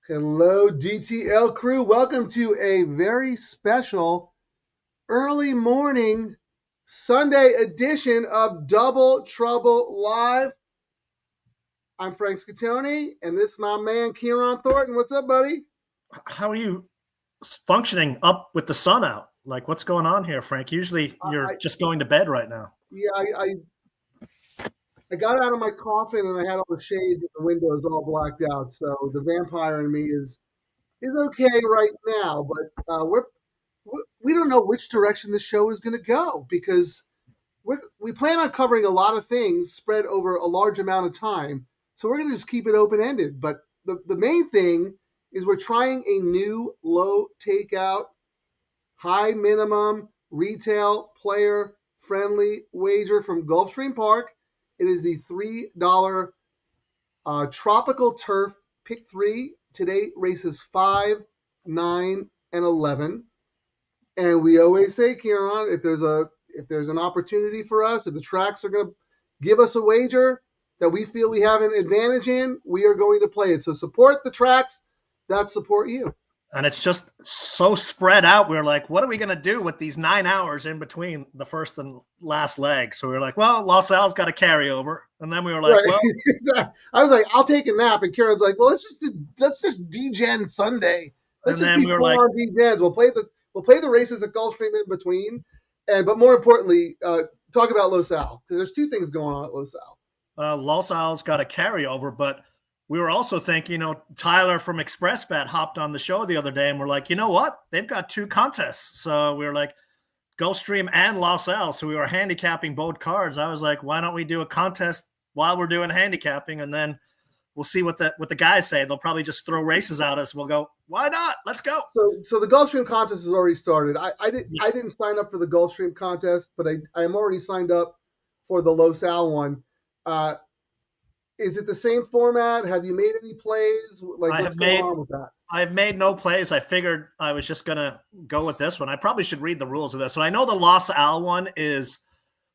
Hello, DTL Crew. Welcome to a very special early morning Sunday edition of Double Trouble Live. I'm Frank Scatoni, and this is my man, Kieran Thornton. What's up, buddy? How are you functioning up with the sun out? Like, what's going on here, Frank? Usually you're I just going to bed right now. yeah, I got out of my coffin and I had all the shades and the windows all blacked out. So the vampire in me is okay right now, but we don't know which direction the show is going to go because we plan on covering a lot of things spread over a large amount of time. So we're going to just keep it open ended. But the main thing is we're trying a new low takeout, high minimum retail player friendly wager from Gulfstream Park. It is the $3 tropical turf pick three. Today races 5, 9, and 11. And we always say, Kieran, if there's an opportunity for us, if the tracks are going to give us a wager that we feel we have an advantage in, we are going to play it. So support the tracks that support you. And it's just so spread out. We're like, what are we going to do with these 9 hours in between the first and last leg? So we were like, well, Los Al's got a carryover. And then we were like, right. Well, I was like, I'll take a nap. And Kieran's like, well, let's just D-Gen Sunday. Let's just be full on D-Gens. We'll play the races at Gulfstream in between. But more importantly, talk about Los Al, because there's two things going on at Los Al. Los Al's got a carryover, but we were also thinking, Tyler from Xpressbet hopped on the show the other day, and we're like, you know what? They've got 2 contests. So we were like, Gulfstream and Los Al. So we were handicapping both cards. I was like, why don't we do a contest while we're doing handicapping, and then we'll see what the guys say. They'll probably just throw races at us. We'll go, why not? Let's go. So the Gulfstream contest has already started. I didn't sign up for the Gulfstream contest, but I am already signed up for the Los Al one. Is it the same format? Have you made any plays? Like, what's going on with that? I've made no plays. I figured I was just going to go with this one. I probably should read the rules of this one. I know the Los Al one is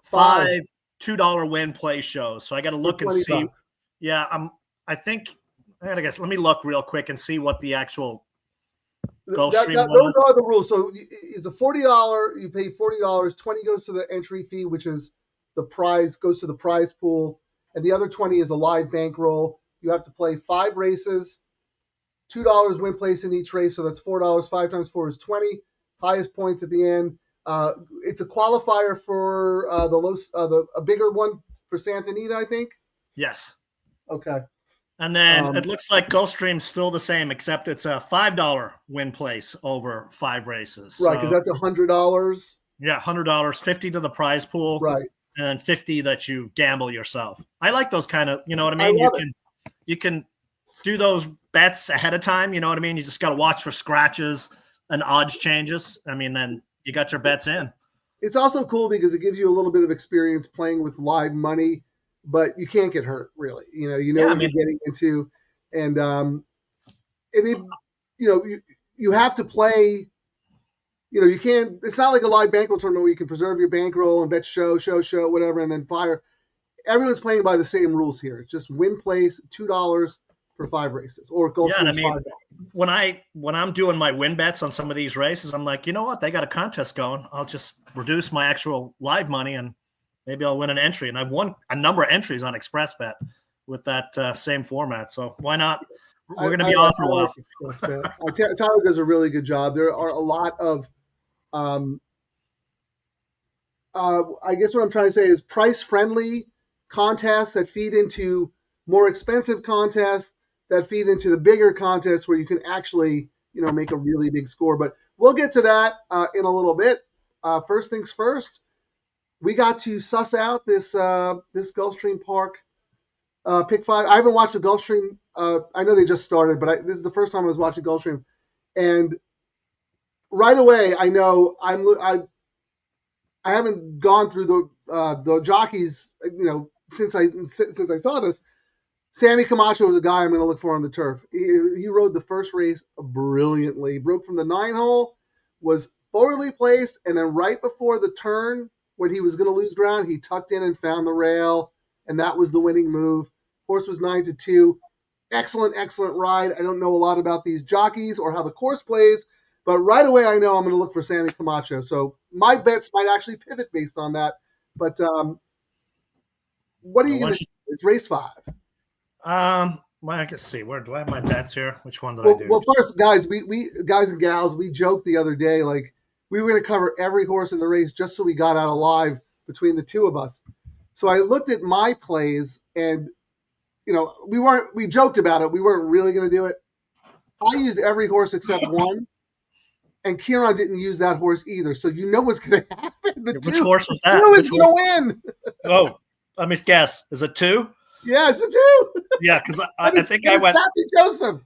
5 $2 win play shows. So I got to look and see. Bucks. Yeah, I guess let me look real quick and see what the actual Gulfstream those are the rules. So it's a $40. You pay $40. 20 goes to the entry fee, which is the prize, goes to the prize pool. And the other 20 is a live bankroll. You have to play 5 races, $2 win place in each race. So that's $4. 5 times 4 is 20. Highest points at the end. It's a qualifier for a bigger one for Santa Anita, I think. Yes. Okay. And then it looks like Gulfstream's still the same, except it's a $5 win place over 5 races. Right, because that's $100. Yeah, $100, $50 to the prize pool. Right. And then $50 that you gamble yourself. I like those kind of, you know what I mean? You can do those bets ahead of time, you know what I mean? You just got to watch for scratches and odds changes. I mean, then you got your bets in. It's also cool because it gives you a little bit of experience playing with live money, but you can't get hurt, really. What you're getting into, and you have to play. You can't. It's not like a live bankroll tournament where you can preserve your bankroll and bet show, whatever, and then fire. Everyone's playing by the same rules here. It's just win place, $2 for 5 races, or go. Yeah, and I mean, when I'm doing my win bets on some of these races, I'm like, you know what? They got a contest going. I'll just reduce my actual live money and maybe I'll win an entry. And I've won a number of entries on Xpressbet with that same format. So why not? We're going to be on for a while. Tyler does a really good job. There are a lot of, I guess what I'm trying to say is price-friendly contests that feed into more expensive contests that feed into the bigger contests where you can actually, make a really big score. But we'll get to that in a little bit. First things first, we got to suss out this Gulfstream Park pick 5. I haven't watched the Gulfstream. I know they just started, but this is the first time I was watching Gulfstream, and right away I know I haven't gone through the jockeys, since I saw this. Sammy Camacho was a guy I'm going to look for on the turf. He rode the first race brilliantly. Broke from the 9 hole, was forwardly placed, and then right before the turn, when he was going to lose ground, he tucked in and found the rail, and that was the winning move. Horse was 9-2. excellent, excellent ride. I don't know a lot about these jockeys or how the course plays, but right away I know I'm going to look for Sammy Camacho. So my bets might actually pivot based on that. But what are you going to do? It's race 5. Well, I can see. Where do I have my bets here? Which one did I do? Well, first, guys, we guys and gals, we joked the other day like we were going to cover every horse in the race just so we got out alive between the two of us. So I looked at my plays, and we joked about it. We weren't really going to do it. I used every horse except one, and Kieran didn't use that horse either. So you know what's going to happen. Which horse was that? Who is going to win? Oh, let me guess. Is it 2? Yeah, it's a 2. Yeah, because I think I went. Sappy Joseph.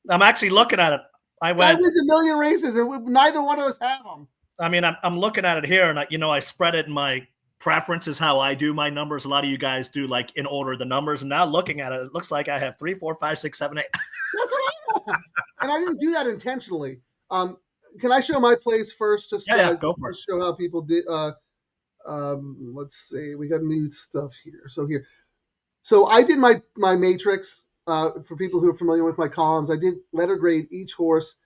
I'm actually looking at it. I went. Wins a million races, and neither one of us have them. I mean, I'm looking at it here, and I spread it in my preferences how I do my numbers. A lot of you guys do like in order the numbers, and now looking at it, it looks like I have 3, 4, 5, 6, 7, 8. That's what I have. And I didn't do that intentionally. Can I show my plays first? Just yeah, go for it. Show how people did. Let's see. We got new stuff here. So I did my matrix for people who are familiar with my columns. I did letter grade each horse.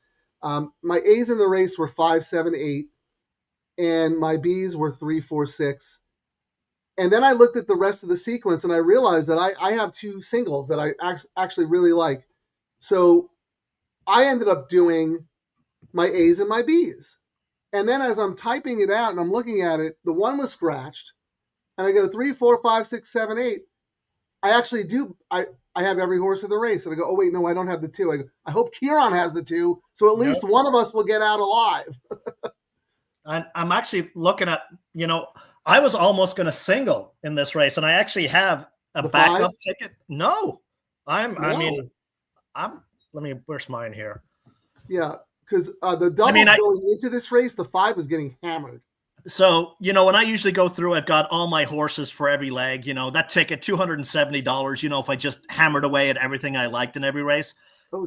My A's in the race were 5, 7, 8, and my B's were 3, 4, 6. And then I looked at the rest of the sequence, and I realized that I have 2 singles that I actually really like. So I ended up doing my A's and my B's. And then as I'm typing it out and I'm looking at it, the one was scratched. And I go 3, 4, 5, 6, 7, 8. I actually do. I have every horse in the race. And I go, oh, wait, no, I don't have the 2. I go, I hope Kieran has the 2. So at least one of us will get out alive. I'm actually looking at, I was almost going to single in this race. And I actually have a backup ticket. No, where's mine here? Yeah. Because the double going into this race, the 5 was getting hammered. So, when I usually go through, I've got all my horses for every leg. That ticket, $270, if I just hammered away at everything I liked in every race.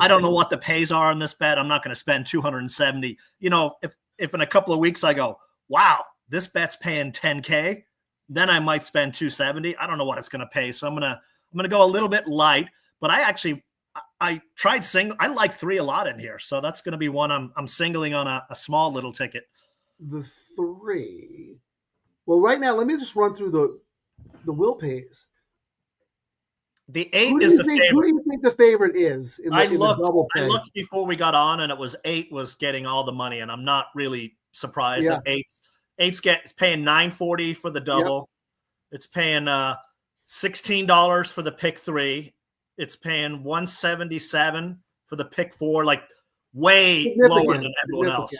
I don't know what the pays are on this bet. I'm not going to spend $270. If in a couple of weeks I go, wow, this bet's paying $10K, then I might spend $270. I don't know what it's going to pay. So I'm going to go a little bit light. But I tried single. I like 3 a lot in here, so that's going to be one I'm singling on a small little ticket. The 3. Well, right now, let me just run through the will pays. The 8 is the favorite. Who do you think the favorite is? I looked before we got on, and it was 8 was getting all the money, and I'm not really surprised that 8's paying $940 for the double. Yep. It's paying $16 for the pick 3. It's paying $177 for the pick 4, like way lower than everyone else,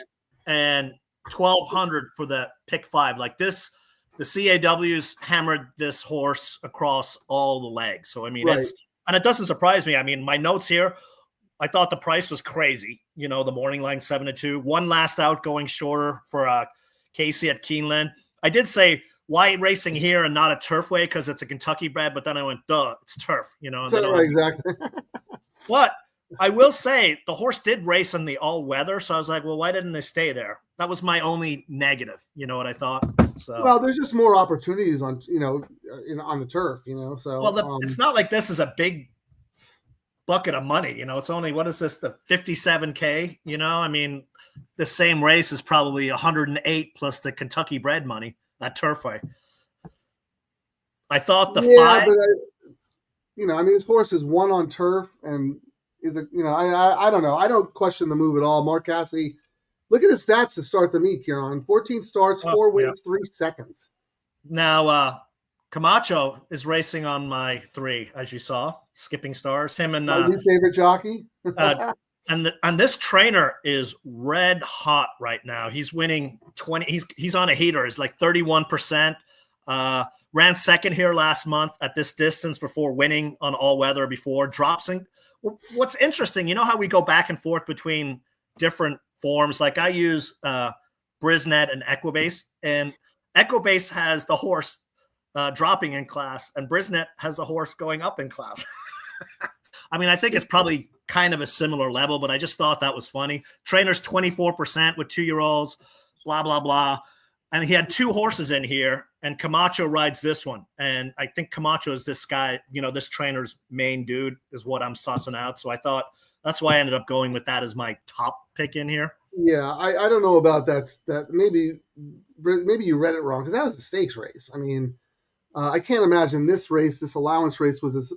and $1,200 for the pick 5. Like this, the CAWs hammered this horse across all the legs. So I mean, it doesn't surprise me. I mean, my notes here, I thought the price was crazy. The morning line 7-2, one last out going shorter for Casey at Keeneland. I did say, why racing here and not a turfway? Because it's a Kentucky bred, but then I went, duh, it's turf, exactly. But I will say the horse did race in the all weather, so I was like, well, why didn't they stay there? That was my only negative. You know what I thought? So well, there's just more opportunities on on the turf, So well, it's not like this is a big bucket of money. It's only, what is this, the $57K? I mean, the same race is probably 108 plus the Kentucky bred money. That turfway. I thought the 5. But this horse is won on turf, and is it? I don't know. I don't question the move at all. Mark Cassidy, look at his stats to start the meet, Kieran. 14 starts, 4 wins, 3 seconds. Now Camacho is racing on my 3, as you saw, skipping stars. Him and my new favorite jockey. And this trainer is red hot right now. He's winning 20. He's on a heater. He's like 31%. Ran second here last month at this distance before winning on all weather before. Drops in. What's interesting, how we go back and forth between different forms. Like I use Brisnet and Equibase, and Equibase has the horse dropping in class, and Brisnet has the horse going up in class. I mean, I think it's probably kind of a similar level, but I just thought that was funny. Trainer's 24% with 2-year-olds, blah, blah, blah. And he had 2 horses in here, and Camacho rides this one. And I think Camacho is this guy, this trainer's main dude is what I'm sussing out. So I thought that's why I ended up going with that as my top pick in here. Yeah, I don't know about that. Maybe you read it wrong because that was a stakes race. I mean, I can't imagine this allowance race was as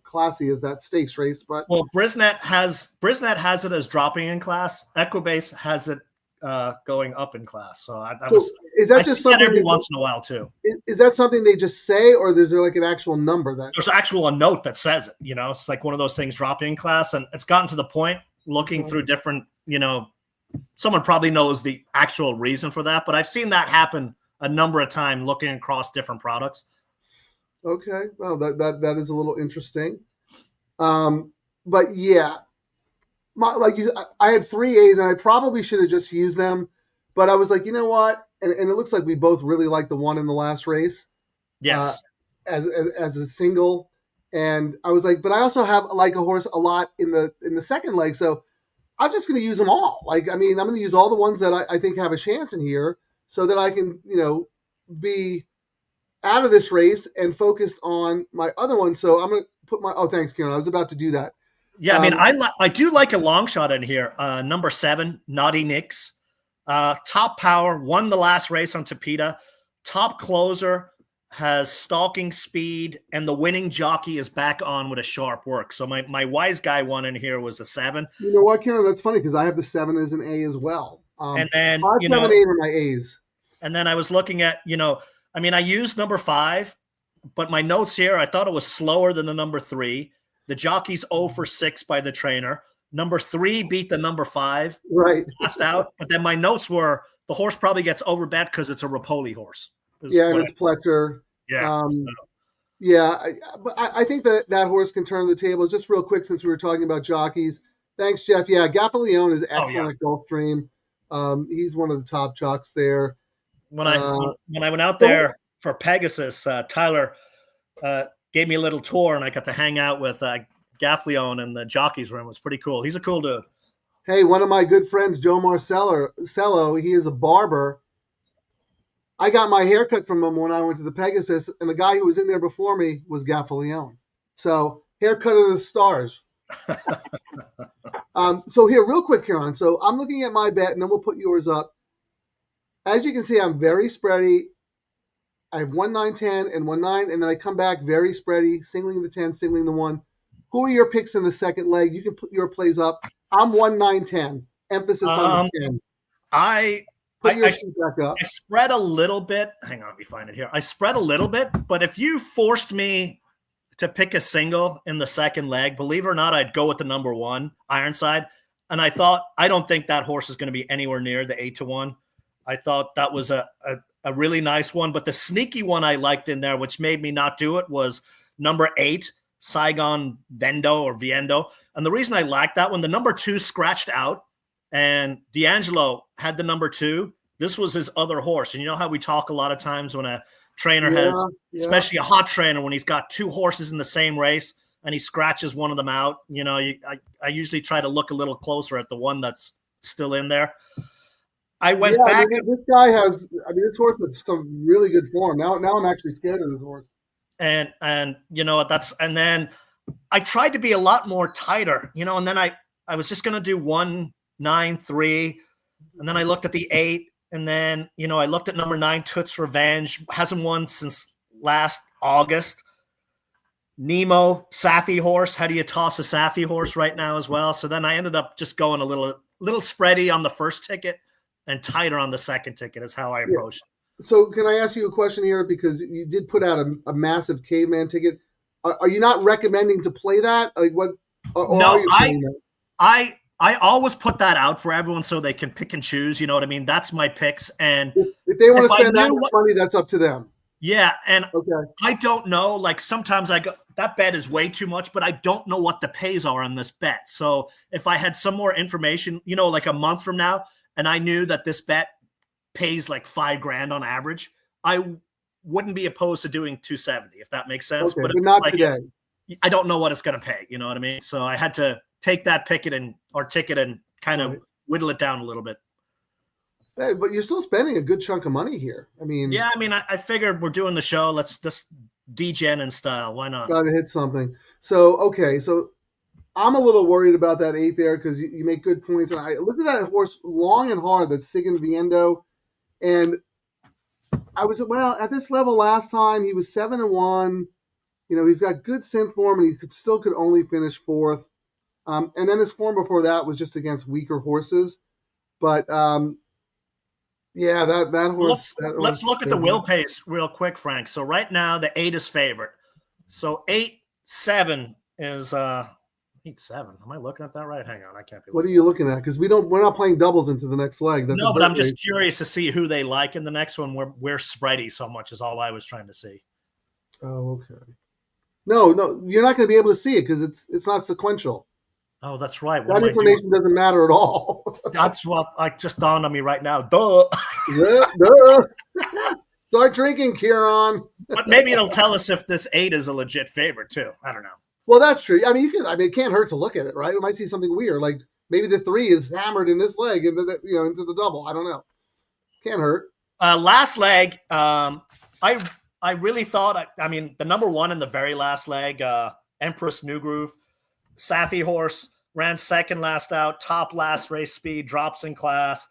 classy as that stakes race. But Brisnet has it as dropping in class. Equibase has it going up in class. So is that just something every once in a while too? Is that something they just say, or is there like an actual number that there's a note that says it? It's like one of those things dropping in class, and it's gotten to the point looking through different someone probably knows the actual reason for that, but I've seen that happen a number of times looking across different products. Okay. Well, that is a little interesting. But yeah, I had 3 A's and I probably should have just used them, but I was like, you know what? And it looks like we both really like the one in the last race. Yes. As a single. And I was like, but I also have like a horse a lot in the second leg. So I'm just going to use them all. I'm going to use all the ones that I think have a chance in here so that I can, be out of this race and focused on my other one. So I'm going to put thanks, Kieran. I was about to do that. Yeah. I do like a long shot in here. Number 7, Naughty Nicks, top power, won the last race on Tapeta, top closer, has stalking speed, and the winning jockey is back on with a sharp work. So my wise guy one in here was the 7. You know what, Kieran? That's funny because I have the 7 as an A as well. And then 5, 7, 8 are my A's. And then I was looking at, I used number 5, but my notes here, I thought it was slower than the number 3. The jockey's 0 for 6 by the trainer. Number 3 beat the number 5. Right. Passed out. But then my notes were the horse probably gets overbet because it's a Rapoli horse. Yeah, and it's Pletcher. Yeah. Yeah, but I think that horse can turn the tables. Just real quick, since we were talking about jockeys. Thanks, Jeff. Yeah, Gaffalione is excellent at Gulfstream. He's one of the top jocks there. When I went out there for Pegasus, Tyler gave me a little tour, and I got to hang out with Gaffalione in the jockey's room. It was pretty cool. He's a cool dude. Hey, one of my good friends, Joe Marcello, he is a barber. I got my haircut from him when I went to the Pegasus, and the guy who was in there before me was Gaffalione. So, haircut of the stars. So here, real quick, Kieran. So I'm looking at my bet, and then we'll put yours up. As you can see, I'm very spready. I have 1, 9, 10, and 1, 9, and then I come back very spready, singling the 10, singling the 1. Who are your picks in the second leg? You can put your plays up. I'm 1, 9, 10. Emphasis on the 10. I spread a little bit. Hang on, let me find it here. I spread a little bit, but if you forced me to pick a single in the second leg, believe it or not, I'd go with the number 1, Ironside. And I don't think that horse is going to be anywhere near the 8-1. I thought that was a really nice one. But the sneaky one I liked in there, which made me not do it, was number 8, Saigon Viendo. And the reason I liked that one, the number 2 scratched out, and D'Angelo had the number 2. This was his other horse. And you know how we talk a lot of times when a trainer has, especially a hot trainer, when he's got 2 horses in the same race and he scratches one of them out, I usually try to look a little closer at the one that's still in there. I went back. This guy has, this horse has some really good form. Now I'm actually scared of this horse. And and then I tried to be a lot more tighter, and then I was just going to do 1, 9, 3. And then I looked at the 8, and then, I looked at number 9, Toots Revenge, hasn't won since last August. Nemo, Safi horse. How do you toss a Safi horse right now as well? So then I ended up just going a little spready on the first ticket and tighter on the second ticket is how I approached it. So can I ask you a question here? Because you did put out a massive caveman ticket. Are you not recommending to play that? Like what? No, I always put that out for everyone so they can pick and choose. You know what I mean? That's my picks. And if they want to spend that much money, that's up to them. Yeah. And I don't know, like sometimes I go, that bet is way too much, but I don't know what the pays are on this bet. So if I had some more information, like a month from now, and I knew that this bet pays like $5,000 on average, I wouldn't be opposed to doing 270, if that makes sense. Okay, but not today. I don't know what it's going to pay. You know what I mean? So I had to take that ticket and kind of whittle it down a little bit. Hey, but you're still spending a good chunk of money here. I mean, Yeah, I mean, I figured we're doing the show. Let's just degen in style. Why not? got to hit something. So okay, so I'm a little worried about that 8 there because you make good points. And I looked at that horse long and hard. That's Sigyn Viendo, and I was at this level last time. He was 7-1. You know, he's got good synth form, and he could only finish fourth. And then his form before that was just against weaker horses. But yeah, that Well, horse. let's look at the wheel pace real quick, Frank. So right now the 8 is favorite. So 8-7 is 8-7. Am I looking at that right? Hang on, I can't be. What are you looking at? Because we're not playing doubles into the next leg. That's no, but I'm just curious to see who they like in the next one. We're spready so much is all I was trying to see. Oh, okay. No, you're not going to be able to see it because it's not sequential. Oh, that's right. That information doesn't matter at all. That's what I just dawned on me right now. Duh. Duh. Start drinking, Kieran. But maybe it'll tell us if this 8 is a legit favorite too. I don't know. Well, that's true. I mean, it can't hurt to look at it, right? We might see something weird, like maybe the 3 is hammered in this leg into the double. I don't know. Can't hurt. Last leg, I really thought. I mean, the number 1 in the very last leg, Empress New Groove, Safi horse, ran second last out, top last race speed, drops in class,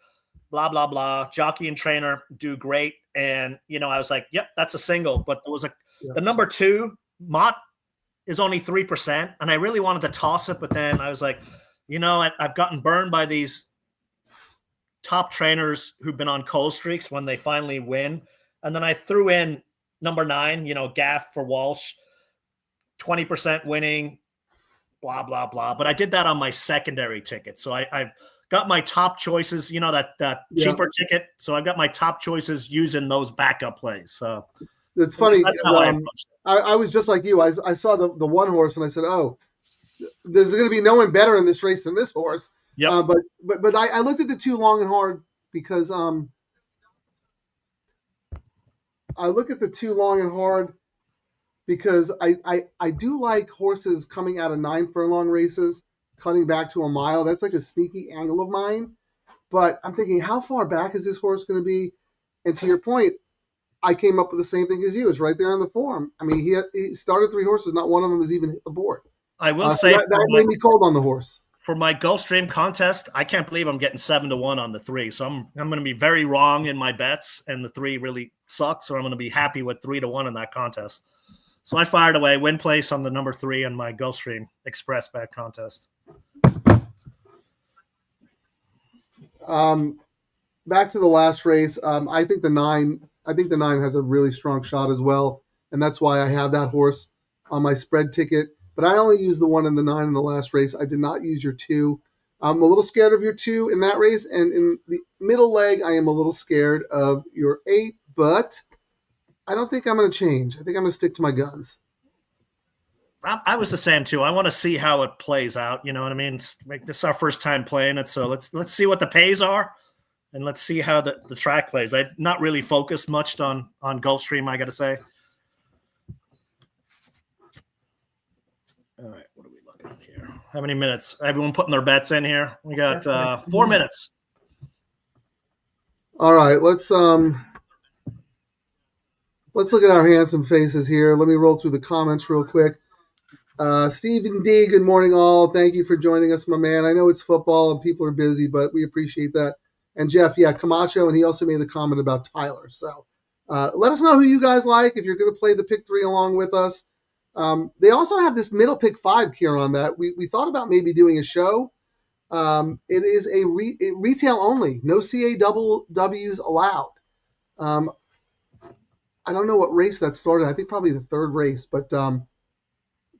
blah blah blah. Jockey and trainer do great, and I was like, yep, that's a single. But there was the number 2 Mott is only 3%, and I really wanted to toss it, but then I was like, I've gotten burned by these top trainers who've been on cold streaks when they finally win, and then I threw in number 9, Gaff for Walsh, 20% winning, blah blah blah. But I did that on my secondary ticket, so I've got my top choices. That cheaper ticket, so I've got my top choices using those backup plays. So it's funny. That's how I approached it. I was just like you. I saw the one horse and I said, oh, there's going to be no one better in this race than this horse. Yeah. But I looked at the 2 long and hard because I look at the 2 long and hard because I do like horses coming out of 9 furlong races, cutting back to a mile. That's like a sneaky angle of mine. But I'm thinking, how far back is this horse going to be? And to your point, I came up with the same thing as you. It's right there on the form. I mean, he started 3 horses. Not one of them has even hit the board. I will say that made me cold on the horse. For my Gulfstream contest, I can't believe I'm getting 7-1 on the 3. So I'm going to be very wrong in my bets, and the 3 really sucks. So I'm going to be happy with 3-1 in that contest. So I fired away win place on the number 3 in my Gulfstream Xpressbet contest. Back to the last race. I think the 9 has a really strong shot as well, and that's why I have that horse on my spread ticket. But I only used the 1 and the 9 in the last race. I did not use your 2. I'm a little scared of your 2 in that race, and in the middle leg, I am a little scared of your 8. But I don't think I'm going to change. I think I'm going to stick to my guns. I was the same too. I want to see how it plays out. You know what I mean? This is our first time playing it, so let's see what the pays are, and let's see how the track plays. I not really focused much on Gulfstream, I got to say. All right, what are we looking at here? How many minutes? Everyone putting their bets in here. We got 4 minutes. All right, let's look at our handsome faces here. Let me roll through the comments real quick. Stephen D, good morning all. Thank you for joining us, my man. I know it's football and people are busy, but we appreciate that. And Jeff, Camacho, and he also made the comment about Tyler. So let us know who you guys like if you're going to play the pick 3 along with us. They also have this middle pick 5 here on that. We thought about maybe doing a show. It is a retail only, no CAWs allowed. I don't know what race that started. I think probably the 3rd race, but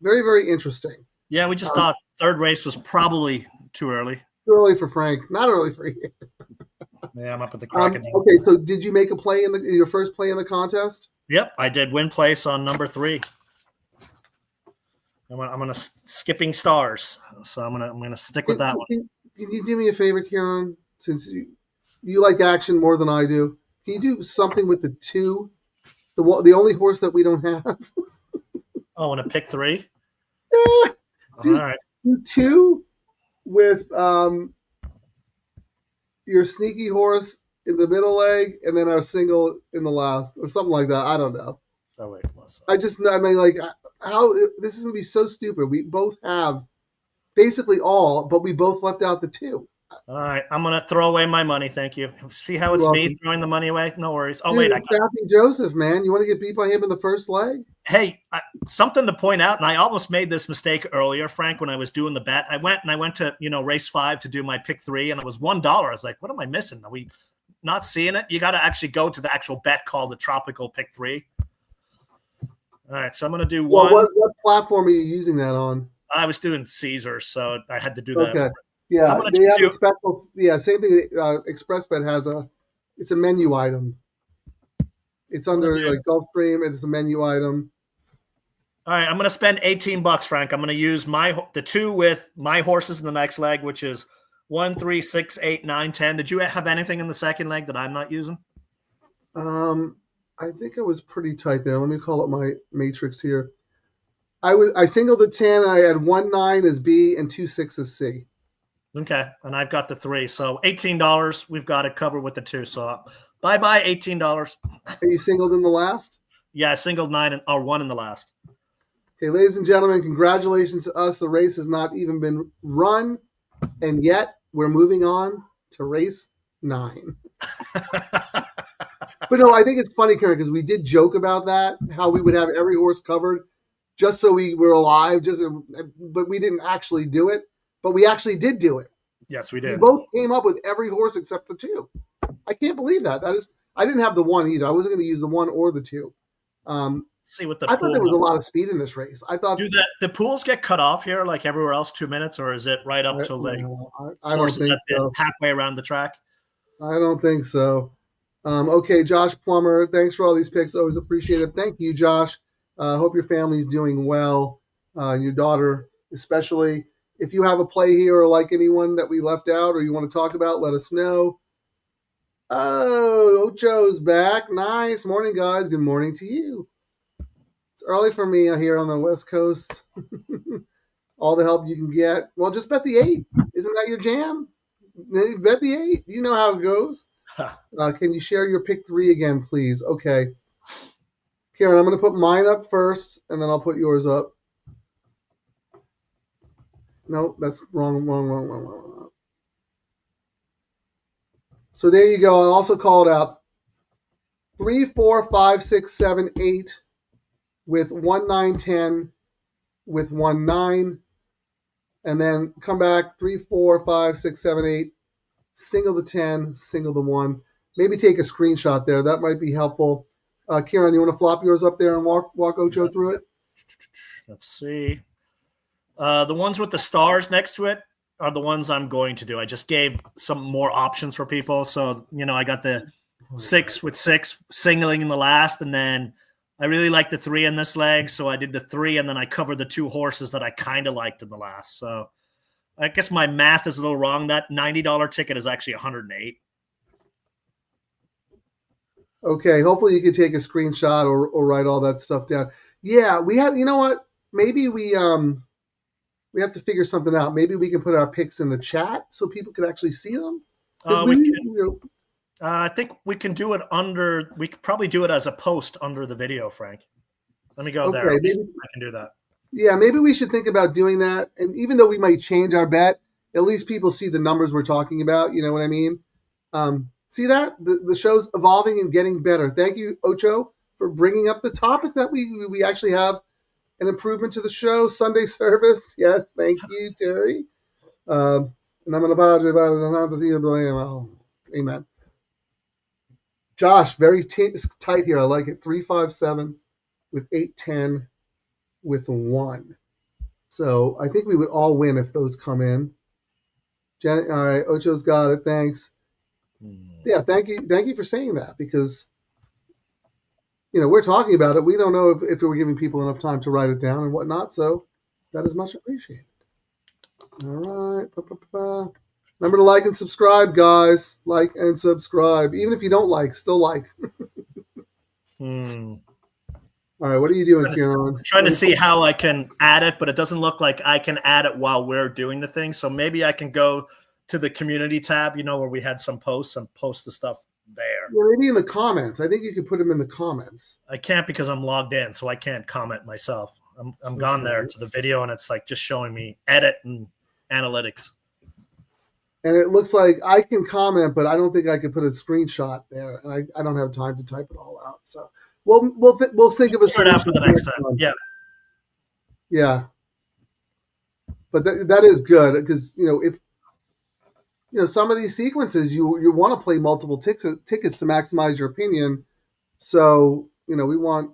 very, very interesting. Yeah, we just thought 3rd race was probably too early. Too early for Frank, not early for you. Yeah, I'm up at the crack. Okay, so did you make a play in your first play in the contest? Yep, I did win place on number 3. I'm gonna skipping stars, so I'm gonna stick with that one. Can you do me a favor, Kieran? Since you like action more than I do, can you do something with the 2, the only horse that we don't have? Oh, and a pick 3. All right. Do 2 with your sneaky horse in the middle leg, and then our single in the last, or something like that. I don't know. Oh wait, I mean, like, how this is gonna be so stupid. We both have basically all, but we both left out the 2. All right, I'm gonna throw away my money. Thank you. See how it's me throwing the money away? No worries. Oh Dude, wait, it's Sappy Joseph, man. You want to get beat by him in the first leg? Hey, something to point out, and I almost made this mistake earlier, Frank, when I was doing the bet. I went to race 5 to do my pick 3, and it was $1. I was like, what am I missing? Are we not seeing it? You got to actually go to the actual bet called the Tropical Pick 3. All right, so I'm gonna do one. What platform are you using that on? I was doing Caesars, so I had to do that. Okay. Yeah, they have a special. Yeah, same thing. Xpressbet has it's a menu item. It's under like Gulfstream. It's a menu item. All right, I'm going to spend $18, Frank. I'm going to use the 2 with my horses in the next leg, which is 1, 3, 6, 8, 9, 10. Did you have anything in the second leg that I'm not using? I think it was pretty tight there. Let me call up my matrix here. I singled the 10. I had 1 9 as B and 2 6 as C. Okay, and I've got the 3, so $18. We've got it covered with the 2. So bye $18. Are you singled in the last? Yeah, I singled 9 or 1 in the last. Okay, ladies and gentlemen, congratulations to us. The race has not even been run, and yet we're moving on to race 9. But no, I think it's funny, Karen, because we did joke about that, how we would have every horse covered just so we were alive, but we didn't actually do it. But we actually did do it. Yes, we did. We both came up with every horse except the 2. I can't believe that. I didn't have the 1 either. I wasn't going to use the 1 or the 2. See what the I thought there was a lot of speed in this race. I thought, do the pools get cut off here like everywhere else 2 minutes, or is it right up till I don't think so. Halfway around the track? I don't think so. Okay, Josh Plummer, thanks for all these picks. Always appreciate it. Thank you, Josh. Hope your family's doing well. Your daughter especially. If you have a play here or like anyone that we left out or you want to talk about, let us know. Oh, Ocho's back. Nice. Morning, guys. Good morning to you. It's early for me here on the West Coast. All the help you can get. Well, just bet the 8. Isn't that your jam? Bet the 8. You know how it goes. Can you share your pick 3 again, please? Okay. Karen, I'm going to put mine up first, and then I'll put yours up. No, that's wrong. So there you go. I'll also call it out. 3, 4, 5, 6, 7, 8 with 1, 9, 10 with 1, 9. And then come back 3, 4, 5, 6, 7, 8. Single the 10, single the 1. Maybe take a screenshot there. That might be helpful. Kieran, you want to flop yours up there and walk Ocho through it? Let's see. The ones with the stars next to it are the ones I'm going to do. I just gave some more options for people. So, I got the 6 with 6 singling in the last, and then I really like the 3 in this leg. So I did the 3, and then I covered the 2 horses that I kind of liked in the last. So I guess my math is a little wrong. That $90 ticket is actually $108. Okay, hopefully you can take a screenshot or write all that stuff down. Yeah, we have. You know what? Maybe we have to figure something out. Maybe we can put our picks in the chat so people can actually see them. I think we can do it under. We could probably do it as a post under the video, Frank. Let me go there. Maybe I can do that. Yeah, maybe we should think about doing that. And even though we might change our bet, at least people see the numbers we're talking about. You know what I mean? See that? The show's evolving and getting better. Thank you, Ocho, for bringing up the topic that we actually have an improvement to the show. Sunday service. Yes, thank you, Terry. And I'm going to see you. Amen. Josh, very tight here. I like it. 3, 5, 7 with 8, 10 with 1. So I think we would all win if those come in. Janet, all right, Ocho's got it. Thanks. Yeah, thank you for saying that, because we're talking about it. We don't know if we're giving people enough time to write it down and whatnot. So that is much appreciated. All right. Remember to like and subscribe, guys. Like and subscribe. Even if you don't like, still like. All right, what are you doing, Kieran? I'm trying to see how I can add it, but it doesn't look like I can add it while we're doing the thing. So maybe I can go to the community tab, where we had some posts, and post the stuff there. Yeah, maybe in the comments. I think you could put them in the comments. I can't because I'm logged in, so I can't comment myself. I'm gone there to the video, and it's like just showing me edit and analytics. And it looks like I can comment, but I don't think I could put a screenshot there, and I don't have time to type it all out. So we'll think of a solution after the next time. Yeah. Yeah. But that is good because if some of these sequences you want to play multiple tickets to maximize your opinion. So we want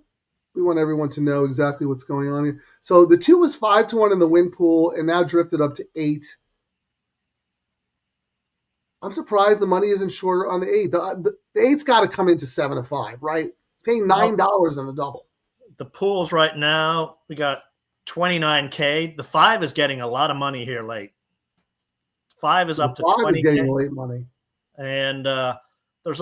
everyone to know exactly what's going on here. So the 2 was 5-1 in the win pool and now drifted up to 8. I'm surprised the money isn't shorter on the 8. The 8's got to come into 7-5, right? It's paying $9 on the double. The pools right now, we got 29K. The 5 is getting a lot of money here late. 5 is up to 20K. 5 is getting late money. And there's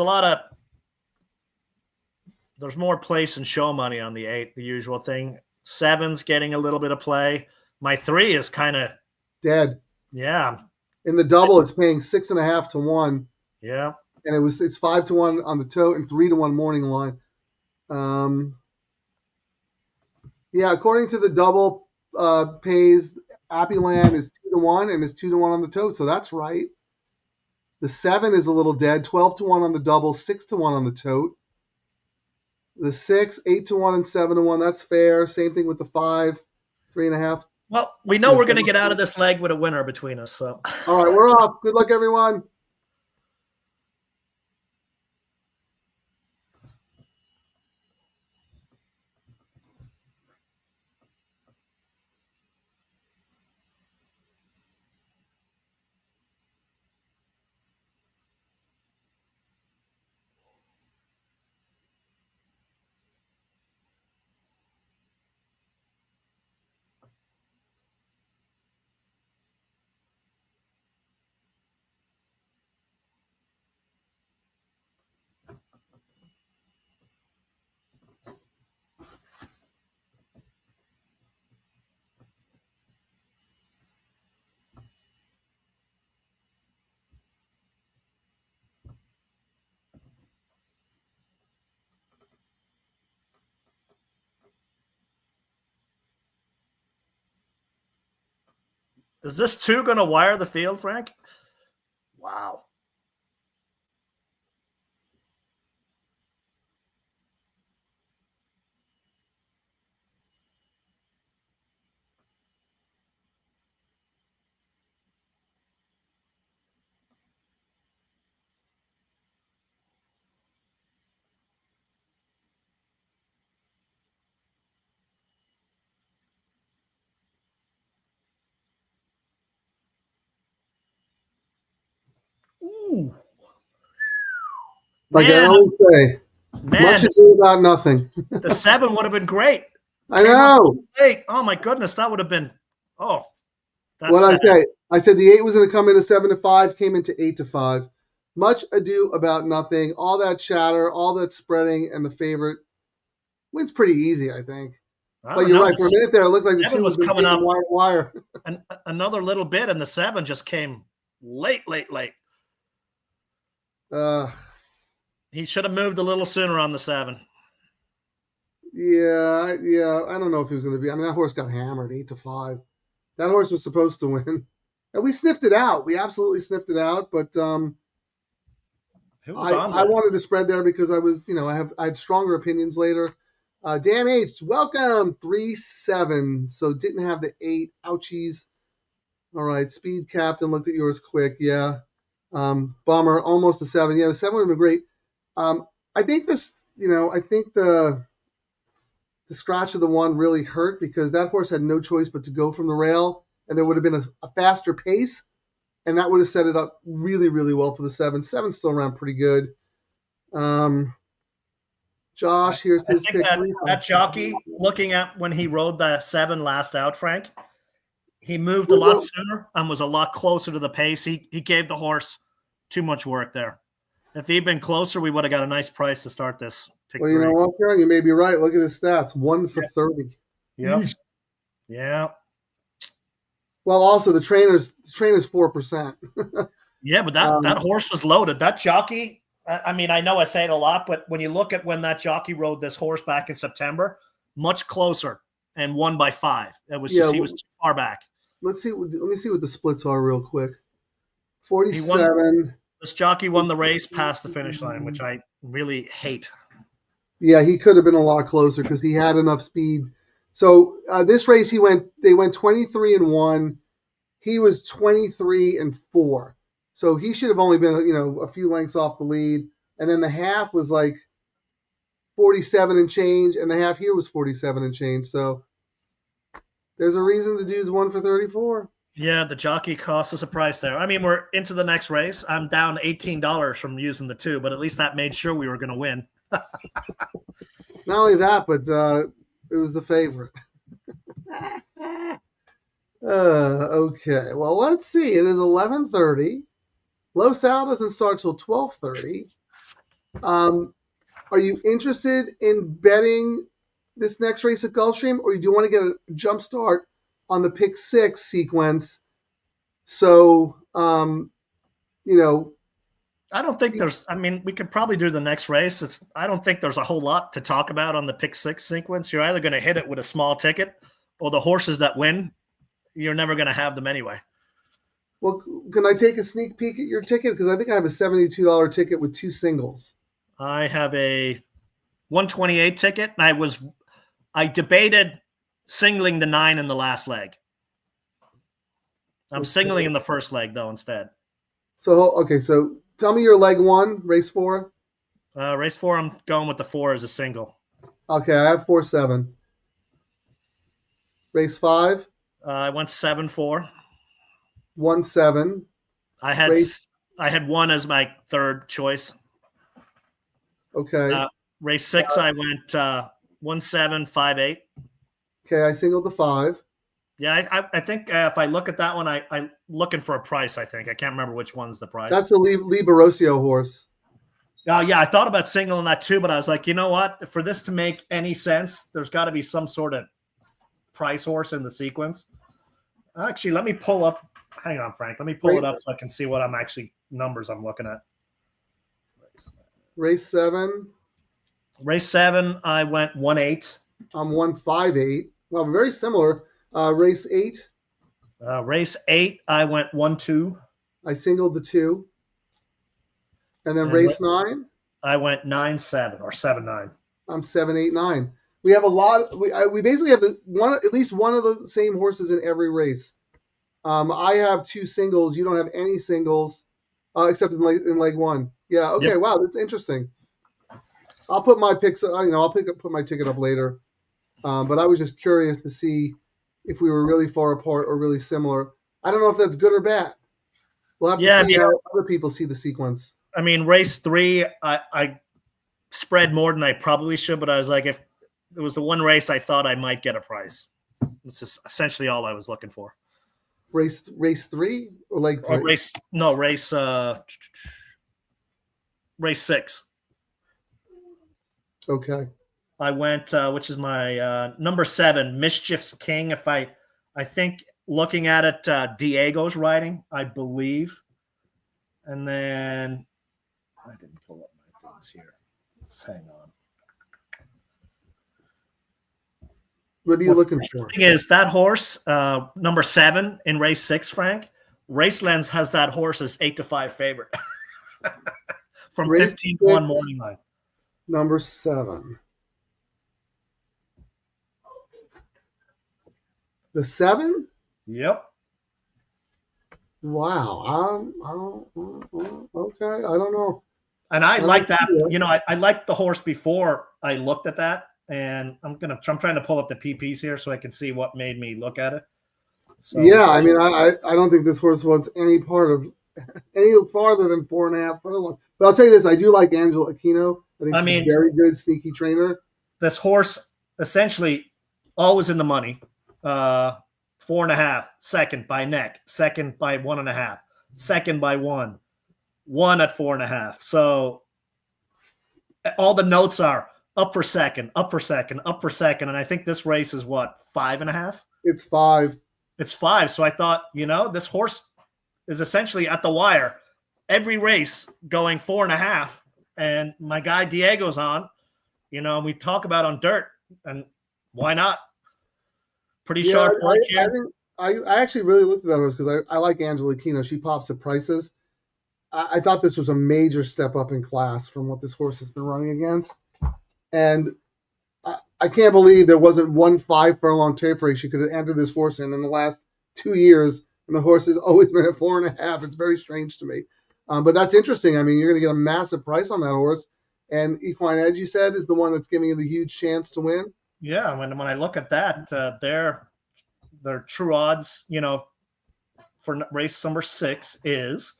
more place and show money on the 8, the usual thing. 7's getting a little bit of play. My 3 is kind of dead. Yeah. In the double, it's paying 6.5 to 1. Yeah. And it's 5-1 on the tote and 3-1 morning line. Yeah, according to the double pays, Appyland is 2-1 and is 2-1 on the tote, so that's right. The 7 is a little dead, 12-1 on the double, 6-1 on the tote. The 6, 8-1 and 7-1, that's fair. Same thing with the 5, 3.5. Well, we know we're going to get out of this leg with a winner between us. So, all right, we're off. Good luck, everyone. is this 2 going to wire the field, Frank? Wow. Ooh. Like I always say, much ado about nothing. The 7 would have been great. I know. 8. Oh my goodness, that would have been. Oh, that's what sad. I said the 8 was going to come into 7-5, came into 8-5. Much ado about nothing. All that chatter, all that spreading, and the favorite wins pretty easy, I think. But you're right. For a minute there, it looked like the 2 was coming up wire. And another little bit, and the 7 just came late. He should have moved a little sooner on the 7. Yeah. I don't know if he was going to be. I mean, that horse got hammered 8-5. That horse was supposed to win, and we sniffed it out. We absolutely sniffed it out. But I wanted to spread there because I was, I had stronger opinions later. Dan H, welcome 3-7. So didn't have the 8. Ouchies. All right, Speed Captain looked at yours quick. Yeah. Bummer, almost a 7. Yeah, the 7 would have been great. I think this, I think the scratch of the 1 really hurt because that horse had no choice but to go from the rail, and there would have been a faster pace, and that would have set it up really, really well for the 7. 7's still around pretty good. Josh, here's his pick. That jockey, looking at when he rode the 7 last out, Frank, he moved a lot sooner and was a lot closer to the pace. He gave the horse too much work there. If he'd been closer, we would have got a nice price to start this. Well, you know what, Karen? You may be right. Look at his stats. 1 for 30. Yeah. Yeah. Well, also the trainer's 4%. Yeah, but that horse was loaded. That jockey, I mean, I know I say it a lot, but when you look at when that jockey rode this horse back in September, much closer and won by 5. It was just he was too far back. Let's see. Let me see what the splits are real quick. He won. 47. This jockey won the race past the finish line, which I really hate. Yeah, he could have been a lot closer because he had enough speed. So this race, they went 23-1. He was 23-4. So he should have only been, a few lengths off the lead. And then the half was like 47 and change, and the half here was 47 and change. So there's a reason the dude's 1 for 34. Yeah, the jockey cost us a price there. I mean, we're into the next race. I'm down $18 from using the 2, but at least that made sure we were going to win. Not only that, but it was the favorite. Okay, well, let's see. It is 11:30. Los Al doesn't start till 12:30. Are you interested in betting this next race at Gulfstream, or do you want to get a jump start on the pick 6 sequence? So, I don't think we could probably do the next race. I don't think there's a whole lot to talk about on the pick 6 sequence. You're either going to hit it with a small ticket, or the horses that win, you're never going to have them anyway. Well, can I take a sneak peek at your ticket? Because I think I have a $72 ticket with 2 singles. I have a 128 ticket, and I debated singling the 9 in the last leg. I'm singling in the first leg, though, instead. So tell me your leg 1, race 4. Race 4, I'm going with the 4 as a single. Okay, I have 4-7. Race 5? I went 7-4. 1-7. I had 1 as my third choice. Okay. Race 6, I went 1-7, 5-8. Okay, I singled the 5. Yeah, I think if I look at that one, I'm looking for a price, I think. I can't remember which one's the price. That's a Lee Barosio horse. Oh, yeah, I thought about singling that too, but I was like, you know what? For this to make any sense, there's got to be some sort of price horse in the sequence. Actually, let me pull up. Hang on, Frank. Let me pull it up so I can see what numbers I'm looking at. Race 7. Race 7, I went 1-8. I'm 1-5-8. Well, very similar. Race 8. Race 8, I went 1-2. I singled the 2. And then race 9. I went 9-7 or 7-9. I'm 7-8-9. We have a lot. We basically have at least one of the same horses in every race. I have 2 singles. You don't have any singles, except in leg 1. Yeah. Okay. Yep. Wow, that's interesting. I'll put my picks. I'll put my ticket up later. But I was just curious to see if we were really far apart or really similar. I don't know if that's good or bad. We'll have to see how other people see the sequence. I mean, race 3, I spread more than I probably should, but I was like, if it was the one race I thought I might get a price. It's just essentially all I was looking for. Race 3 or leg 3? Race 6. Okay. I went, which is my number 7, Mischief's King. I think looking at it, Diego's riding, I believe. And then I didn't pull up my things here. Let's hang on. What are you looking for? The thing is, that horse, number 7 in race 6, Frank, Race Lens has that horse as 8-5 favorite from 15-1 morning line. Number 7. The 7? Yep. Wow. Okay. I don't know. And I like that. I liked the horse before I looked at that. And I'm trying to pull up the PPs here so I can see what made me look at it. So, yeah, I mean, I don't think this horse wants any part of any farther than 4.5 furlong. But I'll tell you this: I do like Angela Aquino. I think she's a very good sneaky trainer. This horse essentially always in the money. 4.5, second by neck, second by 1.5, second by 1 at 4.5. So all the notes are up for second, up for second, up for second. And I think this race is what, 5.5? It's 5. It's 5. So I thought, this horse is essentially at the wire every race going 4.5. and my guy Diego's on, we talk about on dirt, and why not? Pretty sharp work here. I actually really looked at that horse because I like Angela Kino. She pops at prices. I thought this was a major step up in class from what this horse has been running against. And I can't believe there wasn't 1 5-furlong tape race you could have entered this horse in the last 2 years, and the horse has always been at 4.5. It's very strange to me. But that's interesting. I mean, you're going to get a massive price on that horse. And Equine Edge, you said, is the one that's giving you the huge chance to win? Yeah, when I look at that, their true odds, for race number 6 is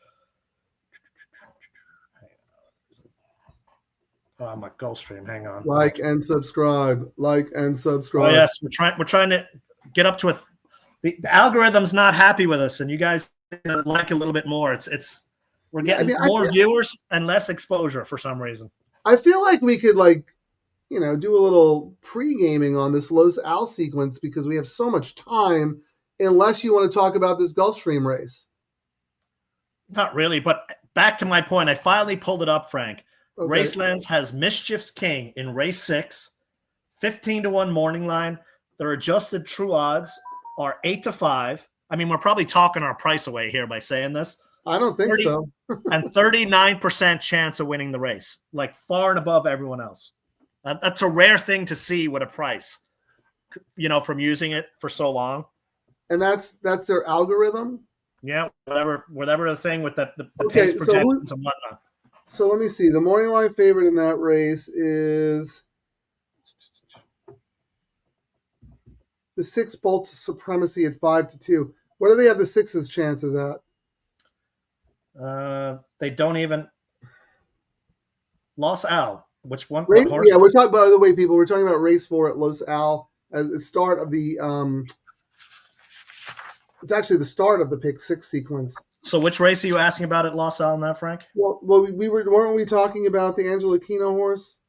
my Gulfstream. Hang on. Like and subscribe. Oh yes, we're trying to get up to the algorithm's not happy with us, and you guys like a little bit more. We're getting more viewers and less exposure for some reason. I feel like we could do a little pre-gaming on this Los Al sequence because we have so much time, unless you want to talk about this Gulfstream race. Not really, but back to my point, I finally pulled it up, Frank. Okay. Racelands has Mischief's King in race 6, 15-1 morning line. Their adjusted true odds are 8-5. I mean, we're probably talking our price away here by saying this. I don't think so. And 39% chance of winning the race, like far and above everyone else. That's a rare thing to see with a price, from using it for so long. And that's their algorithm? Yeah, whatever the thing with the pace projections and whatnot. So let me see. The morning line favorite in that race is the 6 Bolt Supremacy at 5-2. What do they have the 6's chances at? They don't even. Los Al. Which one? Yeah, we're talking. By the way, people, we're talking about race 4 at Los Al as the start of the. It's actually the start of the pick 6 sequence. So which race are you asking about at Los Al now, Frank? Well, weren't we talking about the Angela Kino horse?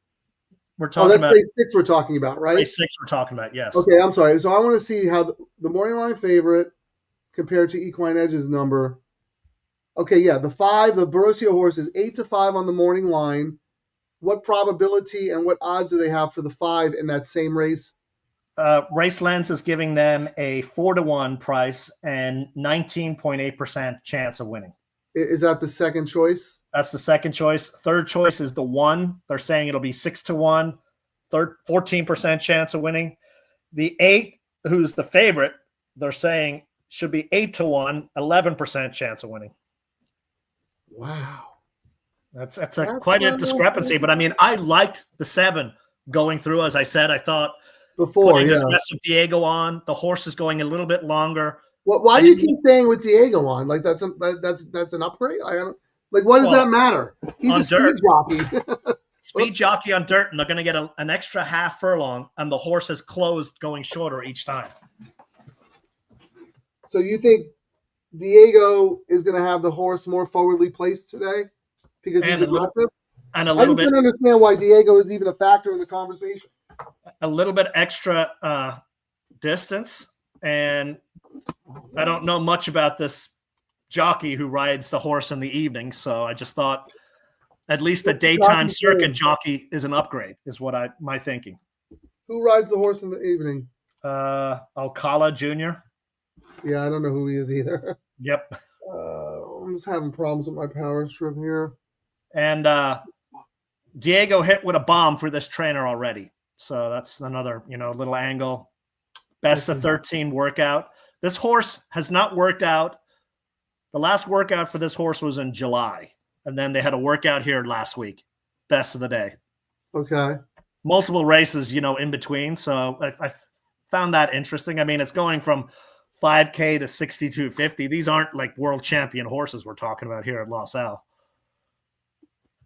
We're talking about race 6 we're talking about, right? Race 6 we're talking about, yes. Okay, I'm sorry. So I want to see how the morning line favorite compared to Equine Edge's number. Okay, yeah, the Barossio horse is 8-5 on the morning line. What probability and what odds do they have for the 5 in that same race? Racelands is giving them a 4-1 price and 19.8% chance of winning. Is that the second choice? That's the second choice. Third choice is the 1. They're saying it'll be 6-1, 14% chance of winning. The 8, who's the favorite, they're saying should be 8-1, 11% chance of winning. Wow. That's quite a discrepancy. But I mean, I liked the 7 going through. As I said, I thought before, the rest of Diego on, the horse is going a little bit longer. Why do you keep saying with Diego on? Like that's an upgrade? What does that matter? He's a speed jockey. Speed jockey on dirt, and they're going to get an extra half furlong, and the horse is closed going shorter each time. So you think Diego is going to have the horse more forwardly placed today because he's aggressive? And a little bit. I don't understand why Diego is even a factor in the conversation. A little bit extra distance, and I don't know much about this jockey who rides the horse in the evening, so I just thought at least the daytime circuit jockey is an upgrade, is what my thinking. Who rides the horse in the evening? Alcala Jr. Yeah, I don't know who he is either. Yep. I'm just having problems with my power strip here. And Diego hit with a bomb for this trainer already. So that's another, little angle. Best of 13 workout. This horse has not worked out. The last workout for this horse was in July. And then they had a workout here last week. Best of the day. Okay. Multiple races, in between. So I found that interesting. I mean, it's going from 5K to 62.50. These aren't like world champion horses we're talking about here at Los Al.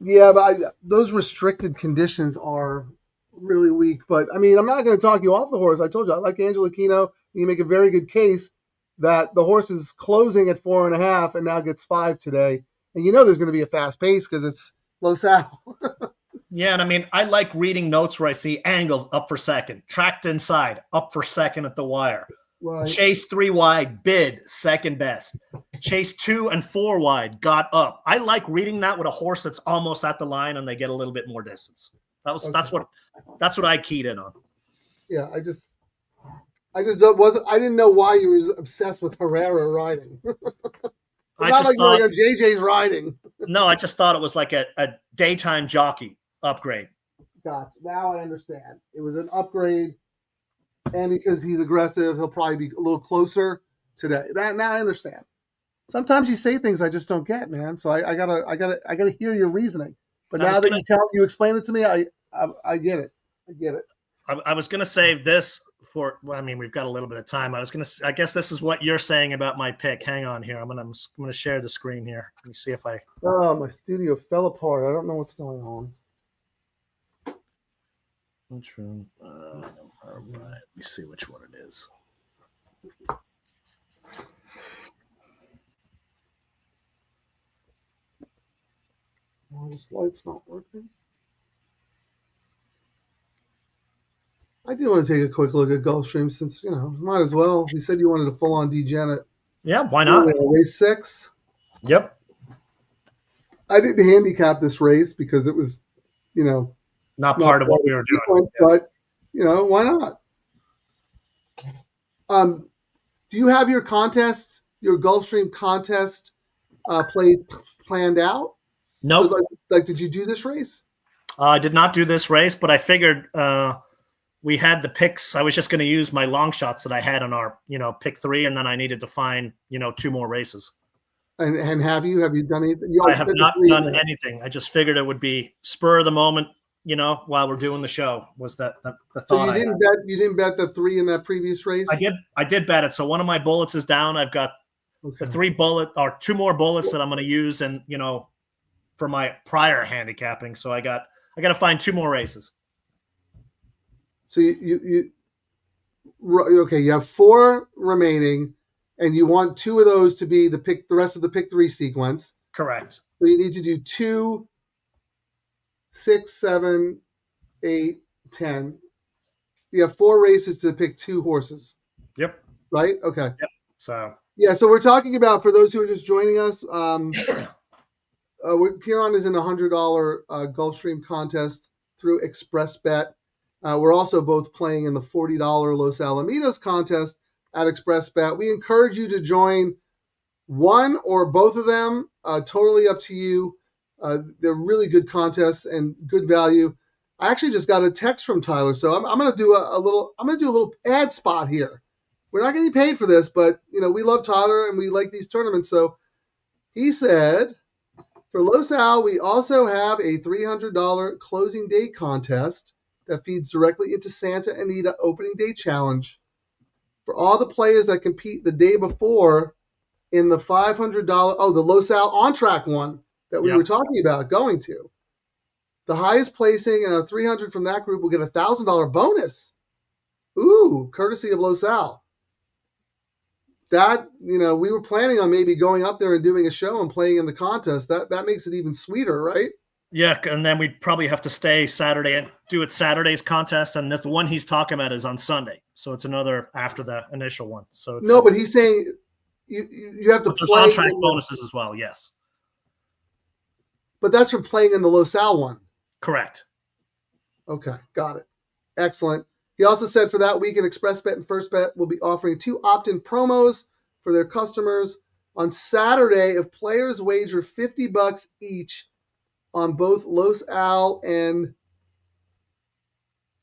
Yeah, but those restricted conditions are really weak. But, I mean, I'm not going to talk you off the horse. I told you, I like Angela Kino. You make a very good case that the horse is closing at 4.5 and now gets 5 today. And there's going to be a fast pace because it's Los Al. Yeah, and I mean, I like reading notes where I see angle up for second, tracked inside, up for second at the wire. Right. Chase 3 wide, bid second best. chased 2 and 4 wide, got up. I like reading that with a horse that's almost at the line and they get a little bit more distance. That's what I keyed in on. Yeah, I just wasn't. I didn't know why you were obsessed with Herrera riding. I Not just like thought, JJ's riding. no, I just thought it was like a daytime jockey upgrade. Gotcha. Now I understand. It was an upgrade, and because he's aggressive, he'll probably be a little closer today. Now I understand. Sometimes you say things I just don't get, man. So I gotta hear your reasoning. But now that you explain it to me, I get it. I get it. I was gonna save this for. Well, I mean, we've got a little bit of time. I guess this is what you're saying about my pick. Hang on here. I'm gonna share the screen here. Let me see if I. Oh, my studio fell apart. I don't know what's going on. Which one? All right. Let me see which one it is. Oh, this light's not working. I do want to take a quick look at Gulfstream since, might as well. You said you wanted a full-on degen it. Yeah, why not? Race 6. Yep. I didn't handicap this race because it was, not part of what we were doing. But, why not? Do you have your contest, your Gulfstream contest planned out? No. Nope. So did you do this race? I did not do this race, but I figured we had the picks. I was just going to use my long shots that I had on our, pick 3, and then I needed to find, 2 more races. And have you done anything? I have not done anything. I just figured it would be spur of the moment, while we're doing the show. Was that the thought? So you didn't bet the 3 in that previous race? I did bet it. So one of my bullets is down. I've got the 2 more bullets that I'm going to use, and for my prior handicapping. So I got to find 2 more races. So you have 4 remaining, and you want 2 of those to be the rest of the pick 3 sequence. Correct. So you need to do 2, 6, 7, 8, 10. You have 4 races to pick 2 horses. Yep. Right? Okay. Yep. So we're talking about, for those who are just joining us, Piron is in a $100 Gulfstream contest through Xpressbet. We're also both playing in the $40 Los Alamitos contest at Xpressbet. We encourage you to join one or both of them. Totally up to you. They're really good contests and good value. I actually just got a text from Tyler, so I'm going to do a little ad spot here. We're not getting paid for this, but we love Tyler and we like these tournaments. So he said, for Los Al, we also have a $300 closing day contest that feeds directly into Santa Anita Opening Day Challenge. For all the players that compete the day before in the $500, the Los Al on-track one that we were talking about going to, the highest placing and a $300 from that group will get a $1,000 bonus. Ooh, courtesy of Los Al. That, we were planning on maybe going up there and doing a show and playing in the contest. That makes it even sweeter, right? Yeah, and then we'd probably have to stay Saturday and do it Saturday's contest, and the one he's talking about is on Sunday, so it's another after the initial one. So it's but he's saying you have to play. There's on-track bonuses as well, yes. But that's from playing in the Los Al one. Correct. Okay, got it. Excellent. He also said for that weekend, Xpressbet and FirstBet will be offering 2 opt-in promos for their customers. On Saturday, if players wager $50 each on both Los Al and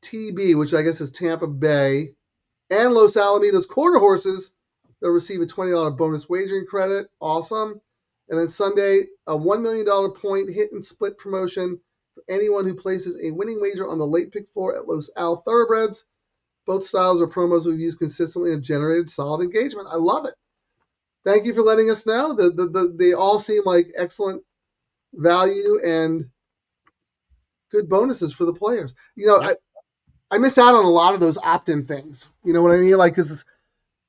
TB, which I guess is Tampa Bay, and Los Alamitos quarter horses, they'll receive a $20 bonus wagering credit. Awesome. And then Sunday, a $1 million point hit and split promotion for anyone who places a winning wager on the late pick 4 at Los Al Thoroughbreds. Both styles are promos we've used consistently and generated solid engagement. I love it. Thank you for letting us know. They all seem like excellent value and good bonuses for the players. I miss out on a lot of those opt-in things. You know what I mean? Like, because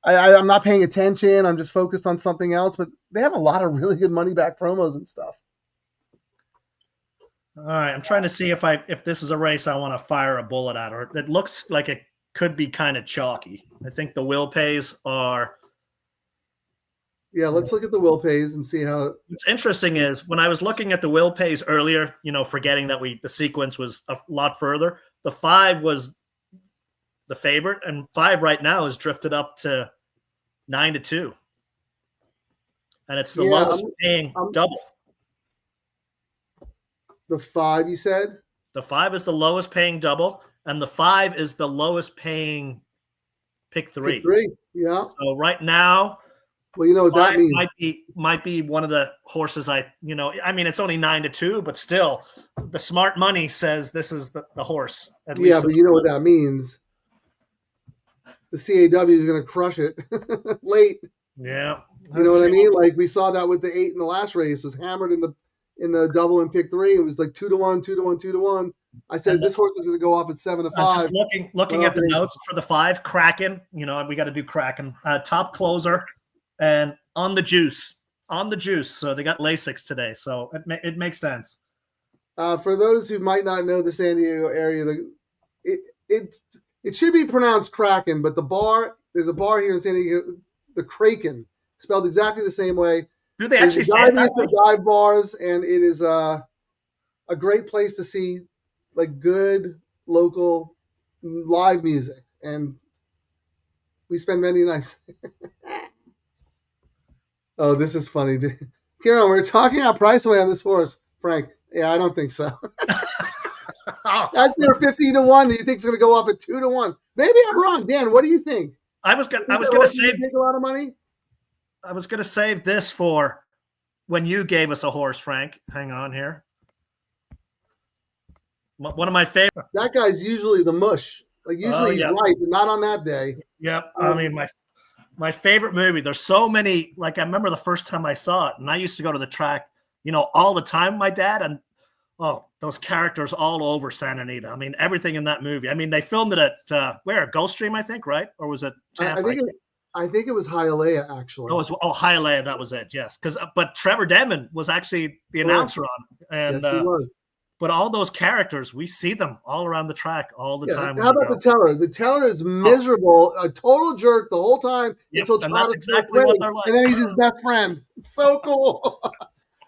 I'm not paying attention. I'm just focused on something else. But they have a lot of really good money-back promos and stuff. All right, I'm trying to see if this is a race I want to fire a bullet at, or it looks like it could be kind of chalky. I think the will pays are Yeah, let's look at the will pays and see how. What's interesting is when I was looking at the will pays earlier, forgetting that the sequence was a lot further. The 5 was the favorite, and 5 right now has drifted up to 9-2, and it's the lowest paying double. The 5, you said? The 5 is the lowest paying double, and the 5 is the lowest paying pick 3. Pick 3, yeah. So right now, well, you know what that means. Might be one of the horses I mean, it's only 9-2, but still, the smart money says this is the horse. But you know what that means. The CAW is going to crush it late. Yeah. You know what I mean? Like we saw that with the 8 in the last race, was hammered in the double and pick 3. It was like 2-1, 2-1, 2-1. I said this horse is going to go off at 7-5. Just looking at the notes for the 5, Kraken. We got to do Kraken. Top closer and on the juice. So they got LASIX today. So it makes sense. For those who might not know the San Diego area, it should be pronounced Kraken, but there's a bar here in San Diego, the Kraken, spelled exactly the same way. Do they actually say it that way? Dive bars, and it is a great place to see like good local live music, and we spend many nights. Oh, this is funny. Kieran, we're talking about price away on this horse, Frank. Yeah, I don't think so. That's their 15-1. Do you think it's going to go up at 2-1? Maybe I'm wrong, Dan. What do you think? I was going to save a lot of money. I was going to save this for when you gave us a horse, Frank. Hang on here. One of my favorite. That guy's usually the mush. Like usually he's right, but not on that day. Yep. I mean, my favorite movie. There's so many. Like I remember the first time I saw it, and I used to go to the track, all the time with my dad, and those characters all over Santa Anita. I mean, everything in that movie. I mean, they filmed it at where? Gulfstream, I think, right? Or was it Tampa? I think it was Hialeah, actually. Hialeah, that was it. Yes, but Trevor Denman was actually the announcer on, and yes, he was. But all those characters, we see them all around the track all the time. How about the teller? The teller is miserable, a total jerk the whole time until that's exactly what they're like. And then he's his best friend. It's so cool.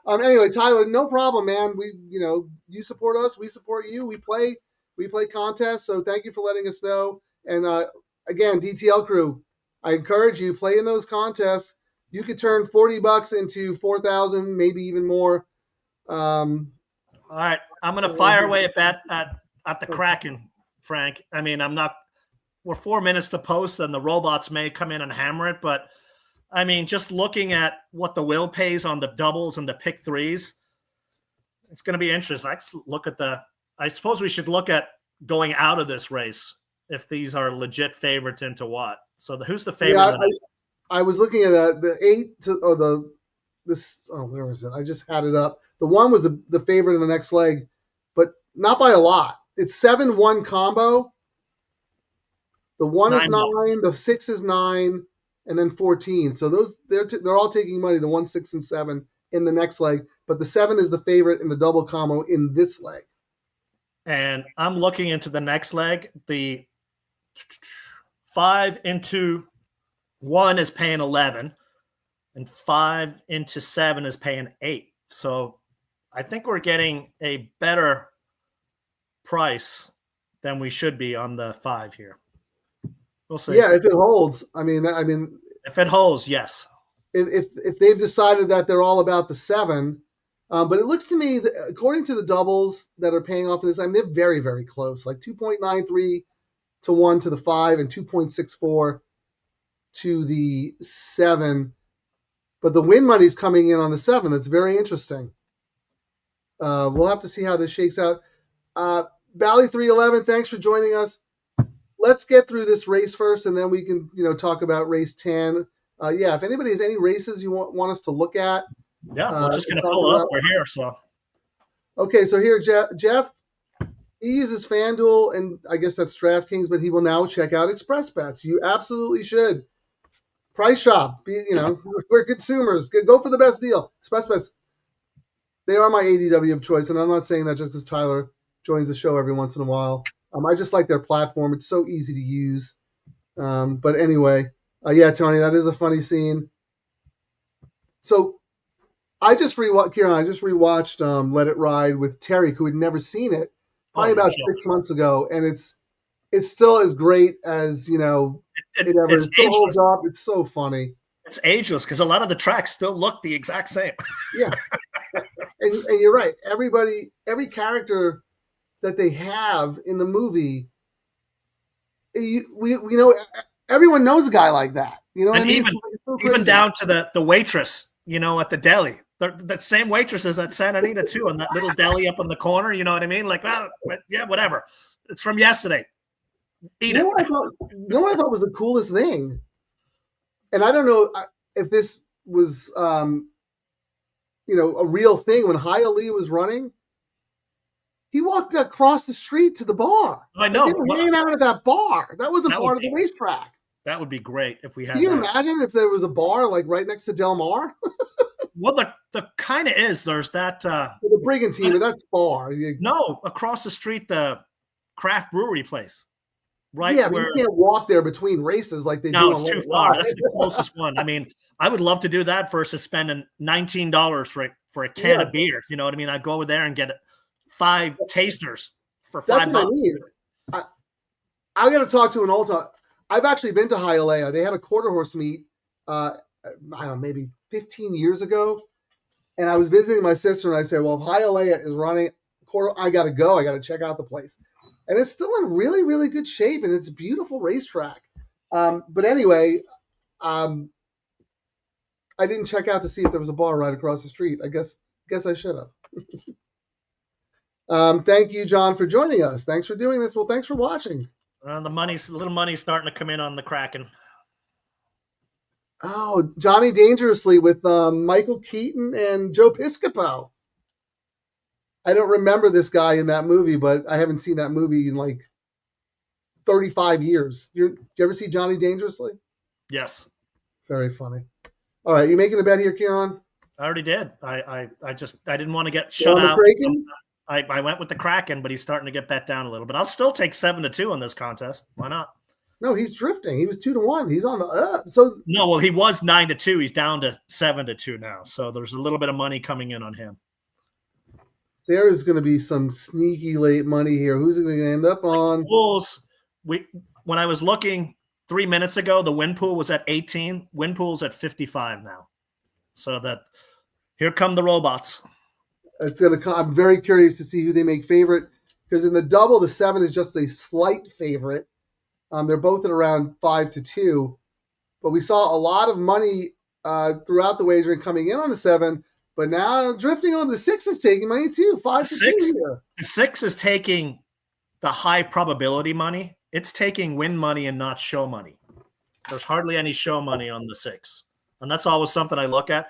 Anyway, Tyler, no problem, man. You support us, we support you. We play contests, so thank you for letting us know. And again, DTL Crew, I encourage you, play in those contests. You could turn $40 into 4,000, maybe even more. All right, I'm going to fire away at the Kraken, Frank. I mean, we're 4 minutes to post, and the robots may come in and hammer it, but I mean, just looking at what the will pays on the doubles and the pick 3s, it's going to be interesting. I suppose we should look at going out of this race if these are legit favorites into what. So who's the favorite? Yeah, I was looking at that. The 8 where was it? I just had it up. The 1 was the favorite in the next leg, but not by a lot. It's 7-1 combo. The 1 is 9, the 6 is 9, and then 14. So they're all taking money. The 1, 6, and 7 in the next leg, but the 7 is the favorite in the double combo in this leg. And I'm looking into the next leg. The 5 into 1 is paying 11. And 5 into 7 is paying 8. So I think we're getting a better price than we should be on the 5 here. We'll see. Yeah, if it holds. I mean, if it holds, yes. If they've decided that they're all about the 7, but it looks to me, according to the doubles that are paying off of this, they're very, very close. Like 2.93 to 1 to the 5 and 2.64 to the 7. But the win money's coming in on the 7. That's very interesting. We'll have to see how this shakes out. Bally 311, thanks for joining us. Let's get through this race first, and then we can, talk about race 10. If anybody has any races you want us to look at. Yeah, we're just going to pull up. We're here, so. Okay, so here, Jeff, he uses FanDuel, and I guess that's DraftKings, but he will now check out Xpressbet. You absolutely should. Price shop, we're consumers. Go for the best deal. Xpressbet, they are my ADW of choice, and I'm not saying that just because Tyler joins the show every once in a while. I just like their platform. It's so easy to use. But anyway, Tony, that is a funny scene. So I just rewatched, Kieran, I just rewatched Let It Ride with Terry, who had never seen it, Oh, probably you're about chill. 6 months ago, and it's still as great as it ever. It's It still holds ageless. up. It's so funny. It's ageless because a lot of the tracks still look the exact same. Yeah, and you're right. Every character that they have in the movie, we know everyone knows a guy like that. You know what I And mean? It's so even crazy. down to the waitress, at the deli. That same waitress is at Santa Anita too, on that little deli up in the corner. You know what I mean? Like, well, yeah, whatever. It's from yesterday. Eat You know it. what I thought? You know what I thought was the coolest thing, and I don't know if this was a real thing when Hialeah was running. He walked across the street to the bar. I Like they know. were Well, hanging out at that bar. That wasn't that would part of the be racetrack. that would be great if we Can had you that. imagine if there was a bar like right next to Del Mar? Well, the kind of is there's that. The Brigantine, but that's bar. No, across the street, the craft brewery place, right Yeah, but you where. can't walk there between races like they No, do on it's Let too It far. Ride. That's the closest one. I mean, I would love to do that versus spending $19 for a can Yeah, of beer. You know what I mean? I'd go over there and get 5 tasters for that's what I $5. mean. I got to talk to an old time. I've actually been to Hialeah. They had a quarter horse meet, I don't know, maybe 15 years ago. And I was visiting my sister, and I said, well, if Hialeah is running quarter, I got to go. I got to check out the place. And it's still in really, really good shape, and it's a beautiful racetrack. But anyway, I didn't check out to see if there was a bar right across the street. I guess I should have. Thank you, John, for joining us. Thanks for doing this. Well, thanks for watching. The little money's starting to come in on the Kraken. Oh, Johnny Dangerously with Michael Keaton and Joe Piscopo. I don't remember this guy in that movie, but I haven't seen that movie in like 35 years. Did you ever see Johnny Dangerously? Yes, Very funny. All right, you making a bet here, Kieran? I already did. I didn't want to get You shut on the out. Kraken? I went with the Kraken, but he's starting to get bet down a little bit. I'll still take 7-2 in this contest. Why not? No, he's drifting. He was 2-1. He's on the up. So No, well, he was 9-2. He's down to 7-2 now. So there's a little bit of money coming in on him. there is going to be some sneaky late money here. Who's it going to end up on? Pools. When I was looking 3 minutes ago, the win pool was at 18. Win pool's at 55 now. So that here come the robots. It's going to. I'm very curious to see who they make favorite, because in the double, the 7 is just a slight favorite. They're both at around 5-2, but we saw a lot of money throughout the wagering coming in on the 7. But now drifting on the 6 is taking money too. 5-2 here. The 6 is taking the high probability money. It's taking win money and not show money. There's hardly any show money on the 6, and that's always something I look at.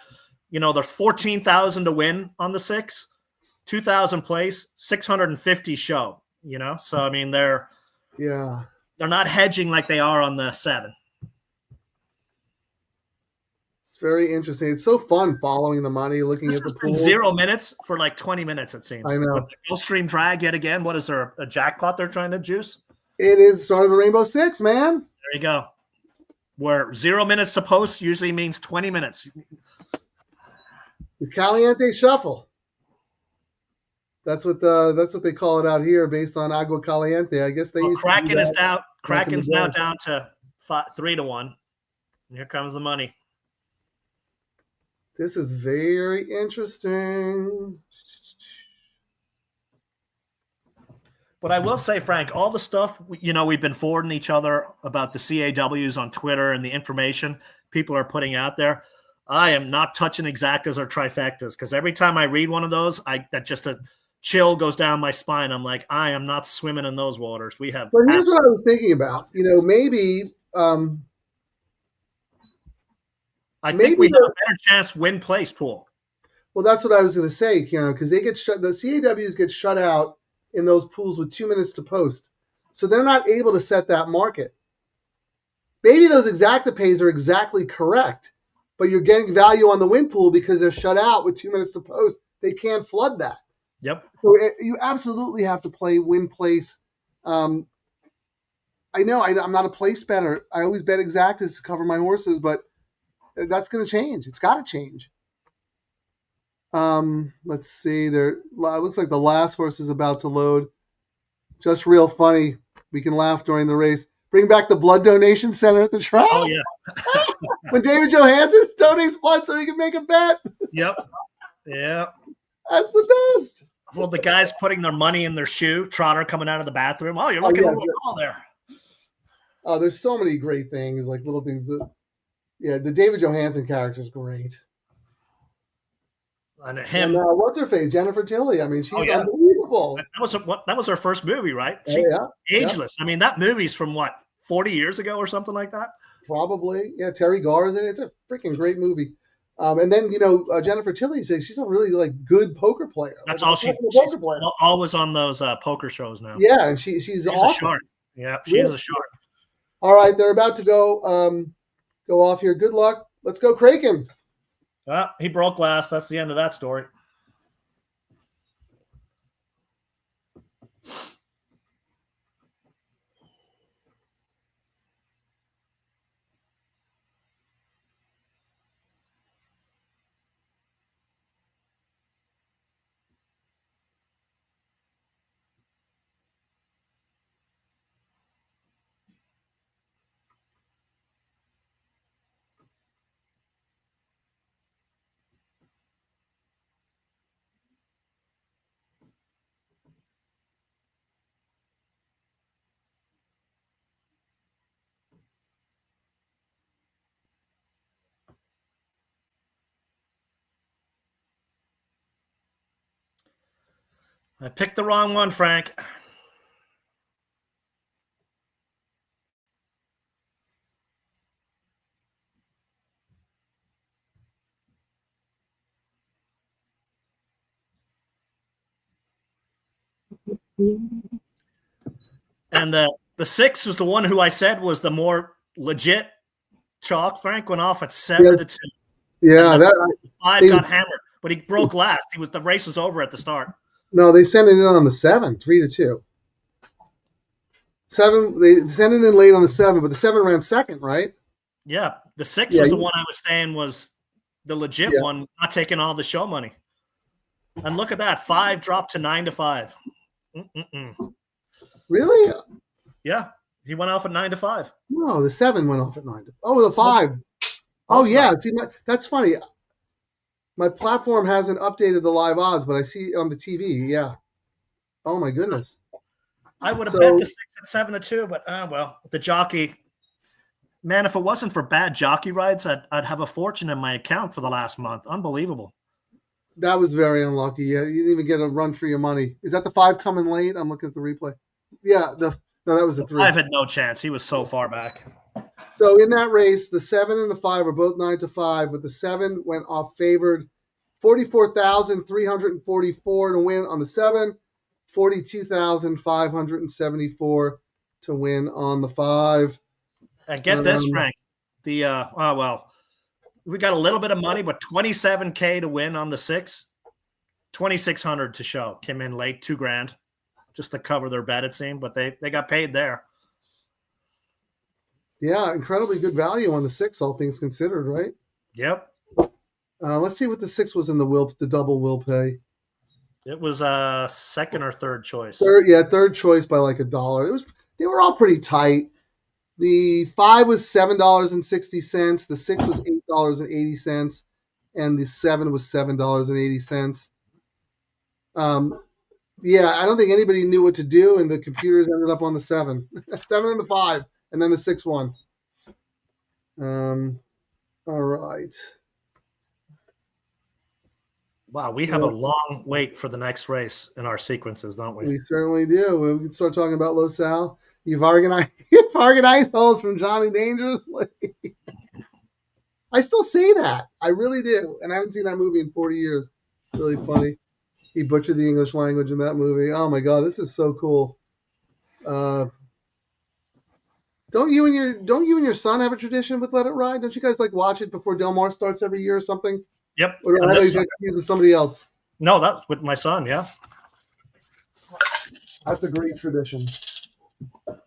There's 14,000 to win on the 6, 2,000 place, 650 show. So I mean they're not hedging like they are on the 7. It's very interesting. It's so fun following the money, looking This at the has been pool. 0 minutes for like 20 minutes, it seems. I know. But the Gulfstream drag yet again. What is there, a jackpot they're trying to juice? It is start of the Rainbow Six, man. There you go. Where 0 minutes to post usually means 20 minutes. The Caliente Shuffle. That's what they call it out here, based on Agua Caliente. I guess they used Kraken to do is that down. back in the Kraken's now day. down to 3-1. Here comes the money. This is very interesting. But I will say, Frank, all the stuff, we've been forwarding each other about the CAWs on Twitter and the information people are putting out there. I am not touching exactas or trifectas, because every time I read one of those, that just a chill goes down my spine. I'm like, I am not swimming in those waters. We have. But here's what I was thinking about. Maybe. I think we have a better chance win place pool. Well, that's what I was going to say, Kieran, because they get shut. The CAWs get shut out in those pools with 2 minutes to post, so they're not able to set that market. Maybe those exacta pays are exactly correct, but you're getting value on the win pool because they're shut out with 2 minutes to post. They can't flood that. Yep. So you absolutely have to play win place. I know I'm not a place better. I always bet exactas to cover my horses, but that's going to change. It's got to change. Let's see. There it looks like the last horse is about to load. Just real funny. We can laugh during the race. Bring back the blood donation center at the track. Oh yeah. When David Johansen donates blood so he can make a bet. Yep. Yeah. That's the best. Well, the guys putting their money in their shoe, Trotter coming out of the bathroom. Oh, you're looking a little tall there. Oh, there's so many great things, like little things that. Yeah, the David Johansen character is great. And him. And what's her face? Jennifer Tilly. I mean, she's unbelievable. That was her first movie, right? Ageless. Yeah. I mean, that movie's from what, 40 years ago or something like that? Probably. Yeah, Terry Garr's in it. It's a freaking great movie. And then, Jennifer Tilly says she's a really good poker player. That's all she's always on those poker shows now. Yeah, and she's awesome. A shark. Yeah, she is a shark. All right, they're about to go off here. Good luck. Let's go, Kraken. He broke glass. That's the end of that story. I picked the wrong one, Frank. And the 6 was the one who I said was the more legit chalk. Frank went off at 7-2. Yeah, that 5 got hammered, but he broke last. The race was over at the start. No, they sent it in on the 7, 3-2. 7, they sent it in late on the 7, but the 7 ran second, right? Yeah, the 6 was the one I was saying was the legit one, not taking all the show money. And look at that, 5 dropped to 9-5. Really? Yeah, he went off at 9-5. No, the 7 went off at 9. Oh, the 5. Oh yeah, see, that's funny. My platform hasn't updated the live odds, but I see on the TV. Yeah. Oh my goodness. I would have bet the 6 at 7-2, but well, the jockey. Man, if it wasn't for bad jockey rides, I'd have a fortune in my account for the last month. Unbelievable. That was very unlucky. Yeah, you didn't even get a run for your money. Is that the 5 coming late? I'm looking at the replay. Yeah, no, that was the 3. 5 had no chance. He was so far back. So in that race, the 7 and the 5 were both 9-5, but the 7 went off favored. 44,344 to win on the 7, 42,574 to win on the 5. And get this, Frank. The we got a little bit of money, but $27K to win on the 6, $2,600 to show. Came in late, $2,000, just to cover their bet, it seemed, but they got paid there. Yeah, incredibly good value on the 6, all things considered, right? Yep. Let's see what the 6 was in the double will pay. It was second or third choice. Third choice by like $1. They were all pretty tight. The 5 was $7.60. The 6 was $8.80, and the 7 was $7.80. Yeah, I don't think anybody knew what to do, and the computers ended up on the 7, 7 and the 5, and then the 6 won. All right. Wow, we have a long wait for the next race in our sequences, don't we? We certainly do. We can start talking about LaSalle. You've organized holes from Johnny Dangerously. I still say that. I really do. And I haven't seen that movie in 40 years. It's really funny. He butchered the English language in that movie. Oh my God, this is so cool. Don't you and your son have a tradition with Let It Ride? Don't you guys like watch it before Del Mar starts every year or something? Yep. Or I know you with somebody else. No, that's with my son. Yeah. That's a great tradition.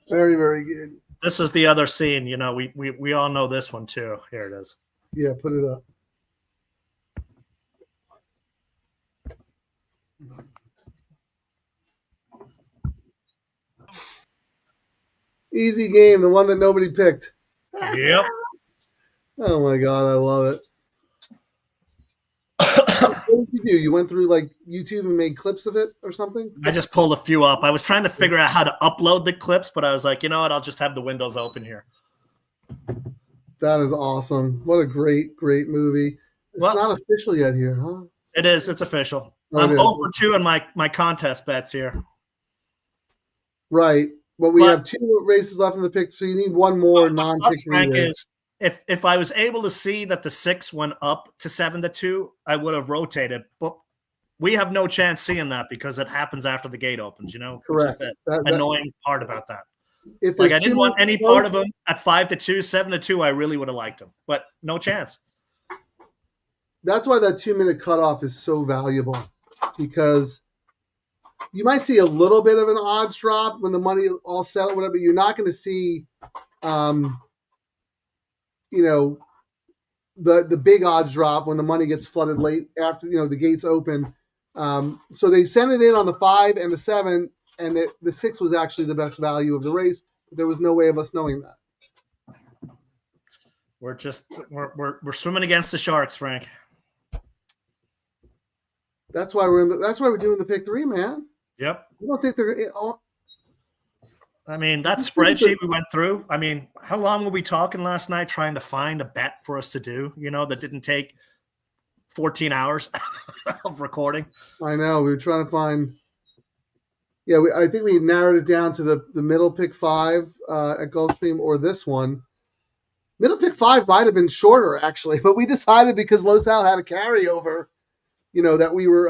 Very, very good. This is the other scene. You know, we all know this one too. Here it is. Yeah, put it up. Easy game, the one that nobody picked. Yep. Oh my god, I love it. What did you do? You went through like YouTube and made clips of it or something? I just pulled a few up. I was trying to figure out how to upload the clips, but I was like, you know what? I'll just have the windows open here. That is awesome. What a great, great movie. It's not official yet here, huh? It is. It's official. Oh, I'm 0 for 2 in my contest bets here. Right. But we have 2 races left in the pick, so you need one more non-pick. Frank is if I was able to see that the 6 went up to 7-2, I would have rotated. But we have no chance seeing that because it happens after the gate opens, you know? Correct. Which is the annoying part about that. If I didn't want any part of them at 5-2, 7-2, I really would have liked them. But no chance. That's why that 2-minute cutoff is so valuable, because you might see a little bit of an odds drop when the money all settled, whatever. You're not going to see, you know, the big odds drop when the money gets flooded late after, you know, the gates open. So they sent it in on the 5 and the 7, and the 6 was actually the best value of the race. There was no way of us knowing that. We're swimming against the sharks, Frank. That's why we're doing the pick 3, man. Yep. You don't think they're? I mean, that spreadsheet we went through. I mean, how long were we talking last night trying to find a bet for us to do? You know, that didn't take 14 hours of recording. I know. We were trying to find. Yeah, I think we narrowed it down to the middle pick 5 at Gulfstream, or this one. Middle pick 5 might have been shorter actually, but we decided because Los Al had a carryover, you know, that we were,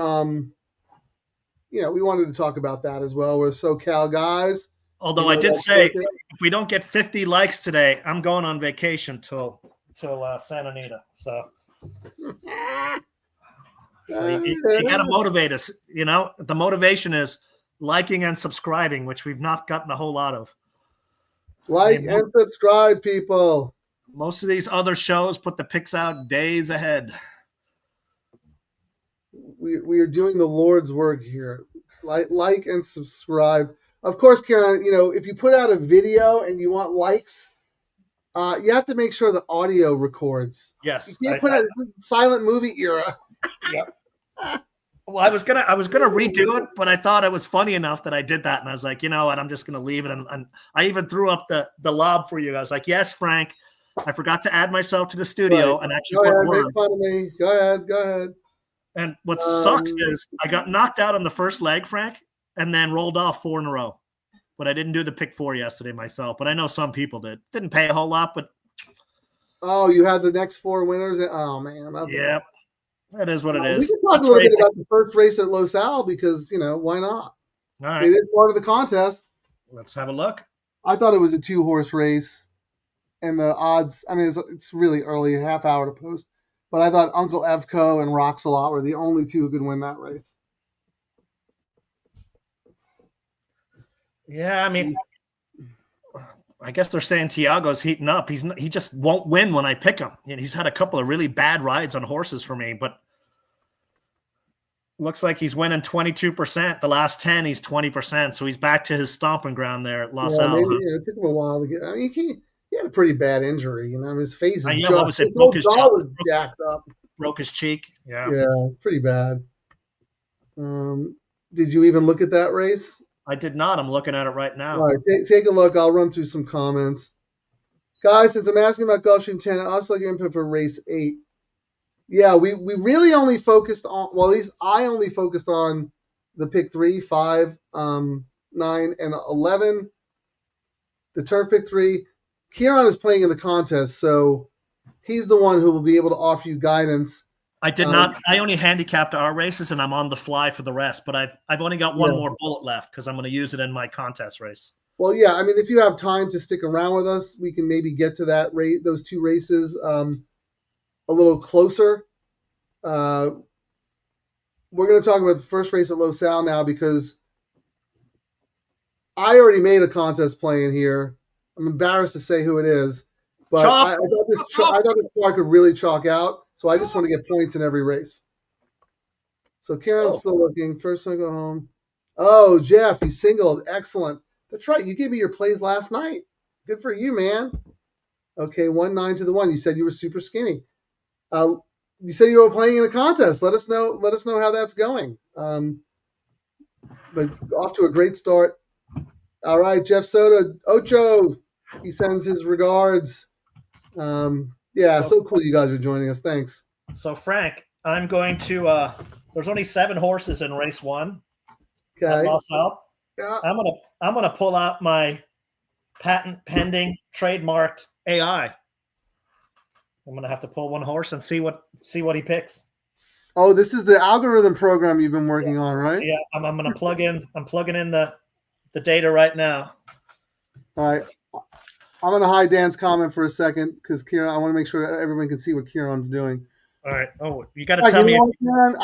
you know, we wanted to talk about that as well. We're SoCal guys. Although I did say, if we don't get 50 likes today, I'm going on vacation till Santa Anita. So you got to motivate us. You know, the motivation is liking and subscribing, which we've not gotten a whole lot of. Like and subscribe, people. Most of these other shows put the picks out days ahead. We are doing the Lord's work here. Like and subscribe. Of course, Karen, you know, if you put out a video and you want likes, you have to make sure the audio records. Yes. You can't put out silent movie era. Yep. Well, I was gonna redo it, but I thought it was funny enough that I did that, and I was like, you know what, I'm just gonna leave it. And I even threw up the lob for you. I was like, yes, Frank, I forgot to add myself to the studio and actually put words. Make fun of me. Go ahead. And what sucks is I got knocked out on the first leg, Frank, and then rolled off 4 in a row. But I didn't do the pick 4 yesterday myself. But I know some people did. Didn't pay a whole lot, but you had the next 4 winners. Oh man, yep. That is what it is. We can talk a little bit about the first race at Los Al because, you know, why not? All right. It is part of the contest. Let's have a look. I thought it was a 2-horse race, and the odds, I mean, it's really early, a half hour to post, but I thought Uncle Evco and Roxalot were the only 2 who could win that race. Yeah, I mean, I guess they're saying Tiago's heating up. He just won't win when I pick him. You know, he's had a couple of really bad rides on horses for me, but looks like he's winning 22%. The last 10, he's 20%. So he's back to his stomping ground there at Los Al. It took him a while to get. I mean, he had a pretty bad injury. You know, his face is broke his jaw, was jacked up. Broke his cheek. Yeah, pretty bad. Did you even look at that race? I did not. I'm looking at it right now. All right, take a look. I'll run through some comments. Guys, since I'm asking about Gulfstream 10, I also like input for race 8. Yeah, we really only focused on, well, at least I only focused on the pick 3, 5, 9, and 11. The turn pick 3. Kieran is playing in the contest, so he's the one who will be able to offer you guidance. I did not. I only handicapped our races, and I'm on the fly for the rest. But I've only got one more bullet left because I'm going to use it in my contest race. Well, yeah. I mean, if you have time to stick around with us, we can maybe get to that rate, those 2 races, a little closer. We're going to talk about the first race at Los Al now because I already made a contest play in here. I'm embarrassed to say who it is, but I thought this car could really chalk out. So I just want to get points in every race. So Kieran's Oh, still looking. First one go home. Oh, Jeff, you singled. Excellent. That's right. You gave me your plays last night. Good for you, man. Okay, 1-9 to the 1. You said you were super skinny. Uh, you said you were playing in a contest. Let us know. Let us know how that's going. But off to a great start. All right, Jeff Soda, Ocho. He sends his regards. Yeah, so so cool you guys are joining us. Thanks. so Frank, I'm going to. There's only 7 horses in race 1 at Okay. LaSalle. Yeah. I'm gonna pull out my patent pending trademarked AI. I'm gonna have to pull one horse and see what he picks. Oh, this is the algorithm program you've been working on, right? Yeah, I'm gonna plug in. I'm plugging in the data right now. All right. I'm gonna hide Dan's comment for a second because Kieran. I want to make sure everyone can see what Kieran's doing. All right. Oh, you got to All right, tell you me. know what, Kieran?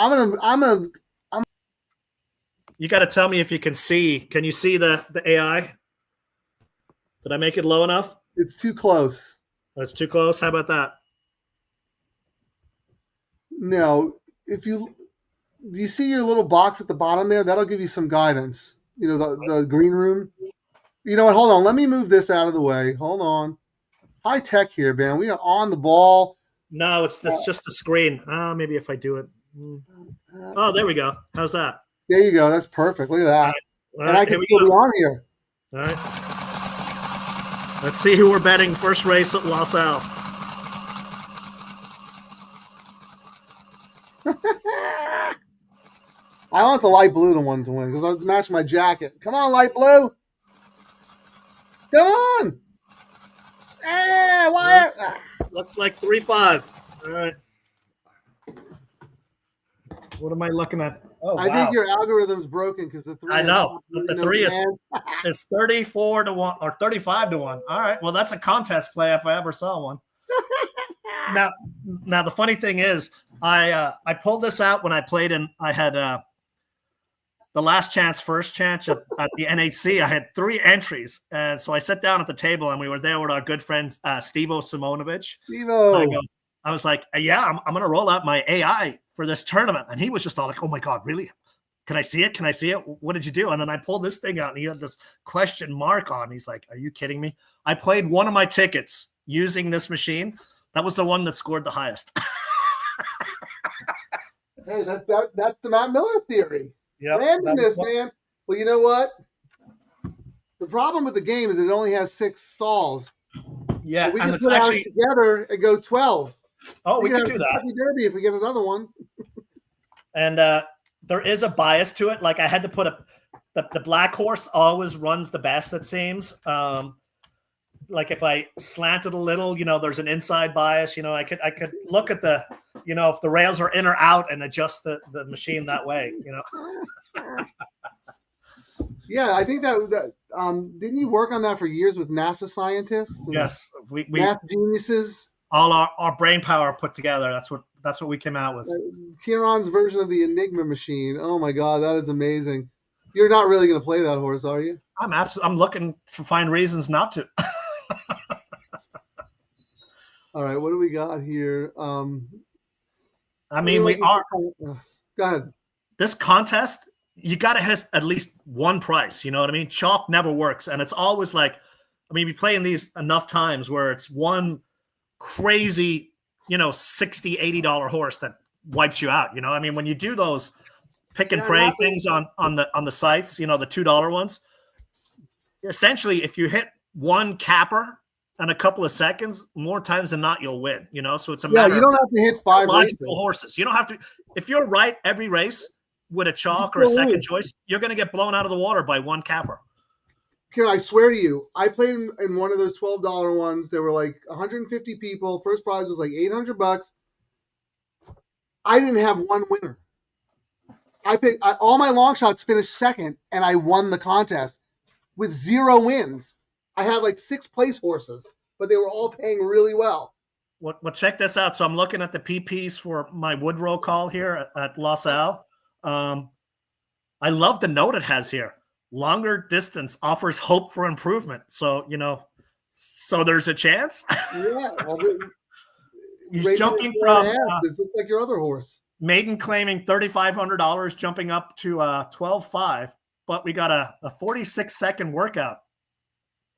You got to tell me if you can see. Can you see the AI? Did I make it low enough? It's too close. That's too close. How about that? No, if you do you see your little box at the bottom there? That'll give you some guidance. You know, the green room. You know what? Hold on. Let me move this out of the way. Hold on. High tech here, man. We are on the ball. No, it's just the screen. Maybe if I do it. Oh, there we go. How's that? There you go. That's perfect. Look at that. All And right, I can still be on here. All right. Let's see who we're betting first race at LaSalle. I want the light blue one to win because I'll match my jacket. Come on, light blue. Come on. Hey, why? Looks like 3-5. All right. What am I looking at? Oh, I think your algorithm's broken because the 3. I know. The 3 is 34 to 1 or 35 to 1. All right. Well, that's a contest play if I ever saw one. Now the funny thing is, I pulled this out when I played in. I had the last chance, first chance at the NHC. I had 3 entries, and so I sat down at the table, and we were there with our good friend Stevo Simonovich. Stevo. I was like, yeah, I'm going to roll out my AI for this tournament, and he was just all like, oh my god, really? Can I see it? Can I see it? What did you do? And then I pulled this thing out, and he had this question mark on. He's like, are you kidding me? I played one of my tickets using this machine. That was the one that scored the highest. Hey, that's the Matt Miller theory. Yeah, randomness, man. Well, you know what? The problem with the game is it only has 6 stalls. Yeah, so we and can it's put actually ours together and go 12. Oh, we could do that. Derby if we get another one. And there is a bias to it. Like I had to put the black horse always runs the best, it seems. Like if I slanted a little, there's an inside bias. I could look at the, if the rails are in or out and adjust the machine that way. Yeah, I think that didn't you work on that for years with NASA scientists? Yes, we math geniuses. All our brain power put together. That's what we came out with. Kieran's version of the Enigma machine. Oh my God, that is amazing. You're not really going to play that horse, are you? I'm looking to find reasons not to. All right, what do we got here? We are. Go ahead. This contest, you got to have at least one price. You know what I mean? Chalk never works, and it's always like, we play in these enough times where it's one crazy, $60, $80 horse that wipes you out. When you do those pick and pray things on the sites, the $2 ones, essentially, if you hit one capper and a couple of seconds, more times than not, you'll win. So it's a matter. You don't have to hit 5 logical horses. You don't have to. If you're right every race with a chalk or a second choice, you're going to get blown out of the water by one capper. Kieran, I swear to you, I played in one of those $12 ones. There were like 150 people. First prize was like $800. I didn't have one winner. All my long shots finished second, and I won the contest with 0 wins. I had like 6 place horses, but they were all paying really well. Well, check this out. So I'm looking at the PPs for my Woodrow call here at LaSalle. I love the note it has here. Longer distance offers hope for improvement. So, so there's a chance. Yeah. Well, He's raising it jumping four and from a half. This looks like your other horse. maiden claiming $3,500, jumping up to 12.5. But we got a 46-second workout.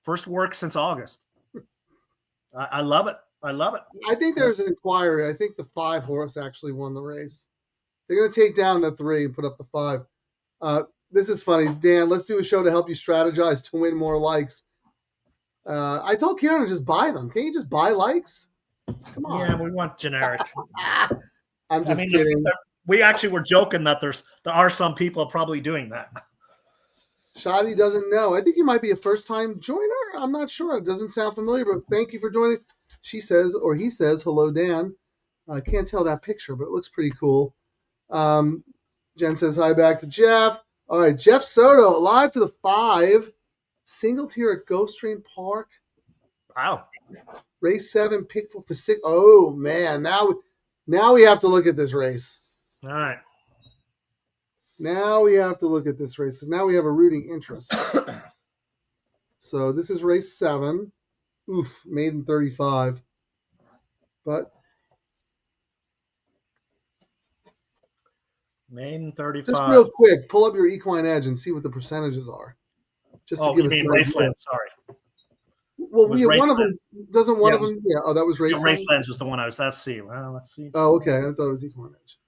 First work since August. I love it. I love it. I think there's an inquiry. I think the 5 horse actually won the race. They're going to take down the 3 and put up the 5. This is funny. Dan, let's do a show to help you strategize to win more likes. I told Kieran to just buy them. Can't you just buy likes? Come on. Yeah, we want generic. I'm just kidding. We actually were joking that there are some people probably doing that. Shadi doesn't know. I think you might be a first-time joiner. I'm not sure. It doesn't sound familiar, but thank you for joining. She says, or he says, hello, Dan. I can't tell that picture, but it looks pretty cool. Jen says hi back to Jeff. All right, Jeff Soto, live to the 5. Single tier at Gulfstream Park. Wow. Race 7, pick for 6. Oh, man. Now we have to look at this race. All right. Now we have to look at this race because now we have a rooting interest. So this is race 7. Oof, maiden 35. But maiden 35. just real quick, pull up your equine edge and see what the percentages are. Just to give us an Raceland? Sorry. Well, one of them doesn't one of them. Yeah. Oh, that was Raceland. Raceland was the one I was. Let's see. Well, let's see. Oh, okay. I thought it was equine edge.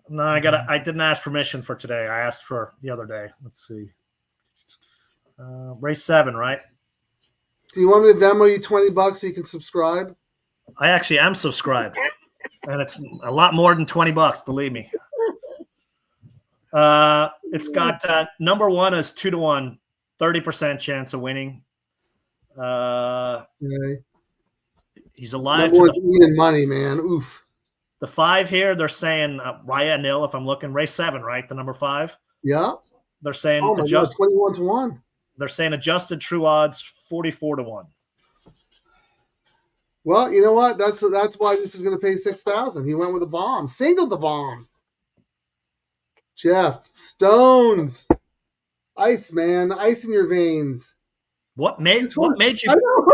No, I didn't ask permission for today. I asked for the other day. Let's see. Race 7, right? Do you want me to Venmo you $20 so you can subscribe? I actually am subscribed, and it's a lot more than $20. Believe me. It's got number 1 is 2-1, 30% chance of winning. Okay. He's alive. Number 1's eating money, man. Oof. The 5 here, they're saying Raya nil. If I'm looking, race 7, right? The number 5. Yeah. They're saying 21-1. They're saying adjusted true odds 44-1. Well, you know what? That's why this is going to pay $6,000. He went with a bomb, singled the bomb. Jeff Stones, ice man, ice in your veins. What made you pick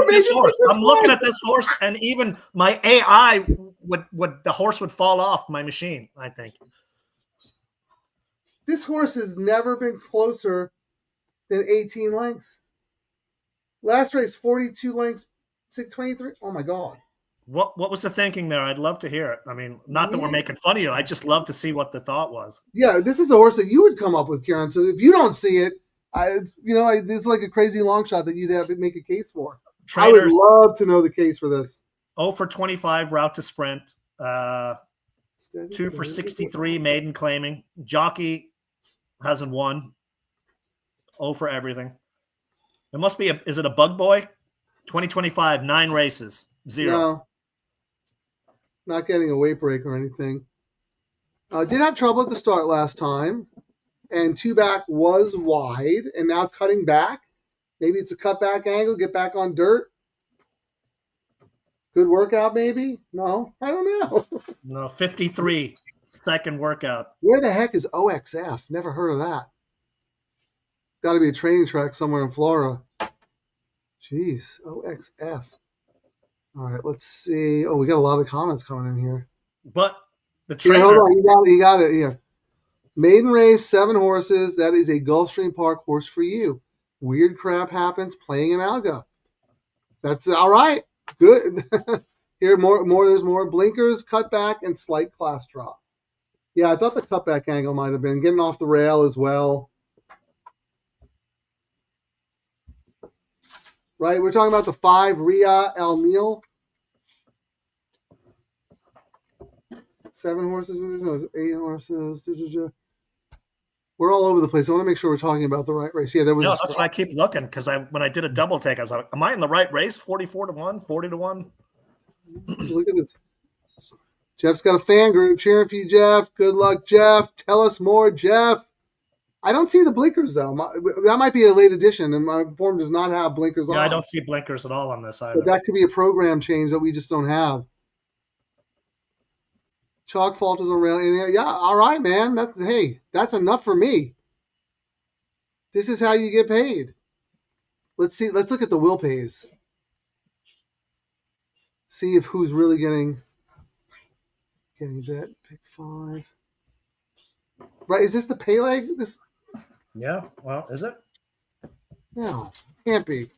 this horse? I'm looking at this horse, and even my AI the horse would fall off my machine. I think this horse has never been closer than 18 lengths. Last race, 42 lengths, 623. Oh my God! What was the thinking there? I'd love to hear it. I mean, not that we're making fun of you. I just love to see what the thought was. Yeah, this is a horse that you would come up with, Kieran. So if you don't see it, it's like a crazy long shot that you'd have to make a case for. Trainers, I would love to know the case for this. 0 for 25 route to sprint. 2 for 63 maiden claiming. Jockey hasn't won. 0 for everything. It must be is it a bug boy? 2025, 9 races, 0. No. Not getting a weight break or anything. Did have trouble at the start last time. And 2 back was wide, and now cutting back. Maybe it's a cutback angle, get back on dirt. Good workout, maybe? No, I don't know. No, 53 second workout. Where the heck is OXF? Never heard of that. It's got to be a training track somewhere in Florida. Jeez, OXF. All right, let's see. Oh, we got a lot of comments coming in here. But the trainer. Yeah, hold on, you got it here. Maiden race, 7 horses. That is a Gulfstream Park horse for you. Weird crap happens playing an algo. That's all right. Good. Here, more. There's more blinkers, cutback, and slight class drop. Yeah, I thought the cutback angle might have been getting off the rail as well. Right, we're talking about the 5 Ria El Nil. 7 horses in there. No, 8 horses. We're all over the place. I want to make sure we're talking about the right race. Yeah, there was. No, that's why I keep looking, because when I did a double take, I was like, "Am I in the right race? 44-1, 40-1." Look at this. Jeff's got a fan group cheering for you, Jeff. Good luck, Jeff. Tell us more, Jeff. I don't see the blinkers though. That might be a late addition, and my form does not have blinkers on. Yeah, I don't see blinkers at all on this either. But that could be a program change that we just don't have. Chalk fault is on rail. Yeah, all right, man. That's enough for me. This is how you get paid. Let's see. Let's look at the will pays. See if who's really getting. Getting that pick 5. Right? Is this the pay leg? This? Yeah. Well, is it? No, can't be.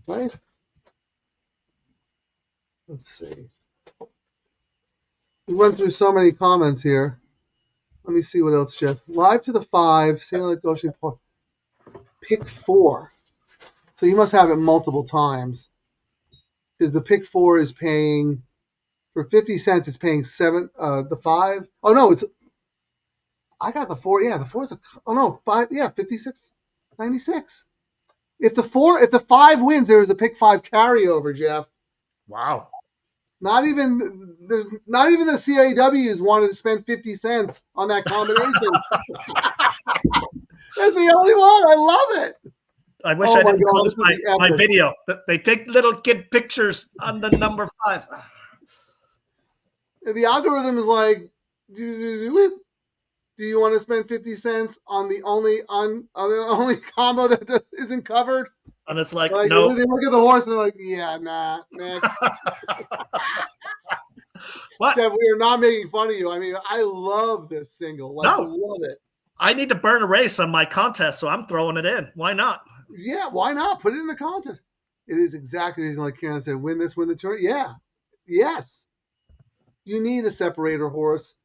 Right? Let's see. We went through so many comments here. Let me see what else, Jeff. Live to the 5. Single at Gulfstream Park. Pick 4. So you must have it multiple times. Because the pick 4 is paying, for 50 cents, it's paying 7, the 5. Oh, no, I got the 4. Yeah, the 4 is oh, no, 5. Yeah, 56.96. If the 5 wins, there is a pick 5 carryover, Jeff. Wow. Not even the CAWs wanted to spend 50 cents on that combination. That's the only one. I love it. I wish I didn't close my video. They take little kid pictures on the number 5. The algorithm is like, do you want to spend 50 cents on the only combo that isn't covered? And it's like no. They look at the horse and they're like, yeah, nah, next. What? Jeff, we are not making fun of you. I mean, I love this single. I love it. I need to burn a race on my contest, so I'm throwing it in. Why not? Yeah, why not? Put it in the contest. It is exactly the reason, like Karen said, win the tournament. Yeah. Yes. You need a separator horse.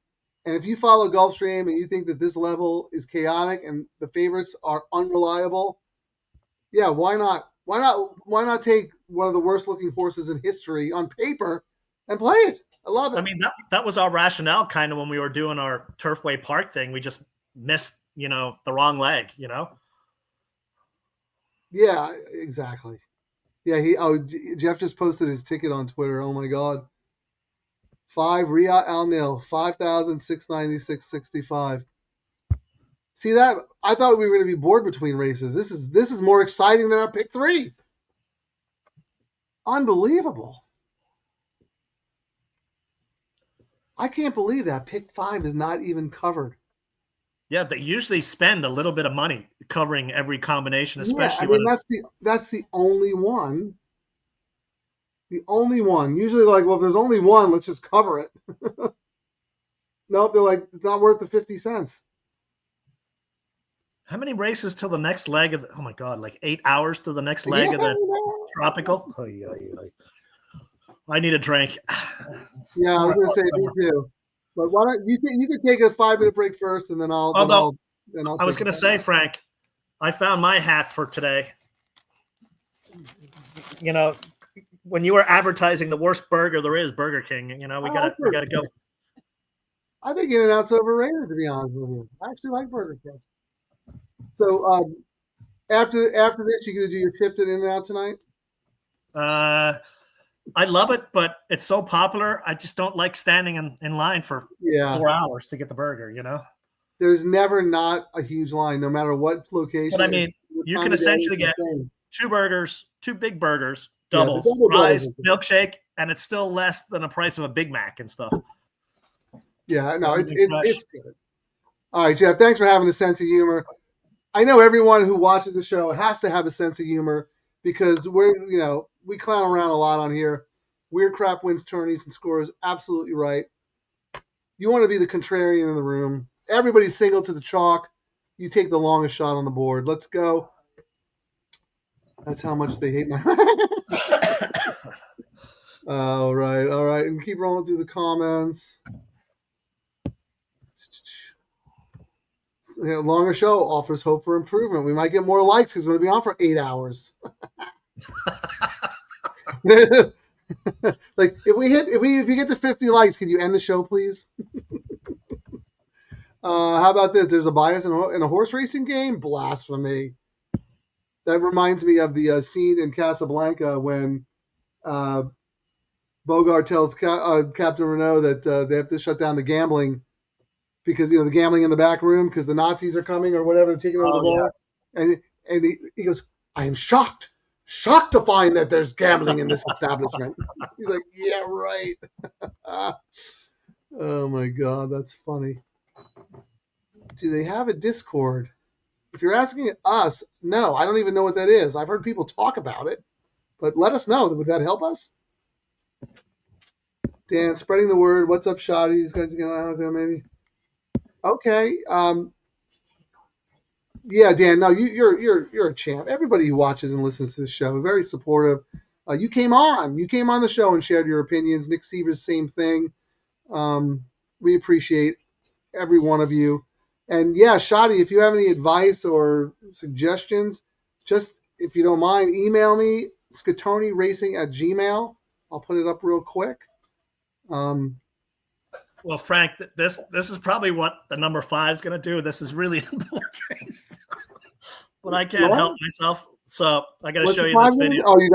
And if you follow Gulfstream and you think that this level is chaotic and the favorites are unreliable, yeah, why not? Why not take one of the worst looking horses in history on paper and play it? I love it. I mean, that was our rationale kind of when we were doing our Turfway Park thing. We just missed, the wrong leg, Yeah, exactly. Yeah, Jeff just posted his ticket on Twitter. Oh my God. 5 Riyadh Al Nil, 5,696.65. See that? I thought we were going to be bored between races. This is more exciting than our pick 3. Unbelievable. I can't believe that pick 5 is not even covered. Yeah, they usually spend a little bit of money covering every combination, especially that's the only one. The only one. Usually, like, well, if there's only one, let's just cover it. Nope, they're like, it's not worth the 50 cents. How many races till the next leg of oh my God, like 8 hours to the next leg of the Tropical? I need a drink. Yeah, I was going to say me too. But why don't you could take a 5-minute break first, and then I'll. I was going to say, Frank, I found my hat for today. When you were advertising the worst burger there is, Burger King. We gotta go. I think In-N-Out's overrated, to be honest with you. I actually like Burger King. So after this, you gonna do your shift at In-N-Out tonight? I love it, but it's so popular. I just don't like standing in line for 4 hours to get the burger. There's never not a huge line, no matter what location. But I mean, you can essentially get 2 burgers, 2 big burgers, doubles, fries, milkshake, and it's still less than the price of a Big Mac and stuff. Yeah, no, it's good. All right, Jeff, thanks for having a sense of humor. I know everyone who watches the show has to have a sense of humor because we clown around a lot on here. Weird Crap wins tourneys and scores. Absolutely right. You want to be the contrarian in the room. Everybody's single to the chalk. You take the longest shot on the board. Let's go. That's how much they hate my. All right. And keep rolling through the comments. Longer show offers hope for improvement. We might get more likes because we're going to be on for 8 hours. Like if you get to 50 likes, can you end the show, please? How about this? There's a bias in a horse racing game. Blasphemy. That reminds me of the scene in Casablanca when Bogart tells Captain Renault that they have to shut down the gambling because the gambling in the back room because the Nazis are coming or whatever, they're taking over the bar. Yeah. And he goes, I am shocked to find that there's gambling in this establishment. He's like, yeah, right. Oh my God, that's funny. Do they have a Discord? If you're asking us, no, I don't even know what that is. I've heard people talk about it, but let us know. Would that help us? Dan, spreading the word. What's up, Shoddy? These guys are gonna go maybe. Okay. Yeah, Dan. No, you're a champ. Everybody who watches and listens to the show, very supportive. You came on. You came on the show and shared your opinions. Nick Severs, same thing. We appreciate every one of you. And yeah, Shadi, if you have any advice or suggestions, just if you don't mind, email me, scatoniracing@gmail. I'll put it up real quick. Well, Frank, this is probably what the number 5 is going to do. This is really important, but I can't What? help myself. So I got to What's show the you this five video. minute? Oh, you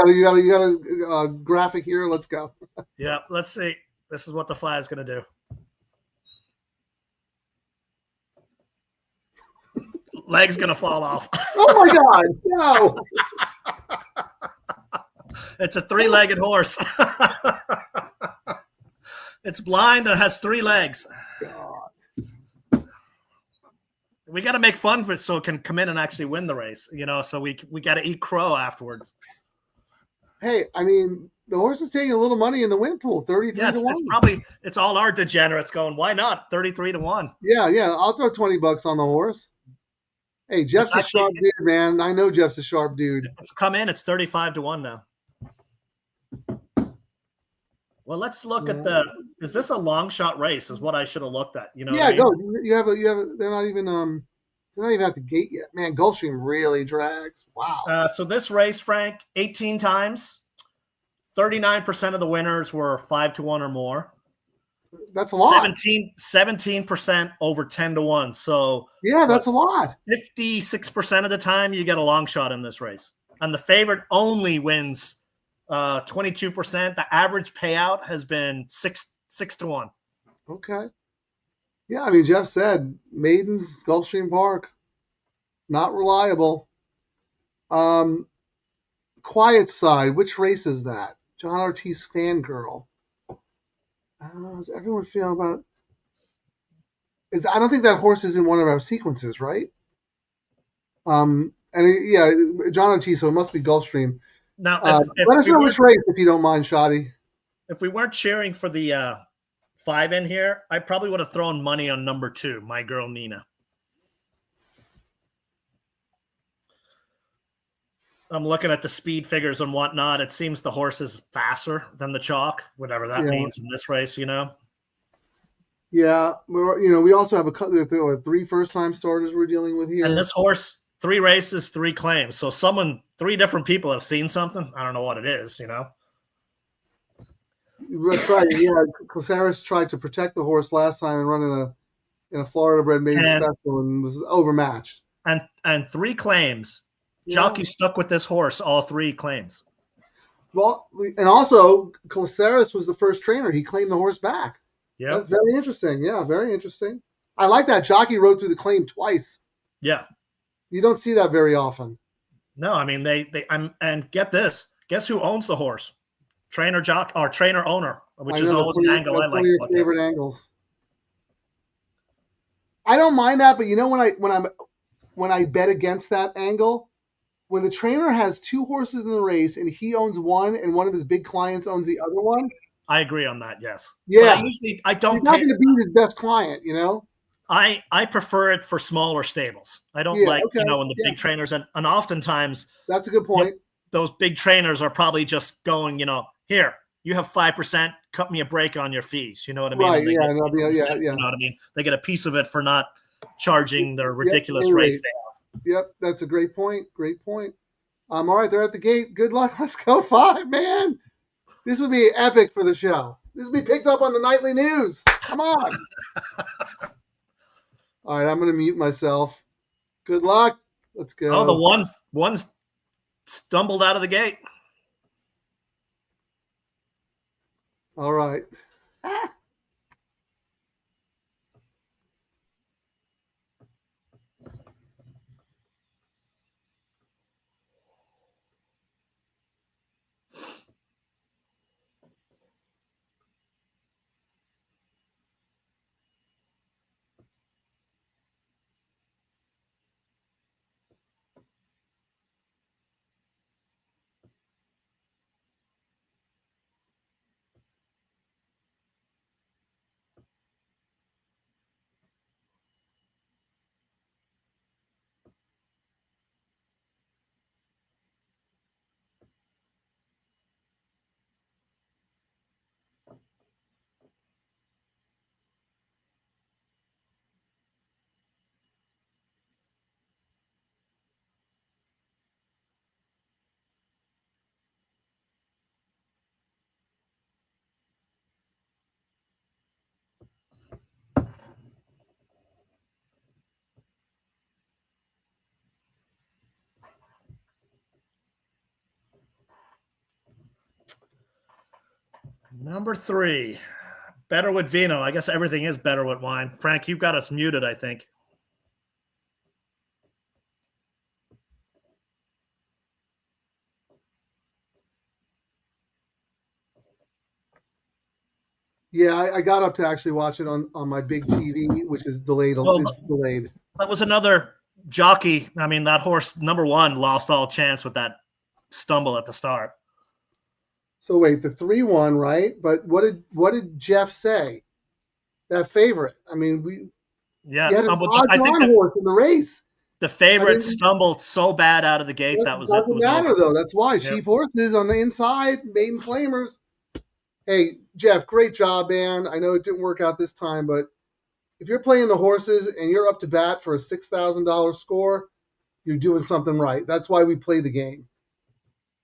got a graphic here. Let's go. Yeah, let's see. This is what the 5 is going to do. Leg's going to fall off. Oh my God, no. It's a 3-legged horse. It's blind and has 3 legs. God. We got to make fun of it so it can come in and actually win the race, so we got to eat crow afterwards. Hey, I mean, the horse is taking a little money in the win pool, 33 to 1. It's all our degenerates going, why not 33 to 1? Yeah, I'll throw $20 on the horse. Hey, Jeff's a sharp dude, man. I know Jeff's a sharp dude. It's come in. It's 35 to 1 now. Well, let's look at is this a long shot race is what I should have looked at. Yeah, go. You have they're not even at the gate yet. Man, Gulfstream really drags. Wow. So this race, Frank, 18 times, 39% of the winners were 5 to 1 or more. That's a lot. 17% over 10 to 1. So yeah, that's a lot. 56% of the time you get a long shot in this race. And the favorite only wins 22%. The average payout has been 6 to 1. Okay. Yeah, I mean, Jeff said Maidens, Gulfstream Park, not reliable. Quiet Side, which race is that? John Ortiz Fangirl. How's everyone feeling about it? I don't think that horse is in one of our sequences, right? And yeah, John Ortiz, so it must be Gulfstream. Now, let us know which race, if you don't mind, Shoddy. If we weren't cheering for the 5 in here, I probably would have thrown money on number 2, My Girl Nina. I'm looking at the speed figures and whatnot. It seems the horse is faster than the chalk, whatever that means in this race, Yeah, we also have a 3 first-time starters we're dealing with here. And this horse, 3 races, 3 claims. So 3 different people have seen something. I don't know what it is, That's right. Yeah, Caceres tried to protect the horse last time and run in a Florida bred maiden special and was overmatched. And 3 claims. Jockey stuck with this horse all 3 claims. Well, and also Caceres was the first trainer. He claimed the horse back. Yeah, that's very interesting. Yeah, very interesting. I like that Jockey rode through the claim twice. Yeah, you don't see that very often. No, I mean and get this. Guess who owns the horse? Trainer owner, which is always an angle I like. One of your favorite angles. I don't mind that, but when I bet against that angle, when the trainer has 2 horses in the race and he owns one and one of his big clients owns the other one. I agree on that. Yes. Yeah. I don't. He's not going to beat his best client, I prefer it for smaller stables. I don't when the big trainers and oftentimes that's a good point. Those big trainers are probably just going, here, you have 5%, cut me a break on your fees. You know what I mean? Right. Yeah. You know what I mean? They get a piece of it for not charging their ridiculous rates they have. Yep, that's a great point. Great point. All right, they're at the gate. Good luck. Let's go 5, man. This would be epic for the show. This would be picked up on the nightly news. Come on. All right, I'm going to mute myself. Good luck. Let's go. Oh, the one's stumbled out of the gate. All right. Number 3, better with vino. I guess everything is better with wine. Frank, you've got us muted, I think. Yeah, I got up to actually watch it on my big TV, which is delayed. Well, It's delayed. That was another jockey. I mean, that horse, number 1, lost all chance with that stumble at the start. So wait, the 3-1, right? But what did Jeff say? That favorite. I mean, you had an odds-on horse in the race. The favorite stumbled so bad out of the gate that was doesn't matter over. Though. That's why cheap horses on the inside, maiden flamers. Hey, Jeff, great job, man. I know it didn't work out this time, but if you're playing the horses and you're up to bat for a $6,000 score, you're doing something right. That's why we play the game.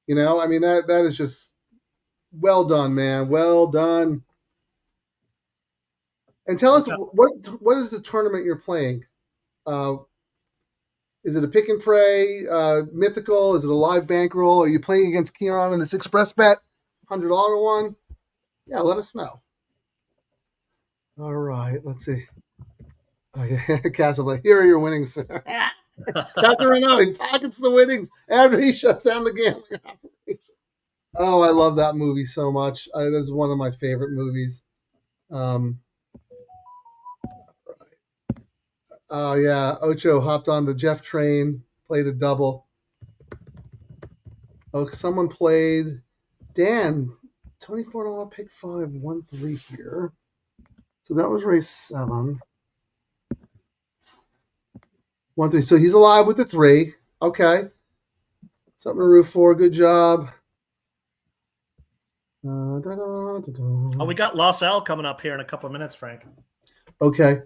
You know, I mean, that is just well done, man. Well done. And tell us, what is the tournament you're playing? Is it a pick and pray, mythical? Is it a live bankroll? Are you playing against Kieran in this Xpressbet $100 one? Yeah, let us know. All right, let's see. Oh, yeah. Castle, here are your winnings, sir. Dr. Renault, he pockets the winnings after he shuts down the gambling operation. Oh, I love that movie so much. That's one of my favorite movies. Oh, yeah. Ocho hopped on the Jeff train, played a double. Oh, someone played. Dan, $24 pick 5, 1-3 here. So that was race 7. 1-3. So he's alive with the 3. Okay. Something to root for. Good job. Oh, we got Los Al coming up here in a couple of minutes, Frank. Okay.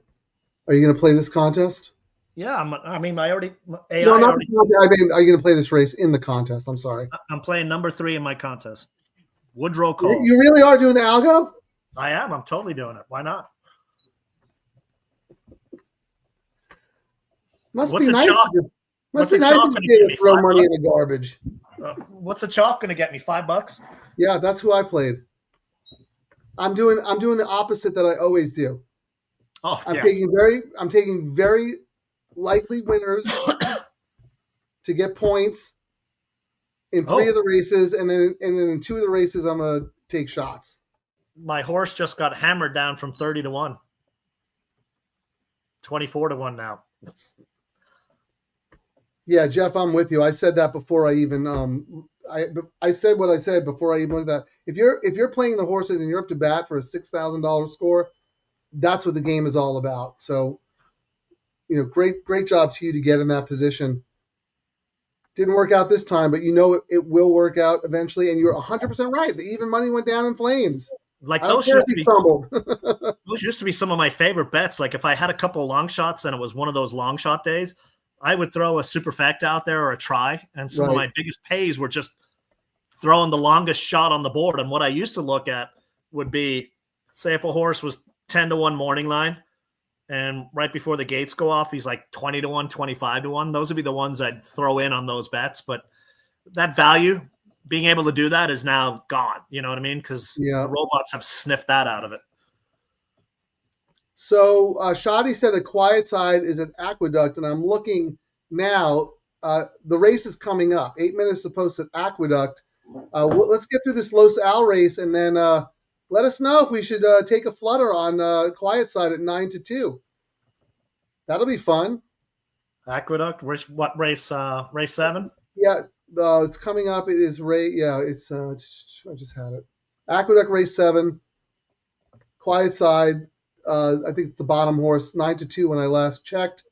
Are you going to play this contest? Yeah, I mean, I already. No, not the contest. I mean, are you going to play this race in the contest? I'm sorry. I'm playing number 3 in my contest. Woodrow Cole. You really are doing the algo? I am. I'm totally doing it. Why not? Must be nice to throw money in the garbage. What's a chalk going to get me? $5? Yeah, that's who I played. I'm doing the opposite that I always do. Oh, I'm taking very likely winners to get points in 3 of the races, and then in 2 of the races I'm gonna take shots. My horse just got hammered down from 30 to 1. 24 to 1 now. Yeah, Jeff, I'm with you. I said that before I even I said what I said before I even looked at that. If you're playing the horses and you're up to bat for a $6,000 score, that's what the game is all about. So, you know, great job to you to get in that position. Didn't work out this time, but you know it will work out eventually. And you're 100% right. The even money went down in flames. Like those used to be some of my favorite bets. Like if I had a couple of long shots and it was one of those long shot days, I would throw a superfecta out there or a try. And some of my biggest pays were just throwing the longest shot on the board. And what I used to look at would be, say if a horse was 10 to 1 morning line, and right before the gates go off, he's like 20 to 1, 25 to 1. Those would be the ones I'd throw in on those bets. But that value, being able to do that, is now gone. You know what I mean? Because the robots have sniffed that out of it. So Shadi said the quiet side is at Aqueduct, and I'm looking now. The race is coming up. 8 minutes to post at Aqueduct. Let's get through this Los Al race, and then let us know if we should take a flutter on quiet side at 9 to 2. That'll be fun. Aqueduct, what race? Race 7? Yeah, it's coming up. It is race. Yeah, it's. I just had it. Aqueduct race 7. Quiet side. I think it's the bottom horse, 9 to 2 when I last checked.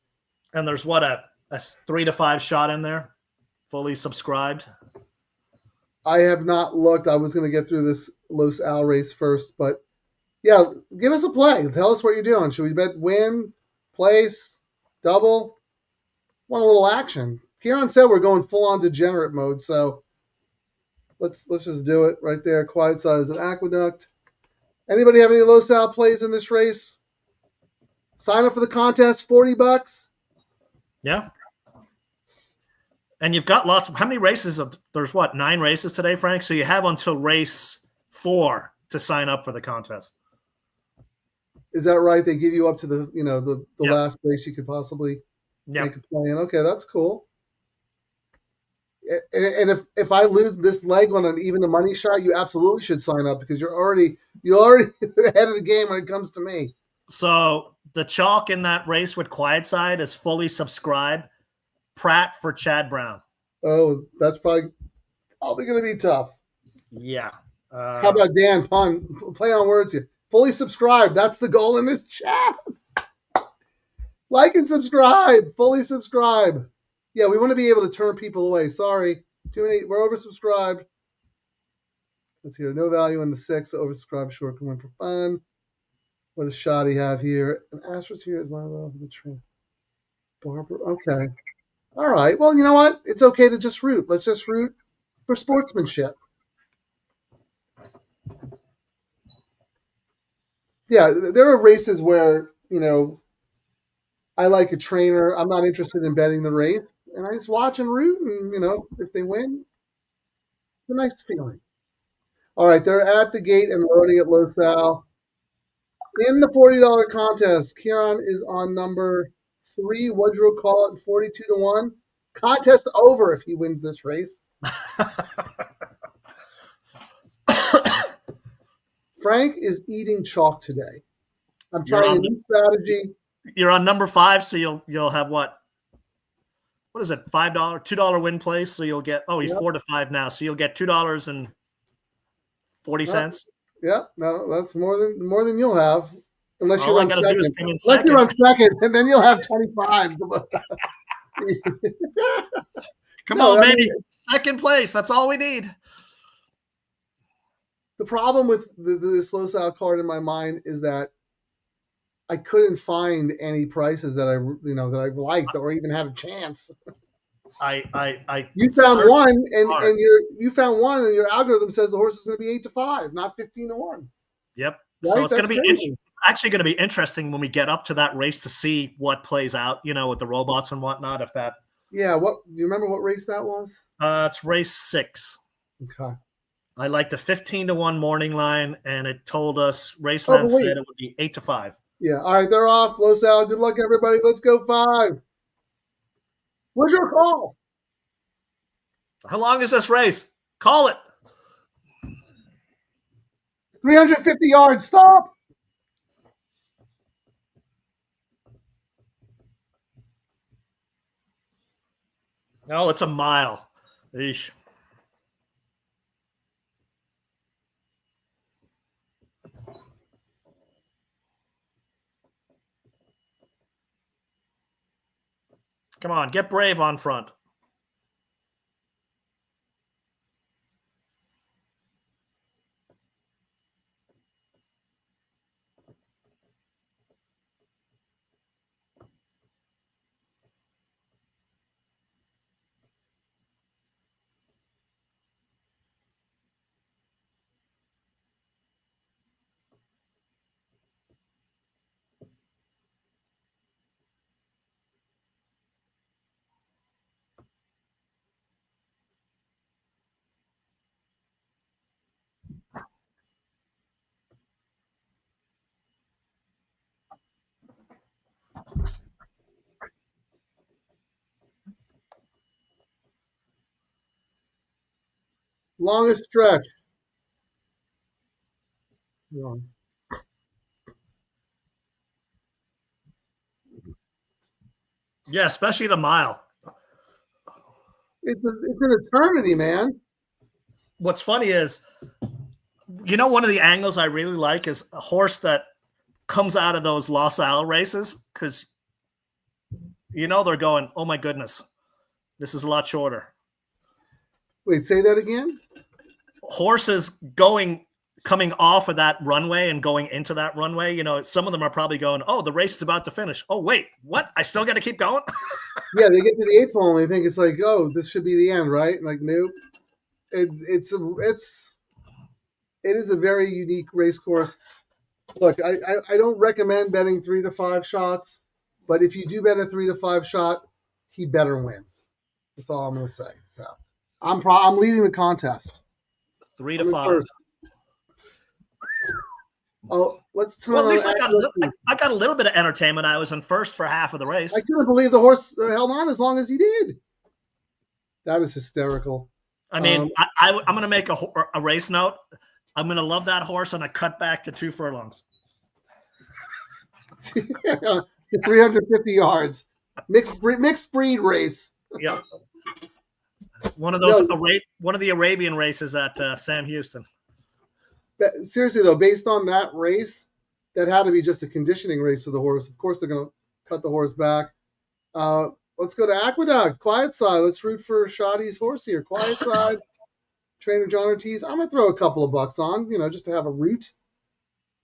And there's what a 3 to 5 shot in there, fully subscribed. I have not looked. I was going to get through this Los Al race first, but yeah, give us a play. Tell us what you're doing. Should we bet win, place, double? Want a little action? Kieran said we're going full on degenerate mode, so let's just do it right there. Quiet side is an Aqueduct. Anybody have any Los Al plays in this race? Sign up for the contest, $40. Yeah. And you've got lots of, how many races? There's 9 races today, Frank? So you have until race 4 to sign up for the contest. Is that right? They give you up to the Yep. last race you could possibly Yep. make a play in. Okay, that's cool. And if I lose this leg on an even the money shot, you absolutely should sign up because you're already ahead of the game when it comes to me. So the chalk in that race with Quiet Side is fully subscribed. Pratt for Chad Brown. Oh, that's probably going to be tough. Yeah. How about Dan Pun? Play on words here. Fully subscribed. That's the goal in this chat. Like and subscribe. Fully subscribe. Yeah, we want to be able to turn people away. Sorry. Too many. We're oversubscribed. Let's hear. No value in the 6. Oversubscribed. Short can win for fun. What does Shoddy have here? An asterisk here is my love of the train. Barbara. Okay. All right. Well, you know what? It's okay to just root. Let's just root for sportsmanship. Yeah, there are races where, I like a trainer. I'm not interested in betting the race. And I just watch and root. And, if they win, it's a nice feeling. All right, they're at the gate and loading at Los Al. In the $40 contest, Kieran is on number 3. Woodrow call it 42-1. Contest over if he wins this race. Frank is eating chalk today. I'm trying a new strategy. You're on number 5, so you'll have what? What is it? $5, $2 win place. So you'll get. Oh, he's 4 to 5 now. So you'll get $2.40. Yeah, no, that's more than you'll have, unless All you're I on gotta second. do is come in Unless second. you're on second, and then you'll have 25. Come on, baby. Second place. That's all we need. The problem with this Los Al card in my mind is that I couldn't find any prices that I liked or even had a chance. You found one, and your algorithm says the horse is going to be 8 to 5, not 15 to 1. Yep. Right? So it's going to be actually going to be interesting when we get up to that race to see what plays out. With the robots and whatnot. If that. Yeah. What do you remember? What race that was? It's race 6. Okay. I like the 15 to 1 morning line, and it told us Raceland said it would be 8 to 5. Yeah. All right, they're off. Los Al. Good luck, everybody. Let's go 5. What's your call? How long is this race? Call it. 350 yards. Stop. No, it's a mile. Eesh. Come on, get Brave on front. Longest stretch. Yeah, especially the mile. It's an eternity, man. What's funny is, one of the angles I really like is a horse that comes out of those Los Al races because, they're going, oh my goodness, this is a lot shorter. Wait, say that again? Horses coming off of that runway and going into that runway, some of them are probably going, oh, the race is about to finish. Oh, wait, what? I still got to keep going? Yeah, they get to the 8th hole and they think it's like, oh, this should be the end, right? Like, nope. It is a very unique race course. Look, I don't recommend betting 3 to 5 shots, but if you do bet a 3 to 5 shot, he better win. That's all I'm going to say. So I'm leading the contest. 3 to 5. Oh, let's turn Well, at on least accuracy. I got a little bit of entertainment. I was in first for half of the I race. couldn't believe the horse held on as long as he did. That is hysterical. I mean, I'm going to make a race note. I'm going to love that horse on a cut back to 2 furlongs. 350 yards. Mixed breed race. Yeah. One of those one of the Arabian races at Sam Houston. Seriously though, based on that race, that had to be just a conditioning race for the horse. Of course, they're going to cut the horse back. Let's go to Aqueduct. Quiet side. Let's root for Shoddy's horse here. Quiet side. Trainer John Ortiz. I'm going to throw a couple of bucks on, just to have a root.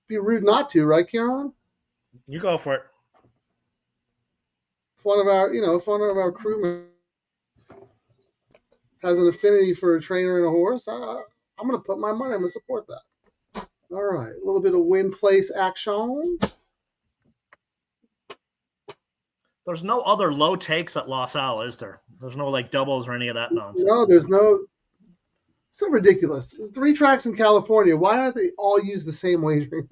Be rude not to, right, Kieran? You go for it. If one of our crewmen has an affinity for a trainer and a horse, I'm going to put my money. I'm going to support that. All right, a little bit of win place action. There's no other low takes at Los Al, is there? There's no like doubles or any of that nonsense. No, there's no. So ridiculous. 3 tracks in California. Why don't they all use the same wagering?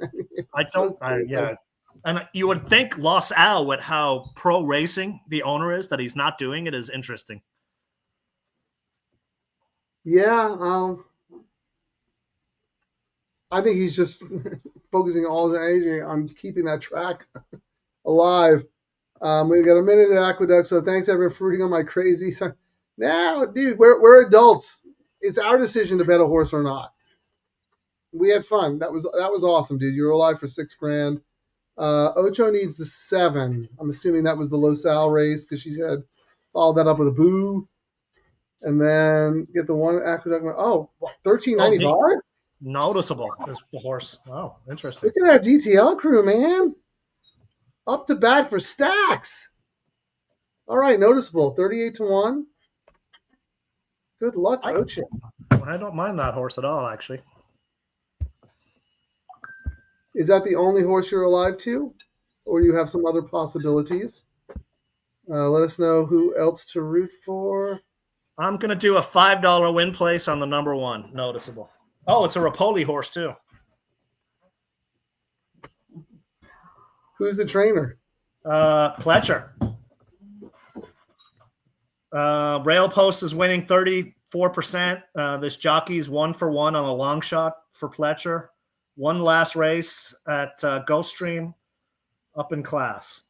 Yeah. And you would think Los Al, with how pro racing the owner is, that he's not doing it is interesting. Yeah, I think he's just focusing all his energy on keeping that track alive. We've got a minute at Aqueduct, so thanks everyone for rooting on my crazy. Now, dude, we're adults. It's our decision to bet a horse or not. We had fun. That was awesome, dude. You were alive for $6,000. Ocho needs the 7. I'm assuming that was the Los Al race because she had followed that up with a boo, and then get the one Aqueduct. Oh, $13.95. Noticeable is the horse. Oh, interesting. Look at our DTL crew, man. Up to bat for stacks. All right, noticeable. 38-1. Good luck, Ocho. I don't mind that horse at all, actually. Is that the only horse you're alive to? Or you have some other possibilities? Let us know who else to root for. I'm going to do a $5 win place on the number 1. Noticeable. Oh, it's a Rapoli horse, too. Who's the trainer? Pletcher. Rail Post is winning 34%. This jockey's 1 for 1 on a long shot for Pletcher. One last race at Gulfstream, up in class.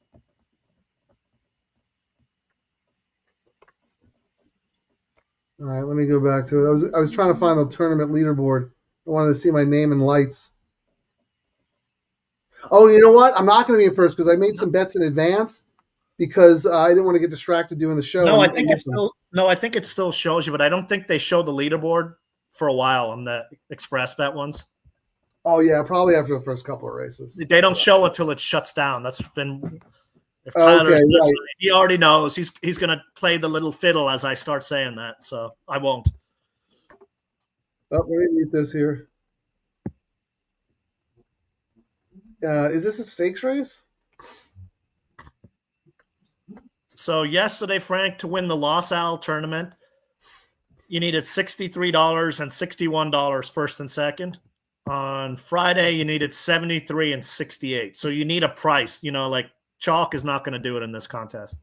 All right, let me go back to it. I was trying to find the tournament leaderboard. I wanted to see my name and lights. Oh, you know what? I'm not going to be in first because I made some bets in advance because I didn't want to get distracted doing the show. I think it still shows you, but I don't think they showed the leaderboard for a while on the Xpressbet ones. Oh yeah, probably after the first couple of races. They don't show until it shuts down. That's been. If Tyler's listening, right. He already knows he's going to play the little fiddle as I start saying that, so I won't. Oh, let me mute this here. Is this a stakes race? So yesterday, Frank, to win the Los Al tournament, you needed $63 and $61 first and second. On Friday, you needed $73 and $68. So you need a price. Like chalk is not going to do it in this contest.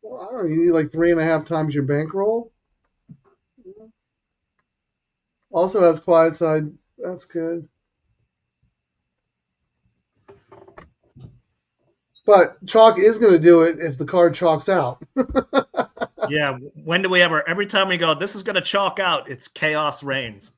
Well, I don't know. You need like 3.5 times your bankroll. Also has quiet side. That's good. But chalk is going to do it if the card chalks out. Yeah. When do we ever? Every time we go, this is going to chalk out. It's chaos reigns.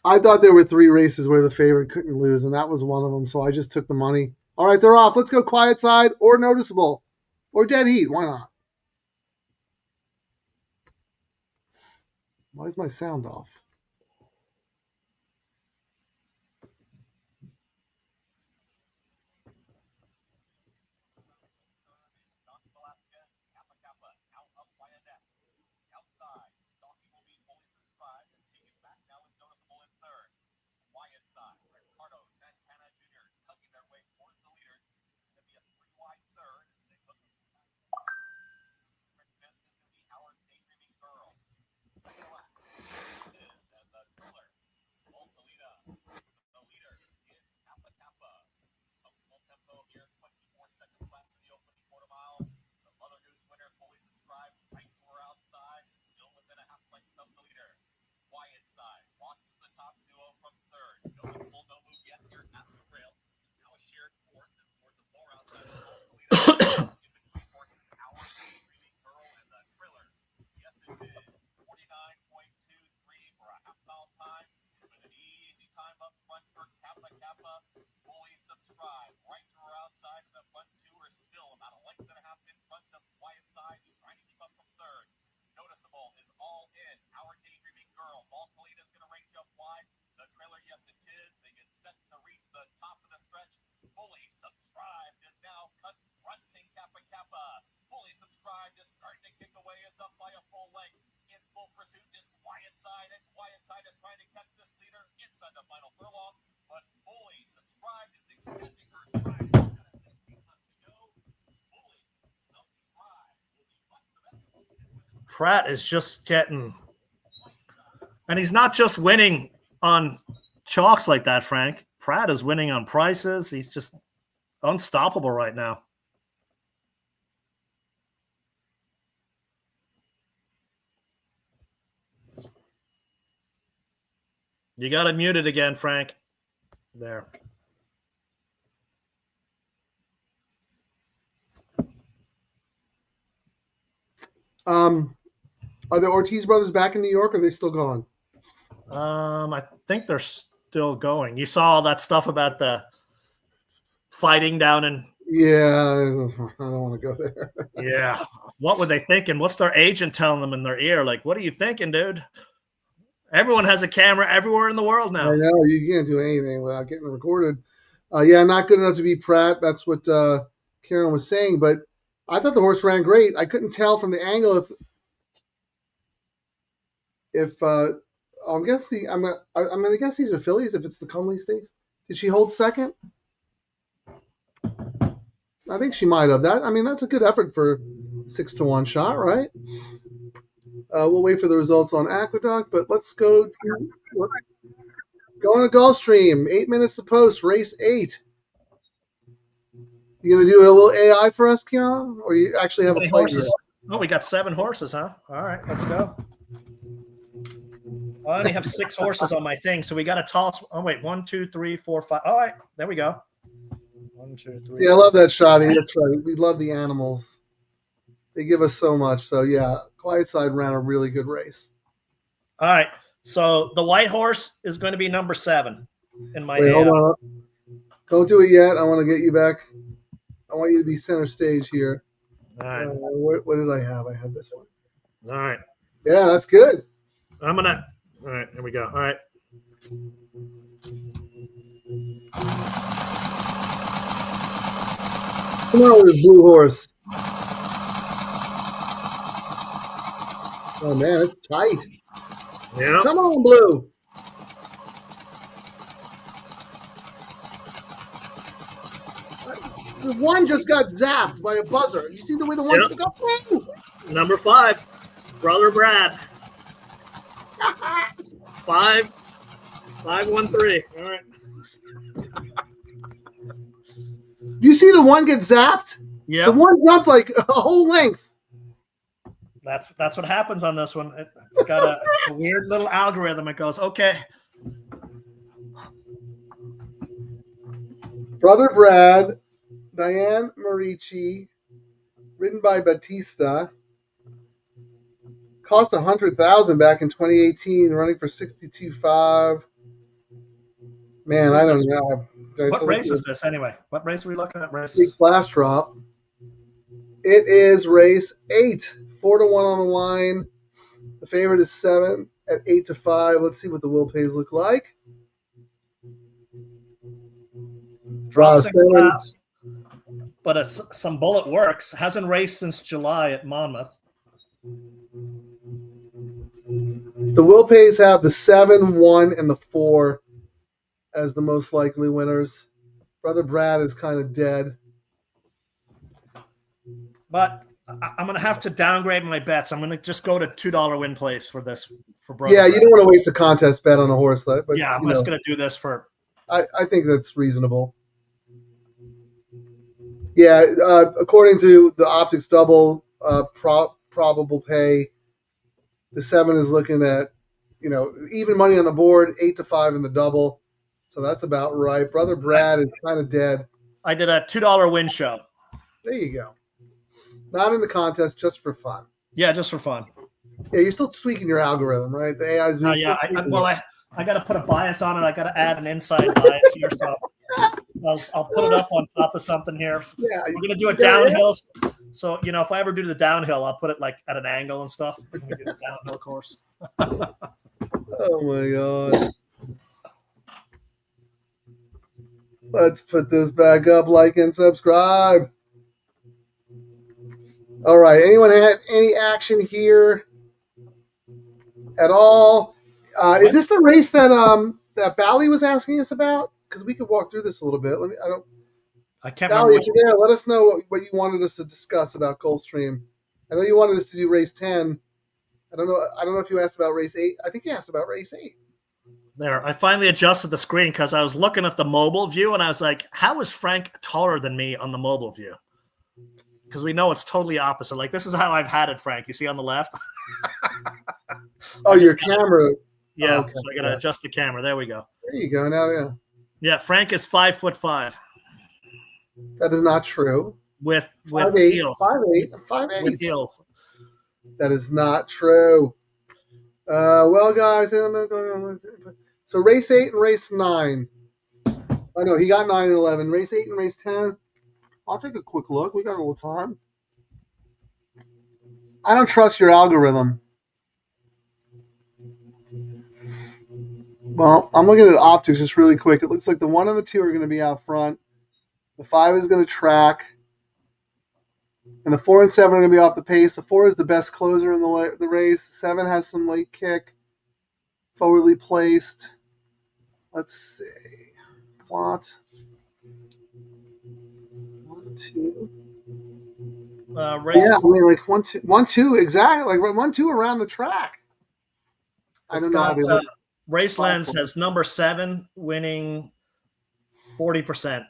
I thought there were 3 races where the favorite couldn't lose, and that was one of them. So I just took the money. All right, they're off. Let's go quiet side or noticeable or dead heat. Why not? Why is my sound off? Pratt is just getting, and he's not just winning on chalks like that, Frank. Pratt is winning on prices. He's just unstoppable right now. You got it muted again, Frank. There. Are the Ortiz brothers back in New York, or are they still gone? I think they're still going. You saw all that stuff about the fighting down in. Yeah, I don't want to go there. Yeah. What were they thinking? What's their agent telling them in their ear? Like, what are you thinking, dude? Everyone has a camera everywhere in the world now. I know. You can't do anything without getting recorded. Yeah, not good enough to beat Pratt. That's what Karen was saying. But I thought the horse ran great. I couldn't tell from the angle if I'm guessing I'm gonna guess these are fillies if it's the Cumley Stakes. Did she hold second? I think she might have. That's a good effort for 6-1 shot, right? We'll wait for the results on Aqueduct, but let's go to going to Gulfstream. 8 minutes to post, race 8. You gonna do a little AI for us, Keon, or you actually have a horses? Oh, we got 7 horses, huh? All right, let's go. I only have 6 horses on my thing, so we got to toss. Oh wait, 1, 2, 3, 4, 5. All right, there we go. 1, 2, 3. Yeah, I love that shot. That's right. We love the animals. They give us so much. So yeah, Quiet Side ran a really good race. All right, so the white horse is going to be number 7 in my. Wait, hold on. Don't do it yet. I want to get you back. I want you to be center stage here. All right. What did I have? I had this one. All right. Yeah, that's good. All right, here we go. All right. Come on with this blue horse. Oh, man, it's tight. Yeah. Come on, blue. The one just got zapped by a buzzer. You see the way the one took up? Number 5, Brother Brad. 5-1-3. All right. You see the one get zapped? Yeah. The one jumped like a whole length. That's what happens on this one. It's got a weird little algorithm. It goes, okay. Brother Brad, Diane Marici, ridden by Batista. Cost $100,000 back in 2018, running for 62.5. Man, I don't know. What race is this anyway? What race are we looking at? Big blast drop. It is race 8, 4-1 on the line. The favorite is 7 at 8-5. Let's see what the will pays look like. Draw 7. But it's some bullet works. Hasn't raced since July at Monmouth. The will pays have the 7, 1, and the 4 as the most likely winners. Brother Brad is kind of dead. But I'm going to have to downgrade my bets. I'm going to just go to $2 win place for this. For Brother Yeah, Brad. you don't want to waste a contest bet on a horse. But, yeah, I'm just going to do this for. I think that's reasonable. Yeah, according to the Optics Double probable pay, the 7 is looking at, even money on the board, 8-5 in the double. So that's about right. Brother Brad is kind of dead. I did a $2 win show. There you go. Not in the contest, just for fun. Yeah, just for fun. Yeah, you're still tweaking your algorithm, right? The AI's been I got to put a bias on it. I got to add an inside bias here, so I'll put it up on top of something here. Yeah, we're gonna do a downhill. So if I ever do the downhill, I'll put it like at an angle and stuff. We're gonna do the downhill course. Oh my god. Let's put this back up, like and subscribe. All right. Anyone had any action here at all? Is this the race that that Bally was asking us about? Because we could walk through this a little bit. I can't Bally, remember. if you're there, let us know what you wanted us to discuss about Gulfstream. I know you wanted us to do race 10. I don't know. I don't know if you asked about race 8. I think you asked about race 8. There, I finally adjusted the screen because I was looking at the mobile view and I was like, how is Frank taller than me on the mobile view? Because we know it's totally opposite. Like, this is how I've had it, Frank. You see on the left? Oh, your camera. Yeah, okay. So I got to adjust the camera. There we go. There you go. Now, yeah. Yeah, Frank is 5'5". That is not true. With 5'8", heels. 5'8", 5'8". With heels. That is not true. Well, guys, so race 8 and race 9. Oh, no, he got 9 and 11. Race 8 and race 10. I'll take a quick look. We got a little time. I don't trust your algorithm. Well, I'm looking at optics just really quick. It looks like the 1 and the 2 are going to be out front. The 5 is going to track. And the 4 and 7 are going to be off the pace. The 4 is the best closer in the race. The 7 has some late kick. Forwardly placed. Let's see. Plot. 1, 2. Race. Yeah, I mean, like 1, 2, exactly. Like 1, 2 around the track. I don't know how to Racelands has number 7 winning 40%.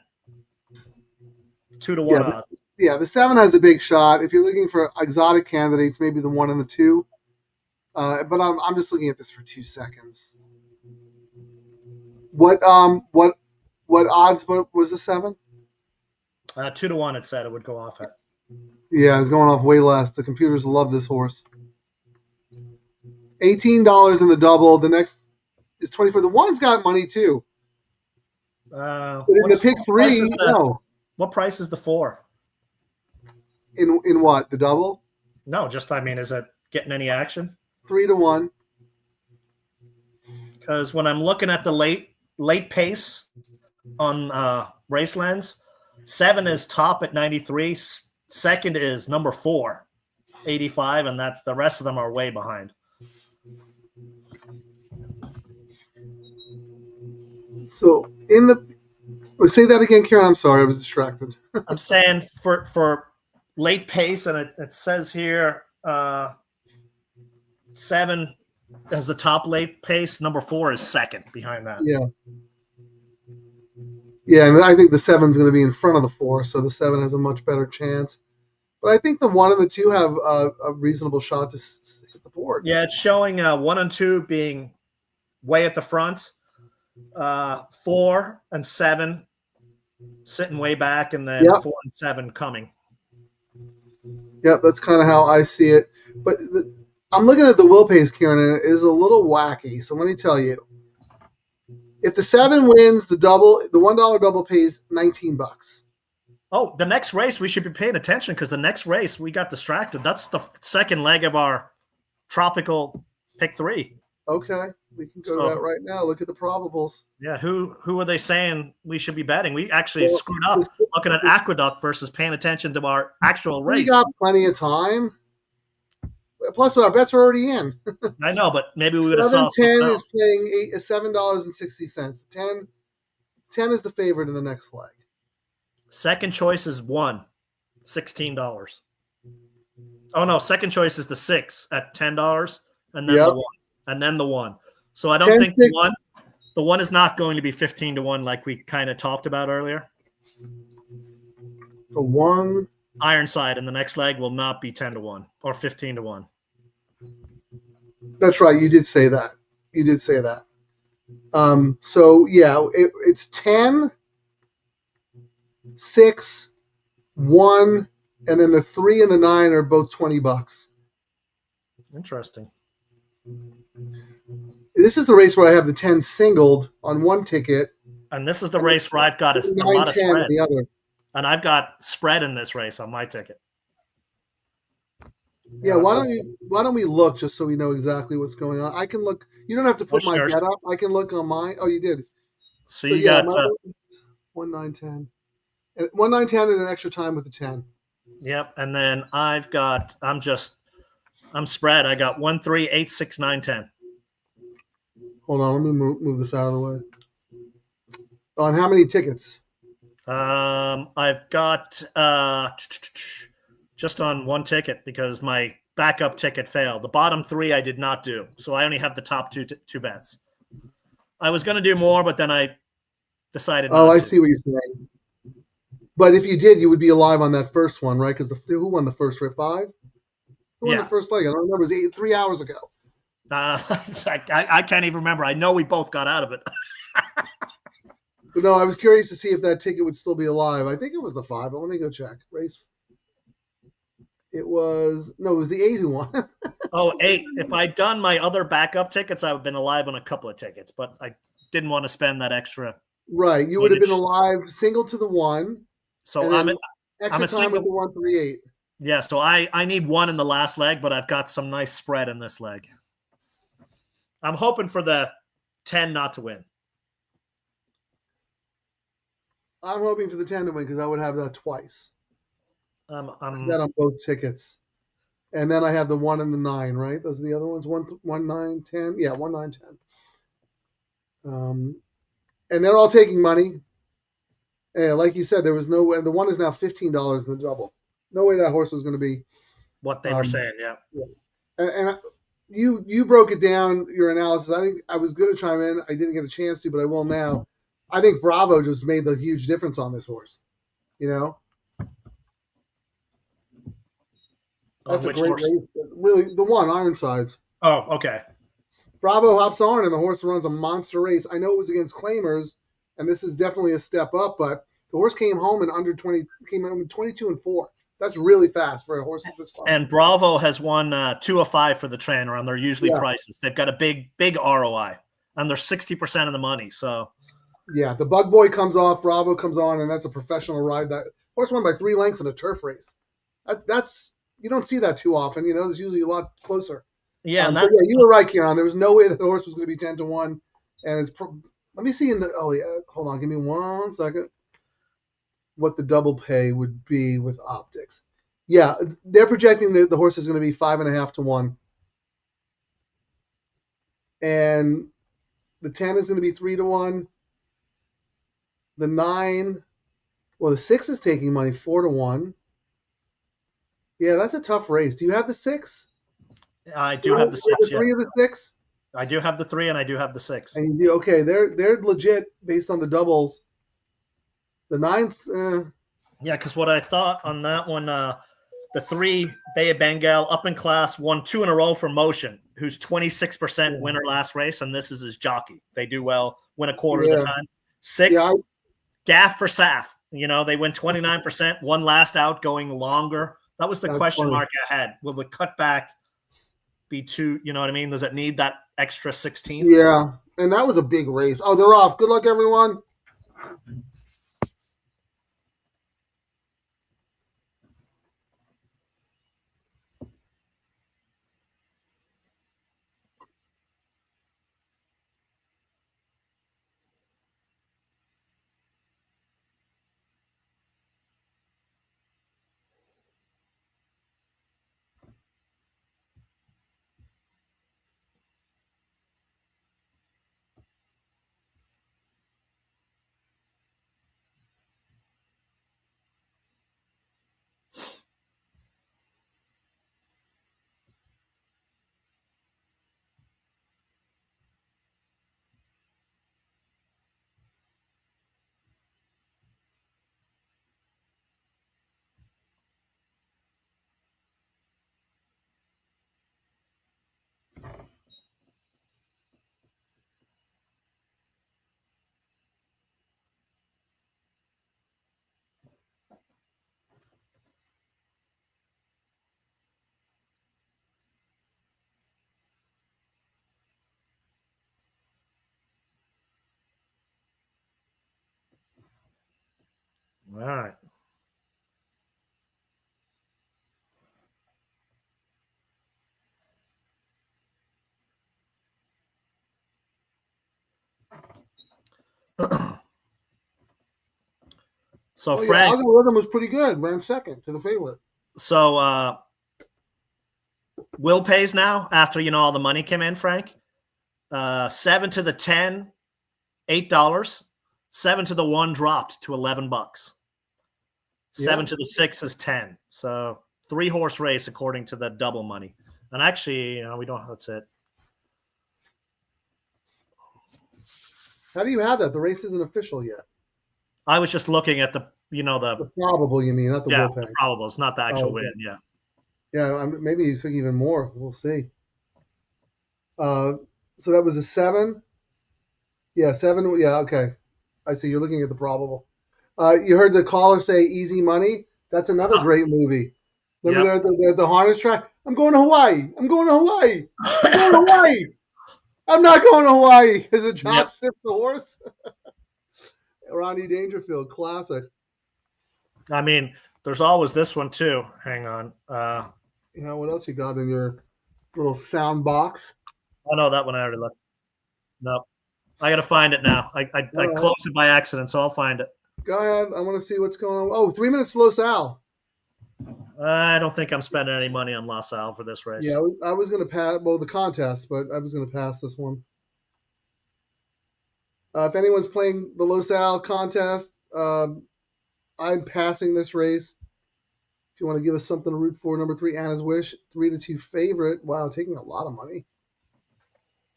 2-1 odds. Yeah, the 7 has a big shot. If you're looking for exotic candidates, maybe the 1 and the 2. But I'm just looking at this for 2 seconds. What odds was the 7? 2-1. It said it would go off at. Yeah, it's going off way less. The computers love this horse. $18 in the double. The next is 24. The 1's got money too. But in the pick 3, no. What price is the 4? In what? The double? No, just I mean, is it getting any action? 3-1. Because when I'm looking at the late pace on Racelands, 7 is top at 93. Second is number 4, 85, and that's the rest of them are way behind. So say that again, Karen. I'm sorry, I was distracted. I'm saying for late pace, and it says here 7 as the top late pace. Number 4 is second behind that. Yeah. Yeah, and I think the 7's going to be in front of the 4, so the 7 has a much better chance. But I think the 1 and the 2 have a reasonable shot to hit the board. Yeah, it's showing 1 and 2 being way at the front, 4 and 7 sitting way back, and then 4 and 7 coming. Yep, that's kind of how I see it. But I'm looking at the wheel pace, Kieran, and it is a little wacky. So let me tell you. If the 7 wins, the $1 double pays $19. Oh, the next race we should be paying attention because the next race we got distracted. That's the second leg of our tropical pick 3. Okay, we can go to that right now. Look at the probables. Yeah, who are they saying we should be betting? We actually screwed up looking at Aqueduct versus paying attention to our actual race. We got plenty of time. Plus, our bets are already in. I know, but maybe we would have saw 7-10 is paying $7.60. 10 is the favorite in the next leg. Second choice is 1, $16. Oh no, second choice is the 6 at $10, and then the 1, and then the 1. So I don't think the 1 is not going to be 15-1 like we kind of talked about earlier. The 1. Ironside in the next leg will not be 10-1 or 15-1. That's right. You did say that. So yeah, it's 10, 6, 1, and then the 3 and the 9 are both $20. Interesting. This is the race where I have the 10 singled on one ticket, and this is the race where I've got a lot of spread. The other. And I've got spread in this race on my ticket. Yeah, why don't we look just so we know exactly what's going on? I can look. You don't have to put my bet up. I can look on mine. Oh, you did. So you got 1, 9, 10. 1, 9, 10 and an extra time with the 10. Yep, and then I'm spread. I got 1, 3, 8, 6, 9, 10. Hold on, let me move this out of the way. On how many tickets? I've got just on one ticket because my backup ticket failed. The bottom 3 I did not do, so I only have the top two bets. I was going to do more, but then I decided not Oh, I to. see what you're saying. But if you did, you would be alive on that first one, right? Because who won the first 5? Who won the first leg? I don't remember. It was 3 hours ago. I can't even remember. I know we both got out of it. But no, I was curious to see if that ticket would still be alive. I think it was the 5, but let me go check. Race. It was the 8 who won. Oh, 8. If I'd done my other backup tickets, I would have been alive on a couple of tickets, but I didn't want to spend that extra. Right. You would have been alive single to the 1. So I'm extra a time with the 138. Yeah, so I need 1 in the last leg, but I've got some nice spread in this leg. I'm hoping for the 10 not to win. I'm hoping for the 10 to win because I would have that twice. I'm that on both tickets. And then I have the 1 and the 9, right? Those are the other ones. 1, 9, 10. Yeah, 1, 9, 10. And they're all taking money. Yeah, like you said, there was no way. The 1 is now $15 in the double. No way that horse was going to be what they were saying. Yeah. And you broke it down, your analysis. I think I was going to chime in. I didn't get a chance to, but I will now. I think Bravo just made the huge difference on this horse. You know? That's a great race. Really, the 1, Ironsides. Oh, okay. Bravo hops on, and the horse runs a monster race. I know it was against claimers, and this is definitely a step up, but the horse came home in under 20, came home in 22 and 4. That's really fast for a horse at this time. And Bravo has won 2 of 5 for the trainer on their usually prices. They've got a big ROI, and they're 60% of the money. So, yeah, the Bug Boy comes off, Bravo comes on, and that's a professional ride. That horse won by 3 lengths in a turf race. That's you don't see that too often. You know, there's usually a lot closer. Yeah, so you were right, Kieran. There was no way that the horse was going to be 10 to 1, and it's. Let me see hold on, give me 1 second. What the double pay would be with optics. Yeah, they're projecting the horse is going to be 5.5 to 1. And the 10 is going to be 3 to 1. The 9, the 6 is taking money 4 to 1. Yeah, that's a tough race. Do you have the 6? I do have the 6. The 3 of the 6? I do have the 3 and I do have the 6. And you do okay. They're legit based on the doubles. The 9's yeah, because what I thought on that one, the 3 Bay of Bengal up in class won 2 in a row for Motion, who's 26% winner last race, and this is his jockey. They do well, win a quarter of the time. 6 Gaff for Saf. You know, they win 29%, one last out going longer. That was the question mark I had. Will the cutback be too, you know what I mean? Does it need that extra 16? Yeah, and that was a big race. Oh, they're off. Good luck, everyone. All right. So Frank, algorithm was pretty good. Ran second to the favorite. So Will pays now after all the money came in. Frank, 7 to the 10, $8. 7 to the 1 dropped to $11. 7 to the 6 is 10. So 3-horse race according to the double money. And actually, we don't. That's it. How do you have that? The race isn't official yet. I was just looking at the probable. You mean not the will pay? The probables, not the actual win. Yeah. Yeah, maybe you think even more. We'll see. So that was a 7. Yeah, 7. Yeah, okay. I see. You're looking at the probable. You heard the caller say "Easy Money." That's another great movie. Remember they're at the harness track. I'm going to Hawaii. I'm going to Hawaii. I'm going to Hawaii. I'm not going to Hawaii. As a jock sips the horse. Rodney Dangerfield, classic. I mean, there's always this one too. Hang on. What else you got in your little sound box? Oh no, that one I already looked. No, I got to find it now. I closed it by accident, so I'll find it. Go ahead. I want to see what's going on. Oh, 3 minutes Los Al. I don't think I'm spending any money on Los Al for this race. Yeah, I was going to pass. Well, the contest, but I was going to pass this one. If anyone's playing the Los Al contest, I'm passing this race. If you want to give us something to root for, number 3, Anna's Wish, 3-2 favorite. Wow, taking a lot of money.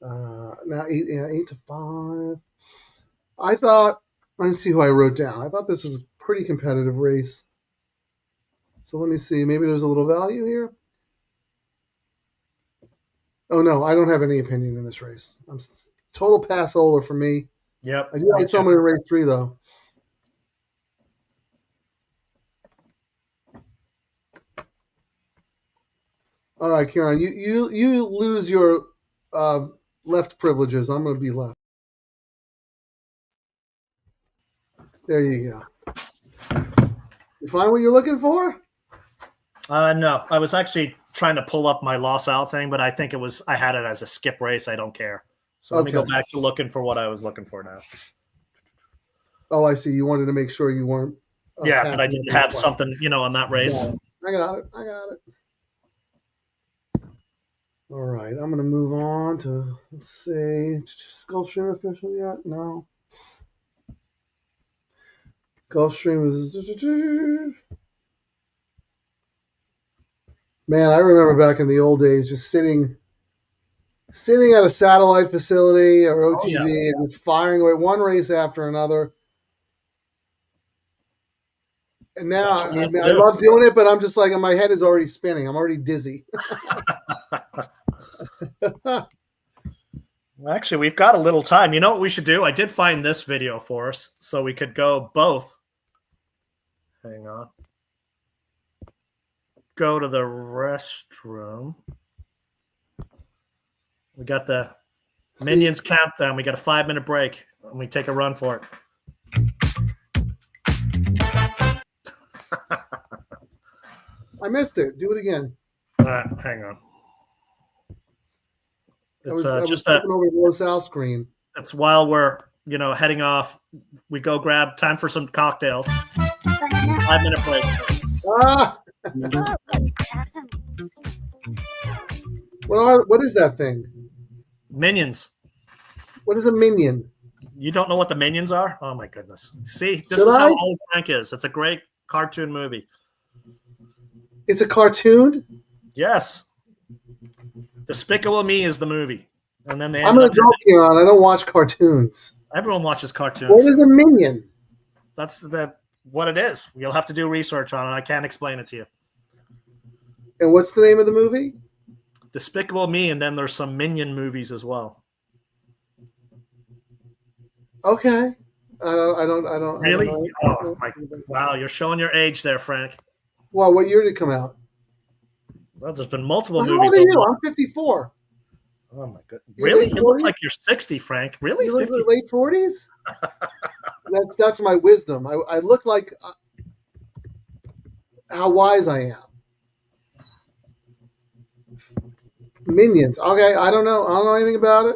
Now 8-5. I thought. Let's see who I wrote down. I thought this was a pretty competitive race. So let me see. Maybe there's a little value here. Oh no, I don't have any opinion in this race. I'm total pass-oler for me. Yep. I do like someone in race 3 though. All right, Kieran, you lose your left privileges. I'm going to be left. There you go. You find what you're looking for? No, I was actually trying to pull up my Los Al thing, but I think I had it as a skip race. I don't care. So let me go back to looking for what I was looking for now. Oh, I see. You wanted to make sure you weren't. That I didn't have something, on that race. Yeah, I got it. All right. I'm going to move on to, let's see, Gulfstream official yet? No. Gulfstream is. Man, I remember back in the old days just sitting at a satellite facility or OTV and just firing away one race after another. And now, I love doing it, but I'm just like, my head is already spinning. I'm already dizzy. Well, actually, we've got a little time. You know what we should do? I did find this video for us, so we could go both. Hang on. Go to the restroom. We got the Minions countdown. We got a 5-minute break, and we take a run for it. I missed it. Do it again. Hang on. It's I was just over the Los Al screen. That's while we're heading off. We go grab time for some cocktails. 5-minute break. What is that thing? Minions. What is a minion? You don't know what the Minions are? Oh my goodness! See, this is how old Frank is. It's a great cartoon movie. It's a cartoon? Yes. Despicable Me is the movie. And then I'm an adult, Kieran. I don't watch cartoons. Everyone watches cartoons. What is a minion? That's what it is. You'll have to do research on it. I can't explain it to you. And what's the name of the movie? Despicable Me, and then there's some Minion movies as well. Okay. I don't. Really? I don't know. Wow, you're showing your age there, Frank. Well, what year did it come out? Well, there's been multiple How movies. old are you? I'm 54. Oh my goodness! Really? You look like you're 60, Frank. Really? You look like late 40s? That's my wisdom. I look like how wise I am. Minions. Okay, I don't know anything about it,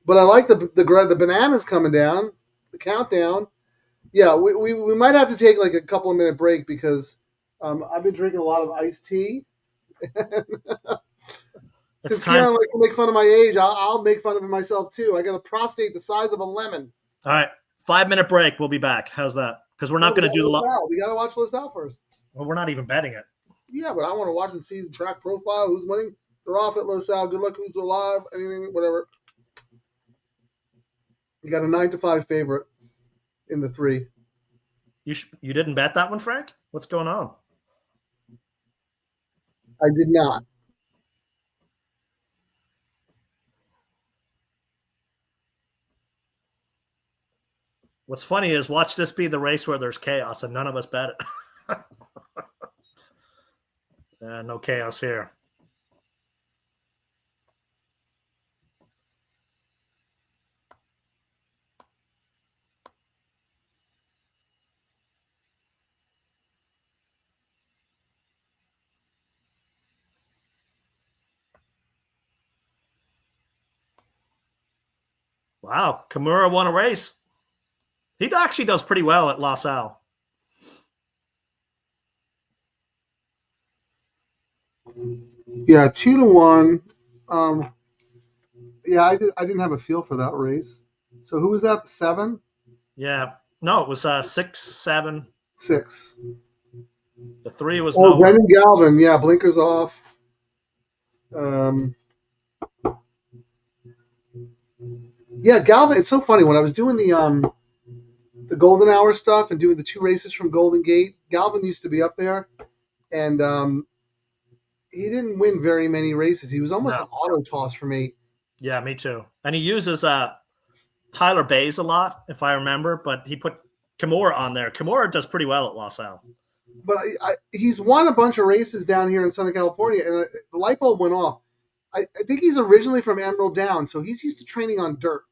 but I like the bananas coming down. The countdown. Yeah, we might have to take like a couple of minute break because I've been drinking a lot of iced tea. Since Kieran likes to make fun of my age, I'll make fun of myself too. I got a prostate the size of a lemon. All right, 5-minute break. We'll be back. How's that? Because we're not going to do the We got to watch Los Al first. Well, we're not even betting it. Yeah, but I want to watch and see the track profile, who's winning. They're off at LaSalle. Good luck, who's alive, anything, whatever. You got a 9-5 favorite in the 3. You didn't bet that one, Frank? What's going on? I did not. What's funny is watch this be the race where there's chaos and none of us bet it. No chaos here. Wow, Kimura won a race. He actually does pretty well at LaSalle. Yeah, 2-1. Yeah, I didn't have a feel for that race. So who was that? 7? Yeah. No, it was 6, 7. 6. The 3 was Oh, nowhere. Brendan Galvin. Yeah, blinkers off. Yeah, Galvin. It's so funny when I was doing the Golden Hour stuff and doing the 2 races from Golden Gate. Galvin used to be up there, and he didn't win very many races. He was almost an auto toss for me. Yeah, me too. And he uses Tyler Bays a lot, if I remember, but he put Kimura on there. Kimura does pretty well at LaSalle. But he's won a bunch of races down here in Southern California, and the light bulb went off. I think he's originally from Emerald Down, so he's used to training on dirt.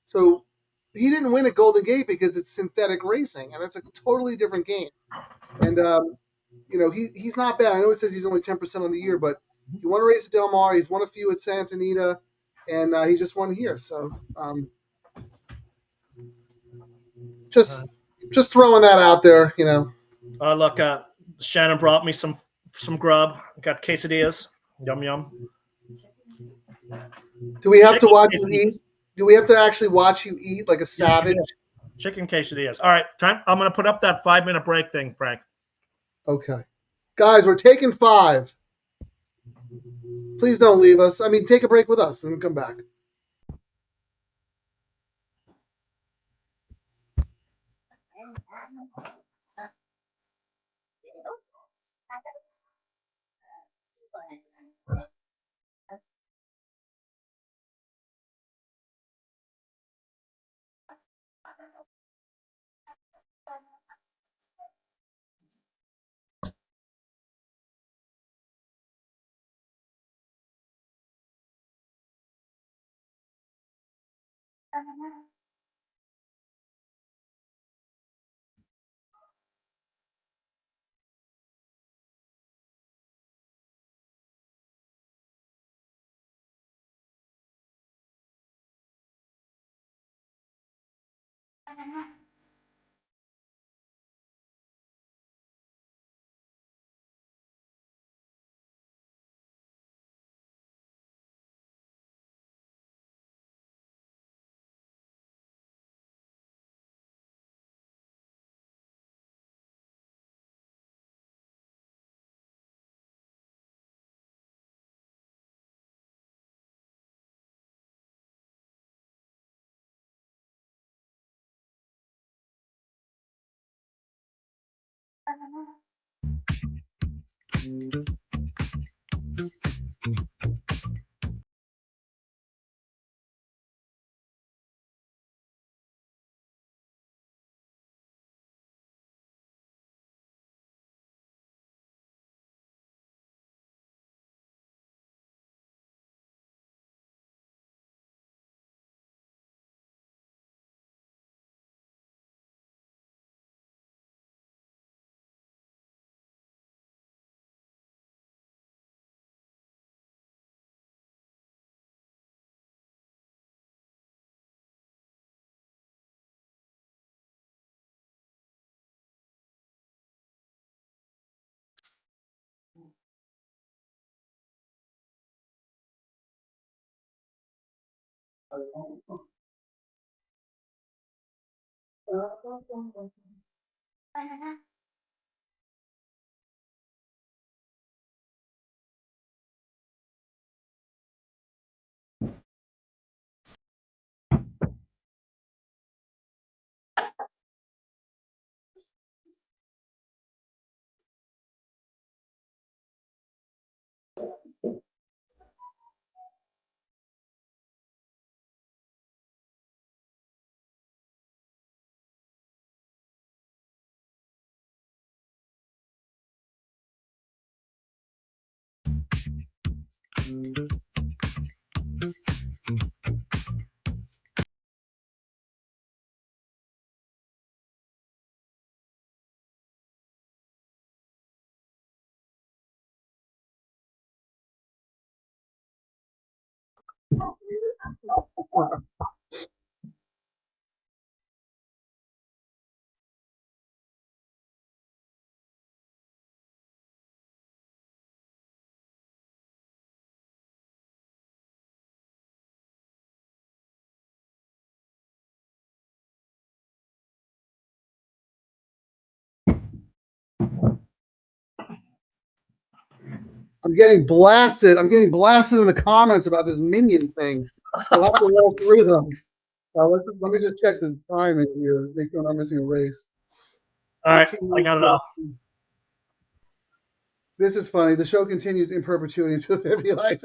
So he didn't win at Golden Gate because it's synthetic racing, and it's a totally different game. And he's not bad. I know it says he's only 10% on the year, but he won a race at Del Mar. He's won a few at Santa Anita, and he just won here. So just throwing that out there, Look, Shannon brought me some grub. Got quesadillas. Yum yum. Do we have to watch you eat? Do we have to actually watch you eat like a savage? Chicken quesadillas. All right, time. I'm going to put up that 5-minute break thing, Frank. Okay. Guys, we're taking 5. Please don't leave us. I mean, take a break with us and come back. I'm getting blasted. I'm getting blasted in the comments about this minion thing. I'll have to roll through them. Let me just check the time here. Make sure I'm not missing a race. All right, I got it up. This is funny. The show continues in perpetuity until 50 likes.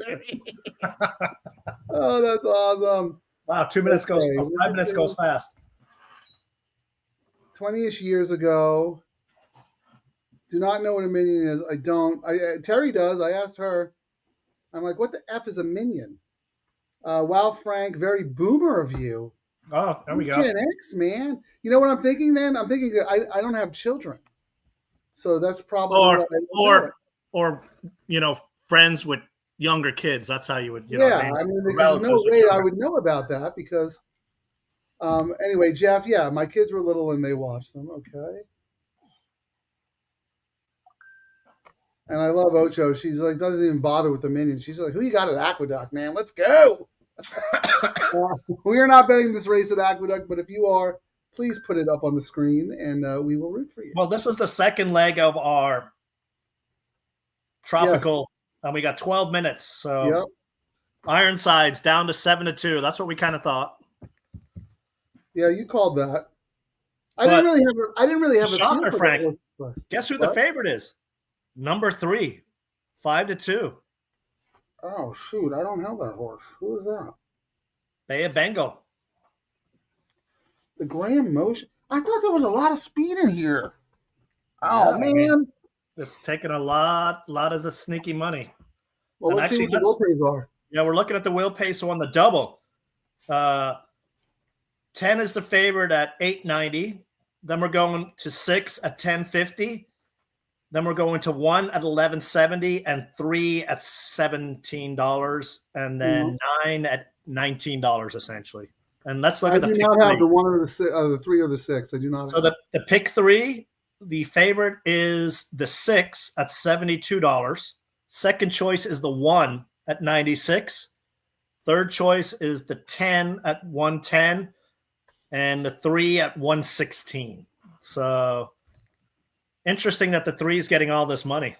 Oh, that's awesome. Wow, 2 minutes goes. Okay, 5 minutes goes fast. 20-ish years ago. Do not know what a minion is. I don't. Terry does. I asked her. I'm like, what the F is a minion? Wow, Frank, very boomer of you. Oh, there we go. Gen X, man. You know what I'm thinking then? I'm thinking that I don't have children. So that's probably or you know, friends with younger kids. That's how you would, you yeah, know. I mean, there's no way I would know about that because anyway, Jeff, yeah, my kids were little and they watched them. Okay. And I love Ocho. She's like, doesn't even bother with the minions. She's like, who you got at Aqueduct, man? Let's go. We are not betting this race at Aqueduct, but if you are, please put it up on the screen and we will root for you. Well, this is the second leg of our tropical, and we got 12 minutes. So yep. Ironsides down to 7-2. That's what we kind of thought. Yeah, you called that. I didn't really have a shocker, Frank. Guess who what? The favorite is? Number 3, 5-2. Oh shoot! I don't have that horse. Who is that? Bay of Bengal. The Graham Motion. I thought there was a lot of speed in here. Oh yeah, man, I mean, it's taking a lot of the sneaky money. Well, let's see what the wheel pays are. Yeah, we're looking at the wheel pay. So on the double, 10 is the favorite at $8.90. Then we're going to 6 at $10.50. Then we're going to 1 at $11.70 and 3 at $17 and then 9 at $19 essentially. And let's look at the pick. I do not have the 1 or the 3 or the 6. I do not. So the pick 3, the favorite is the 6 at $72. Second choice is the 1 at $96. Third choice is the 10 at $110 and the 3 at $116. So interesting that the 3 is getting all this money.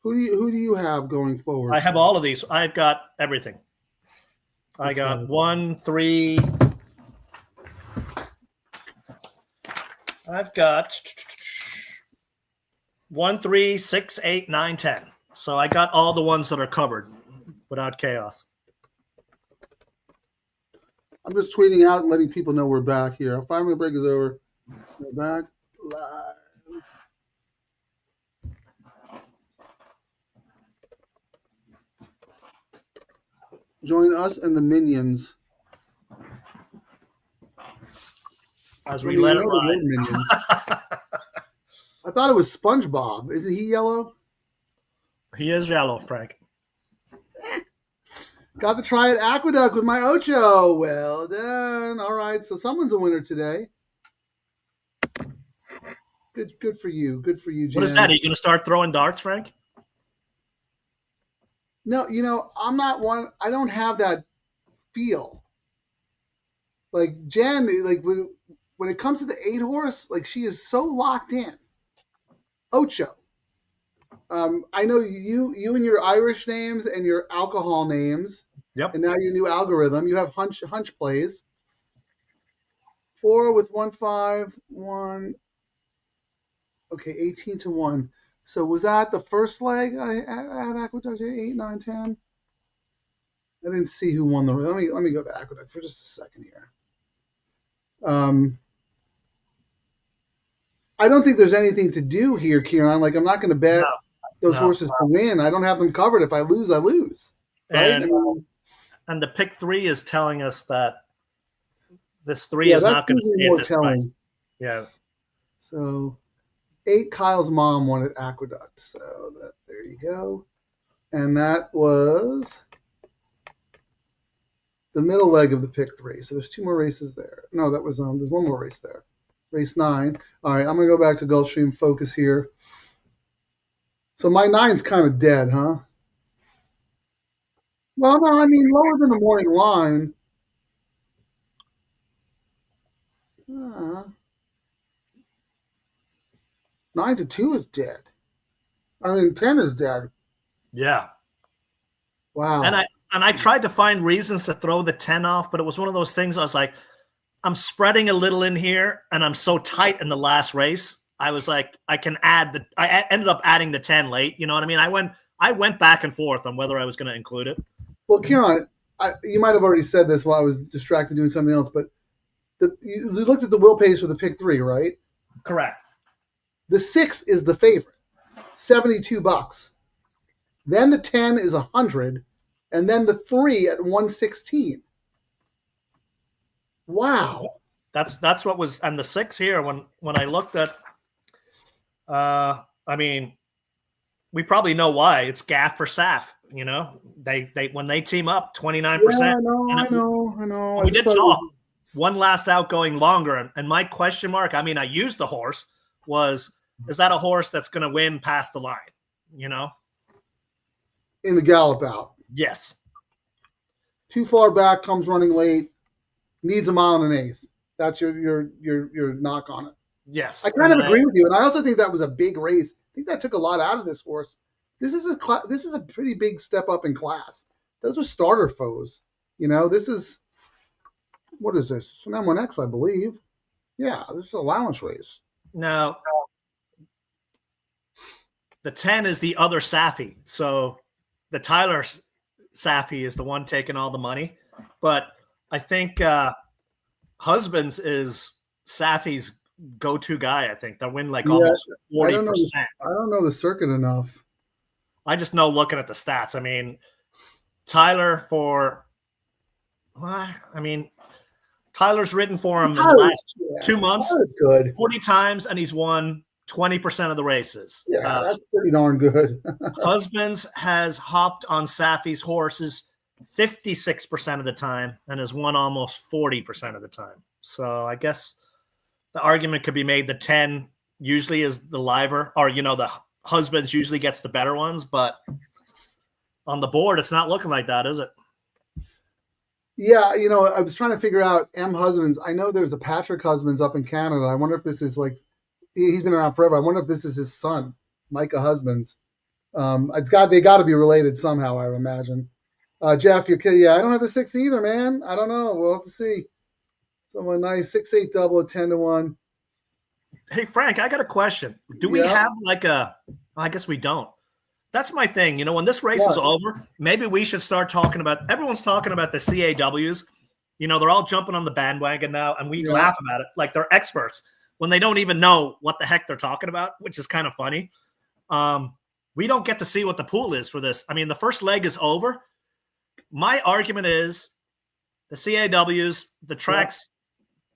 Who do you have going forward? I have all of these. I've got everything. I got 1, 3. I've got 1, 3, 6, 8, 9, 10. So I got all the ones that are covered without chaos. I'm just tweeting out and letting people know we're back here. Our 5-minute break is over. We're back live. Join us and the minions. As we let it ride. I thought it was SpongeBob. Isn't he yellow? He is yellow, Frank. Got to try it Aqueduct with my Ocho. Well done. All right, so someone's a winner today. Good for you. Good for you, Jen. What is that? Are you going to start throwing darts, Frank? No, I'm not one. I don't have that feel. Like Jen, like when it comes to the 8-horse, like she is so locked in. Ocho. I know you and your Irish names and your alcohol names. Yep. And now your new algorithm. You have hunch plays. 4 with 1, 5, 1. Okay, 18-1. So was that the first leg I had Aqueduct 8, 9, 10? I didn't see who won the. Let me go to Aqueduct for just a second here. I don't think there's anything to do here, Kieran. Like I'm not going to bet those No. horses to win. I don't have them covered. If I lose, I lose. Right? And the pick 3 is telling us that this 3 yeah, is that's not going to usually stay at more this telling. price. Yeah. So 8, Kyle's mom won at Aqueduct. So there you go. And that was the middle leg of the pick 3. So there's 2 more races there. No, that was there's 1 more race there. Race 9. All right, I'm gonna go back to Gulfstream Focus here. So my 9's kind of dead, huh? Well, no, I mean lower than the morning line. 9-2 is dead. I mean 10 is dead. Yeah. Wow. And I tried to find reasons to throw the 10 off, but it was one of those things I was like, I'm spreading a little in here, and I'm so tight in the last race. I was like, I ended up adding the 10 late. You know what I mean? I went back and forth on whether I was going to include it. Well, Kieran, you might have already said this while I was distracted doing something else, but you looked at the wheel pace for the pick 3, right? Correct. The 6 is the favorite, $72. Then the 10 is $100, and then the 3 at $116. Wow. That's what was, and the 6 here when I looked at, I mean, we probably know why. It's Gaff for Saf. You know, they when they team up 29%. Yeah, I know. We did talk one last out going longer, and my question mark. I mean, I used the horse. Is that a horse that's going to win past the line? You know, in the gallop out. Yes. Too far back, comes running late, needs a mile and an eighth. That's your knock on it. Yes. I kind of agree with you, and I also think that was a big race. I think that took a lot out of this horse. This is a pretty big step up in class. Those were starter foes. You know, this is what is this? It's an M1X, I believe. Yeah, this is an allowance race. Now, the 10 is the other Safi. So the Tyler Safi is the one taking all the money. But I think Husbands is Safi's go-to guy, I think. They'll win like almost 40%. I don't know the circuit enough. I just know looking at the stats. I mean, Tyler Tyler's ridden for him in the last 2 months, 40 times, and he's won 20% of the races. Yeah, that's pretty darn good. Husbands has hopped on Safi's horses 56% of the time and has won almost 40% of the time. So I guess the argument could be made the 10 usually is the liver, or, you know, the Husbands usually gets the better ones, but on the board, it's not looking like that, is it? Yeah, you know, I was trying to figure out M. Husbands. I know there's a Patrick Husbands up in Canada. I wonder if this is like, he's been around forever. I wonder if this is his son, Micah Husbands. They got to be related somehow, I would imagine. Jeff, I don't have the 6 either, man. I don't know. We'll have to see. So a nice 6-8 double at 10-1. Hey, Frank, I got a question. Do we have like I guess we don't. That's my thing. You know, when this race is over, maybe we should start talking about, everyone's talking about the CAWs. You know, they're all jumping on the bandwagon now, and we laugh about it like they're experts when they don't even know what the heck they're talking about, which is kind of funny. We don't get to see what the pool is for this. I mean, the first leg is over. My argument is the CAWs, the tracks,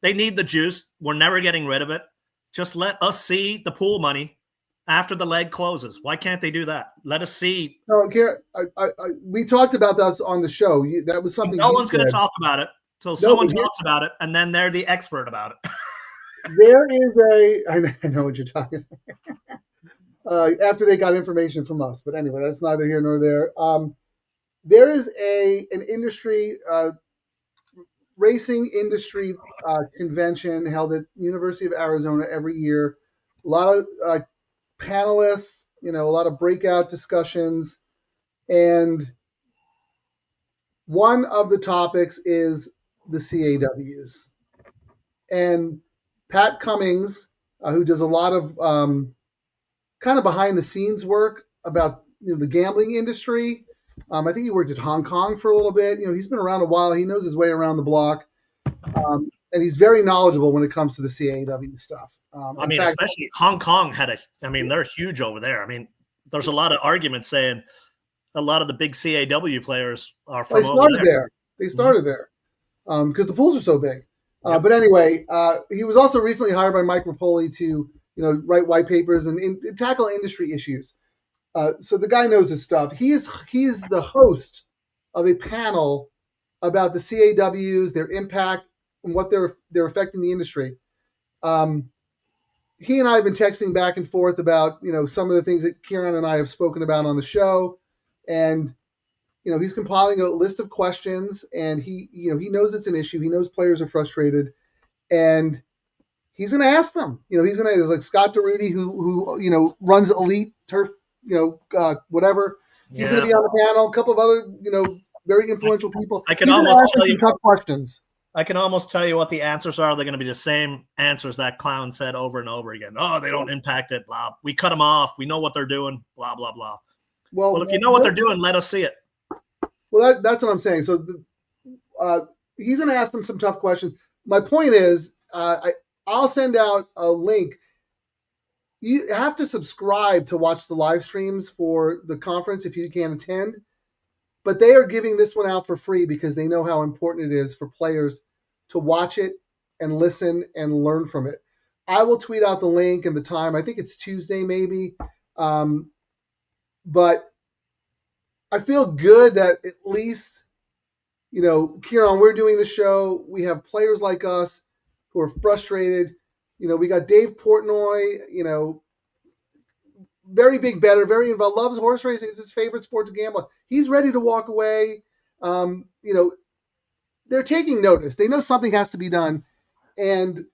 they need the juice. We're never getting rid of it. Just let us see the pool money after the leg closes. Why can't they do that? Let us see. No, we talked about that on the show. That was something. No one's going to talk about it until someone talks about it, and then they're the expert about it. There is I know what you're talking about. After they got information from us. But anyway, that's neither here nor there. There is an industry, racing industry convention held at University of Arizona every year. A lot of panelists, you know, a lot of breakout discussions. And one of the topics is the CAWs. And Pat Cummings, who does a lot of kind of behind the scenes work about, you know, the gambling industry. I think he worked at Hong Kong for a little bit. You know, he's been around a while. He knows his way around the block. And he's very knowledgeable when it comes to the CAW stuff. Especially Hong Kong they're huge over there. I mean, there's a lot of arguments saying a lot of the big CAW players are from They started over there. They Mhm. started there because the pools are so big. Yep. But anyway, he was also recently hired by Mike Rapoli to write white papers and tackle industry issues. So the guy knows his stuff. He is the host of a panel about the CAWs, their impact, and what they're affecting the industry. He and I have been texting back and forth about some of the things that Kieran and I have spoken about on the show, and he's compiling a list of questions, and he knows it's an issue. He knows players are frustrated, and he's going to ask them. He's going to like Scott DeRudy, who runs Elite Turf, whatever. He's going to be on the panel. A couple of other very influential people. I can almost tell you tough questions. I can almost tell you what the answers are. They're going to be the same answers that clown said over and over again. Oh, they don't impact it. Blah. We cut them off. We know what they're doing. Blah blah blah. Well, if you know what they're doing, let us see it. Well, that's what I'm saying. So he's going to ask them some tough questions. My point is, I'll send out a link. You have to subscribe to watch the live streams for the conference if you can't attend. But they are giving this one out for free because they know how important it is for players to watch it and listen and learn from it. I will tweet out the link and the time. I think it's Tuesday maybe. But I feel good that at least, Kieran, we're doing the show. We have players like us who are frustrated. We got Dave Portnoy, very big bettor, very involved, loves horse racing. It's his favorite sport to gamble. He's ready to walk away. They're taking notice. They know something has to be done. And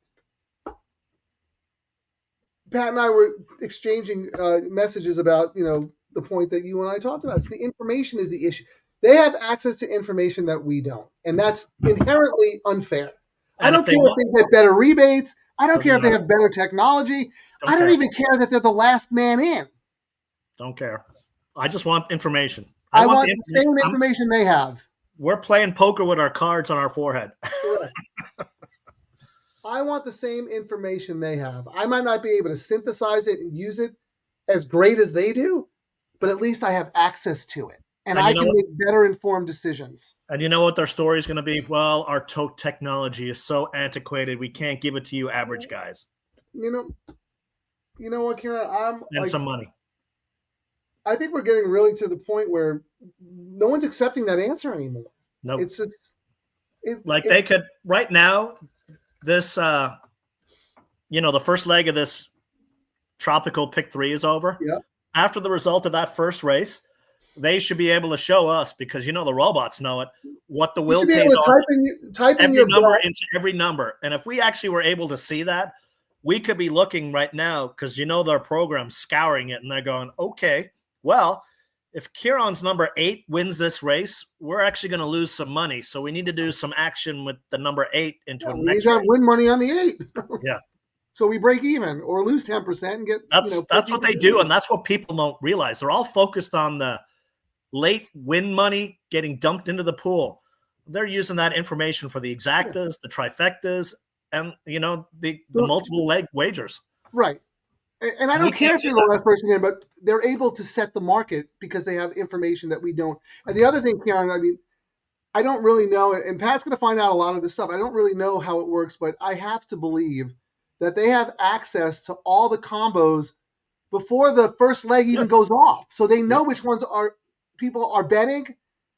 Pat and I were exchanging messages about, the point that you and I talked about. It's the information is the issue. They have access to information that we don't, and that's inherently unfair. I don't care if they get better rebates. I don't care if they have better technology. I don't even care that they're the last man in. Don't care. I just want information. I want the same information they have. We're playing poker with our cards on our forehead. I want the same information they have. I might not be able to synthesize it and use it as great as they do, but at least I have access to it. And I can make better informed decisions. And you know what their story is going to be? Well, our tote technology is so antiquated, we can't give it to you average guys. You know what, Kieran? Spend some money. I think we're getting really to the point where no one's accepting that answer anymore. No, nope. They could right now. This, the first leg of this Tropical Pick 3 is over. Yeah. After the result of that first race, they should be able to show us, because the robots know it, what the will pays on type in every your number into every number. And if we actually were able to see that, we could be looking right now, because their program's scouring it, and they're going, okay, well, if Kieran's number 8 wins this race, we're actually going to lose some money. So we need to do some action with the number 8 into a next race. Win money on the 8. Yeah. So we break even or lose 10% and get. That's what they do, and that's what people don't realize. They're all focused on the late win money getting dumped into the pool. They're using that information for the exactas, the trifectas, and the multiple leg wagers. Right. And I don't care if they're the last person in, but they're able to set the market because they have information that we don't. And the other thing, Kieran, I don't really know, and Pat's going to find out a lot of this stuff. I don't really know how it works, but I have to believe that they have access to all the combos before the first leg even goes off. So they know which ones people are betting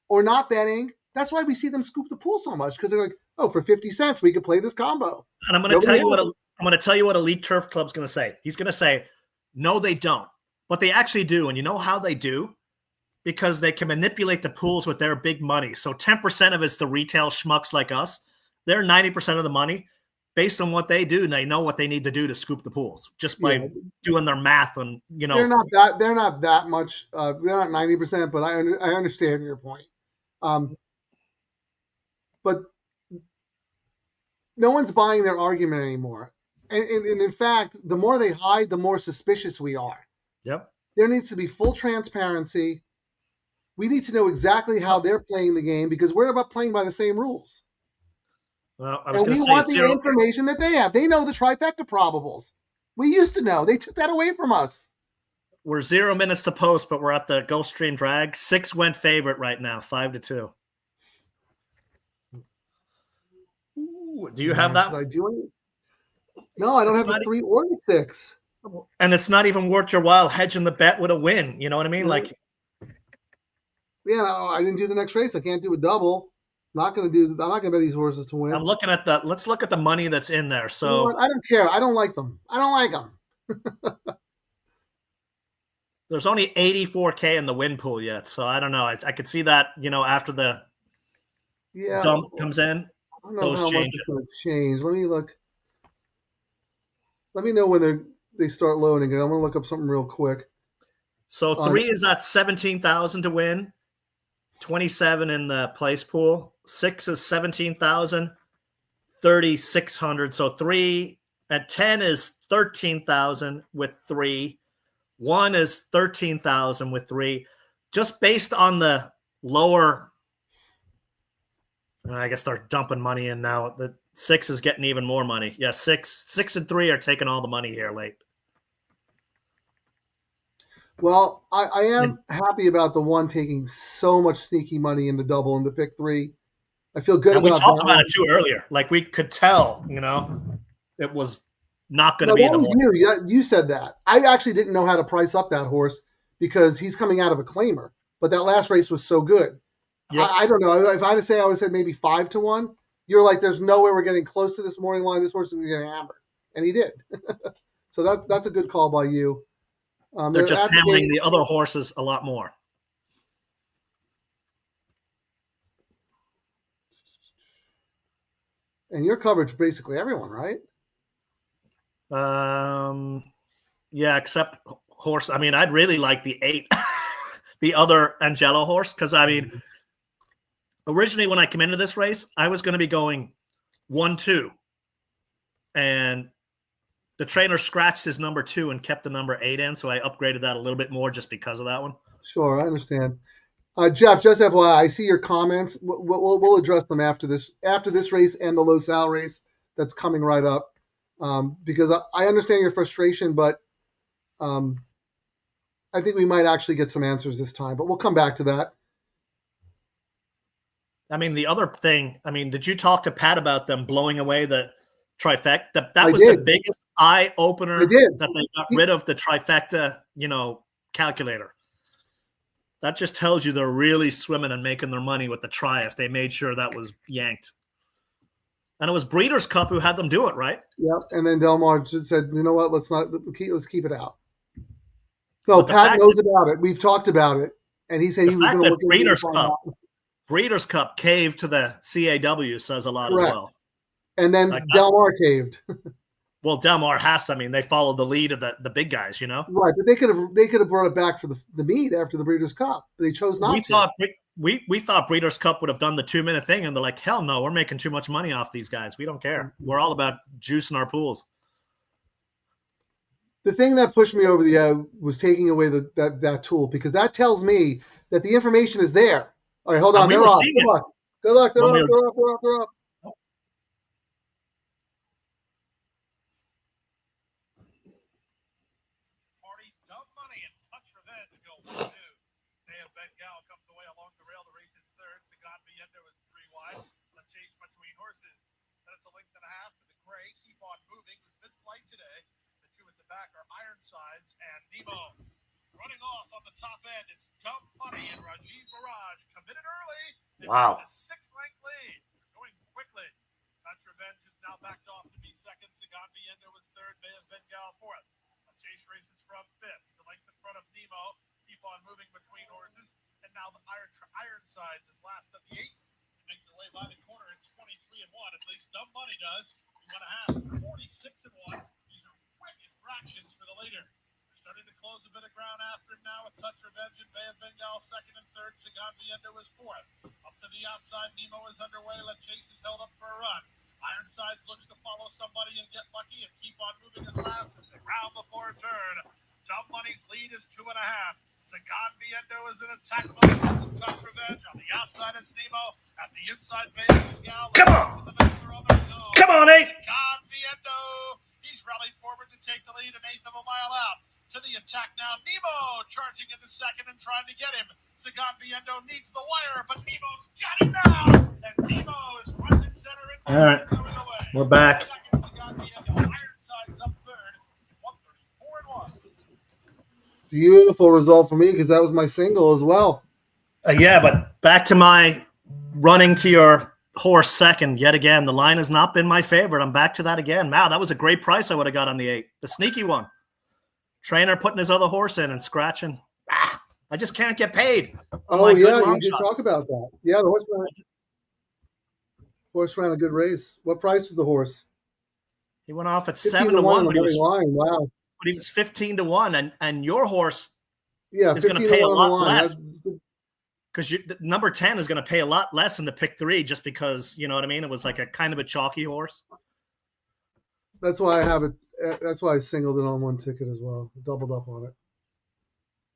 or not betting. That's why we see them scoop the pool so much, because they're like, oh, for 50 cents, we could play this combo. And I'm going to tell you what Elite Turf Club's going to say. He's going to say, no, they don't. But they actually do. And you know how they do? Because they can manipulate the pools with their big money. So 10% of it's the retail schmucks like us. They're 90% of the money. Based on what they do, and they know what they need to do to scoop the pools just by doing their math. And they're not that much. They're not 90%, but I understand your point. But no one's buying their argument anymore. And in fact, the more they hide, the more suspicious we are. Yep. There needs to be full transparency. We need to know exactly how they're playing the game, because we're about playing by the same rules. Well, I was and we want the information that they have. They know the trifecta probables. We used to know. They took that away from us. We're 0 minutes to post, but we're at the Gulfstream drag. 6 went favorite right now, 5-2. Ooh, do you have that? Should I do it? No, I don't have a 3 or a 6. And it's not even worth your while hedging the bet with a win. You know what I mean? Yeah. Like, yeah, no, I didn't do the next race. I can't do a double. I'm not going to bet these horses to win. I'm looking at let's look at the money that's in there. So you know what? I don't care. I don't like them. I don't like them. There's only 84K in the win pool yet. So I don't know. I could see that, after the dump comes in, I don't know how much it's going to change. Let me look. Let me know when they start loading. I'm going to look up something real quick. So 3 is at 17,000 to win. 27 in the place pool. 6 is 17,000. 3,600. So 3 at 10 is 13,000 with 3. 1 is 13,000 with 3. Just based on the lower, I guess they're dumping money in now. The 6 is getting even more money. Yeah, 6 and 3 are taking all the money here late. Well, I am happy about the 1 taking so much sneaky money in the double and the pick 3. I feel good about that. We talked about it too earlier. Like we could tell, it was not going to be that was you. You said that. I actually didn't know how to price up that horse because he's coming out of a claimer. But that last race was so good. Yep. I don't know. If I had to say, I would have said maybe 5-1. You're like, there's no way we're getting close to this morning line. This horse is going to get hammered. And he did. So that's a good call by you. They're just hammering the other horses a lot more. And you're covered to basically everyone, right? Yeah, except horse. I mean, I'd really like the 8, the other Angelo horse, because originally when I came into this race, I was going to be going 1-2, and the trainer scratched his number 2 and kept the number 8 in, so I upgraded that a little bit more just because of that one. Sure, I understand. Jeff, just FYI, I see your comments. We'll address them after this race and the Low Sal race that's coming right up, because I understand your frustration, but I think we might actually get some answers this time. But we'll come back to that. I mean, the other thing, did you talk to Pat about them blowing away the trifecta? That was the biggest eye opener that they got rid of the trifecta, calculator. That just tells you they're really swimming and making their money with the tri if they made sure that was yanked. And it was Breeders' Cup who had them do it, right? Yep. And then Delmar just said, you know what? Let's keep it out. No, Pat knows about it. We've talked about it, and he said he was going to look at Breeders' Cup caved to the CAW says a lot as well. And then Delmar caved. Well, Delmar has. They followed the lead of the big guys, Right, but they could have brought it back for the meet after the Breeders' Cup. They chose not to. We thought Breeders' Cup would have done the 2-minute thing, and they're like, hell no, we're making too much money off these guys. We don't care. We're all about juicing our pools. The thing that pushed me over the edge was taking away that tool, because that tells me that the information is there. All right, hold on. They're off. Good luck. They're up. And Nemo running off on the top end. It's Dump Money and Rajiv Barrage committed early. Wow. A 6-length lead. Going quickly. Touch Revenge is now backed off to be second. Sagan Viendo was third. Bay of Bengal fourth. Chase races from fifth. It's a length in front of Nemo. Keep on moving between horses. And now the Ironsides is last of the 8. They make their way by the corner at 23-1. At least Dump Money does. 2.5. 46-1. These are wicked fractions for the leader. Starting to close a bit of ground after him now with Touch Revenge and Bay of Bengal second and third. Sagan Viendo is fourth. Up to the outside, Nemo is underway. Let Chase is held up for a run. Ironsides looks to follow somebody and get lucky and keep on moving as fast as they round before a turn. Dump Money's lead is 2.5. Sagan Viendo is in attack mode. Touch Revenge on the outside. It's Nemo at the inside. Bay of Bengal. Come on! Come on, 8! Sagan Viendo. He's rallied forward to take the lead, an eighth of a mile out. To the attack now. Nemo charging in the second and trying to get him. Sagan Viendo needs the wire, but Nemo's got him now. And Nemo is front and center in All right. We're back. Second, Sagan Viendo. Ironside's up third. 134-1. Beautiful result for me because that was my single as well. Yeah, but back to my running to your horse second yet again. The line has not been my favorite. I'm back to that again. Wow, that was a great price I would have got on the 8. The sneaky one. Trainer putting his other horse in and scratching. I just can't get paid. Oh, yeah, you did talk about that. Yeah, the horse ran a good race. What price was the horse? He went off at 15 7-1, on but the line. Wow. he was 15-1, and your horse is going to pay a lot less. That's, because number 10 is going to pay a lot less than the pick 3 just because, you know what I mean? It was like a kind of a chalky horse. That's why I have it. That's why I singled it on one ticket as well. Doubled up on it.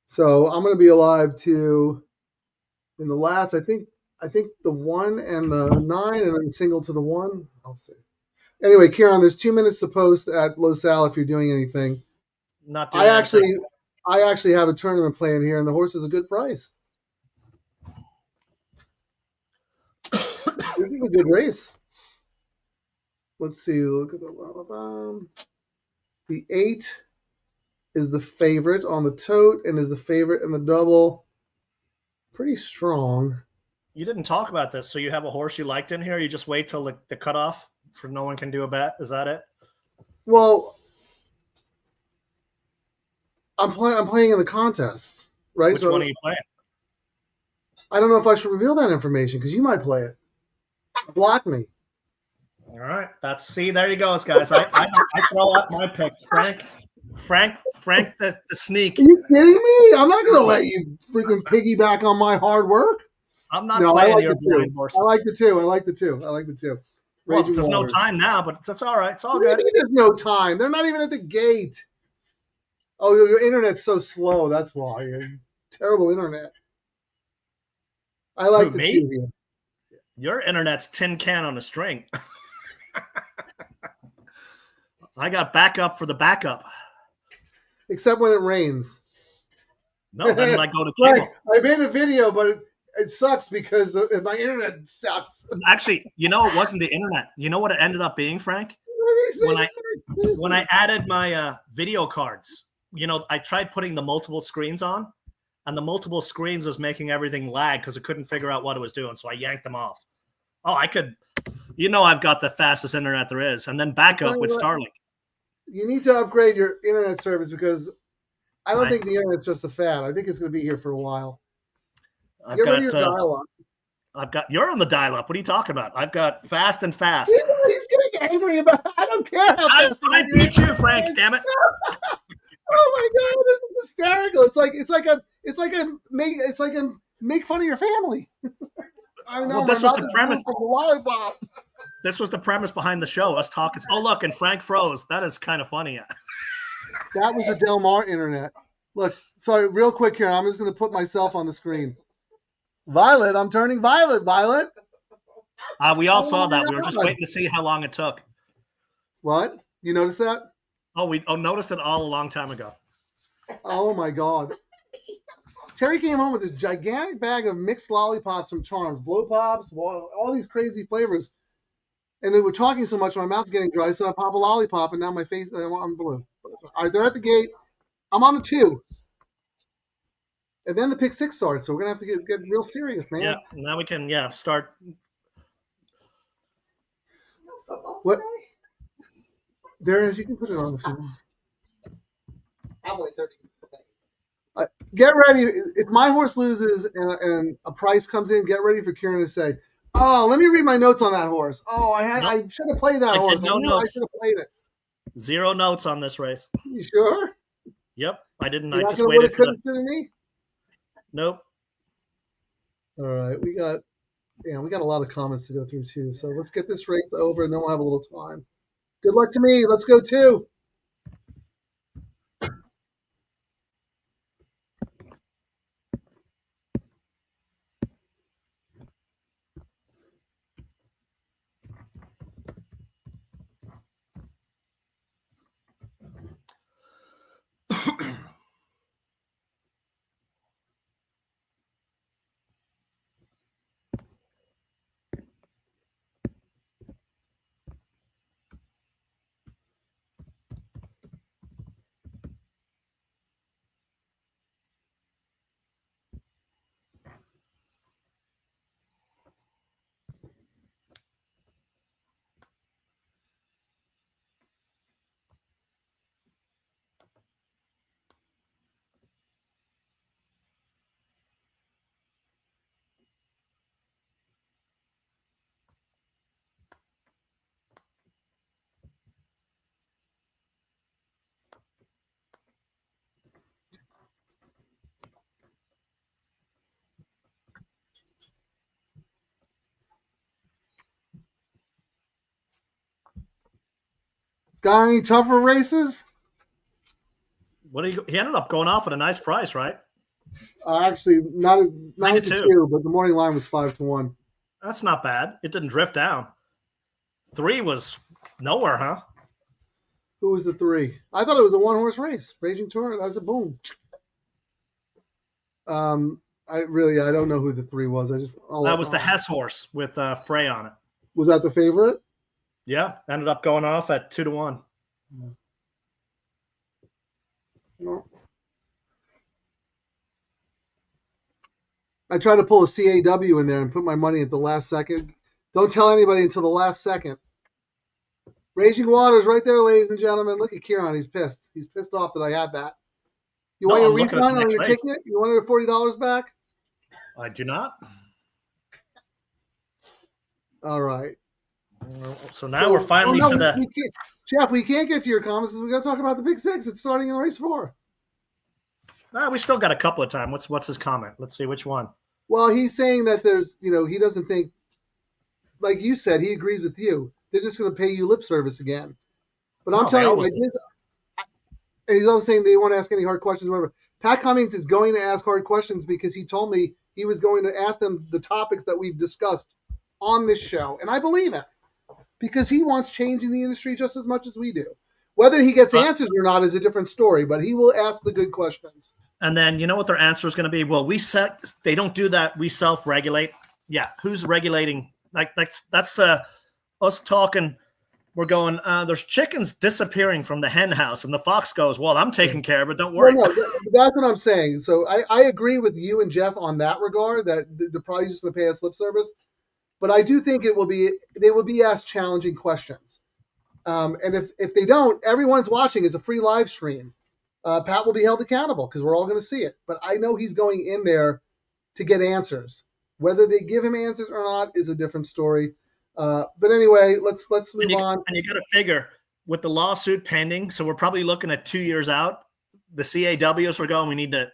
So I'm going to be alive to, in the last, I think the 1 and the 9 and then single to the 1. I'll see. Anyway, Kieran, there's 2 minutes to post at Los Al if you're doing anything. Not doing anything. I actually have a tournament plan here, and the horse is a good price. This is a good race. Let's see. Look at the 8 is the favorite on the tote and is the favorite in the double. Pretty strong. You didn't talk about this, so you have a horse you liked in here? You just wait till the cutoff for no one can do a bet? Is that it? Well, I'm playing in the contest, right? Which one are you playing? I don't know if I should reveal that information because you might play it. Block me. All right. There you go, guys. I throw out my picks. Frank the sneak. Are you kidding me? I'm not going to let you freaking piggyback on my hard work. I'm not playing your blind horse. I like the two. Well, there's no time now, but that's all right. It's all good. There's no time. They're not even at the gate. Oh, your internet's so slow. That's why. Terrible internet. I like the two here. Your internet's tin can on a string. I got backup for the backup. Except when it rains. No, then I go to cable. I made a video, but it sucks because my internet sucks. Actually, it wasn't the internet. You know what it ended up being, Frank? When I added my video cards, I tried putting the multiple screens on, and the multiple screens was making everything lag because it couldn't figure out what it was doing. So I yanked them off. Oh, I could, I've got the fastest internet there is, and then backup with Starlink. You need to upgrade your internet service because I don't think the internet's just a fad. I think it's going to be here for a while. Get rid of your dial-up. You're on the dial-up. What are you talking about? I've got fast and fast. He's going to get angry about it. I don't care how fast. I beat you, Frank. Damn it. Oh my God, this is hysterical. It's like a make fun of your family. I know. Well, this was the premise. Lollipop. This was the premise behind the show. Us talking. Oh, look, and Frank froze. That is kind of funny. That was the Del Mar internet. Look, sorry, real quick here. I'm just going to put myself on the screen. Violet, I'm turning violet. Violet. We all saw that. We were just waiting to see how long it took. What? You noticed that? Oh, we noticed it all a long time ago. Oh my God. Terry came home with this gigantic bag of mixed lollipops from Charms, blow pops, all these crazy flavors. And they were talking so much, my mouth's getting dry, so I pop a lollipop, and now my face, I'm blue. All right, they're at the gate. I'm on the 2. And then the pick 6 starts, so we're going to have to get real serious, man. Yeah, now we can, start. What? There is, you can put it on the phone. Get ready. If my horse loses and a price comes in, get ready for Kieran to say, "Oh, let me read my notes on that horse. Oh, I should have played that horse. I should have played it." 0 notes on this race. You sure? Yep, I didn't. You're I just waited for me? Nope. All right, we got a lot of comments to go through too. So let's get this race over, and then we'll have a little time. Good luck to me. Let's go 2. Got any tougher races? He ended up going off at a nice price, right? Actually, not 9 to 9-2. 2, but the morning line was 5 to 1. That's not bad. It didn't drift down. 3 was nowhere, huh? Who was the 3? I thought it was a one-horse race. Raging Tour. That was a boom. I don't know who the 3 was. That was the Hess horse with Frey on it. Was that the favorite? Yeah, ended up going off at 2 to 1. No. I tried to pull a CAW in there and put my money at the last second. Don't tell anybody until the last second. Raging Waters right there, ladies and gentlemen. Look at Kieran. He's pissed. He's pissed off that I had that. You want your refund on your ticket? You want your $40 back? I do not. All right. So now we're finally to the... Jeff, we can't get to your comments because we got to talk about the Big Six. It's starting in race 4. We still got a couple of time. What's his comment? Let's see which one. Well, he's saying that there's, he doesn't think, like you said, he agrees with you. They're just going to pay you lip service again. But I'm telling you, and he's also saying they won't ask any hard questions or whatever. Pat Cummings is going to ask hard questions because he told me he was going to ask them the topics that we've discussed on this show. And I believe him because he wants change in the industry just as much as we do. Whether he gets answers or not is a different story, but he will ask the good questions. And then you know what their answer is going to be? Well, they don't do that. We self-regulate. Yeah, who's regulating? Like that's us talking. We're going. There's chickens disappearing from the hen house, and the fox goes, "Well, I'm taking care of it. Don't worry." No, that's what I'm saying. So I agree with you and Jeff on that regard. That they're probably just going to pay us lip service, but I do think they will be asked challenging questions. And if they don't, everyone's watching. It's a free live stream. Pat will be held accountable because we're all going to see it. But I know he's going in there to get answers. Whether they give him answers or not is a different story. But anyway, let's move on. And you got to figure with the lawsuit pending, so we're probably looking at 2 years out. The CAWs are going. We need to,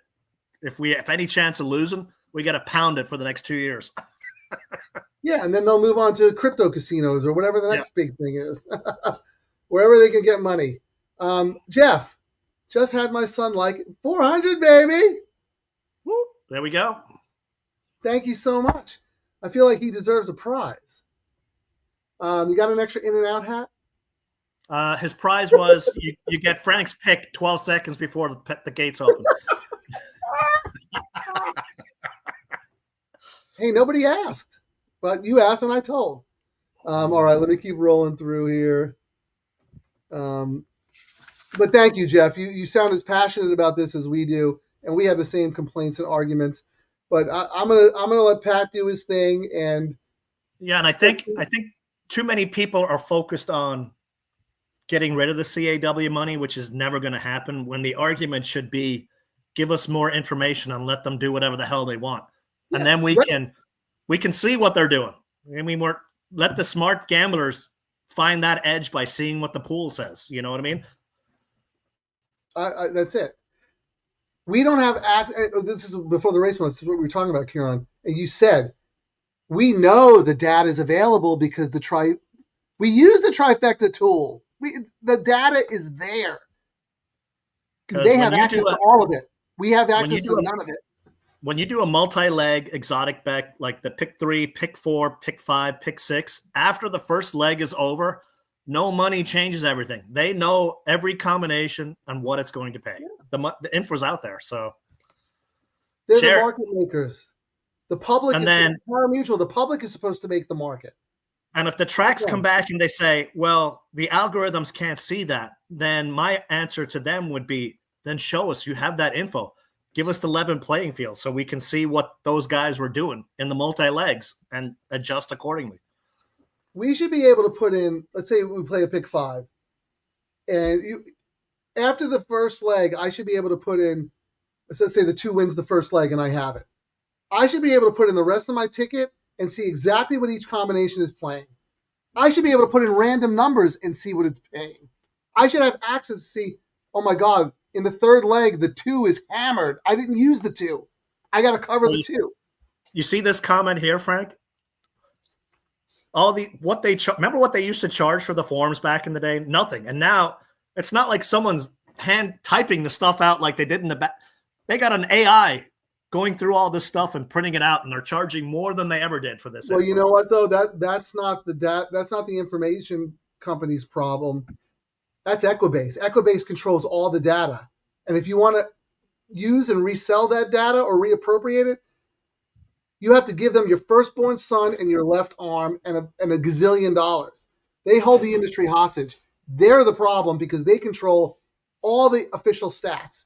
if any chance of losing, we got to pound it for the next 2 years. Yeah, and then they'll move on to crypto casinos or whatever the next big thing is, wherever they can get money. Jeff, just had my son like 400, baby. Whoop, there we go. Thank you so much. I feel like he deserves a prize. You got an extra in and out hat? His prize was you get Frank's pick 12 seconds before the gates open. Hey, nobody asked, but you asked and I told. All right, let me keep rolling through here. But thank you, Jeff. You sound as passionate about this as we do, and we have the same complaints and arguments. But I'm gonna let Pat do his thing, and I think too many people are focused on getting rid of the CAW money, which is never going to happen. When the argument should be, give us more information and let them do whatever the hell they want, and then we can see what they're doing. I mean, let the smart gamblers find that edge by seeing what the pool says. You know what I mean? That's it. We don't have this is before the race. This is what we were talking about, Kieran. And you said we know the data is available because we use the trifecta tool. The data is there. They have access to all of it. We have access to none of it. When you do a multi-leg exotic bet, like the pick 3, pick 4, pick 5, pick 6, after the first leg is over, no money changes everything. They know every combination and what it's going to pay. The info's out there. So they're the market makers. The public mutual. The public is supposed to make the market. And if the tracks come back and they say, well, the algorithms can't see that, then my answer to them would be, then show us you have that info. Give us the level playing field so we can see what those guys were doing in the multi-legs and adjust accordingly. We should be able to put in, let's say we play a pick 5. And after the first leg, I should be able to put in, let's say the 2 wins the first leg and I have it. I should be able to put in the rest of my ticket and see exactly what each combination is playing. I should be able to put in random numbers and see what it's paying. I should have access to see, oh my God, in the third leg, the 2 is hammered. I didn't use the 2. I got to cover the 2. You see this comment here, Frank? remember what they used to charge for the forms back in the day? Nothing. And now it's not like someone's hand typing the stuff out like they did in the back. They got an AI going through all this stuff and printing it out, and they're charging more than they ever did for this. Well, you know what though? That's not the information company's problem. That's Equibase. Equibase controls all the data. And if you want to use and resell that data or reappropriate it, you have to give them your firstborn son and your left arm and a gazillion dollars. They hold the industry hostage. They're the problem because they control all the official stats.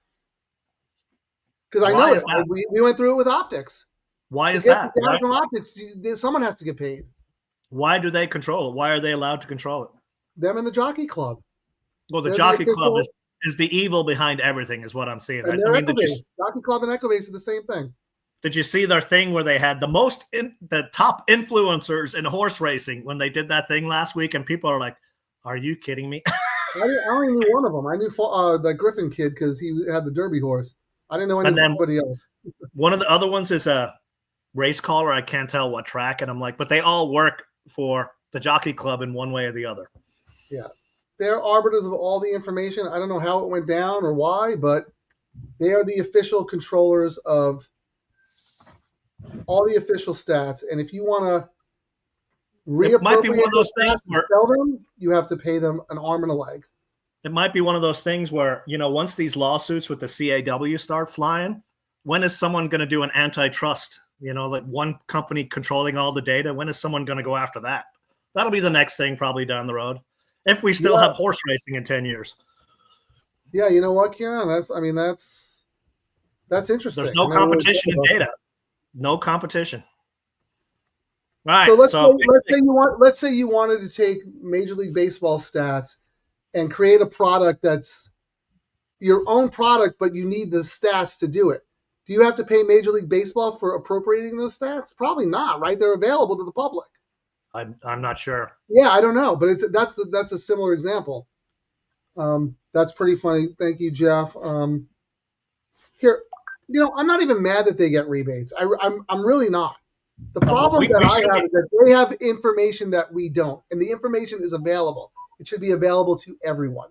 Because I know it. We went through it with optics. Why is that? Data from optics, someone has to get paid. Why do they control it? Why are they allowed to control it? Them and the Jockey Club. Well, the Jockey Club is the evil behind everything, is what I'm seeing. And Jockey Club and Equibase are the same thing. Did you see their thing where they had the top influencers in horse racing when they did that thing last week? And people are like, "Are you kidding me?" I only knew one of them. I knew the Griffin kid because he had the Derby horse. I didn't know anybody else. One of the other ones is a race caller. I can't tell what track, and I'm like, but they all work for the Jockey Club in one way or the other. Yeah. They're arbiters of all the information. I don't know how it went down or why, but they are the official controllers of all the official stats. And if you want to reappropriate those stats and sell them, you have to pay them an arm and a leg. It might be one of those things where, once these lawsuits with the CAW start flying, when is someone going to do an antitrust? Like one company controlling all the data. When is someone going to go after that? That'll be the next thing probably down the road. If we still have horse racing in 10 years. Yeah, you know what, Kieran? That's interesting. There's no competition in data. No competition. All right. So let's say you wanted to take Major League Baseball stats and create a product that's your own product, but you need the stats to do it. Do you have to pay Major League Baseball for appropriating those stats? Probably not, right? They're available to the public. I'm not sure. Yeah, I don't know, but that's a similar example. That's pretty funny. Thank you, Jeff. Here, I'm not even mad that they get rebates. I'm really not. The problem that I have is that they have information that we don't, and the information is available. It should be available to everyone.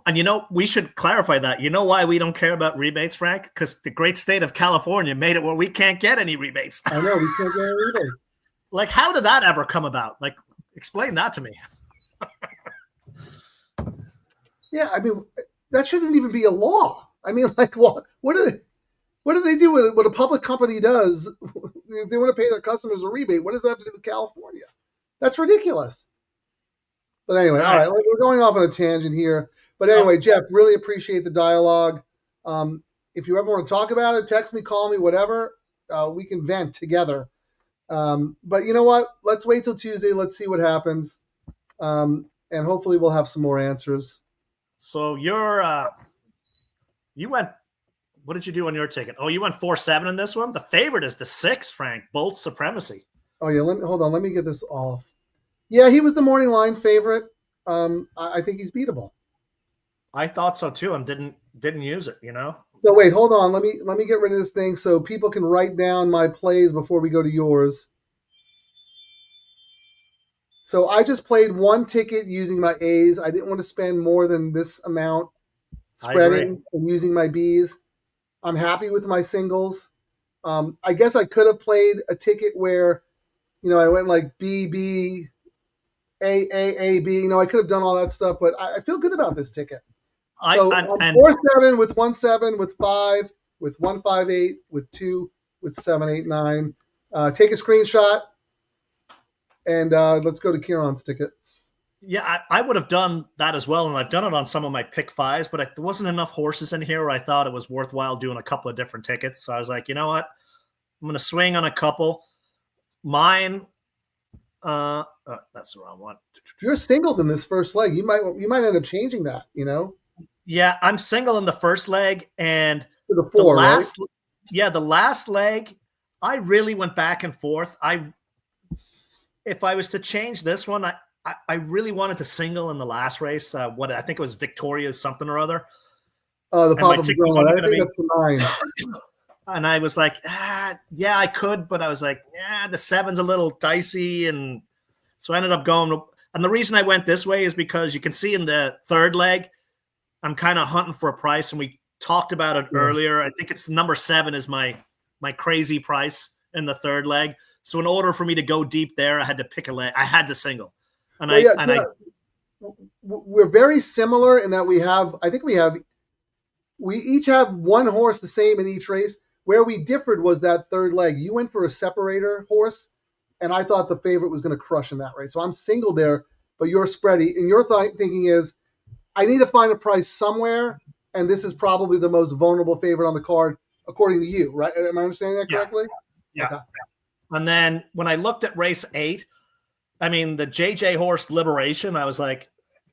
And we should clarify that. You know why we don't care about rebates, Frank? Because the great state of California made it where we can't get any rebates. I know, we can't get any rebates. Like, how did that ever come about? Like, explain that to me. Yeah, I mean, that shouldn't even be a law. I mean, like, what do they do with what a public company does? If they want to pay their customers a rebate, what does that have to do with California? That's ridiculous. But anyway, all right, we're going off on a tangent here. But anyway, Jeff, really appreciate the dialogue. If you ever want to talk about it, text me, call me, whatever. We can vent together. But you know what? Let's wait till Tuesday. Let's see what happens. And hopefully we'll have some more answers. So you went, what did you do on your ticket? Oh, you went 4-7 in this one? The favorite is the 6, Frank, Bolt Supremacy. Oh yeah, hold on. Let me get this off. Yeah, he was the morning line favorite. I think he's beatable. I thought so too, and didn't use it, So wait, hold on. Let me get rid of this thing so people can write down my plays before we go to yours. So I just played one ticket using my A's. I didn't want to spend more than this amount spreading and using my B's. I'm happy with my singles. I guess I could have played a ticket where, I went like B, B, A, B. I could have done all that stuff, but I feel good about this ticket. So I'm 4-7 with 1-7 with 5 with 1-5-8 with 2 with 7-8-9. Take a screenshot and let's go to Kieran's ticket. Yeah, I would have done that as well, and I've done it on some of my pick 5s, but there wasn't enough horses in here where I thought it was worthwhile doing a couple of different tickets. So I was like, you know what? I'm going to swing on a couple. Mine, that's the wrong one. You're singled in this first leg. You might end up changing that, Yeah, I'm single in the first leg, and to the 4, right? The last leg, I really went back and forth. If I was to change this one, I really wanted to single in the last race. I think it was Victoria's something or other. Oh, the Papa Padrone. I think that's the 9. And I was like, yeah, I could, but I was like, the 7's a little dicey, and So I ended up going, and the reason I went this way is because you can see in the third leg, I'm kind of hunting for a price, and we talked about it earlier. I think it's number 7 is my crazy price in the third leg. So in order for me to go deep there, I had to pick a leg. I had to single, and we're very similar in that we each have one horse the same in each race. Where we differed was that third leg. You went for a separator horse, and I thought the favorite was going to crush in that race. So I'm single there, but you're spready. And your thinking is, I need to find a price somewhere, and this is probably the most vulnerable favorite on the card, according to you, right? Am I understanding that correctly? Yeah. Okay. And then when I looked at race 8, I mean, the JJ horse Liberation, I was like,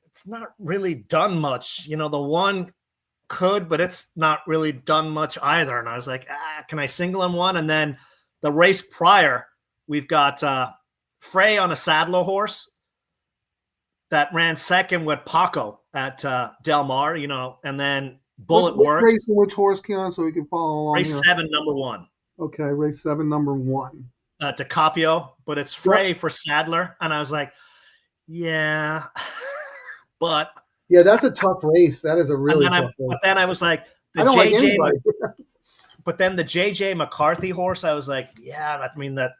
it's not really done much. The one could, but it's not really done much either. And I was like, can I single in one? And then the race prior, we've got Frey on a Sadler horse that ran second with Paco at Del Mar, and then Bullet Works. Race which horse, Keon, so we can follow along. Race 7, number 1. Okay, race 7, number 1. DiCaprio, but it's Frey for Sadler. And I was like, yeah, but. Yeah, that's a tough race. That is a really tough race. But then I was like, but then the JJ McCarthy horse, I was like, yeah, that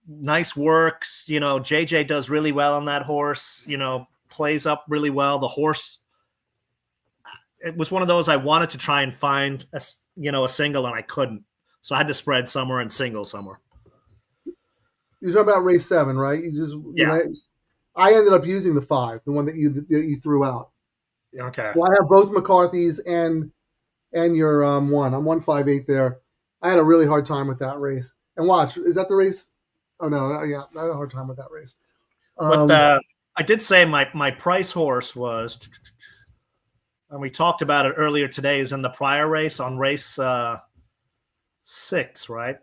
nice works. JJ does really well on that horse, plays up really well. The horse, it was one of those I wanted to try and find a single, and I couldn't. So I had to spread somewhere and single somewhere. You're talking about race 7, right? I ended up using the 5, the one that you threw out. Okay. Well, I have both McCarthy's and your 1. I'm 158 there. I had a really hard time with that race. And watch, is that the race? Oh no, yeah, I had a hard time with that race. But I did say my price horse was, and we talked about it earlier today, is in the prior race on race 6, right?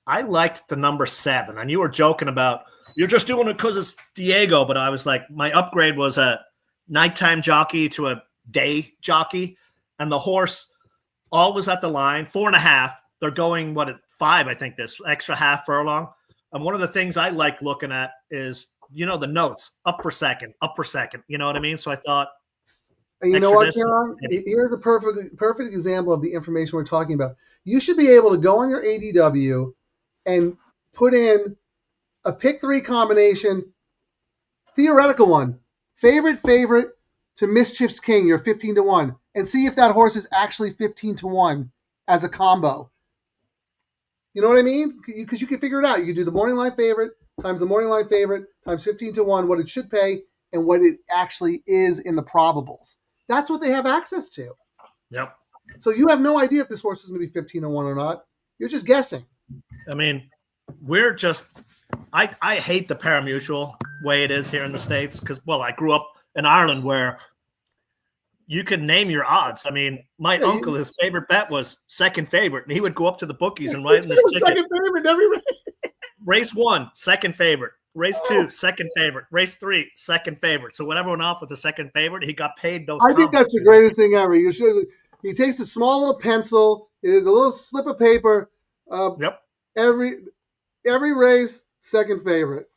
I liked the number 7, and you were joking about you're just doing it because it's Diego, but I was like, my upgrade was a nighttime jockey to a day jockey, and the horse always at the line, 4.5. They're going at 5, I think, this extra half furlong. And one of the things I like looking at is, the notes up per second. You know what I mean? So I thought, and you know what, John? Here's a perfect example of the information we're talking about. You should be able to go on your ADW and put in a pick 3 combination, theoretical one, favorite to Mischief's King, you're 15-1, and see if that horse is actually 15-1 as a combo. You know what I mean? Because you can figure it out. You can do the morning line favorite times the morning line favorite times 15-1, what it should pay, and what it actually is in the probables. That's what they have access to. Yep. So you have no idea if this horse is going to be 15-1 or not. You're just guessing. I mean, we're just I hate the parimutuel way it is here in the States because, I grew up in Ireland where you could name your odds. I mean, my uncle, his favorite bet was second favorite, and he would go up to the bookies and write in his ticket. Second favorite every race. Race 1, second favorite. Race 2, second favorite. Race 3, second favorite. So whatever went off with the second favorite, he got paid those. I think that's the greatest thing ever. He takes a small little pencil, the little slip of paper. Yep. Every race, second favorite.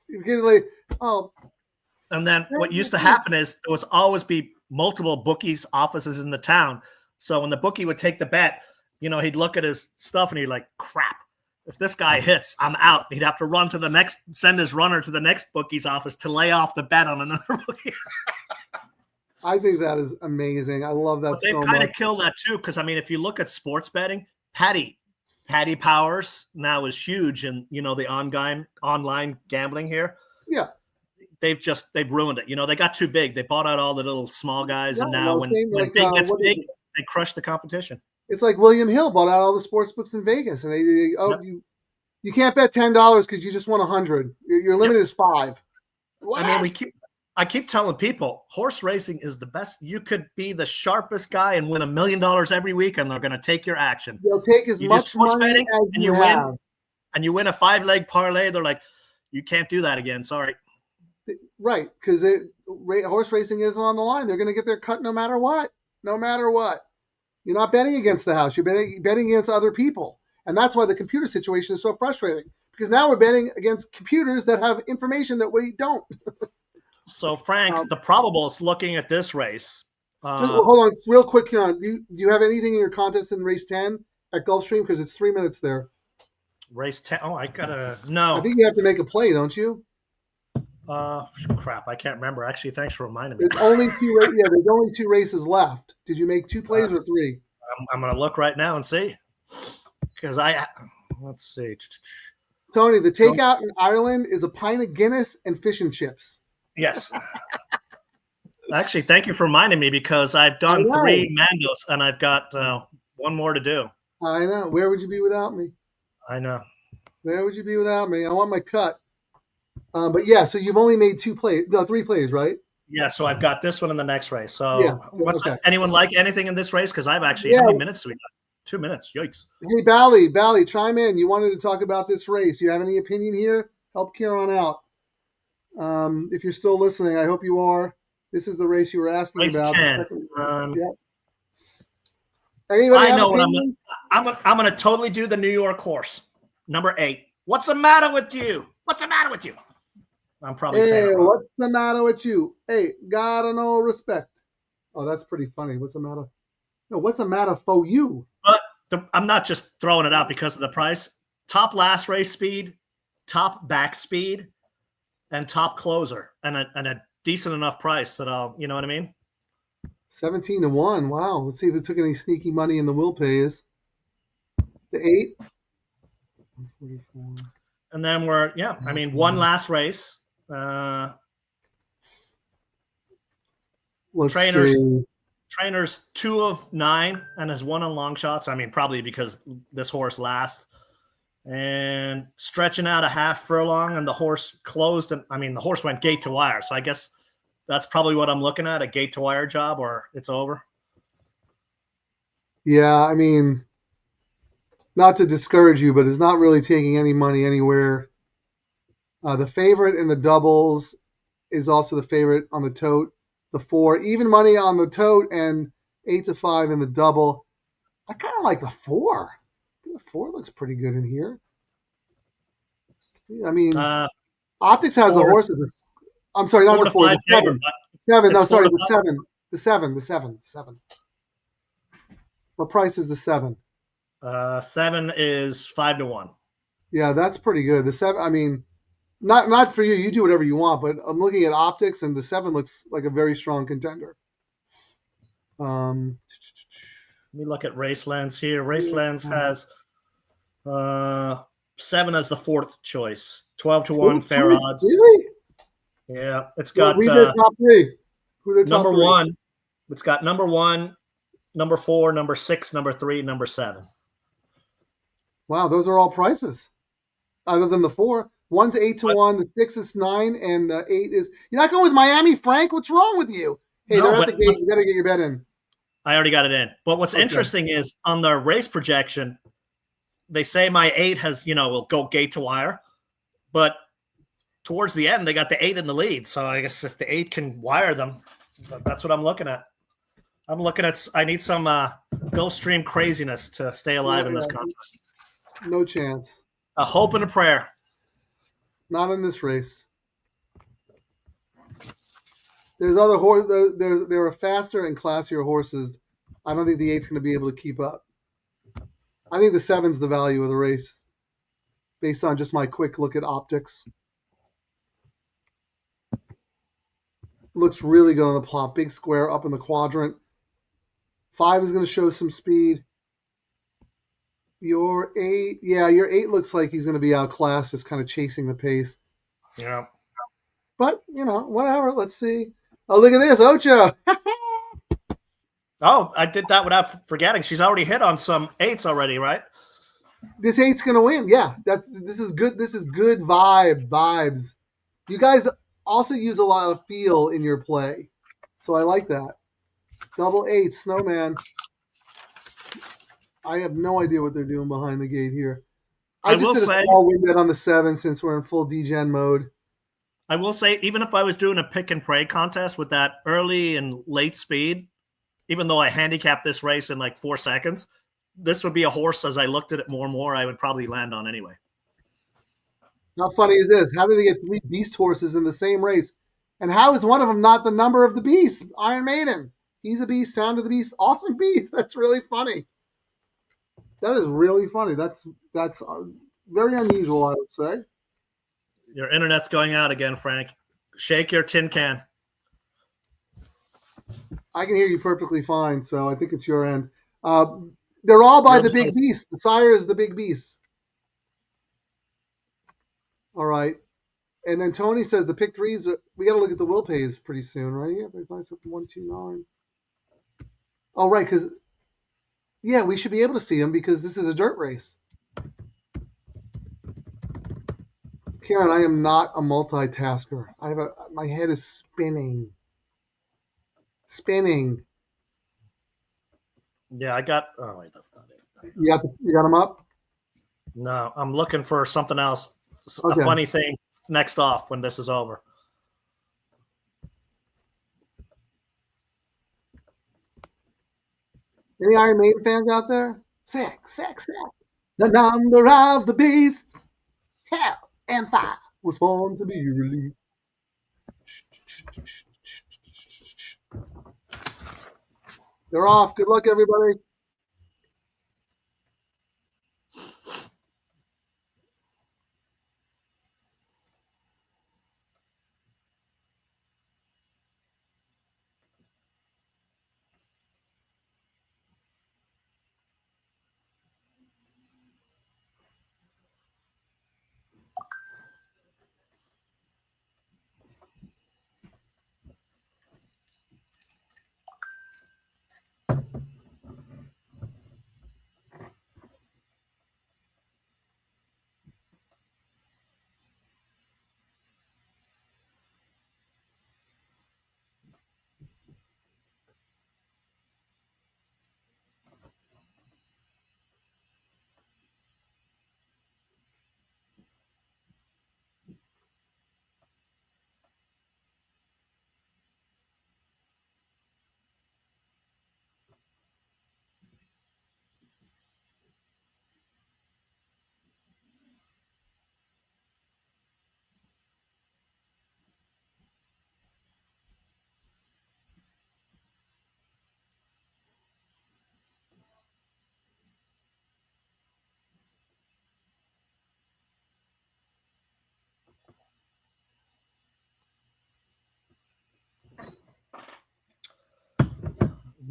And then what used to happen is there was always be multiple bookies offices in the town. So when the bookie would take the bet, he'd look at his stuff and he'd like, crap. If this guy hits, I'm out. He'd have to send his runner to the next bookie's office to lay off the bet on another bookie. I think that is amazing. I love that so much. They've kind of killed that too, because if you look at sports betting, Paddy Powers now is huge in the online gambling here. Yeah, they've ruined it. They got too big. They bought out all the little small guys, and now when big gets big, they crush the competition. It's like William Hill bought out all the sports books in Vegas, and you can't bet $10 because you just won 100. Your limit is 5. What? I mean, I keep telling people, horse racing is the best. You could be the sharpest guy and win $1 million every week, and they're going to take your action. They'll take as much money as you have. And you win a 5-leg parlay. They're like, you can't do that again. Sorry. Right, because horse racing isn't on the line. They're going to get their cut no matter what. No matter what. You're not betting against the house. You're betting against other people. And that's why the computer situation is so frustrating. because now we're betting against computers that have information that we don't. So, Frank, the probables looking at this race. Hold on, real quick, Keon. Do you have anything in your contest in race 10 at Gulfstream? Because it's 3 minutes there. Race 10. Oh, I gotta no. I think you have to make a play, don't you? Crap, I can't remember. Actually, thanks for reminding me. There's only two races left. Did you make 2 plays or 3? I'm gonna look right now and see. Because let's see. Tony, the takeout in Ireland is a pint of Guinness and fish and chips. Yes. Actually, thank you for reminding me because I've done 3 mangoes and I've got 1 more to do. I know. Where would you be without me? I know. Where would you be without me? I want my cut. But yeah, so you've only made 3 plays, right? Yeah, so I've got this one in the next race. So okay. Anyone like anything in this race? Because I've actually, how many minutes do we got? 2 minutes. Yikes. Hey, Bally, chime in. You wanted to talk about this race. You have any opinion here? Help Kieran out. If you're still listening, I hope you are. This is the race you were asking race about. 10. Anybody I know what I'm going to totally do the New York horse, number 8. What's the matter with you? What's the matter with you? I'm probably saying it wrong. What's the matter with you? Hey, gotta know respect. Oh, that's pretty funny. What's the matter? No, what's the matter for you? But I'm not just throwing it out because of the price. Top last race speed, top back speed, and top closer, and a decent enough price that I'll, you know what I mean? 17-1. Wow. Let's see if it took any sneaky money in the will pays. The 8. 144. And then one last race. Trainers 2 of 9 and has 1 on long shots. I mean, probably because this horse last. And stretching out a half furlong, and the horse closed. And the horse went gate to wire. So I guess that's probably what I'm looking at, a gate to wire job, or it's over. Yeah, I mean, not to discourage you, but it's not really taking any money anywhere. The favorite in the doubles is also the favorite on the tote. The 4, even money on the tote, and 8-5 in the double. I kind of like the 4. The 4 looks pretty good in here. I mean, Optics has the horses. I'm sorry, not the 4. The 7. 7. No, sorry, the 7. The 7. The 7. 7. What price is the 7? 7 is 5-1. Yeah, that's pretty good. The 7. I mean, not for you. You do whatever you want. But I'm looking at Optics, and the 7 looks like a very strong contender. Let me look at Racelands here. Racelands has 7 as the 4th choice. 12-1 fair odds. Really? Yeah, it's got who's their top 3? Who their top number 3? 1. It's got number 1, number 4, number 6, number 3, number 7. Wow, those are all prices. Other than the 4. 1's 8-1, the 6 is 9, and the 8 is. You're not going with Miami, Frank? What's wrong with you? Hey, they're at the gate. You got to get your bet in. I already got it in. But what's interesting is on the race projection, they say my 8 has, will go gate to wire. But towards the end, they got the 8 in the lead. So I guess if the 8 can wire them, that's what I'm looking at. I need some Gulfstream craziness to stay alive in this contest. No chance. A hope and a prayer. Not in this race. There's other horses. There are faster and classier horses. I don't think the 8's going to be able to keep up. I think the 7's the value of the race, based on just my quick look at Optics. Looks really good on the plot. Big square up in the quadrant. 5 is going to show some speed. Your 8, your 8 looks like he's going to be outclassed, just kind of chasing the pace. Yeah. But, whatever. Let's see. Oh, look at this. Ocho. Oh, I did that without forgetting. She's already hit on some 8s already, right? This 8's going to win. Yeah. This is good. This is good vibes. You guys also use a lot of feel in your play. So I like that. Double 8, Snowman. I have no idea what they're doing behind the gate here. I just did a small win bet on the 7 since we're in full degen mode. I will say, even if I was doing a pick and pray contest with that early and late speed, even though I handicapped this race in like 4 seconds, this would be a horse, as I looked at it more and more, I would probably land on anyway. How funny is this? How do they get 3 beast horses in the same race? And how is one of them not the number of the beast? Iron Maiden. He's a beast. Sound of the Beast. Awesome beast. That's really funny. That is really funny. That's very unusual, I would say. Your internet's going out again, Frank. Shake your tin can. I can hear you perfectly fine, so I think it's your end. They're all by the big beast. The sire is the big beast. All right. And then Tony says the pick threes, we got to look at the will pays pretty soon, right? Yeah, 129. Oh, right, because, yeah, we should be able to see them because this is a dirt race. Karen, I am not a multitasker. My head is spinning. Yeah, I got. Oh wait, that's not it. You got them up? No, I'm looking for something else. Okay. A funny thing next off when this is over. Any Iron Maiden fans out there? Six. The number of the beast. Hell and fire was born to be released. They're off. Good luck, everybody.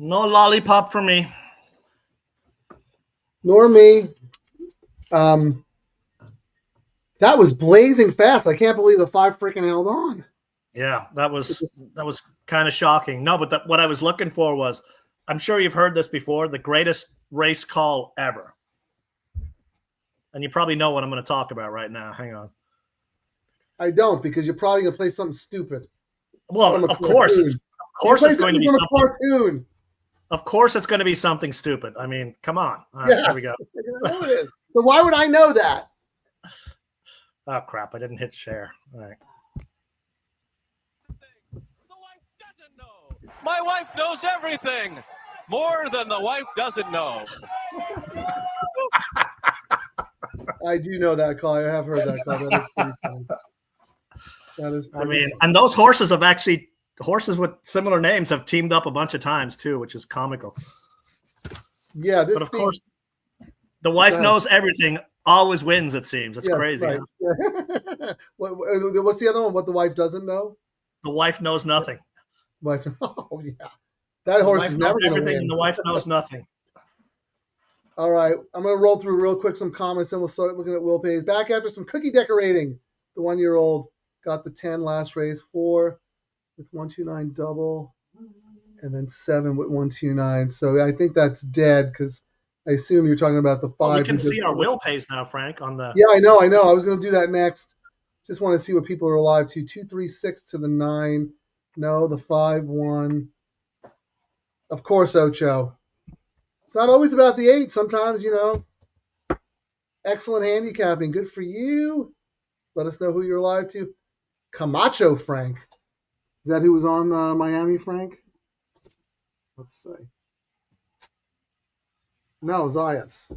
No lollipop for me. Nor me. That was blazing fast. I can't believe the 5 freaking held on. Yeah, that was kind of shocking. No, but what I was looking for was, I'm sure you've heard this before, the greatest race call ever. And you probably know what I'm going to talk about right now. Hang on. I don't, because you're probably going to play something stupid. Well, of course it's going to be something. Cartoon. Of course it's going to be something stupid. I mean, come on. All right, here we go. I know it is. So why would I know that? Oh, crap. I didn't hit share. All right. The wife doesn't know. My wife knows everything. More than the wife doesn't know. I do know that call. I have heard that call. That is pretty funny. That is pretty funny. And those horses with similar names have teamed up a bunch of times too, which is comical. Yeah. But of course, the wife knows everything, always wins, it seems. It's crazy. Right. Huh? What's the other one? What the wife doesn't know? The wife knows nothing. Wife. Oh, yeah. That horse is never going to win. And the wife knows nothing. All right. I'm going to roll through real quick some comments, and we'll start looking at will pays. Back after some cookie decorating. The 1-year-old got the 10 last race, 4 with 129 double, and then 7 with 129. So I think that's dead because I assume you're talking about the 5. Well, we can see our will pays now, Frank, on the. Yeah, I know. I was going to do that next. Just want to see what people are alive to. 2, 3, 6 to the 9. No, the 5, 1. Of course, Ocho. It's not always about the 8. Sometimes, excellent handicapping. Good for you. Let us know who you're alive to. Camacho Frank. Is that who was on Miami, Frank? Let's see. No, Zayas.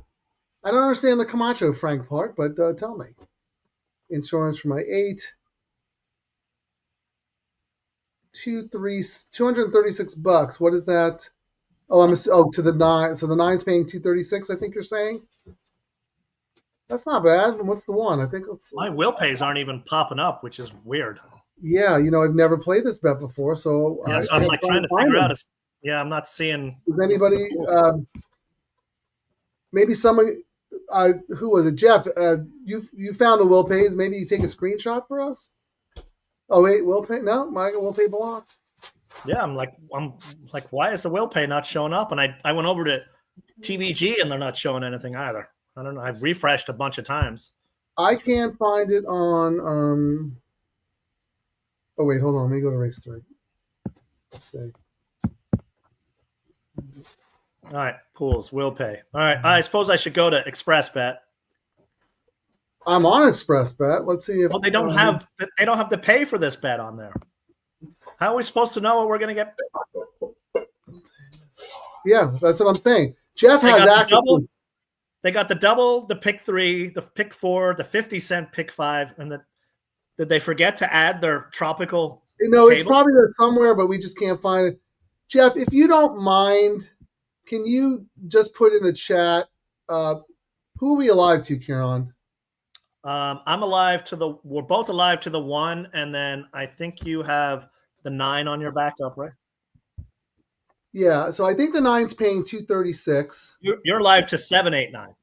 I don't understand the Camacho Frank part, but tell me. insurance for my 8. 236 bucks. What is that? To the 9. So the 9's paying 236. I think you're saying. That's not bad. And what's the 1? I think it's My will pays aren't even popping up, which is weird. yeah. I've never played this bet before, so Yeah, so I'm like trying to figure out. I'm not seeing. Is anybody? Maybe someone. Who was it, Jeff? You found the will pays. Maybe you take a screenshot for us. Oh wait, will pay? No, my will pay blocked. Yeah, I'm like, why is the will pay not showing up? And I went over to TVG and they're not showing anything either. I don't know. I've refreshed a bunch of times. I can't find it on. Oh wait, hold on. Let me go to race 3. Let's see. All right, pools, will pay. All right, I suppose I should go to Xpressbet. I'm on Xpressbet. Let's see if. Well, they don't have the pay for this bet on there. How are we supposed to know what we're going to get? Yeah, that's what I'm saying. Jeff has access. They got the double, the pick 3, the pick 4, the 50-cent pick 5, and did they forget to add their tropical? It's probably there somewhere, but we just can't find it. Jeff, if you don't mind, can you just put in the chat who are we alive to, Kieran? I'm alive to we're both alive to the 1, and then I think you have the 9 on your backup, right? Yeah, so I think the 9's paying 236. You're live to 789.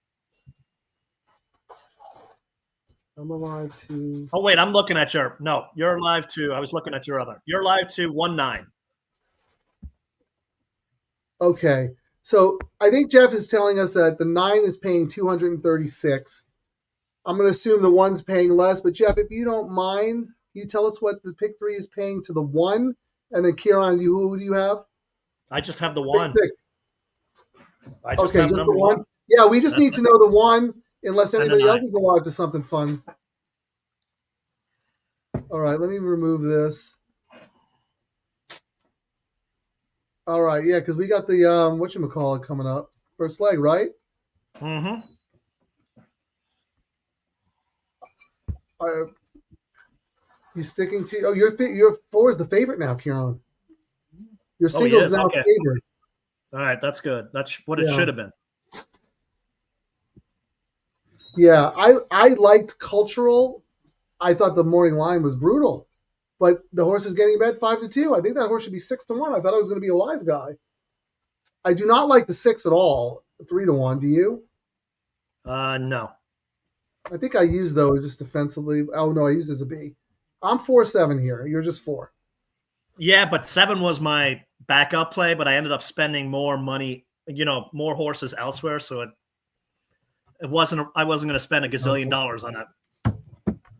I'm alive to. Oh wait, I'm looking at you're live to. I was looking at your other. You're live to 19. Okay, so I think Jeff is telling us that the 9 is paying 236. I'm going to assume the 1's paying less, but Jeff, if you don't mind, you tell us what the pick 3 is paying to the 1, and then Kieran, who do you have? I just have the 1. I just have just the 1. Yeah, we just need to know the 1, unless anybody else is alive to something fun. All right, let me remove this. All right, yeah, because we got the whatchamacallit coming up. First leg, right? Mm-hmm. You sticking to? Oh, your 4 is the favorite now, Kieran. Your single is now favorite. All right, that's good. That's what it should have been. Yeah, I liked Cultural. I thought the morning line was brutal, but the horse is getting bet 5-2. I think that horse should be 6-1. I thought it was going to be a wise guy. I do not like the 6 at all. 3-1. Do you? No. I think I used those just defensively. Oh no, I used as a B. I'm 4-7 here. You're just 4. Yeah, but 7 was my backup play, but I ended up spending more money, more horses elsewhere. So it wasn't. I wasn't going to spend a gazillion dollars on a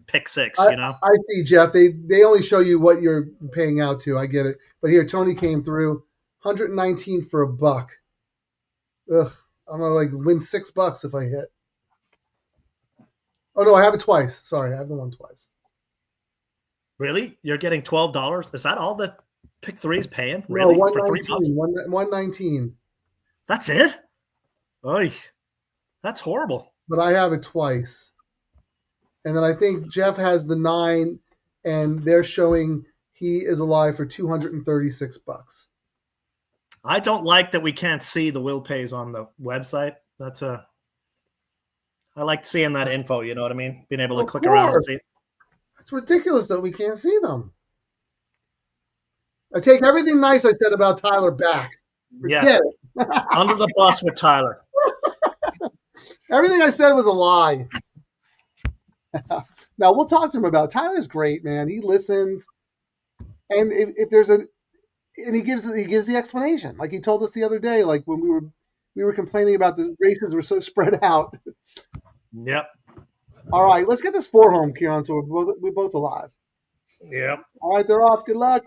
pick 6. I see, Jeff. They only show you what you're paying out to. I get it. But here, Tony came through, 119 for $1. Ugh, I'm gonna win $6 if I hit. Oh no, I have it twice. Sorry, I have the 1 twice. Really? You're getting $12? Is that all the pick 3 is paying? No, really? 119. 119. That's it? Oy, that's horrible. But I have it twice. And then I think Jeff has the 9, and they're showing he is alive for $236. I don't like that we can't see the will pays on the website. I like seeing that info, you know what I mean? Being able to click around and see it. It's ridiculous that we can't see them. I take everything nice I said about Tyler back. Yes. Under the bus with Tyler. Everything I said was a lie. Now we'll talk to him about it. Tyler's great, man. He listens, and if there's and he gives the explanation. Like he told us the other day, like when we were complaining about the races were so spread out. Yep. All right, let's get this 4 home, Kieran. So we're both alive. Yep. All right, they're off. Good luck.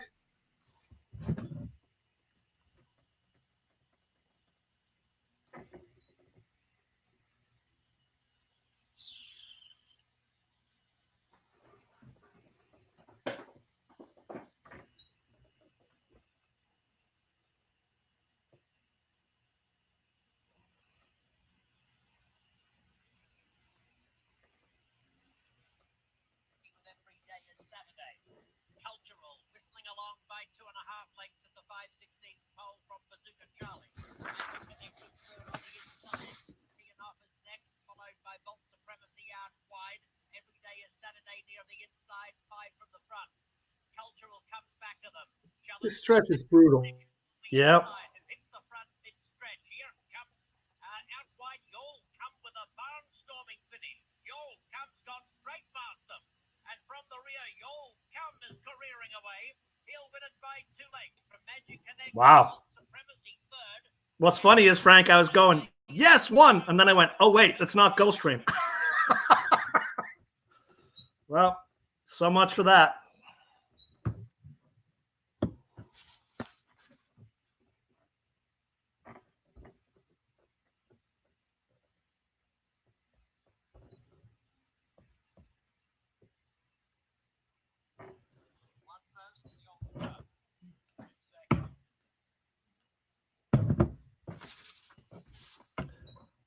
This stretch is brutal. Yep. Wow. What's funny is, Frank, I was going, yes, one. And then I went, oh, wait, that's not Gulfstream. Well, so much for that.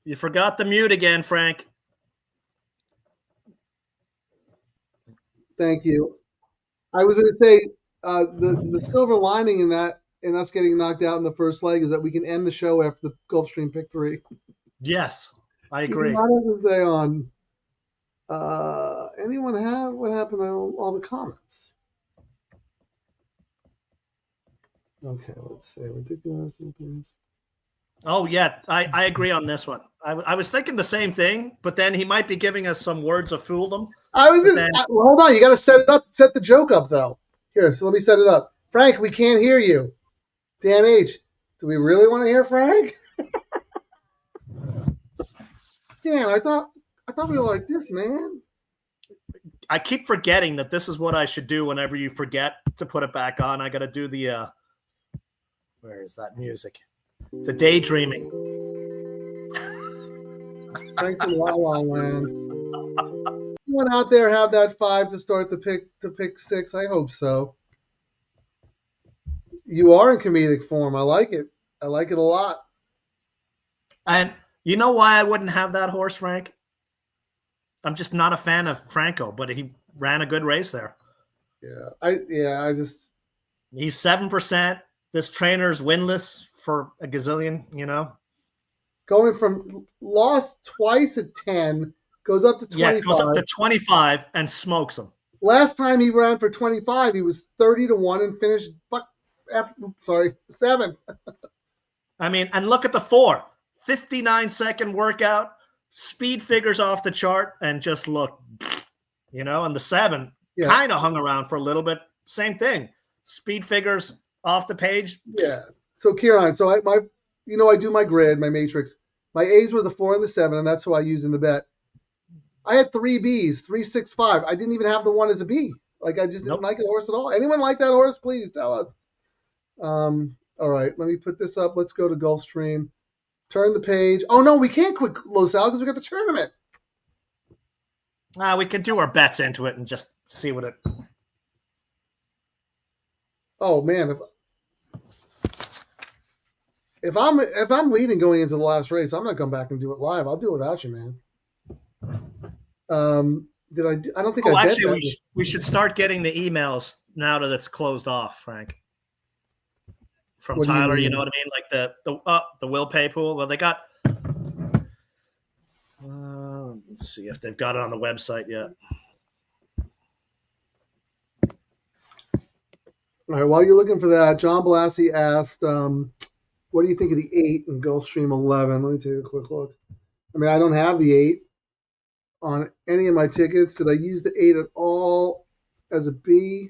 You forgot the mute again, Frank. Thank you. I was going to say the silver lining in that, in us getting knocked out in the first leg, is that we can end the show after the Gulfstream pick 3. Yes, I We agree. do not have to stay on. Anyone have what happened to all the comments? Okay, let's see. Ridiculous. Oh, yeah, I agree on this one. I was thinking the same thing, but then he might be giving us some words of fooldom. Hold on. You got to set it up. Set the joke up, though. Here, so let me set it up. Frank, we can't hear you. Dan H., do we really want to hear Frank? Dan, I thought we were like this, man. I keep forgetting that this is what I should do whenever you forget to put it back on. I got to do the, where is that music? The daydreaming. Thanks to La La Land. Anyone out there have that 5 to start the pick 6? I hope so. You are in comedic form. I like it. I like it a lot. And you know why I wouldn't have that horse, Frank? I'm just not a fan of Franco, but he ran a good race there. I just he's 7%. This trainer's winless for a gazillion, going from lost twice at 10, goes up to 25. Yeah, goes up to 25 and smokes him. Last time he ran for 25, he was 30-1 and finished 7th. I mean, and look at the 4. 59-second workout, speed figures off the chart, and just look, and the 7 kind of hung around for a little bit. Same thing. Speed figures off the page. Yeah. So, Kieran, I do my grid, my matrix. My A's were the 4 and the 7, and that's who I use in the bet. I had 3 B's, 3, 6, 5. I didn't even have the 1 as a B. Like, I just didn't like the horse at all. Anyone like that horse? Please tell us. All right, let me put this up. Let's go to Gulfstream. Turn the page. Oh, no, we can't quit Los Al because we got the tournament. We can do our bets into it and just see what it... Oh, man. If I'm leading going into the last race, I'm not going back and do it live. I'll do it without you, man. I don't think I did. We should start getting the emails now that it's closed off, Frank. From Tyler, you know what I mean? Like the will pay pool. Well, they got. Let's see if they've got it on the website yet. All right. While you're looking for that, John Blassie asked, "What do you think of the 8 in Gulfstream 11?" Let me take a quick look. I mean, I don't have the 8 on any of my tickets. Did I use the 8 at all as a B?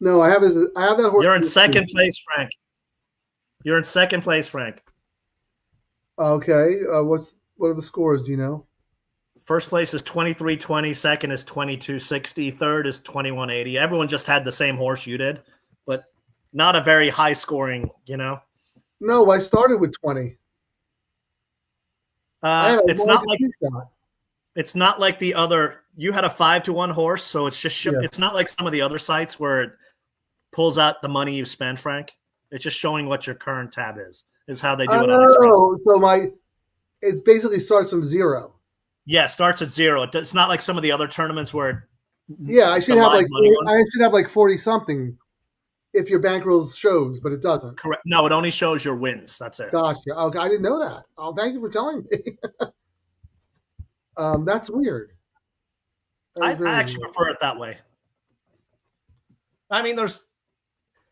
No, I have that horse. You're in second place, Frank. You're in second place, Frank. Okay. What are the scores? Do you know? First place is 23.20. Second is 22.60. Third is 21.80. Everyone just had the same horse you did, but not a very high scoring, No, I started with 20. It's not like the other. You had a 5-1 horse, so it's just it's not like some of the other sites where it pulls out the money you've spent, Frank. It's just showing what your current tab is how they do it on Express. So it basically starts from 0. Yeah, it starts at 0. It's not like some of the other tournaments where I should have like 40 something if your bankroll shows, but it doesn't. Correct. No, it only shows your wins. That's it. Gotcha. Okay, I didn't know that. Oh, thank you for telling me. That's weird. I actually prefer it that way. I mean,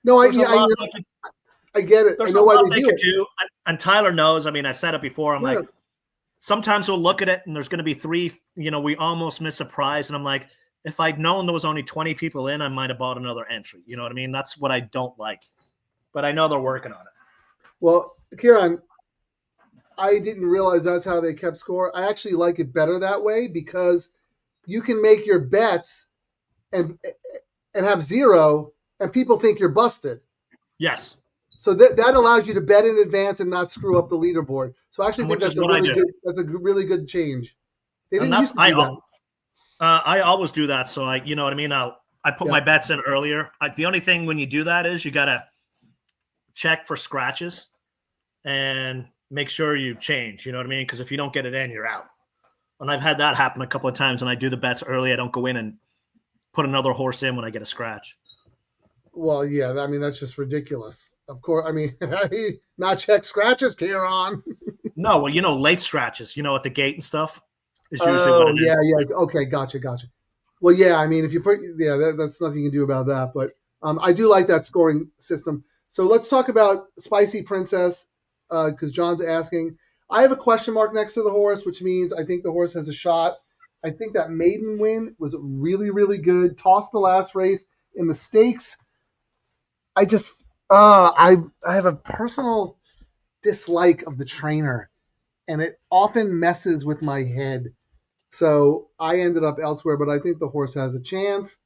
No, there's a lot I get it. there's I a know why lot they they do could it. do. And Tyler knows. I mean, I said it before. I'm Yeah. like, sometimes we'll look at it and there's going to be 3, we almost miss a prize. And I'm like, if I'd known there was only 20 people in, I might have bought another entry. You know what I mean? That's what I don't like. But I know they're working on it. Well, Kieran, I didn't realize that's how they kept score. I actually like it better that way because you can make your bets and have 0, and people think you're busted. Yes. So that allows you to bet in advance and not screw up the leaderboard. So I actually think that's a really good change. They didn't used to do that. I always do that. So you know what I mean? I put my bets in earlier. The only thing when you do that is you got to check for scratches and make sure you change. You know what I mean? Because if you don't get it in, you're out. And I've had that happen a couple of times when I do the bets early. I don't go in and put another horse in when I get a scratch. Well, yeah, I mean, that's just ridiculous. Of course, I mean, not check scratches, Kieran. No, well, late scratches, at the gate and stuff is usually what it is. Yeah. Okay, gotcha. Well, yeah, I mean, if you put, that's nothing you can do about that. But I do like that scoring system. So let's talk about Spicy Princess because John's asking. I have a question mark next to the horse, which means I think the horse has a shot. I think that maiden win was really, really good. Tossed the last race in the stakes. I just, I have a personal dislike of the trainer, and it often messes with my head. So I ended up elsewhere, but I think the horse has a chance.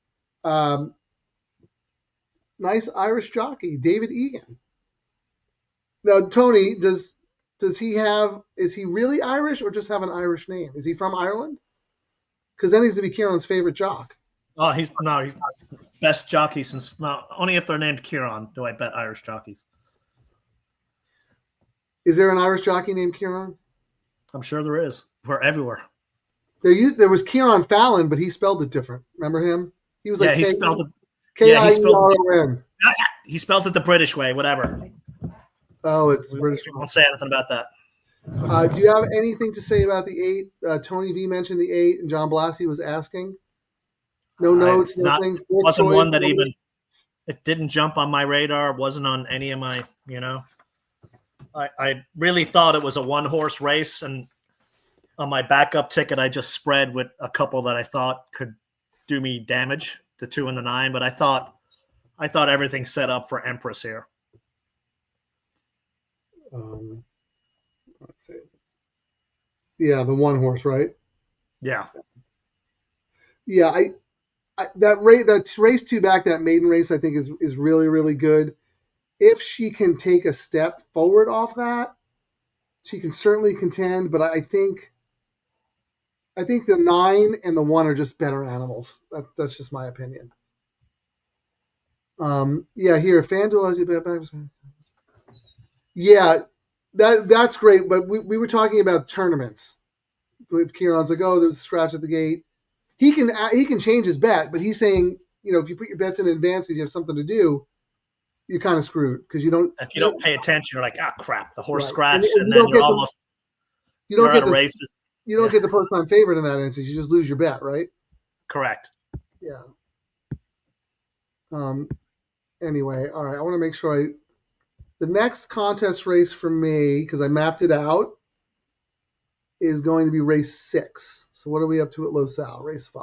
Nice Irish jockey, David Egan. Now, Tony, is he really Irish or just have an Irish name? Is he from Ireland? Because then he's to be Kieran's favorite jock. Oh, he's best jockey since only if they're named Kieran do I bet Irish jockeys. Is there an Irish jockey named Kieran? I'm sure there is. We're everywhere. There was Kieran Fallon, but he spelled it different. Remember him? He was like he spelled it. K-I-E-R-O-N. He spelled it the British way. Whatever. Oh, it's British. We won't say anything about that. Do you have anything to say about the 8? Tony V mentioned the 8, and John Blassie was asking. No notes, nothing. Wasn't one that even it didn't jump on my radar. Wasn't on any of my. I really thought it was a 1-horse race, and on my backup ticket, I just spread with a couple that I thought could do me damage, the 2 and the 9. But I thought everything's set up for Empress here. Let's see. Yeah, the 1-horse, right? Yeah. Yeah, that race 2 back, that maiden race, I think is really, really good. If she can take a step forward off that, she can certainly contend. But I think the 9 and the 1 are just better animals. That's just my opinion. Here FanDuel has you bet back. Yeah, that's great. But we were talking about tournaments. With Kieran's like, oh, there's a scratch at the gate. He can change his bet, but he's saying, if you put your bets in advance because you have something to do, you're kind of screwed because you don't. If you don't pay attention, you're like, crap, the horse right. scratched, and then you're almost. You don't get the races. You don't get the first time favorite in that instance. You just lose your bet, right? Correct. Yeah. Anyway, all right. I want to make sure the next contest race for me, because I mapped it out, is going to be race 6. So what are we up to at Los Al? Race 5.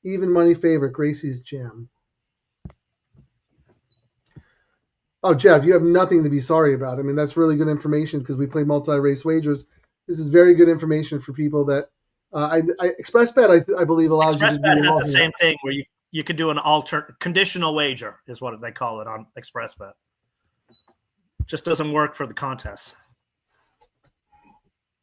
Even money favorite, Gracie's Gem. Oh, Jeff, you have nothing to be sorry about. I mean, that's really good information because we play multi-race wagers. This is very good information for people that Xpressbet, I believe, allows you to do. Xpressbet has the same thing where you can do an conditional wager is what they call it on Xpressbet. Just doesn't work for the contests.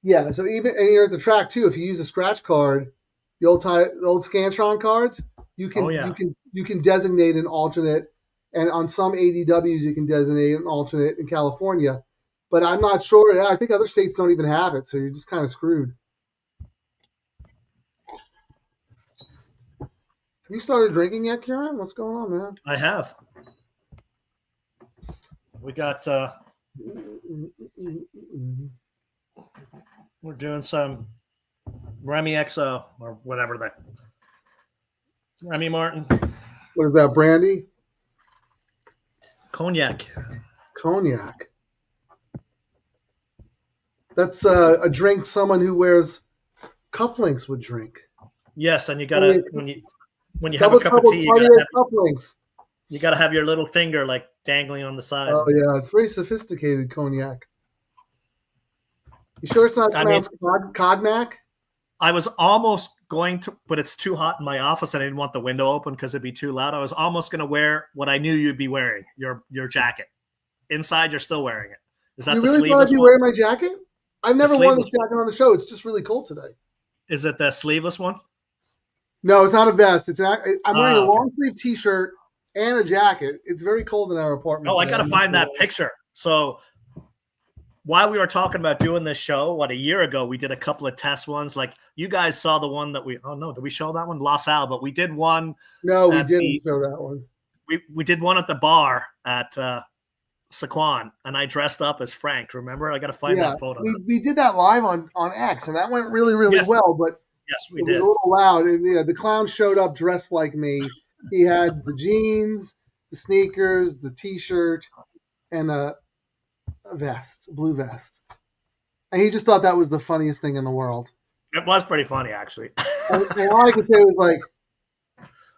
Yeah, so and you're at the track too. If you use a scratch card, the old Scantron cards, you can designate an alternate, and on some ADWs you can designate an alternate in California, but I'm not sure. I think other states don't even have it, so you're just kind of screwed. Have you started drinking yet, Kieran? What's going on, man? I have. We got. We're doing some Remy XO or whatever that. Remy Martin. What is that, brandy? Cognac. Cognac. That's a drink someone who wears cufflinks would drink. Yes, and you gotta when you have a Double cup of trouble tea, cardiac cufflinks. you gotta have your little finger like dangling on the side. Oh yeah, it's very sophisticated cognac. You sure it's not pronounced cognac? I was almost going to, but it's too hot in my office and I didn't want the window open because it'd be too loud. I was almost going to wear what I knew you'd be wearing, your jacket. Inside, you're still wearing it. Is that you the really sleeveless thought I'd be one? wearing my jacket? I've never worn this jacket on the show. It's just really cold today. Is it the sleeveless one? No, it's not a vest. I'm wearing a long sleeve T-shirt and a jacket. It's very cold in our apartment. Oh, I got to find that picture. So while we were talking about doing this show, a year ago, we did a couple of test ones. Like you guys saw the one that did we show that one? LaSalle, but we did one. No, we didn't show that one. We did one at the bar at Saquon, and I dressed up as Frank. Remember? I got to find that photo. We did that live on X, and that went really, really well. But yes, we it did. was a little loud, and the clown showed up dressed like me. He had the jeans, the sneakers, the T-shirt, and a vest, a blue vest. And he just thought that was the funniest thing in the world. It was pretty funny, actually. and all I could say was like,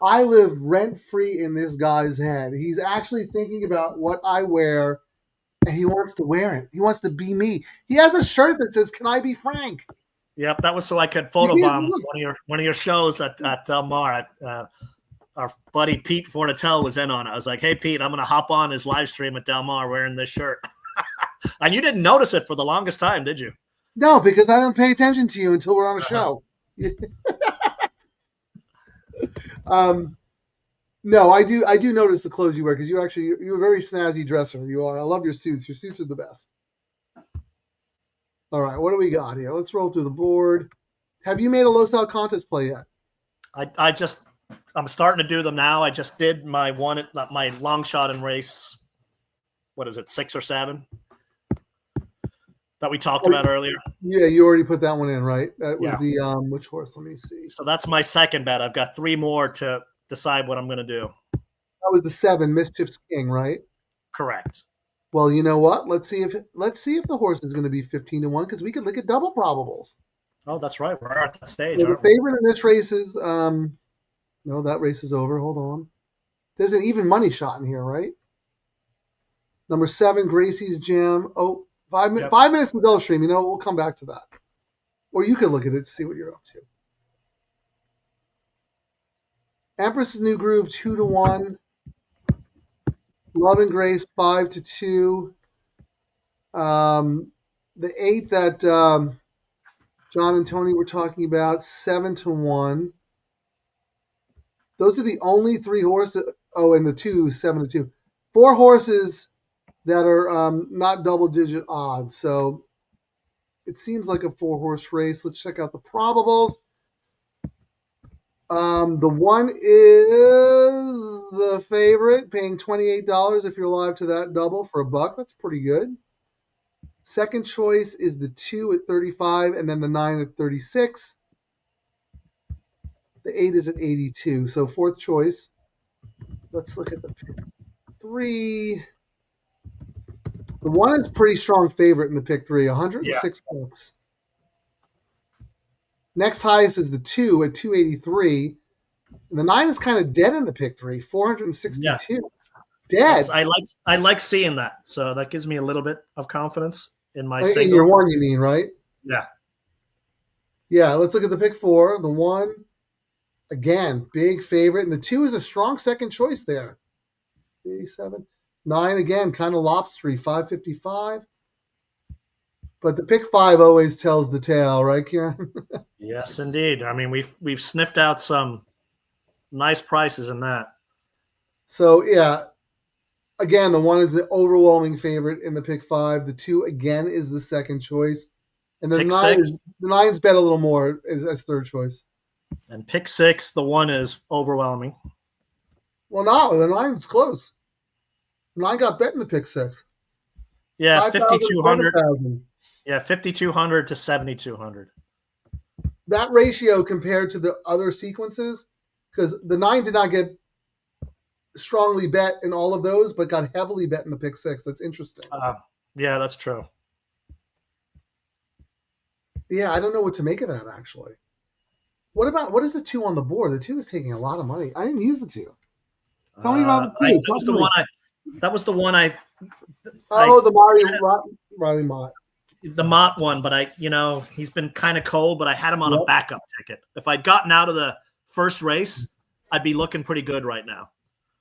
I live rent-free in this guy's head. He's actually thinking about what I wear, and he wants to wear it. He wants to be me. He has a shirt that says, "Can I be Frank?" Yep, that was so I could photobomb one of your shows at Del Mar. Our buddy Pete Fornatel was in on it. I was like, "Hey Pete, I'm going to hop on his live stream at Del Mar wearing this shirt." And you didn't notice it for the longest time, did you? No, because I don't pay attention to you until we're on a show. No, I do notice the clothes you wear because you're a very snazzy dresser. You are. I love your suits. Your suits are the best. All right, what do we got here? Let's roll through the board. Have you made a low-takeout contest play yet? I'm starting to do them now. I just did my long shot in race. What is it, 6 or 7? That we talked about earlier. Yeah, you already put that one in, right? That was the which horse? Let me see. So that's my second bet. I've got 3 more to decide what I'm going to do. That was the 7, Mischief's King, right? Correct. Well, you know what? Let's see if the horse is going to be 15-1 because we could look at double probables. Oh, that's right. We're at that stage. So the favorite in this race is no, that race is over. Hold on. There's an even money shot in here, right? Number 7, Gracie's Gem. Oh, 5 minutes. 5 minutes to Gulfstream. You know, we'll come back to that. Or you can look at it to see what you're up to. Empress's New Groove 2-1. Love and Grace 5-2. The 8 that John and Tony were talking about 7-1. Those are the only 3 horses. Oh, and the 2 7-2. 4 horses that are not double-digit odds. So it seems like a 4-horse race. Let's check out the probables. The 1 is the favorite, paying $28 if you're live to that double for $1. That's pretty good. Second choice is the 2 at 35, and then the 9 at 36. The 8 is at 82. So fourth choice. Let's look at the 3. The 1 is pretty strong favorite in the pick 3, 106 bucks. Next highest is the 2 at 283. And the 9 is kind of dead in the pick 3, 462. Yeah. Dead. I like seeing that. So that gives me a little bit of confidence in my single. In your 1, you mean, right? Yeah. Yeah, let's look at the pick 4. The 1, again, big favorite. And the 2 is a strong second choice there. 87. 9, again, kind of lobstery, 555. But the pick 5 always tells the tale, right, Kieran? Yes, indeed. I mean, we've sniffed out some nice prices in that. So, yeah, again, the 1 is the overwhelming favorite in the pick 5. The 2, again, is the second choice. And the 9's bet a little more as third choice. And pick 6, the 1 is overwhelming. Well, no, the 9's close. The 9 got bet in the pick 6. Yeah, 5,200. Yeah, 5,200 to 7,200. That ratio compared to the other sequences, because the 9 did not get strongly bet in all of those, but got heavily bet in the pick six. That's interesting. Yeah, that's true. Yeah, I don't know what to make of that actually. What is the 2 on the board? The 2 is taking a lot of money. I didn't use the 2. Tell me about the 2. That was the one that was the one the Riley Mott. the Mott one, but he's been kind of cold, but I had him on a backup ticket. If I'd gotten out of the first race, I'd be looking pretty good right now.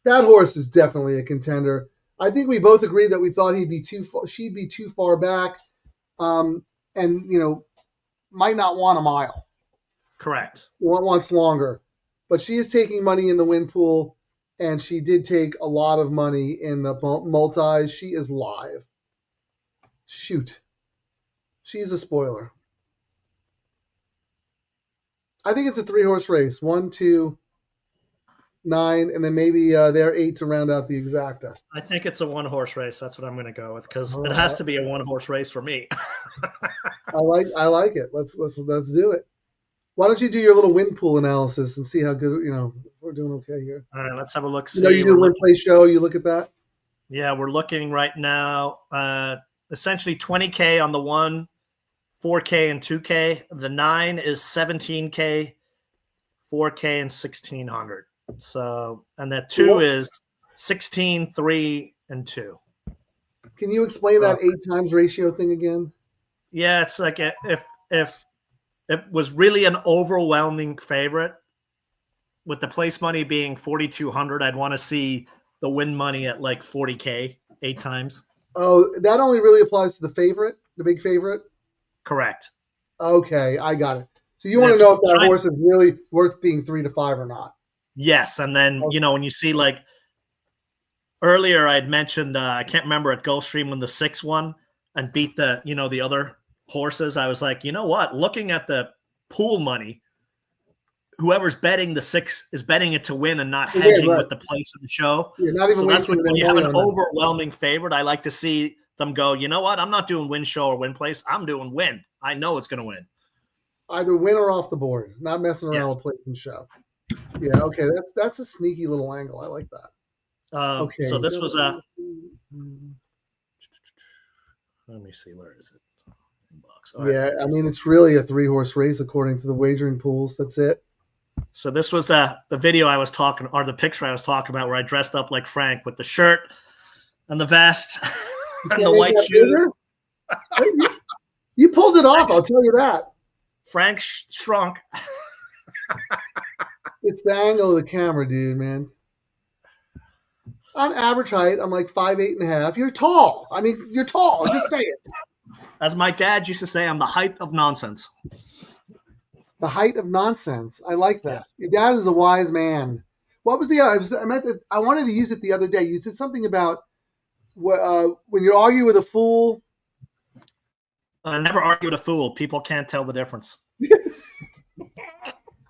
That horse is definitely a contender. I think we both agreed that we thought she'd be too far back, and might not want a mile. Correct. Wants longer, but she is taking money in the win pool, and she did take a lot of money in the multis. She is live. Shoot, she's a spoiler. I think it's a 3-horse race. 1, 2, 9, and then maybe they're 8 to round out the exacta. I think it's a 1-horse race. That's what I'm going to go with because it has to be a 1-horse race for me. I like it. Let's do it. Why don't you do your little win pool analysis and see how good we're doing okay here. All right, let's have a look. You do a win play show. You look at that. Yeah, we're looking right now. Essentially 20K on the 1, 4K and 2K. The 9 is 17K, 4K and 1600. So, and the 2 is 16, 3 and 2. Can you explain that 8 times ratio thing again? Yeah, it's like if it was really an overwhelming favorite, with the place money being 4,200, I'd want to see the win money at like 40K 8 times. Oh, that only really applies to the favorite, the big favorite? Correct. Okay, I got it. So you want to know if that horse is really worth being 3 to 5 or not? Yes, and then when you see like earlier, I'd mentioned I can't remember at Gulfstream when the 6 won and beat the the other horses. I was like, you know what? Looking at the pool money, whoever's betting the 6 is betting it to win and not hedging with the place of the show. Yeah, not even so that's when you have an overwhelming favorite. I like to see them go, you know what? I'm not doing win show or win place. I'm doing win. I know it's going to win. Either win or off the board. Not messing around with place and show. Yeah, okay. That's a sneaky little angle. I like that. Okay. So this was a. Let me see. Where is it? Yeah, I mean, it's really a 3-horse race according to the wagering pools. That's it. So this was the video I was talking, or the picture I was talking about, where I dressed up like Frank with the shirt and the vest and the white shoes. You pulled it off, I'll tell you that. Frank shrunk. It's the angle of the camera, dude, man. I'm average height. I'm like 5'8.5". You're tall. I mean, you're tall. Just say it. As my dad used to say, I'm the height of nonsense. The height of nonsense. I like that. Yes. Your dad is a wise man. What was the other? I wanted to use it the other day. You said something about when you argue with a fool. I never argue with a fool. People can't tell the difference.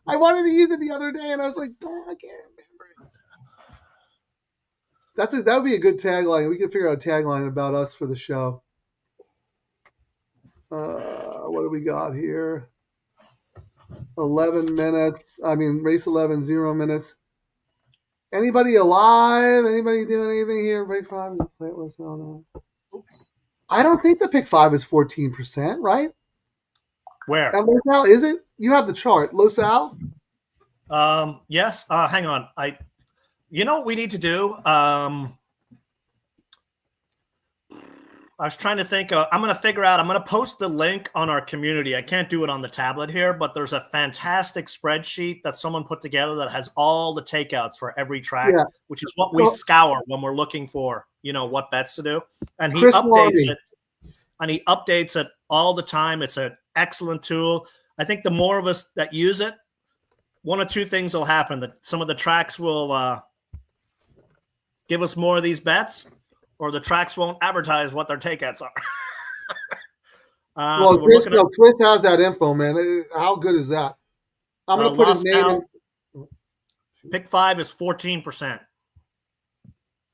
I wanted to use it the other day, and I was like, I can't remember it. That would be a good tagline. We could figure out a tagline about us for the show. What do we got here? 11 minutes. I mean, race 11, 0 minutes. Anybody alive? Anybody doing anything here? Break 5 is a plateless. No. I don't think the pick 5 is 14%, right? Where? And LaSalle, is it? You have the chart. LaSalle? Yes. Hang on. You know what we need to do? I was trying to think. I'm going to figure out. I'm going to post the link on our community. I can't do it on the tablet here, but there's a fantastic spreadsheet that someone put together that has all the takeouts for every track, which is what we scour when we're looking for, what bets to do. And he updates it. And he updates it all the time. It's an excellent tool. I think the more of us that use it, one of two things will happen. That some of the tracks will give us more of these bets, or the tracks won't advertise what their takeouts are. Well, Chris has that info, man. How good is that? I'm going to put his name in. Pick 5 is 14%.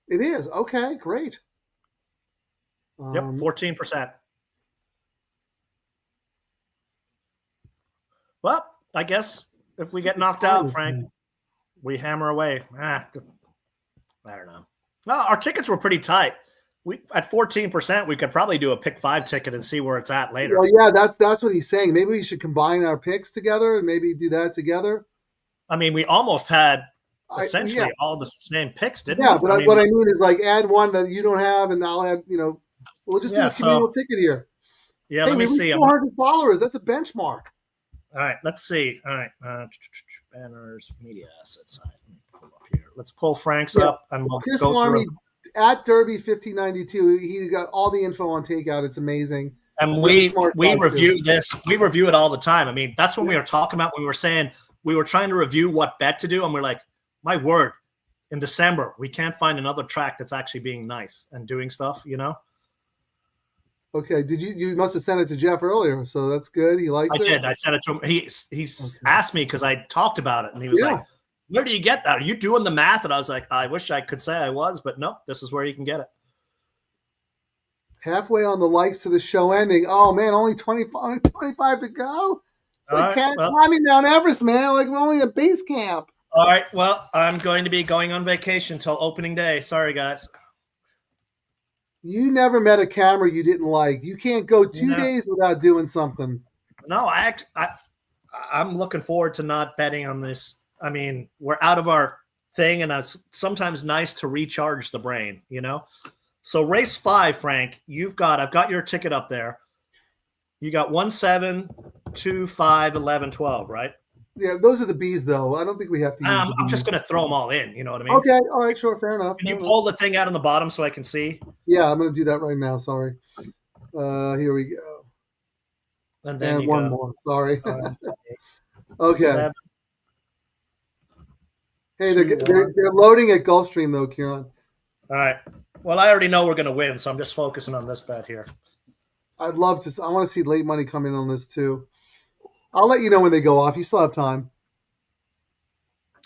It is. Okay, great. Yep, 14%. Well, I guess if we get knocked out, Frank, we hammer away. I don't know. Well, our tickets were pretty tight. We at 14%, we could probably do a pick 5 ticket and see where it's at later. Well, yeah, that's what he's saying. Maybe we should combine our picks together and maybe do that together. I mean, we almost had essentially all the same picks, didn't we? Yeah, but what I mean is like add one that you don't have, and I'll add. We'll just do a communal ticket here. Yeah, hey, let me see. 400 followers. That's a benchmark. All right, let's see. All right, banners, media assets. All right, let me pull up here. Let's pull Frank's up, and we'll Chris go Larmy through. At Derby 1592. He got all the info on takeout. It's amazing. And we review this. We review it all the time. I mean, that's when we were talking about when we were saying we were trying to review what bet to do, and we're like, my word, in December we can't find another track that's actually being nice and doing stuff. Okay. Did you must have sent it to Jeff earlier, so that's good. He likes it. I did. I sent it to him. He's asked me because I talked about it, and he was like, "Where do you get that? Are you doing the math?" And I was like, "I wish I could say I was, but no. This is where you can get it." Halfway on the likes to the show ending. Oh man, only 25 to go. It's like climbing Mount Everest, man. Like we're only at base camp. All right. Well, I'm going to be going on vacation till opening day. Sorry, guys. You never met a camera you didn't like. You can't go 2 days without doing something. No, I'm looking forward to not betting on this. I mean, we're out of our thing, and it's sometimes nice to recharge the brain, So race 5, Frank, I've got your ticket up there. You got 1, 7, 2, 5, 11, 12, right? Yeah, those are the B's, though. I don't think we have to use I'm just going to throw them all in. You know what I mean? Okay. All right. Sure. Fair enough. Can you pull the thing out on the bottom so I can see? Yeah, I'm going to do that right now. Sorry. Here we go. And then one more. Sorry. Okay. 7, hey, they're loading at Gulfstream, though, Kieran. All right. Well, I already know we're going to win, so I'm just focusing on this bet here. I'd love to. I want to see late money come in on this, too. I'll let you know when they go off. You still have time.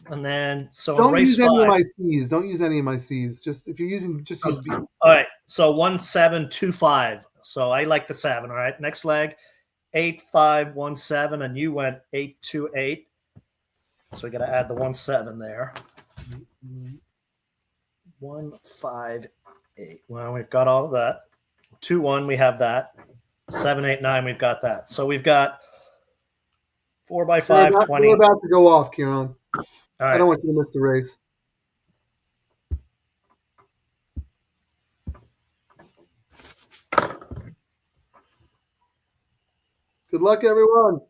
And then, so don't race use 5, any of my C's. Don't use any of my C's. Just if you're using, just use B. All right. So 1, 7, 2, 5. So I like the 7. All right. Next leg, 8, 5, 1, 7, and you went 8, 2, 8. So we got to add the 1, 7 there. 1, 5, 8. Well, we've got all of that. 2, 1, we have that. 7, 8, 9, we've got that. So we've got 4x5, 20. We're about to go off, Kieran. All right. I don't want you to miss the race. Good luck, everyone.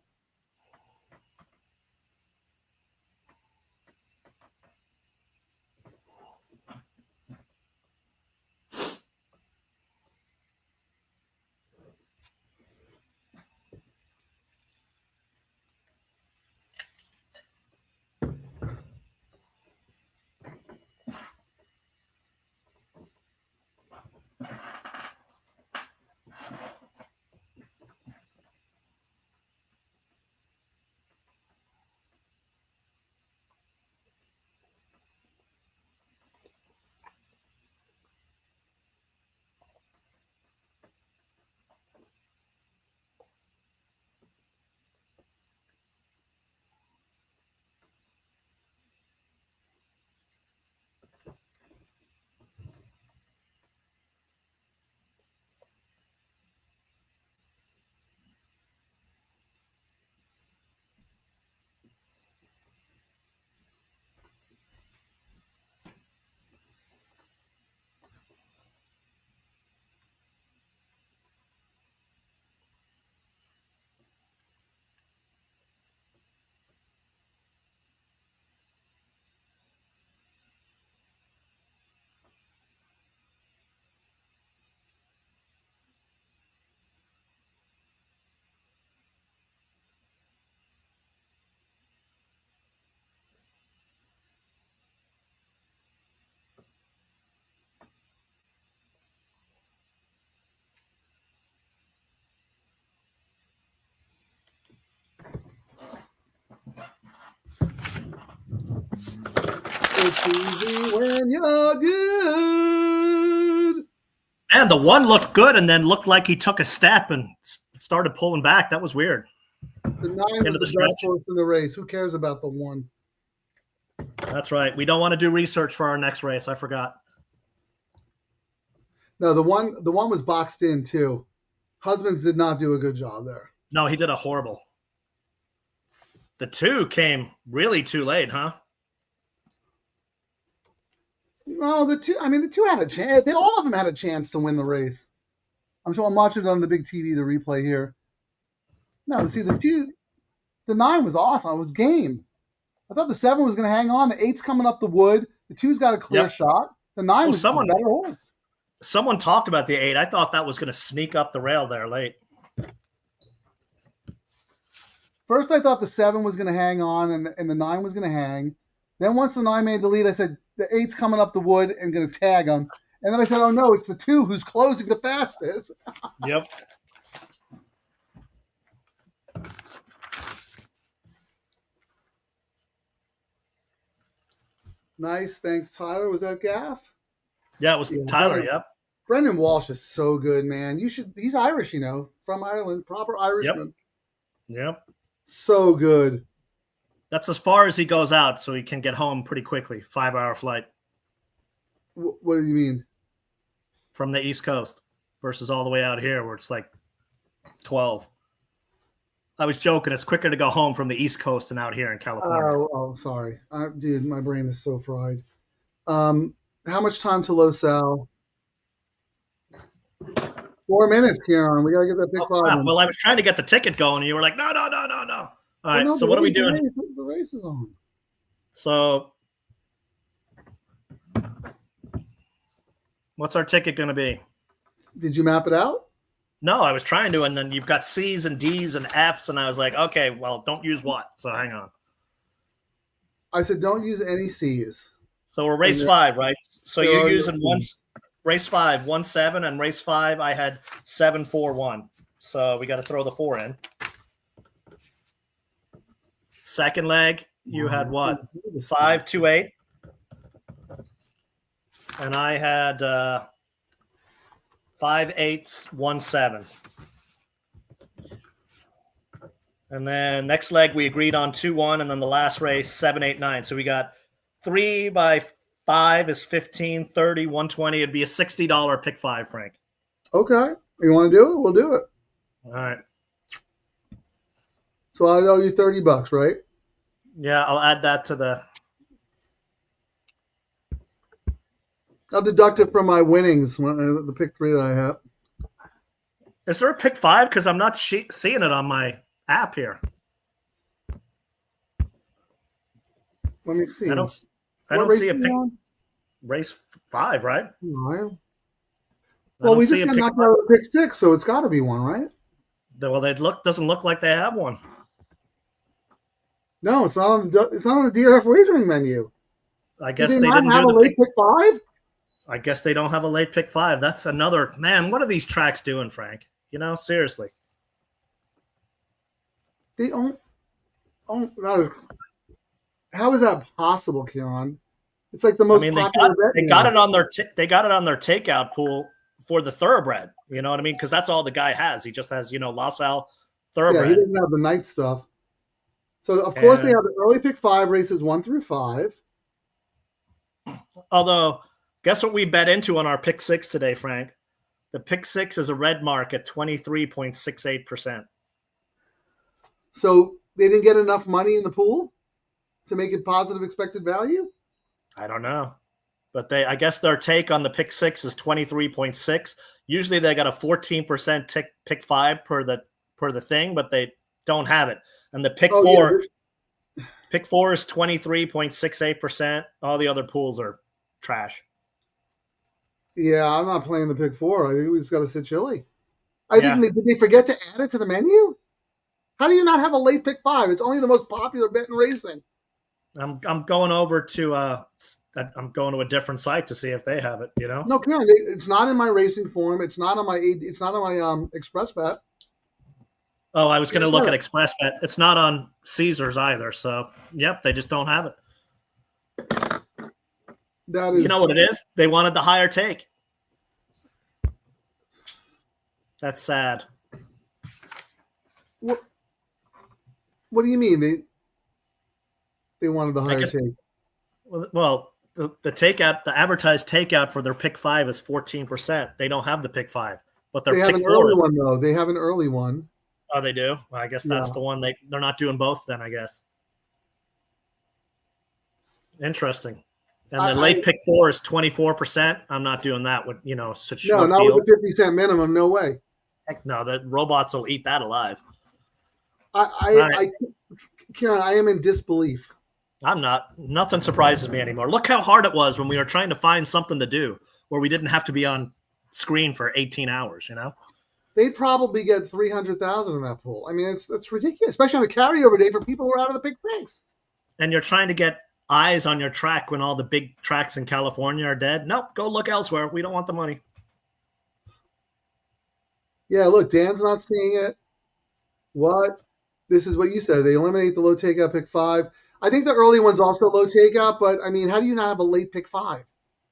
It's easy when you're good. And the 1 looked good and then looked like he took a step and started pulling back. That was weird. The 9 was the best horse in the race. Who cares about the 1? That's right. We don't want to do research for our next race. I forgot. No, the one was boxed in too. Husbands did not do a good job there. No, he did a horrible. The 2 came really too late, huh? No, the 2 had a chance. All of them had a chance to win the race. I'm watching it on the big TV, the replay here. No, see, the 9 was awesome. It was game. I thought the 7 was going to hang on. The 8's coming up the wood. The 2's got a clear shot. The 9 was just a better horse. Someone talked about the 8. I thought that was going to sneak up the rail there late. First, I thought the 7 was going to hang on and the 9 was going to hang. Then once the 9 made the lead, I said, the 8's coming up the wood and going to tag him. And then I said, oh, no, it's the 2 who's closing the fastest. Yep. Nice. Thanks, Tyler. Was that Gaff? Yeah, it was Tyler, yep. Brendan Walsh is so good, man. He's Irish, from Ireland, proper Irishman. Yep. So good. That's as far as he goes out, so he can get home pretty quickly. 5-hour flight. What do you mean? From the East Coast versus all the way out here where it's like 12. I was joking. It's quicker to go home from the East Coast than out here in California. Oh, sorry. Dude, my brain is so fried. How much time to LaSalle? 4 minutes, Kieran. We got to get that big 5. Well, I was trying to get the ticket going, and you were like, no. All right, so what are we doing? The race is on. So what's our ticket going to be? Did you map it out? No, I was trying to, and then you've got C's and D's and F's, and I was like, okay, well, don't use what? So hang on. I said don't use any C's. So we're race 5, right? So you're using race 5, 1-7, and race 5, I had 7-4-1. So we got to throw the 4 in. Second leg, you had what? 5-2-8. And I had 5-8-1-7. And then next leg, we agreed on 2-1, and then the last race, 7-8-9. So we got 3 by 5 is 15, 30, 120. It'd be a $60 pick 5, Frank. Okay. You want to do it? We'll do it. All right. So I owe you $30, right? Yeah, I'll add that to the. I'll deduct it from my winnings, the pick 3 that I have. Is there a pick 5? Because I'm not seeing it on my app here. Let me see. I don't see a pick. Race 5, right? Well, we just got knocked out of pick 6, so it's got to be one, right? Well, doesn't look like they have one. No, it's not on the DRF wagering menu. I guess they didn't have do a late pick 5. I guess they don't have a late pick 5. That's another man. What are these tracks doing, Frank? Seriously. They don't. Oh, God. How is that possible, Kieran? It's like the most popular bet. They got it on their takeout pool for the thoroughbred. You know what I mean? Because that's all the guy has. He just has LaSalle thoroughbred. Yeah, he doesn't have the night stuff. So of course they have the early pick 5 races 1 through 5. Although, guess what we bet into on our pick 6 today, Frank? The pick 6 is a red mark at 23.68%. So they didn't get enough money in the pool to make it positive expected value? I don't know. But I guess their take on the pick 6 is 23.6. Usually they got a 14% pick 5 per the thing, but they don't have it. And the pick 4 pick 4 is 23.68%. All the other pools are trash. Yeah, I'm not playing the pick 4. I think we just got to sit chilly. Did they forget to add it to the menu? How do you not have a late pick 5? It's only the most popular bet in racing. I'm going over to I'm going to a different site to see if they have it. No, Karen, it's not in my racing form. It's not on my Xpressbet. Oh, I was going to look at Xpressbet. It's not on Caesars either. So, yep, they just don't have it. That is. You know what it is? They wanted the higher take. That's sad. What do you mean? They wanted the higher take? Well, the takeout, the advertised takeout for their pick 5 is 14%. They don't have the pick 5, but their They have pick an 4 early is. one though. They have an early one. Oh, they do. Well, I guess that's Yeah. the one they're not doing both. Then I guess. Interesting. And the late pick 4 is 24%. I'm not doing that with such No, short not fields. with the 50-cent minimum. No way. Heck no, the robots will eat that alive. Kieran, I am in disbelief. I'm not. Nothing surprises me anymore. Look how hard it was when we were trying to find something to do where we didn't have to be on screen for 18 hours. They'd probably get 300,000 in that pool. I mean, it's ridiculous, especially on a carryover day for people who are out of the pick 6. And you're trying to get eyes on your track when all the big tracks in California are dead. Nope, go look elsewhere. We don't want the money. Yeah, look, Dan's not seeing it. What? This is what you said. They eliminate the low takeout pick 5. I think the early one's also low takeout, but I mean, how do you not have a late pick 5?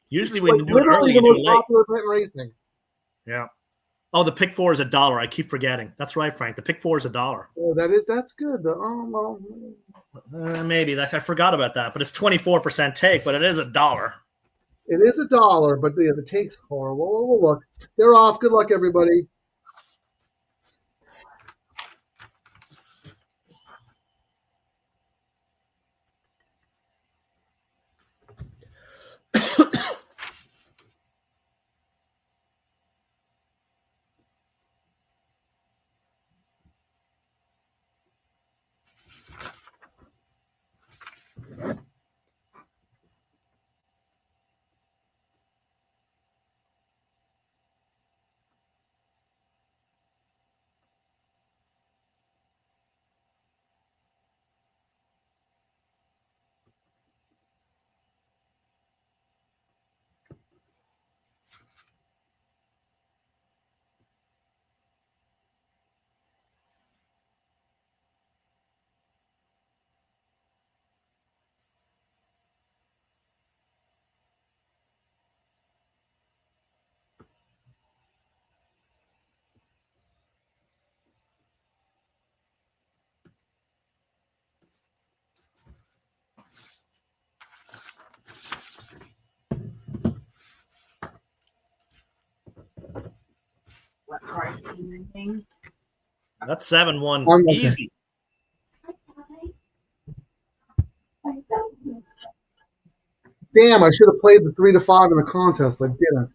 Usually It's when you do it early, you do it late. Popular pit racing. Yeah. Oh, the pick 4 is $1. I keep forgetting. That's right, Frank. The pick 4 is $1. Oh, that's good. Well. Maybe I forgot about that, but it's 24% take, but it is $1. It is $1, but the take's horrible. Well, look, they're off. Good luck, everybody. That's 7-1. Okay. Easy. Damn, I should have played the 3 to 5 in the contest. I didn't.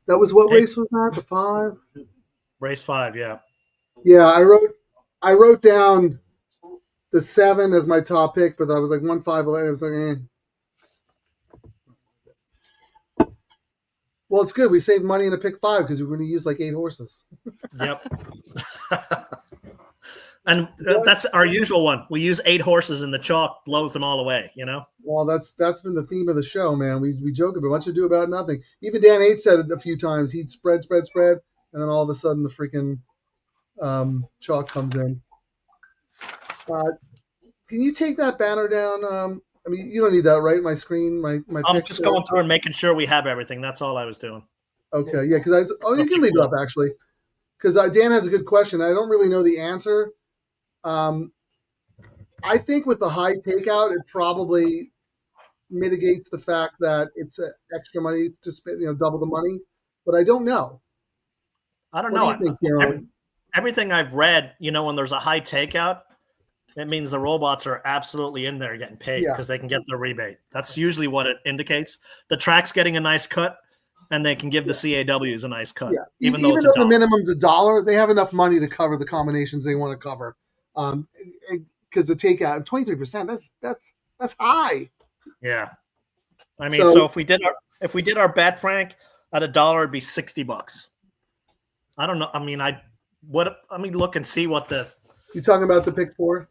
That was what race was that? The 5? Race 5, yeah. Yeah, I wrote down the 7 as my top pick, but I was like 1, 5, 11. I was like, eh. Well, it's good. We saved money in a pick 5 because we're going to use like 8 horses. Yep. And that's our usual one. We use 8 horses and the chalk blows them all away, Well, that's been the theme of the show, man. We joke about much ado about nothing. Even Dan H said it a few times. He'd spread, and then all of a sudden the freaking chalk comes in. Can you take that banner down? I mean, you don't need that, right? My screen, my I'm just going through and making sure we have everything. That's all I was doing. Okay, yeah, because you can leave it up actually, because Dan has a good question. I don't really know the answer. I think with the high takeout, it probably mitigates the fact that it's extra money to spend, double the money. But I don't know. I don't What know. do you think, Kieran? Everything I've read, when there's a high takeout, it means the robots are absolutely in there getting paid because they can get the rebate. That's usually what it indicates. The track's getting a nice cut, and they can give the CAWs a nice cut. Yeah. Even though the $1. minimum's $1, they have enough money to cover the combinations they want to cover. Because the takeout 23%, that's high. Yeah. I mean, so if we did our bet, Frank, at $1, it'd be $60. I don't know. I mean, let me look and see what you talking about the pick 4?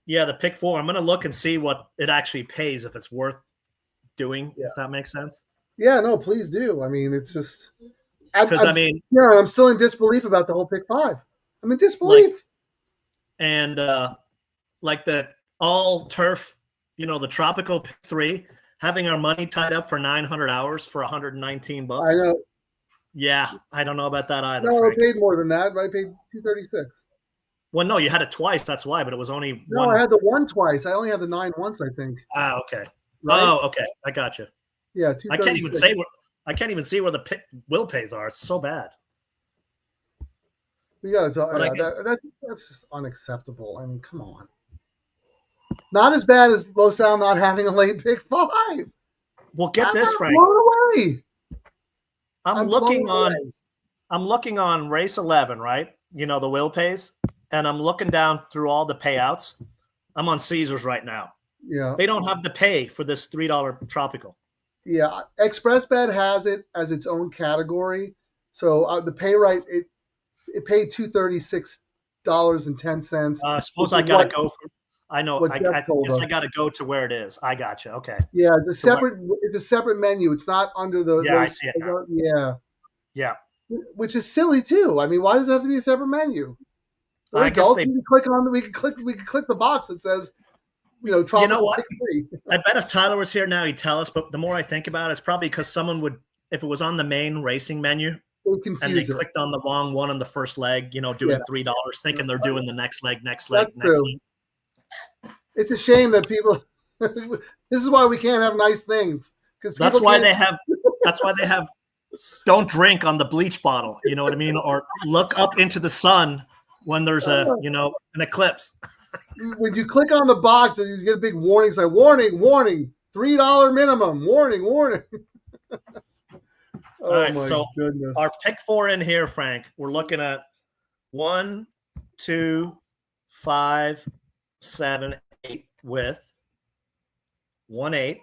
Yeah, the pick 4. I'm going to look and see what it actually pays, if it's worth doing, if that makes sense. Yeah, no, please do. I mean, it's just because I'm still in disbelief about the whole pick 5. I'm in disbelief. Like the all turf, the tropical pick 3, having our money tied up for 900 hours for $119. I know. Yeah, I don't know about that either. No, Frank. I paid more than that. I paid $236. Well, no, you had it twice. That's why, but it was only No, one. I had the 1 twice. I only had the 9 once, I think. Ah, okay. Right? Oh, okay. I got you. Yeah, I can't even 236. say where. I can't even see where the will pays are. It's so bad. We got to talk. But I Yeah, guess- that's just unacceptable. I mean, come on. Not as bad as LaSalle not having a late pick 5. Well, get this, I'm Frank. blown away. I'm looking on race 11, right? You know, the will pays, and I'm looking down through all the payouts. I'm on Caesars right now. Yeah. They don't have the pay for this $3 tropical. Yeah. Xpressbet has it as its own category. So the pay right, it paid $236.10. I suppose I gotta go for. I know. what I Jeff told guess us. I gotta go to where it is. I got you. Okay. Yeah, it's a separate menu. It's not under the. Yeah, I see it now. Yeah. Yeah. Which is silly too. I mean, why does it have to be a separate menu? I guess We can click the box that says, tropical You know what? pick 3. I bet if Tyler was here now, he'd tell us. But the more I think about it, it's probably because someone would, if it was on the main racing menu, and they clicked on the wrong one on the first leg, doing $3, thinking they're doing the next leg. That's true. Leg. It's a shame that people. This is why we can't have nice things, because That's why they have. Don't drink on the bleach bottle. You know what I mean? Or look up into the sun when there's an eclipse. When you click on the box, and you get a big warning saying, "Warning, warning, $3 minimum, warning, warning." All right, my so goodness. our pick 4 in here, Frank, we're looking at 1, 2, 5, 7, 8 with 1 8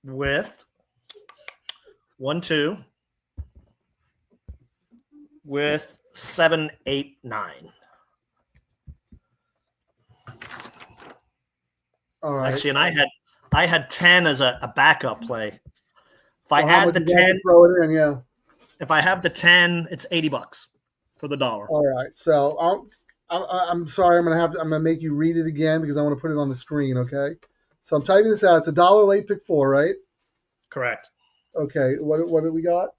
with 1 2 with 7 8 9. All right. Actually, and I had 10 as a backup play. If I Well, how add much the you have to 10, throw it in, yeah. if I have the 10, it's $80 for the dollar. All right. So I'm sorry. I'm gonna make you read it again because I want to put it on the screen. Okay. So I'm typing this out. It's $1 late pick 4, right? Correct. Okay. What do we got?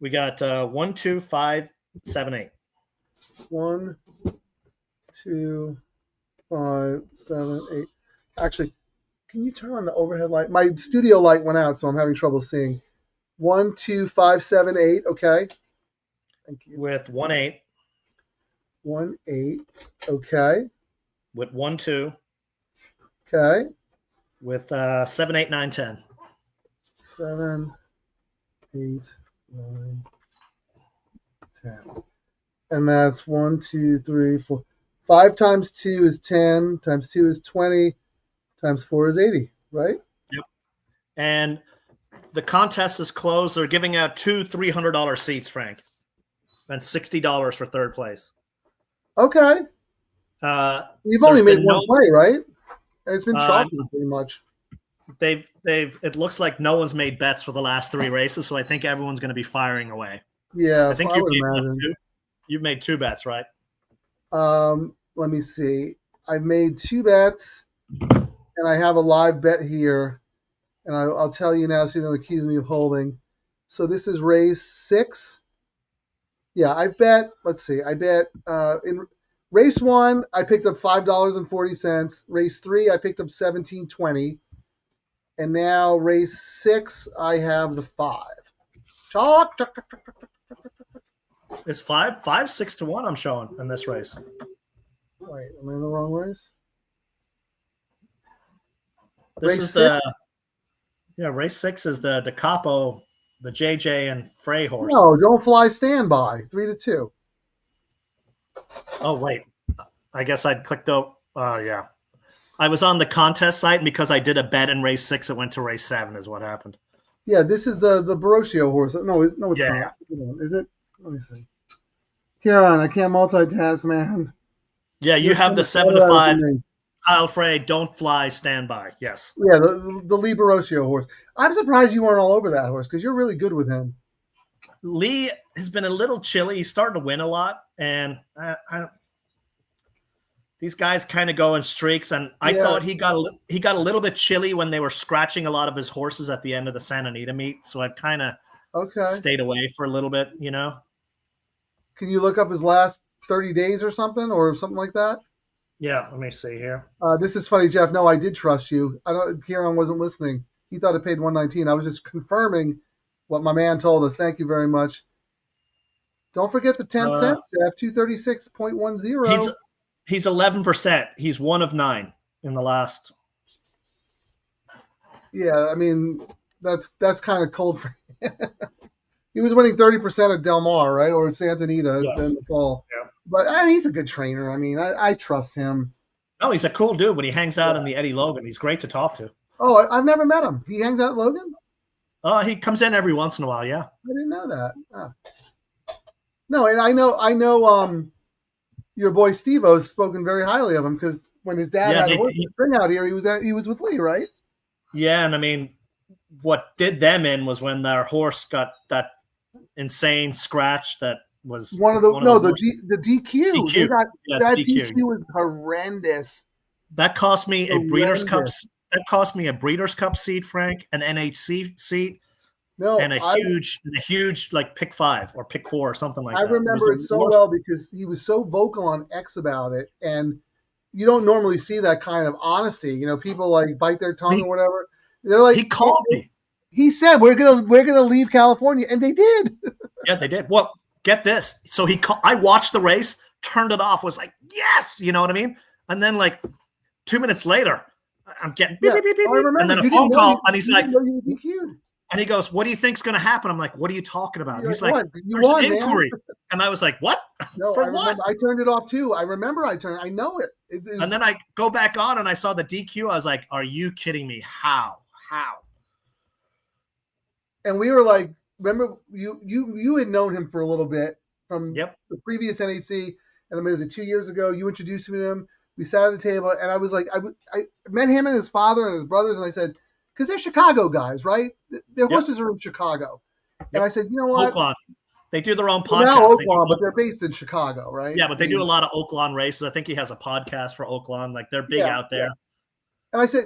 We got 1 2 5 7 8. 1, 2, 5, 7, 8. Actually, can you turn on the overhead light? My studio light went out, so I'm having trouble seeing. 1, 2, 5, 7, 8. Okay. Thank you. With 1 8. 1, 8. Okay. With 1 2. Okay. With 7 8 9 10. 7, 8, 9, 10. And that's 1, 2, 3, 4. 5 times 2 is 10, times 2 is 20, times 4 is 80, right? Yep. And the contest is closed. They're giving out 2 $300 seats, Frank, and $60 for third place. Okay. You've only made one play, right? And it's been shocking pretty much. It looks like no one's made bets for the last 3 races, so I think everyone's going to be firing away. Yeah, I think you've made 2 bets, right? Let me see. I've made 2 bets, and I have a live bet here, and I'll tell you now so you don't accuse me of holding. So this is race 6. Yeah, I bet. Let's see. I bet in race 1 I picked up $5.40. Race 3 I picked up $17.20, and now race 6 I have the 5. Chalk. It's 6 to 1. I'm showing in this race. Wait, am I in the wrong race? This Race is 6? race 6 is the De Capo, the JJ and Frey horse. No, don't fly standby. 3 to 2. Oh wait, I guess I clicked out. Yeah, I was on the contest site, and because I did a bet in race 6, it went to race 7. Is what happened. Yeah, this is the Barocio horse. No, it's not. Yeah. Is it? Let me see. Kieran, I can't multitask, man. Yeah, you have the 7 to 5. Kyle Frey, don't fly, standby. Yes. Yeah, the Lee Barocio horse. I'm surprised you weren't all over that horse because you're really good with him. Lee has been a little chilly. He's starting to win a lot, and these guys kind of go in streaks. And I thought he got a little bit chilly when they were scratching a lot of his horses at the end of the Santa Anita meet. So I've kind of stayed away for a little bit, Can you look up his last 30 days or something like that? Yeah, let me see here. This is funny, Jeff. No, I did trust you. Kieran wasn't listening. He thought it paid 119. I was just confirming what my man told us. Thank you very much. Don't forget the 10 cents, Jeff. 236.10. He's 11%. He's 1 of 9 in the last. Yeah, I mean that's kind of cold for him. He was winning 30% at Del Mar, right, or at Santa Anita in the fall. Yeah. But he's a good trainer. I mean, I trust him. No, he's a cool dude when he hangs out in the Eddie Logan. He's great to talk to. Oh, I've never met him. He hangs out at Logan? He comes in every once in a while, yeah. I didn't know that. Oh. No, and I know your boy Steve-O's spoken very highly of him because when his dad had a horse spring out here, he was with Lee, right? Yeah, and I mean, what did them in was when their horse got that insane scratch that was the DQ. DQ. That DQ was horrendous. That cost me a Breeders' Cup. That cost me a Breeders' Cup seat, Frank, an NHC seat, and a huge like pick 5 or pick 4 or something like that. I remember it so well because he was so vocal on X about it, and you don't normally see that kind of honesty. You know, people like bite their tongue or whatever. They're like, he called me. He said we're gonna leave California, and they did. Yeah, they did. Well, get this. So I watched the race, turned it off, was like, yes, you know what I mean? And then like 2 minutes later, I'm getting beep, beep, beep, beep, and then a phone call, and he's like, and he goes, "What do you think's going to happen?" I'm like, "What are you talking about?" He's like, "There's an inquiry," and I was like, "What? No, For what?" I turned it off too. I remember I know it. And then I go back on, and I saw the DQ. I was like, "Are you kidding me? How?" And we were like, remember you had known him for a little bit from the previous NHC, and it was 2 years ago. You introduced me to him. We sat at the table, and I was like, I met him and his father and his brothers, and I said, because they're Chicago guys, right? Their horses are in Chicago. And I said, you know what? Oaklawn. They do their own podcast. Now Oaklawn, but they're based in Chicago, right? Yeah, but they do a lot of Oaklawn races. I think he has a podcast for Oaklawn. Like they're big out there. Yeah. And I said,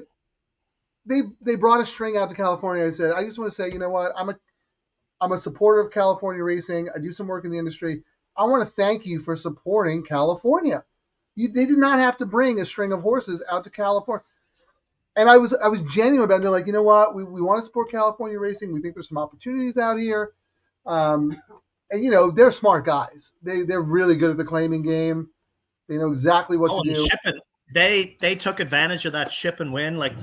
they brought a string out to California. I said, I just want to say, you know what? I'm a supporter of California racing. I do some work in the industry. I want to thank you for supporting California. They did not have to bring a string of horses out to California. And I was genuine about it. They're like, you know what? We want to support California racing. We think there's some opportunities out here. And, you know, they're smart guys. They're really good at the claiming game. They know exactly what to do. Shipping. They took advantage of that ship and win. Like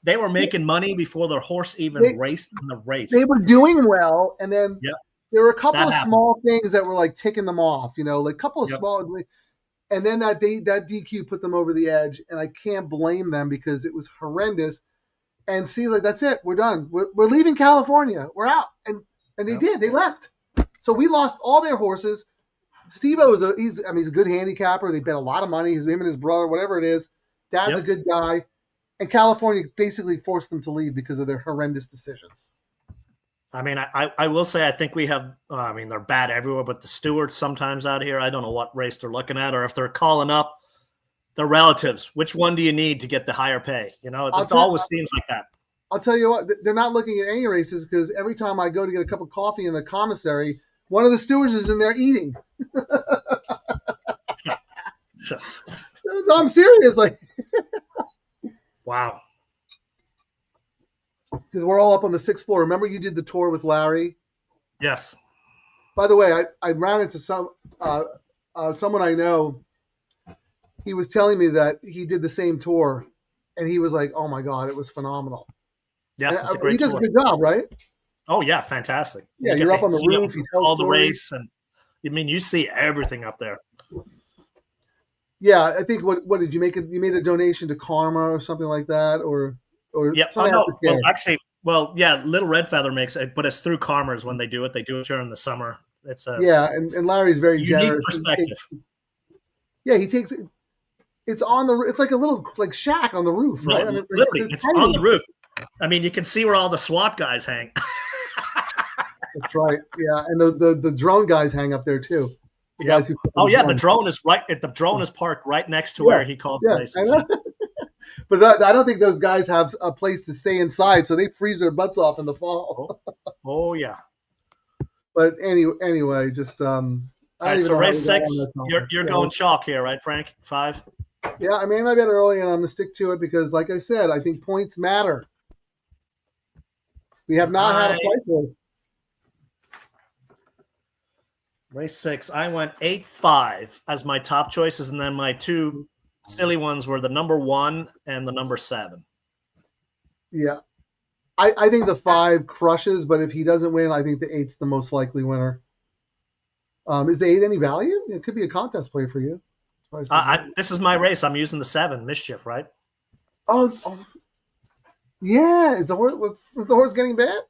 they were making money before their horse even raced in the race. They were doing well. And then there were a couple of small things that were like ticking them off, you know, like a couple of small. And then that DQ put them over the edge, and I can't blame them because it was horrendous. And Steve's like, that's it. We're done. We're leaving California. We're out. And they did. They left. So we lost all their horses. Steve-O he's a good handicapper. They bet a lot of money. Him and his brother, whatever it is. Dad's a good guy. And California basically forced them to leave because of their horrendous decisions. I mean, I will say I think we have I mean, they're bad everywhere, but the stewards sometimes out here, I don't know what race they're looking at or if they're calling up their relatives. Which one do you need to get the higher pay? You know, it always seems like that. I'll tell you what, they're not looking at any races because every time I go to get a cup of coffee in the commissary, one of the stewards is in there eating. No, I'm serious. Like, wow. Because we're all up on the 6th floor. Remember you did the tour with Larry? Yes. By the way, I ran into someone I know. He was telling me that he did the same tour, and he was like, oh, my God, it was phenomenal. Yeah, it's a great he does tour. a good job, right? Oh, yeah, fantastic. Yeah, you're up on the roof. You tell all the stories. race, and I mean, you see everything up there. Yeah, I think what did you make? You made a donation to Karma or something like that, or yeah. Oh, no. Well, actually, Little Red Feather makes it, but it's through Karma's when they do it. They do it during the summer. It's a and Larry's very generous. Perspective. He takes it. It's on the. It's like a little shack on the roof, right? No, literally, it's on the roof. I mean, you can see where all the SWAT guys hang. That's right. Yeah, and the drone guys hang up there too. The drone is right. The drone is parked right next to where he calls places. But I don't think those guys have a place to stay inside, so they freeze their butts off in the fall. Oh yeah. But anyway, just All right, so how race we got 6, on that topic. you're Yeah, going chalk here, right, Frank? 5? yeah, I made my bet early, and I'm going to stick to it because, like I said, I think points matter. We have not had a price race. Race 6, I went 8-5 as my top choices, and then my two silly ones were the number 1 and the number 7. Yeah. I think the 5 crushes, but if he doesn't win, I think the 8's the most likely winner. Is the 8 any value? It could be a contest play for you. This is my race. I'm using the 7, Mischief, right? Oh yeah. Is the horse getting bad?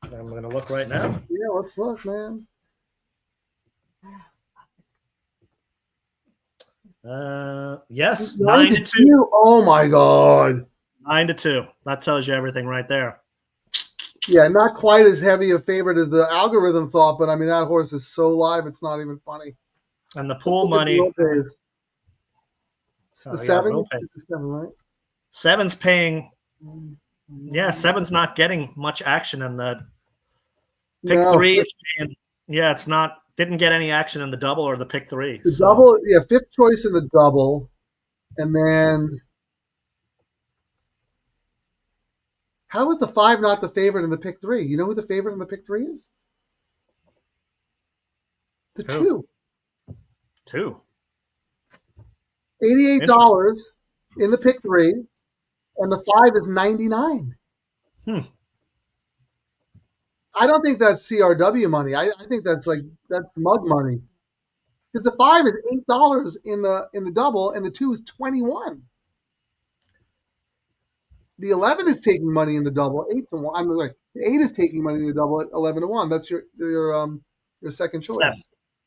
I'm going to look right now. Yeah, let's look, man. Yes, 9-2. 9-2. Oh my God. 9-2. That tells you everything right there. Yeah, not quite as heavy a favorite as the algorithm thought, but I mean that horse is so live it's not even funny. And the pool money. The 7? Will It's the 7, right? 7's paying. Yeah, 7's not getting much action in the pick 3. It's paying. Yeah, it's not. Didn't get any action in the double or the pick 3. The double, yeah, 5th choice in the double, and then how is the 5 not the favorite in the pick 3? You know who the favorite in the pick 3 is? The 2. 2. $88 in the pick 3, and the 5 is $99. I don't think that's CRW money. I think that's mug money. Because the 5 is $8 in the double, and the 2 is $21. The 11 is taking money in the double, 8-1. I'm like, the 8 is taking money in the double at 11-1. That's your second choice. 7.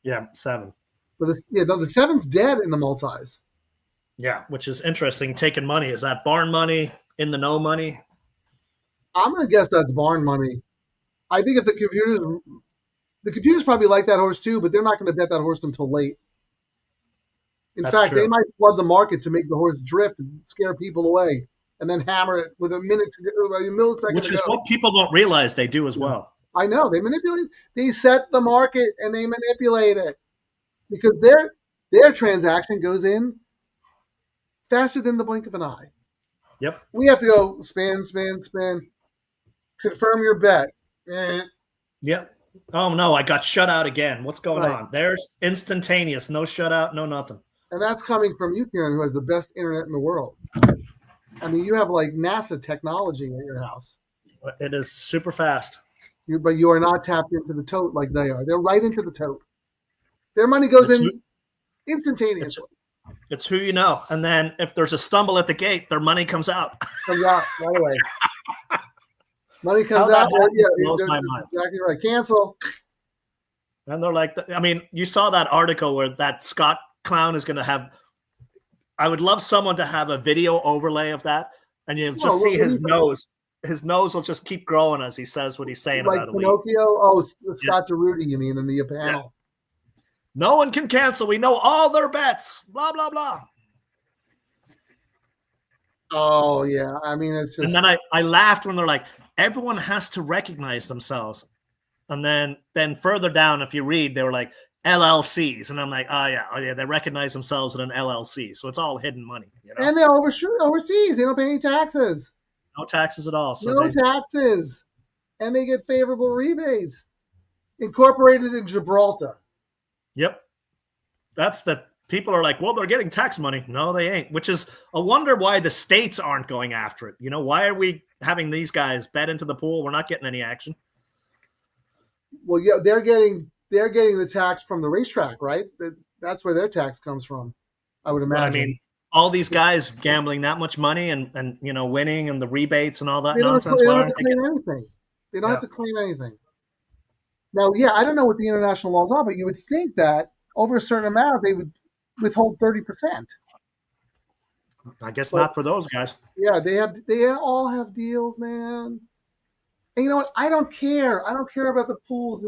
Yeah, 7. But the 7's dead in the multis. Yeah, which is interesting. Taking money, is that barn money, in the know money? I'm gonna guess that's barn money. I think if the computers probably like that horse too, but they're not going to bet that horse until late. In fact, they might flood the market to make the horse drift and scare people away, and then hammer it with a millisecond. Which is what people don't realize they do as well. I know they manipulate. They set the market and they manipulate it because their transaction goes in faster than the blink of an eye. Yep. We have to go spin, confirm your bet. Yep. Oh no, I got shut out again. What's going on? There's instantaneous, no shutout, no nothing. And that's coming from you, Kieran, who has the best internet in the world. I mean, you have like NASA technology at your house. It is super fast. But you are not tapped into the tote like they are. They're right into the tote. Their money goes in instantaneously. It's who you know. And then if there's a stumble at the gate, their money comes out. Comes out right away. Money comes out. Blows my mind. Exactly right. Cancel. And they're like, I mean, you saw that article where that Scott clown is going to have. I would love someone to have a video overlay of that, and you'll just see his nose. His nose will just keep growing as he says what he's saying like about it. Pinocchio. Oh, Scott DeRudy, you mean in the panel? Yeah. No one can cancel. We know all their bets. Blah blah blah. Oh yeah, I mean it's just. And then I laughed when they're like, everyone has to recognize themselves. And then further down, if you read, they were like LLCs. And I'm like, oh yeah, they recognize themselves in an LLC. So it's all hidden money. You know? And they're overseas. They don't pay any taxes. No taxes at all. So no taxes. And they get favorable rebates. Incorporated in Gibraltar. Yep. That's the people are like, well, they're getting tax money. No, they ain't. Which is a wonder why the states aren't going after it. You know, why are we having these guys bet into the pool? We're not getting any action. Well, yeah, they're getting the tax from the racetrack, right? That's where their tax comes from, I would imagine. Well, I mean, all these guys gambling that much money and you know, winning and the rebates and all that nonsense. They don't have to claim anything. They don't have to claim anything. Now, yeah, I don't know what the international laws are, but you would think that over a certain amount, they would withhold 30%. I guess not for those guys. Yeah, they all have deals, man. And you know what? I don't care. I don't care about the pools.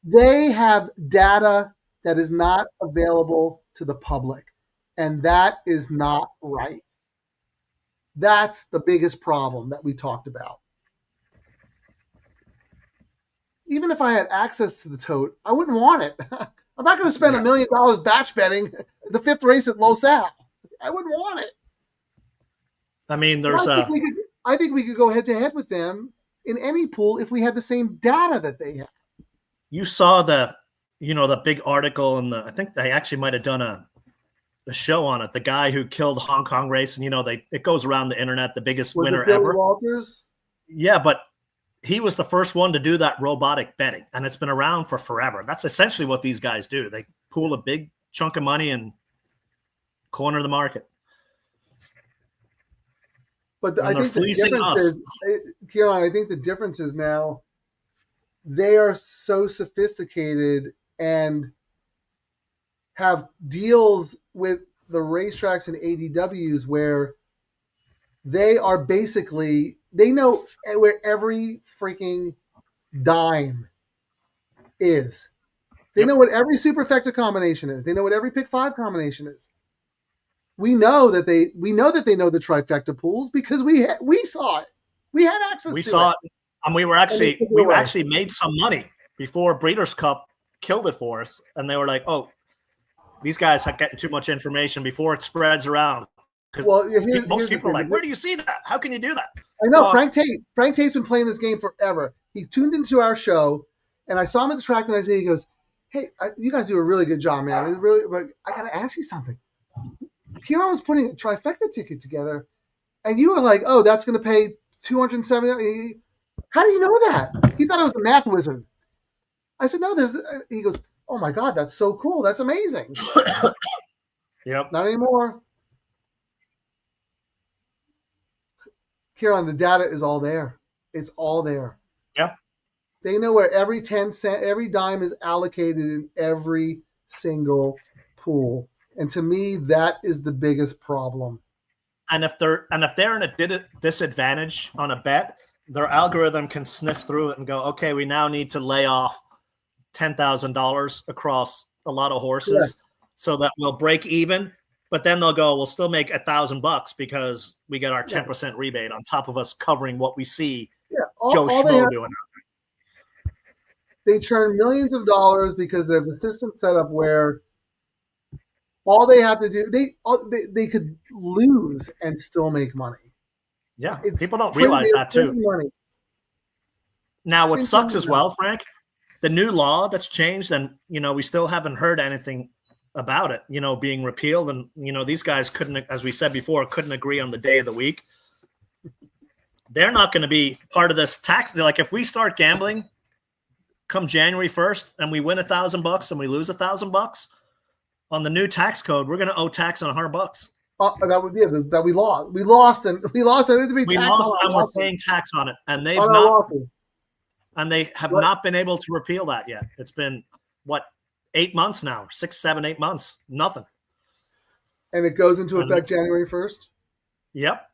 They have data that is not available to the public, and that is not right. That's the biggest problem that we talked about. even if I had access to the tote, I wouldn't want it. I'm not going to spend $1 million batch betting the 5th race at Los Al. I wouldn't want it. I mean, I think we could go head to head with them in any pool if we had the same data that they have. You saw the big article, and I think they actually might have done a show on it. The guy who killed Hong Kong race, and it goes around the internet, the biggest winner ever. Walters? Yeah, but he was the first one to do that robotic betting, and it's been around for forever. That's essentially what these guys do. They pool a big chunk of money and corner the market. But I think the difference is, Kieran, I think the difference is now they are so sophisticated and have deals with the racetracks and ADWs where they are basically, they know where every freaking dime is. They know what every superfecta combination is. They know what every pick 5 combination is. We know that they know the trifecta pools because we saw it. We had access to it. We saw it, and we actually made some money before Breeders' Cup killed it for us, and they were like, "Oh, these guys are getting too much information before it spreads around." Well, most people are like, "Where do you see that? How can you do that?" I know Frank Tate's been playing this game forever. He tuned into our show, and I saw him at the track, and he goes, "Hey, you guys do a really good job, man. But I got to ask you something. Kieran was putting a trifecta ticket together, and you were like, oh, that's going to pay $270. How do you know that?" He thought I was a math wizard. I said, no, he goes, oh my God, that's so cool. That's amazing. Yep. Not anymore. Kieran, the data is all there. It's all there. Yeah. They know where every 10 cent, every dime is allocated in every single pool. And to me, that is the biggest problem. And if they're in a disadvantage on a bet, their algorithm can sniff through it and go, okay, we now need to lay off $10,000 across a lot of horses so that we'll break even. But then they'll go, we'll still make $1,000 because we get our 10% rebate on top of us covering what we see Joe Schmo doing. They churn millions of dollars because they have the system set up where all they have to do, they could lose and still make money. Yeah, people don't realize that too. Money. Now, what sucks as well, Frank, the new law that's changed, and we still haven't heard anything about it, being repealed, and these guys couldn't, as we said before, couldn't agree on the day of the week. They're not going to be part of this tax. They're like, if we start gambling come January 1st and we win $1,000 and we lose $1,000 on the new tax code, we're going to owe tax on $100. That we lost. We lost and we're paying tax on it, and they have not been able to repeal that yet. It's been 8 months now, 6, 7, 8 months, nothing. And it goes into effect January 1st. Yep.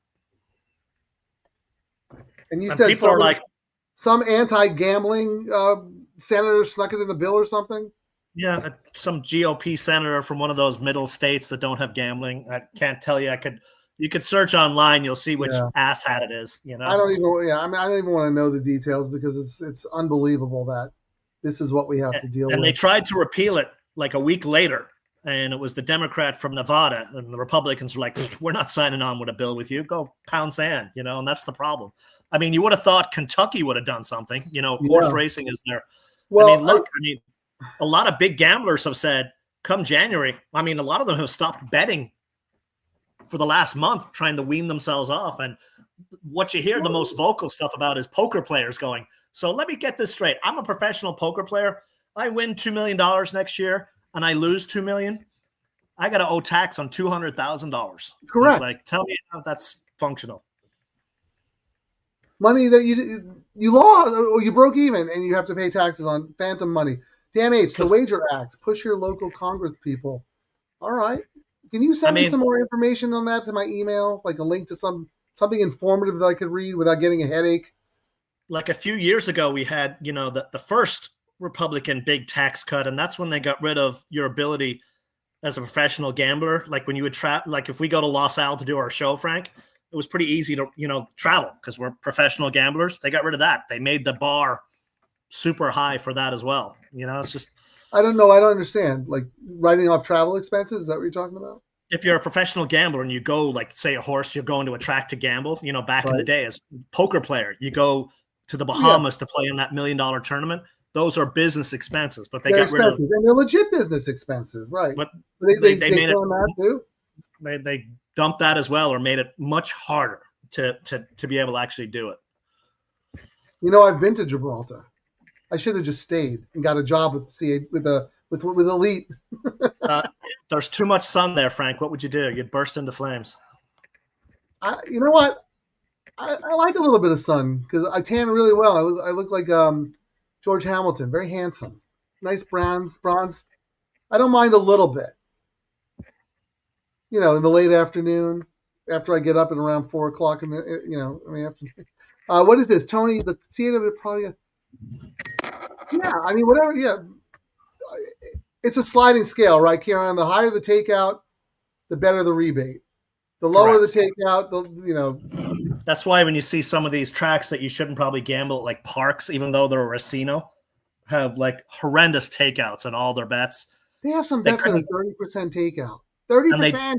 And you said people are like, some anti-gambling senator snuck it in the bill or something. Yeah, some GOP senator from one of those middle states that don't have gambling. I can't tell you. You could search online. You'll see which asshat it is. I don't even. Yeah, I don't even want to know the details because it's unbelievable that this is what we have to deal with. And they tried to repeal it like a week later, and it was the Democrat from Nevada, and the Republicans were like, "We're not signing on with a bill with you. Go pound sand," and that's the problem. I mean, you would have thought Kentucky would have done something. Horse racing is there. Well, a lot of big gamblers have said, come January, a lot of them have stopped betting for the last month, trying to wean themselves off. And what you hear the most vocal stuff about is poker players going, so let me get this straight. I'm a professional poker player. I win $2 million next year and I lose $2 million. I got to owe tax on $200,000. Correct. Like, tell me how that's functional. Money that you lost or you broke even and you have to pay taxes on phantom money. Dan H., the Wager Act. Push your local Congress people. All right. Can you send me some more information on that to my email? Like a link to something informative that I could read without getting a headache? Like a few years ago, we had, the first Republican big tax cut, and that's when they got rid of your ability as a professional gambler. Like when you would like if we go to Los Al to do our show, Frank, it was pretty easy to, travel because we're professional gamblers. They got rid of that. They made the bar super high for that as well. You know, it's just I don't know. I don't understand. Like writing off travel expenses. Is that what you're talking about? if you're a professional gambler and you go, like, say a horse, you're going to a track to gamble, you know, back in the day as a poker player, you go to the Bahamas to play in that $1 million tournament. Those are business expenses, but they're expenses, and they're legit business expenses, right? But they made it that too. They dumped that as well, or made it much harder to be able to actually do it. You know, I've been to Gibraltar. I should have just stayed and got a job with Elite. There's too much sun there, Frank. What would you do? You'd burst into flames. You know what? I like a little bit of sun because I tan really well. I look like George Hamilton, very handsome, nice bronze. I don't mind a little bit. You know, in the late afternoon, after I get up at around 4 o'clock in the afternoon. What is this, Tony? The theater probably. Yeah, I mean, whatever. Yeah, it's a sliding scale, right, Kieran? The higher the takeout, the better the rebate. The lower the takeout, That's why when you see some of these tracks that you shouldn't probably gamble at, like parks, even though they're a casino, have like horrendous takeouts in all their bets. They have some bets on a 30% takeout. 30%.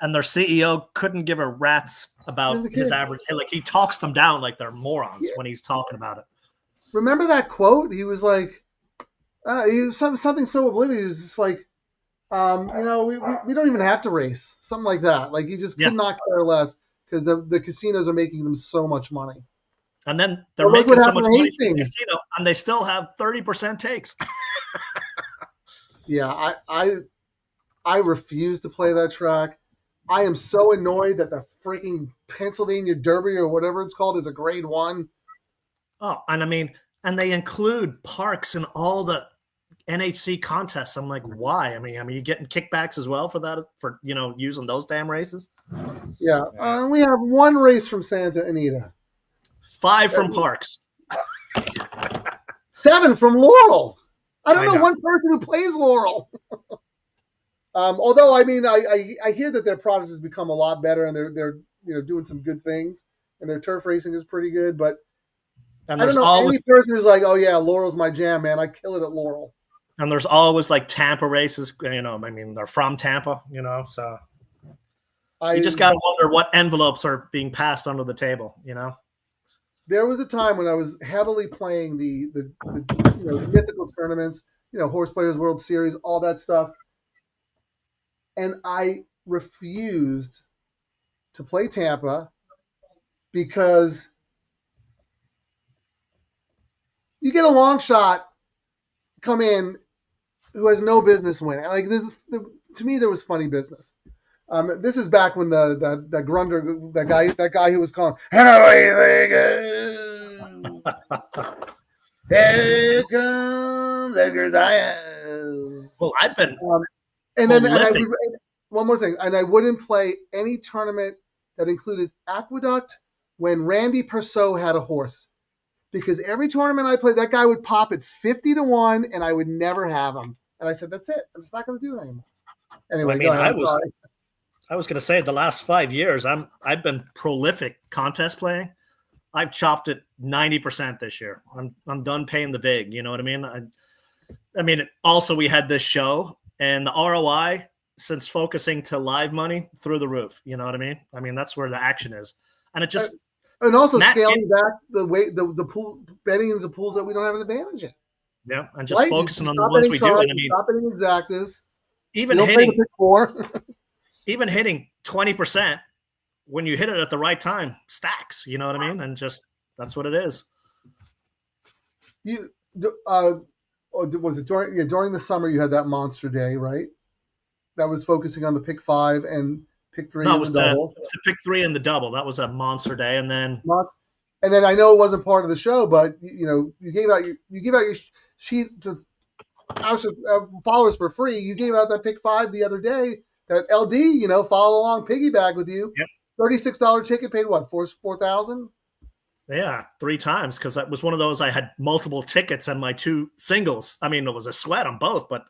And their CEO couldn't give a rat's about his average. Like, he talks them down like they're morons when he's talking about it. Remember that quote? He was like, he was something so oblivious. He was just like, we don't even have to race. Something like that. Like, he just could not care less because the casinos are making them so much money. And then they're making so much money from the casino, and they still have 30% takes. Yeah, I refuse to play that track. I am so annoyed that the freaking Pennsylvania Derby or whatever it's called is a grade 1. Oh, and I mean, and they include parks in all the NHC contests. I'm like, why? I mean, you getting kickbacks as well for that, for, using those damn races? Yeah. We have 1 race from Santa Anita. 5 from parks. 7 from Laurel. I don't know one person who plays Laurel. Although, I mean, I hear that their product has become a lot better and they're doing some good things and their turf racing is pretty good. But I don't know any person who's like, oh yeah, Laurel's my jam, man. I kill it at Laurel. And there's always like Tampa races. I mean, they're from Tampa. So you just gotta wonder what envelopes are being passed under the table. There was a time when I was heavily playing the mythical tournaments, Horse Players World Series, all that stuff. And I refused to play Tampa because you get a long shot come in who has no business winning. Like to me, there was funny business. This is back when the grunder, that guy who was calling, "Hello, here comes Edgar Zayas." Well, I've been one more thing, and I wouldn't play any tournament that included Aqueduct when Randy Persaud had a horse, because every tournament I played, that guy would pop at 50-1, and I would never have him. And I said, "That's it. I'm just not going to do it anymore." Anyway, I was going to say the last 5 years, I've been prolific contest playing. I've chopped it 90% this year. I'm done paying the vig. You know what I mean? I mean, also we had this show, and the ROI since focusing to live money through the roof. You know what I mean? I mean, that's where the action is, and it just and also scaling back the pool betting into pools that we don't have an advantage in. Yeah, and just focusing on the ones we do. And I mean, stop hitting exactas. Even hitting 4. Even hitting 20% when you hit it at the right time stacks. You know what I mean? And just that's what it is. Was it during the summer you had that monster day, right? That was focusing on the pick 5 and pick 3. No, it was the pick 3 and the double. That was a monster day, and then I know it wasn't part of the show, but you gave out your sheet to followers for free. You gave out that pick 5 the other day. That LD, followed along, piggyback with you. Yep. $36 ticket, paid what, $4,000? Yeah, 3 times, because that was one of those. I had multiple tickets and my 2 singles. I mean, it was a sweat on both, but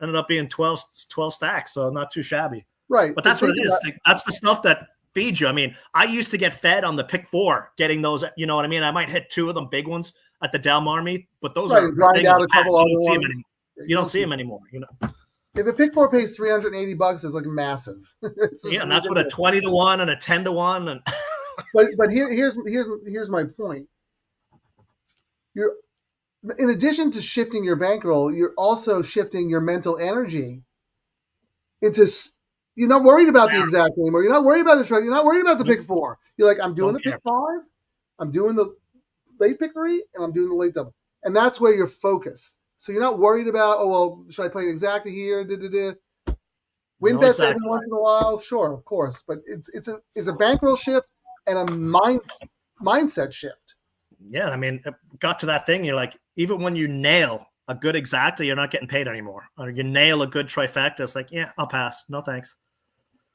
ended up being 12 stacks, so not too shabby. Right. But that's what it is. That's the stuff that feeds you. I mean, I used to get fed on the pick 4, getting those, you know what I mean? I might hit 2 of them big ones, at the Del Mar meet, but those Right, are grind thing out of a the past. couple You other don't see them ones. anymore. You don't see them anymore. You know. If a pick 4 pays $380, it's like massive. It's Yeah, just and that's what a ridiculous. 20-1 and a 10-1 and But here's my point. You're in addition to shifting your bankroll, you're also shifting your mental energy into. You're not worried about the exact anymore. You're not worried about the truck. You're not worried about the pick 4. You're like, I'm doing don't the care. pick 5, I'm doing the late pick 3, and I'm doing the late double. And that's where you're focused. So you're not worried about, oh well, should I play exactly here? Win No bets every exact. once in a while, sure, of course, but it's a bankroll shift and a mindset shift. Yeah, I mean, it got to that thing. You're like, even when you nail a good exacta, you're not getting paid anymore. Or you nail a good trifecta, it's like, yeah, I'll pass. No thanks.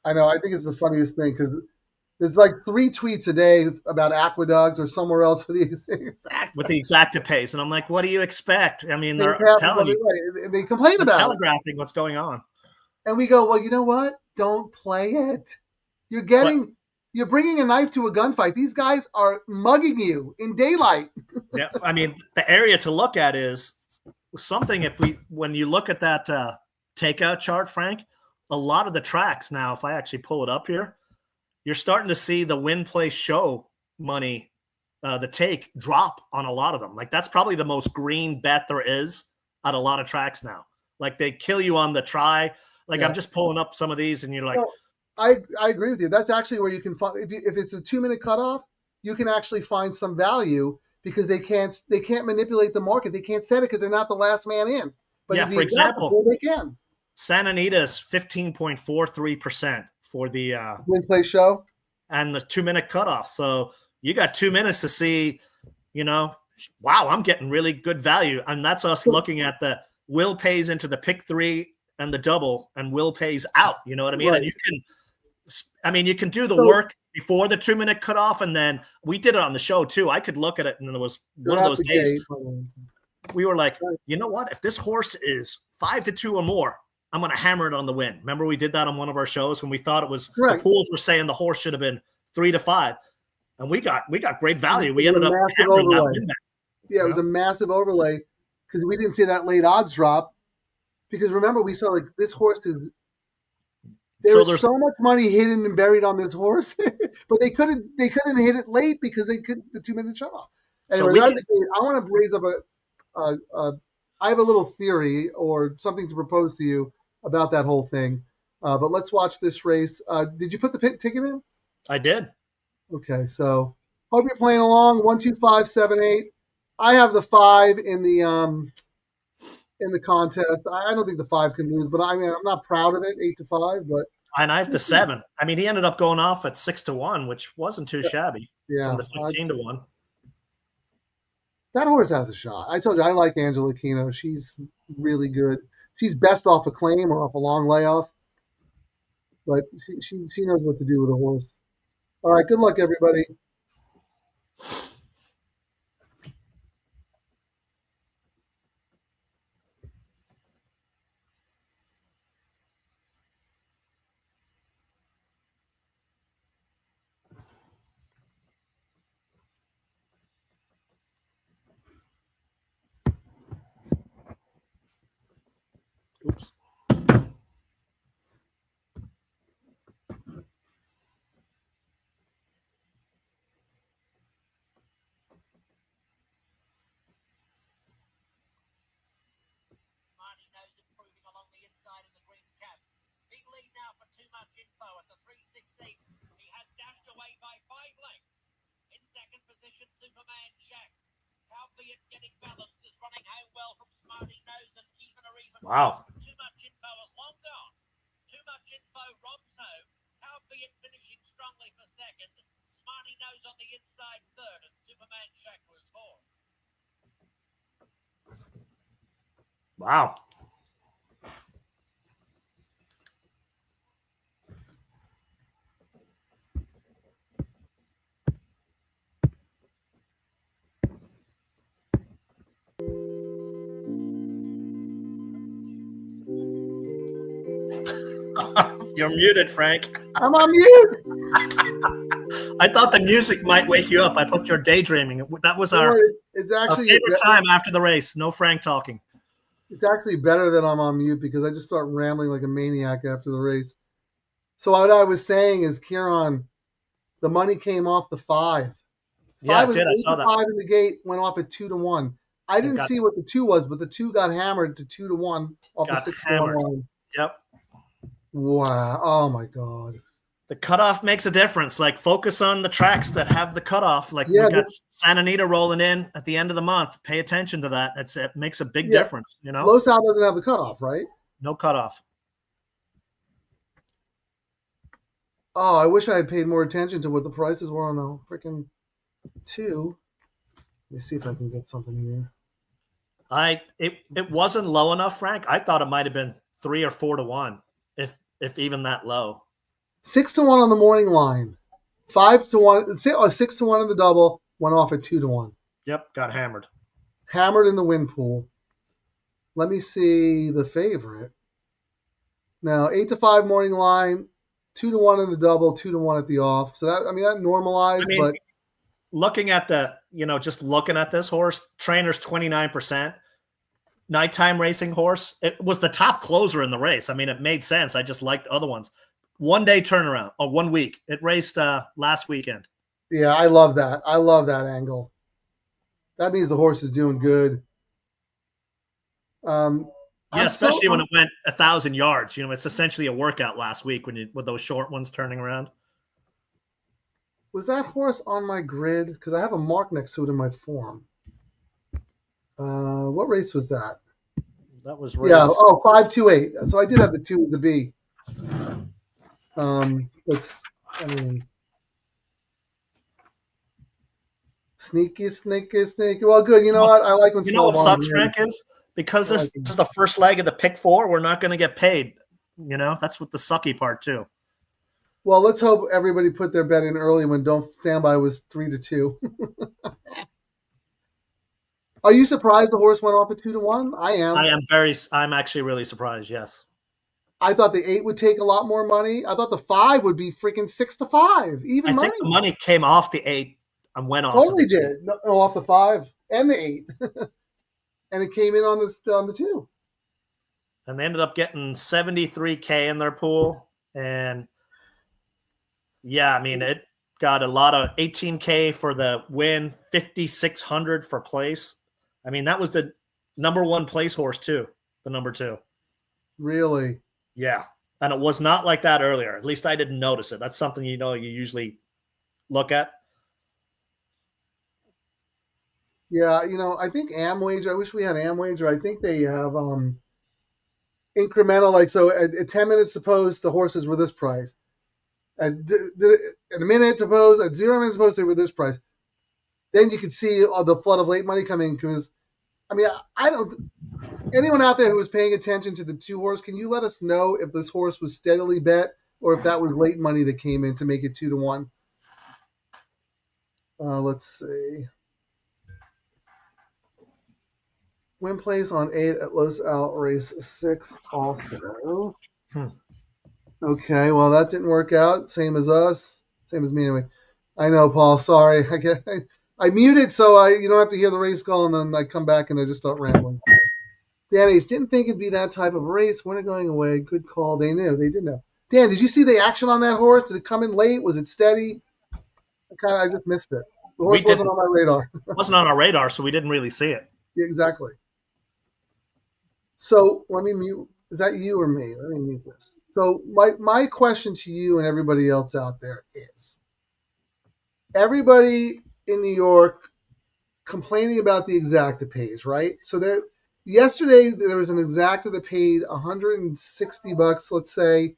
I know. I think it's the funniest thing because there's like 3 tweets a day about Aqueduct or somewhere else for the exact. With the exacta pace, and I'm like, what do you expect? I mean, they're telling you, right. They complain about telegraphing what's going on. and we go, well, you know what? Don't play it. You're bringing a knife to a gunfight. These guys are mugging you in daylight. Yeah, I mean, the area to look at is something. When you look at that takeout chart, Frank, a lot of the tracks now, if I actually pull it up here, you're starting to see the win, play, show money, the take drop on a lot of them. Like that's probably the most green bet there is at a lot of tracks now. Like they kill you on the try. Like I'm just pulling up some of these, and you're like, well, I agree with you. That's actually where you can find if it's a 2-minute cutoff, you can actually find some value because they can't manipulate the market. They can't set it because they're not the last man in. But yeah, for example, they can. Santa Anita is 15.43% for the win, play, show and the 2-minute cutoff. So you got 2 minutes to see, wow, I'm getting really good value. And that's us looking at the will pays into the pick 3 and the double and will pays out. You know what I mean? Right. And you can do the work before the 2-minute cutoff. And then we did it on the show too. I could look at it, and there was one of those days we were like, you know what? If this horse is 5-2 or more, I'm going to hammer it on the win. Remember we did that on one of our shows when we thought it was the pools were saying the horse should have been 3-5, and we got great value. We ended up hammering that win back. Yeah, it was a massive overlay because we didn't see that late odds drop. Because remember, we saw like this horse is. There's so much money hidden and buried on this horse, but they couldn't hit it late because the 2-minute shut off. Anyway, I want to raise up I have a little theory or something to propose to you about that whole thing. But let's watch this race. Did you put the ticket in? I did. Okay, so hope you're playing along. 1, 2, 5, 7, 8. I have the 5 in the contest. I don't think the 5 can lose, but I mean I'm not proud of it. 8-5, but and I have the 7. I mean, he ended up going off at 6-1, which wasn't too shabby. Yeah, from the 15-1. That horse has a shot. I told you I like Angela Kino. She's really good. She's best off a claim or off a long layoff, but she knows what to do with a horse. All right, good luck, everybody. Oops. Wow. Too much info is long gone. Too much info robs home. Albeit finishing strongly for second. Smarty Nose on the inside third, and Superman Shack was fourth. Wow. You're muted, Frank. I'm on mute. I thought the music might wake you up. I put your daydreaming. That was our It's our actually favorite time after the race. No Frank talking. it's actually better that I'm on mute because I just start rambling like a maniac after the race. So what I was saying is, Kieran, the money came off the 5. Yeah, 5 it was did. I 8 saw to that. 5 in the gate, went off at 2-1. I didn't got- see what the 2 was, but the 2 got hammered to 2-1 off the Got 6-1 hammered. line. Yep. Wow. Oh my God. The cutoff makes a difference. Like, focus on the tracks that have the cutoff. Like, Yeah, we got Santa Anita rolling in at the end of the month. Pay attention to that. It makes a big Yeah. difference, you know? Low South doesn't have the cutoff, right? No cutoff. Oh, I wish I had paid more attention to what the prices were on the freaking 2. Let me see if I can get something here. It wasn't low enough, Frank. I thought it might have been 3 or 4-1, if even that low. 6-1 on the morning line. 5-1, 6-1 in the double, went off at 2-1. Yep, got hammered. Hammered in the win pool. Let me see the favorite. Now, 8-5 morning line, 2-1 in the double, 2-1 at the off. So that normalized, but looking at just looking at this horse, trainer's 29%. Nighttime racing horse, it was the top closer in the race. I mean, it made sense. I just liked the other ones. 1 day turnaround, or 1 week. It raced last weekend. yeah, I love that. I love that angle. That means the horse is doing good. Yeah, especially when it went 1,000 yards. It's essentially a workout last week with those short ones turning around. Was that horse on my grid? Because I have a mark next to it in my form. What race was that? That was race. Yeah, 528. So I did have the 2 with the B. Sneaky. Well, good. You know what? I like when what sucks, Frank, is because this is the first leg of the pick 4, we're not going to get paid. That's what the sucky part too. Well, let's hope everybody put their bet in early when Don't Stand By was 3-2. Are you surprised the horse went off at 2-1? I am. I'm actually really surprised. Yes. I thought the 8 would take a lot more money. I thought the 5 would be freaking 6-5. Even money. I think the money came off the 8 and went off. Totally did. No, off the 5 and the 8, and it came in on the 2. And they ended up getting $73K in their pool, and yeah, I mean, it got a lot of $18K for the win, $5,600 for place. I mean, that was the number 1 place horse too, the number 2. Really? Yeah. And it was not like that earlier. At least I didn't notice it. That's something you usually look at. Yeah, I think Amwager, I wish we had Amwager. I think they have incremental, like, so at 10 minutes, suppose the horses were this price. At a minute, suppose, at 0 minutes, suppose they were this price. Then you could see all the flood of late money coming, because, I mean, I don't, anyone out there who was paying attention to the 2 horse, can you let us know if this horse was steadily bet or if that was late money that came in to make it 2-1? Let's see. Win place on 8 at Los Al race 6 also. Okay, well, that didn't work out. Same as us. Same as me anyway. I know, Paul. Sorry. I muted so you don't have to hear the race call, and then I come back and I just start rambling. Danny's didn't think it'd be that type of race. Winner going away. Good call. They knew. They did know. Dan, did you see the action on that horse? Did it come in late? Was it steady? I just missed it. The horse wasn't on my radar. It wasn't on our radar, so we didn't really see it. Yeah, exactly. So let me mute. Is that you or me? Let me mute this. So my question to you and everybody else out there is, everybody in New York complaining about the exacta pays, right? So yesterday there was an exacta that paid $160, let's say,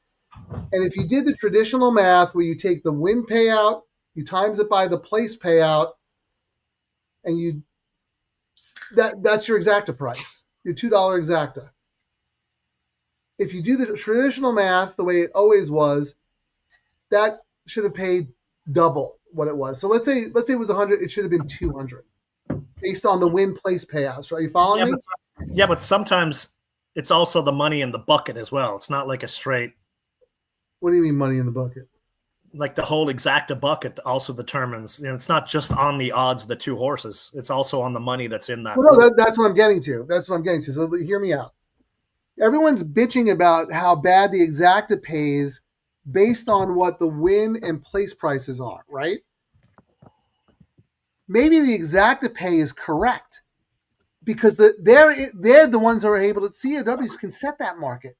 and if you did the traditional math where you take the win payout, you times it by the place payout, and that's your exacta price, your $2 exacta. If you do the traditional math the way it always was, that should have paid double what it was. So let's say it was 100, it should have been 200 based on the win place payouts. Are you following me? Yeah, but sometimes it's also the money in the bucket as well. It's not like a straight. What do you mean money in the bucket? like the whole exacta bucket also determines, it's not just on the odds of the two horses. It's also on the money that's in that. Well, no, that's what I'm getting to. So hear me out. Everyone's bitching about how bad the exacta pays based on what the win and place prices are, right? Maybe the exacta pay is correct because they're the ones that are able to, COWs can set that market.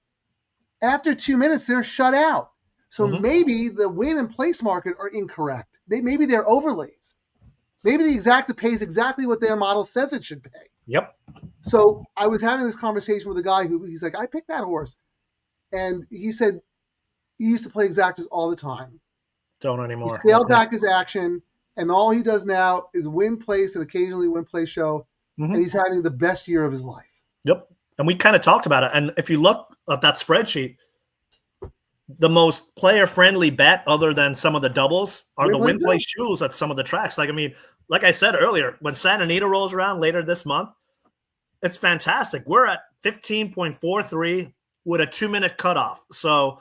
After 2 minutes, they're shut out. So maybe the win and place market are incorrect. Maybe they're overlays. Maybe the exacta pays exactly what their model says it should pay. Yep. So I was having this conversation with a guy he's like, I picked that horse. And he said he used to play exactas all the time. Don't anymore. He scaled back his action, and all he does now is win place and occasionally win place show. And he's having the best year of his life. Yep. And we kind of talked about it. And if you look at that spreadsheet, the most player-friendly bet other than some of the doubles are the win-place shoes at some of the tracks. Like I said earlier, when Santa Anita rolls around later this month, it's fantastic. We're at 15.43 with a 2-minute cutoff. So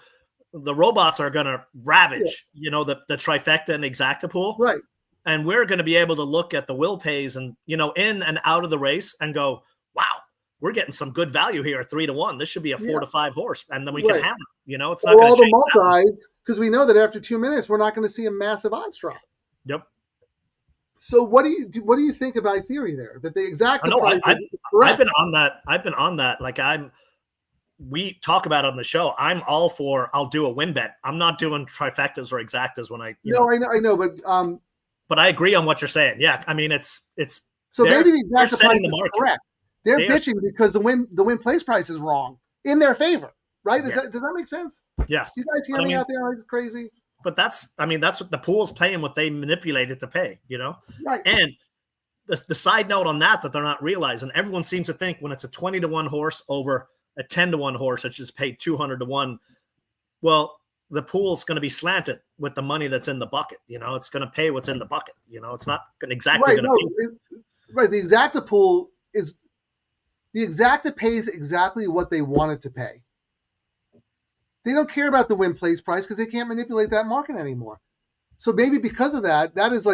the robots are going to ravage, the trifecta and exacta pool. Right. And we're going to be able to look at the will pays and, in and out of the race and go, wow, we're getting some good value here at 3-1. This should be a 4 to 5 horse. And then we can hammer, it's not going to change. All the multis, because we know that after 2 minutes, we're not going to see a massive odds drop. Yep. So what do you think of my theory there? That the exact I've been on that. Like we talk about it on the show. I'm all for, I'll do a win bet. I'm not doing trifectas or exactas when I know, but I agree on what you're saying. Yeah. I mean, it's so maybe the exacta price is correct. They're bitching because the win place price is wrong in their favor, right? Does that make sense? Yes. You guys hear me out there like crazy? But that's what the pool's paying, what they manipulate it to pay, Right. And the side note on that they're not realizing, everyone seems to think when it's a 20-1 horse over a 10-1 horse, it's just paid 200-1. Well, the pool's going to be slanted with the money that's in the bucket. It's going to pay what's in the bucket. It's not exactly going to pay. Right. The exacta pool is the exacta pays exactly what they want it to pay. They don't care about the win place price because they can't manipulate that market anymore. So maybe because of that, that's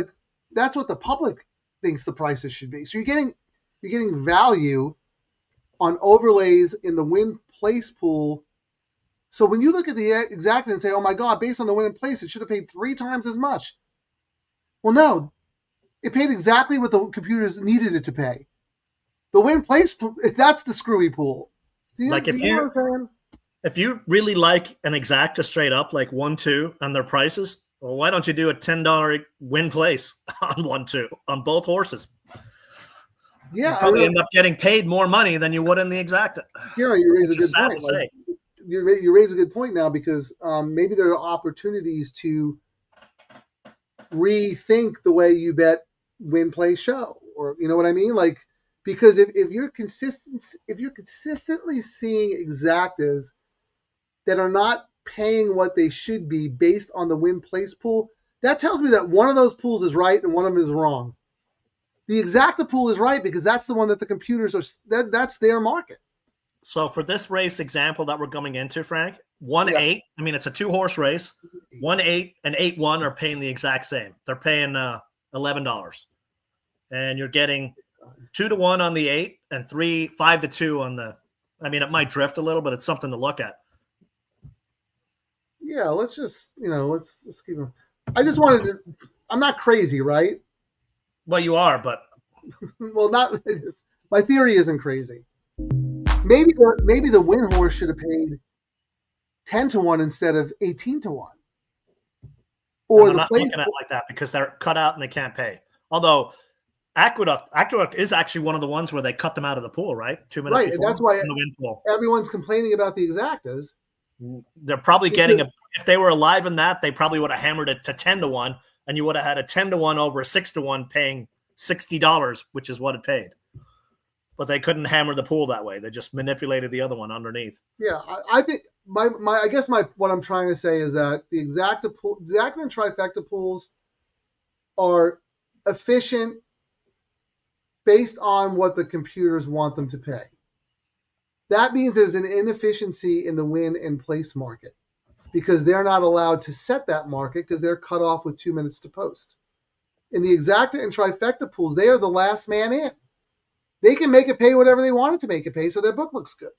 what the public thinks the prices should be. So you're getting value on overlays in the win place pool. So when you look at the exacta and say, oh my God, based on the win and place, it should have paid 3 times as much. Well, no, it paid exactly what the computers needed it to pay. The win place, that's the screwy pool. If you really like an exacta straight up, like 1-2 and their prices, well, why don't you do a $10 win place on 1-2 on both horses? Yeah, you probably end up getting paid more money than you would in the exacta. You raise a good point. You raise a good point now because maybe there are opportunities to rethink the way you bet win play show, or you know what I mean? Like, because if you're consistently seeing exactas that are not paying what they should be based on the win place pool, that tells me that one of those pools is right and one of them is wrong. The exacta pool is right because that's the one that the computers that's their market. So for this race example that we're going into, Frank, 1-8, I mean, it's a 2-horse race. 1-8 and 8-1 are paying the exact same. They're paying $11. And you're getting 2-1 on the 8 and 5-2 on the, it might drift a little, but it's something to look at. Yeah, let's just, let's keep it. I'm not crazy, right? Well, you are, but. Well, my theory isn't crazy. Maybe the win horse should have paid 10-1 instead of 18-1. Or I'm not looking at it like that because they're cut out and they can't pay. Although Aqueduct is actually one of the ones where they cut them out of the pool, right? 2 minutes right, before, and that's why in the win pool. Everyone's complaining about the exactas. They're probably getting if they were alive in that, they probably would have hammered it to 10-1, and you would have had a 10-1 over a 6-1 paying $60, which is what it paid. But they couldn't hammer the pool that way. They just manipulated the other one underneath. Yeah, I think what I'm trying to say is that the exacta and trifecta pools are efficient based on what the computers want them to pay. That means there's an inefficiency in the win and place market because they're not allowed to set that market because they're cut off with 2 minutes to post. In the exacta and trifecta pools, they are the last man in. They can make it pay whatever they want it to make it pay, so their book looks good.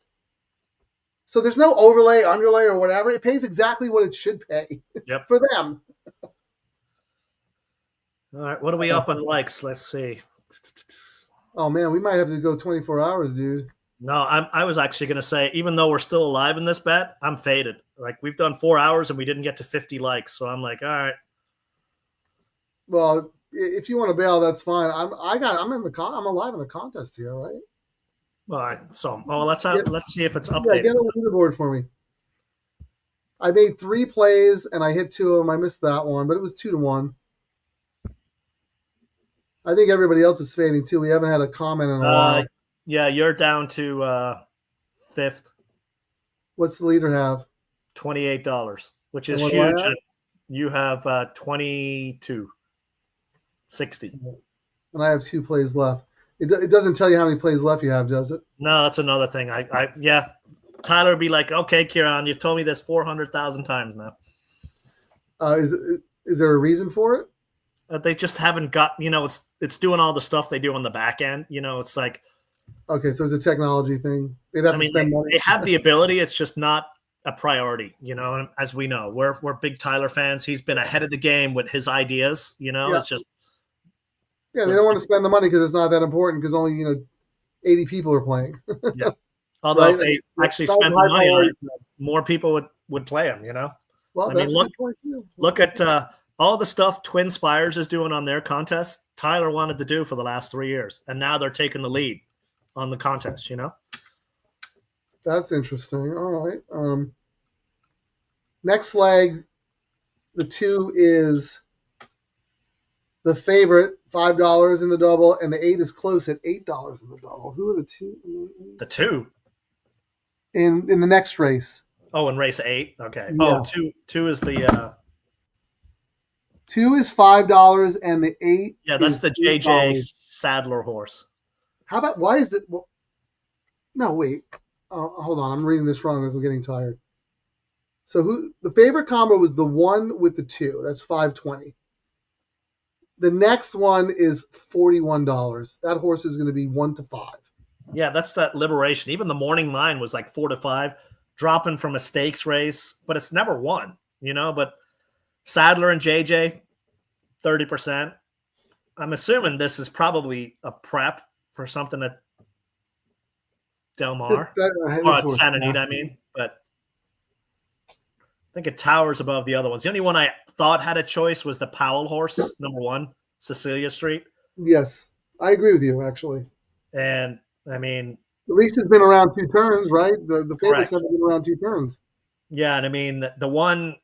So there's no overlay, underlay, or whatever. It pays exactly what it should pay for them. All right, what are we up on likes? Let's see. Oh, man, we might have to go 24 hours, dude. No, I was actually going to say, even though we're still alive in this bet, I'm faded. Like, we've done 4 hours and we didn't get to 50 likes. So I'm like, all right. Well, if you want to bail, that's fine. I'm alive in the contest here, right? All right. So, let's see if it's updated. Yeah, get on the leaderboard for me. I made 3 plays and I hit 2 of them. I missed that one, but it was 2-1. I think everybody else is fading too. We haven't had a comment in a while. Yeah, you're down to 5th. What's the leader have? $28, which is huge. You have 22.60. And I have 2 plays left. It doesn't tell you how many plays left you have, does it? No, that's another thing. Tyler would be like, okay, Kieran, you've told me this 400,000 times now. Is there a reason for it? They just haven't got, it's doing all the stuff they do on the back end. It's like, okay, so it's a technology thing. They'd have to spend money. They have the ability. It's just not a priority, as we know. We're big Tyler fans. He's been ahead of the game with his ideas, It's just. Yeah, they don't want to spend the money because it's not that important because only, 80 people are playing. Yeah. Although if they actually spent the money on it, more people would play them, Well, that's a good point too. Look at all the stuff Twin Spires is doing on their contest, Tyler wanted to do for the last 3 years. And now they're taking the lead on the contest, That's interesting. All right. Next leg, the 2 is the favorite, $5 in the double, and the 8 is close at $8 in the double. Who are the 2? The 2? In the next race. Oh, in race 8? Okay. Yeah. Oh, 2 is the 2 is $5 and the 8. Yeah, that's the JJ Sadler horse. How about why is it? Well, no, wait. Hold on, I'm reading this wrong as I'm getting tired. So the favorite combo was the 1 with the 2. That's $5.20. The next one is $41. That horse is going to be 1 to 5. Yeah, that's that Liberation. Even the morning line was like 4 to 5, dropping from a stakes race, but it's never won, But Sadler and JJ, 30%. I'm assuming this is probably a prep for something at Del Mar. Santa Anita, I mean. But I think it towers above the other ones. The only one I thought had a choice was the Powell horse, number 1, Cecilia Street. Yes, I agree with you, actually. And, I mean... At least it's been around 2 turns, right? The favorites have been around 2 turns. Yeah, and I mean, the one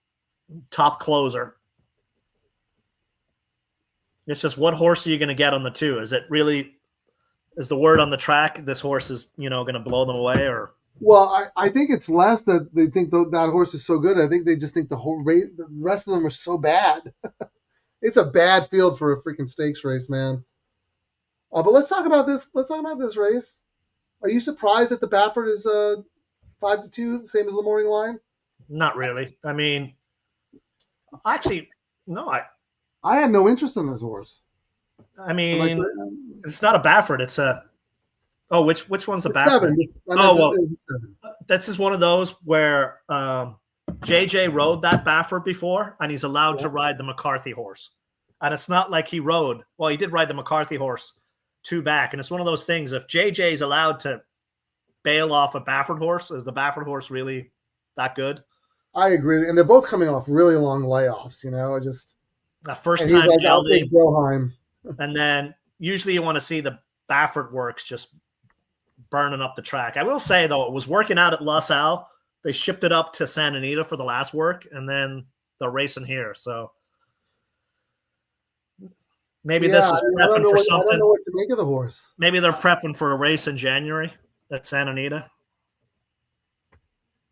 top closer. It's just what horse are you going to get on the 2? Is it really, is the word on the track, this horse is, going to blow them away? Or? Well, I think it's less that they think that horse is so good. I think they just think the rest of them are so bad. It's a bad field for a freaking stakes race, man. But let's talk about this. Let's talk about this race. Are you surprised that the Baffert is 5-2, same as the morning line? Not really. I mean, actually, no. I had no interest in this horse. I mean, it's not a Baffert. It's a. Oh, which one's the Baffert? This is one of those where JJ rode that Baffert before, and he's allowed to ride the McCarthy horse. And it's not like he rode. Well, he did ride the McCarthy horse 2 back, and it's one of those things. If JJ is allowed to bail off a Baffert horse, is the Baffert horse really that good? I agree, and they're both coming off really long layoffs. First time gelding, Broheim. And then usually you want to see the Baffert works just burning up the track. I will say, though, it was working out at LaSalle. They shipped it up to Santa Anita for the last work, and then they're racing here. So maybe this is prepping for something. I don't know what to make of the horse. Maybe they're prepping for a race in January at Santa Anita.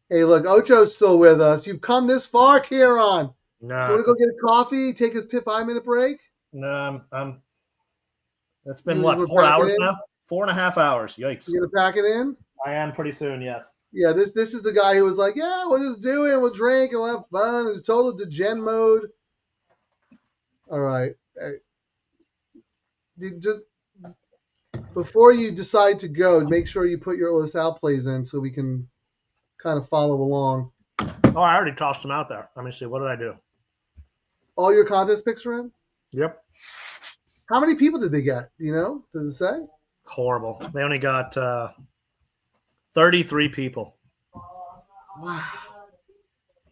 Hey, look, Ocho's still with us. You've come this far, Kieran. No. You want to go get a coffee, take a 5-minute break? No, that's been, 4 hours now? 4.5 hours. Yikes. You going to pack it in? I am pretty soon, yes. Yeah, this is the guy who was like, yeah, we'll just do it, we'll drink, and we'll have fun. It's total degen mode. All right. Hey, just before you decide to go, make sure you put your LaSalle plays in so we can kind of follow along. Oh, I already tossed them out there. Let me see. What did I do? All your contest picks are in? Yep. How many people did they get? Do you know? Does it say? Horrible. They only got 33 people. Wow.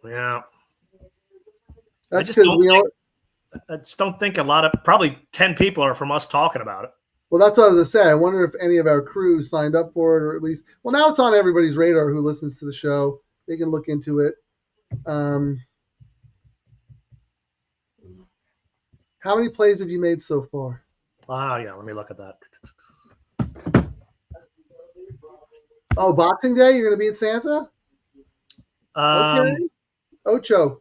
Yeah. That's because I just don't think a lot of, probably 10 people are from us talking about it. Well, that's what I was going to say. I wonder if any of our crew signed up for it, or at least, well, now it's on everybody's radar who listens to the show. They can look into it. How many plays have you made so far? Yeah, let me look at that. Oh, Boxing Day? You're going to be at Santa? Okay. Ocho.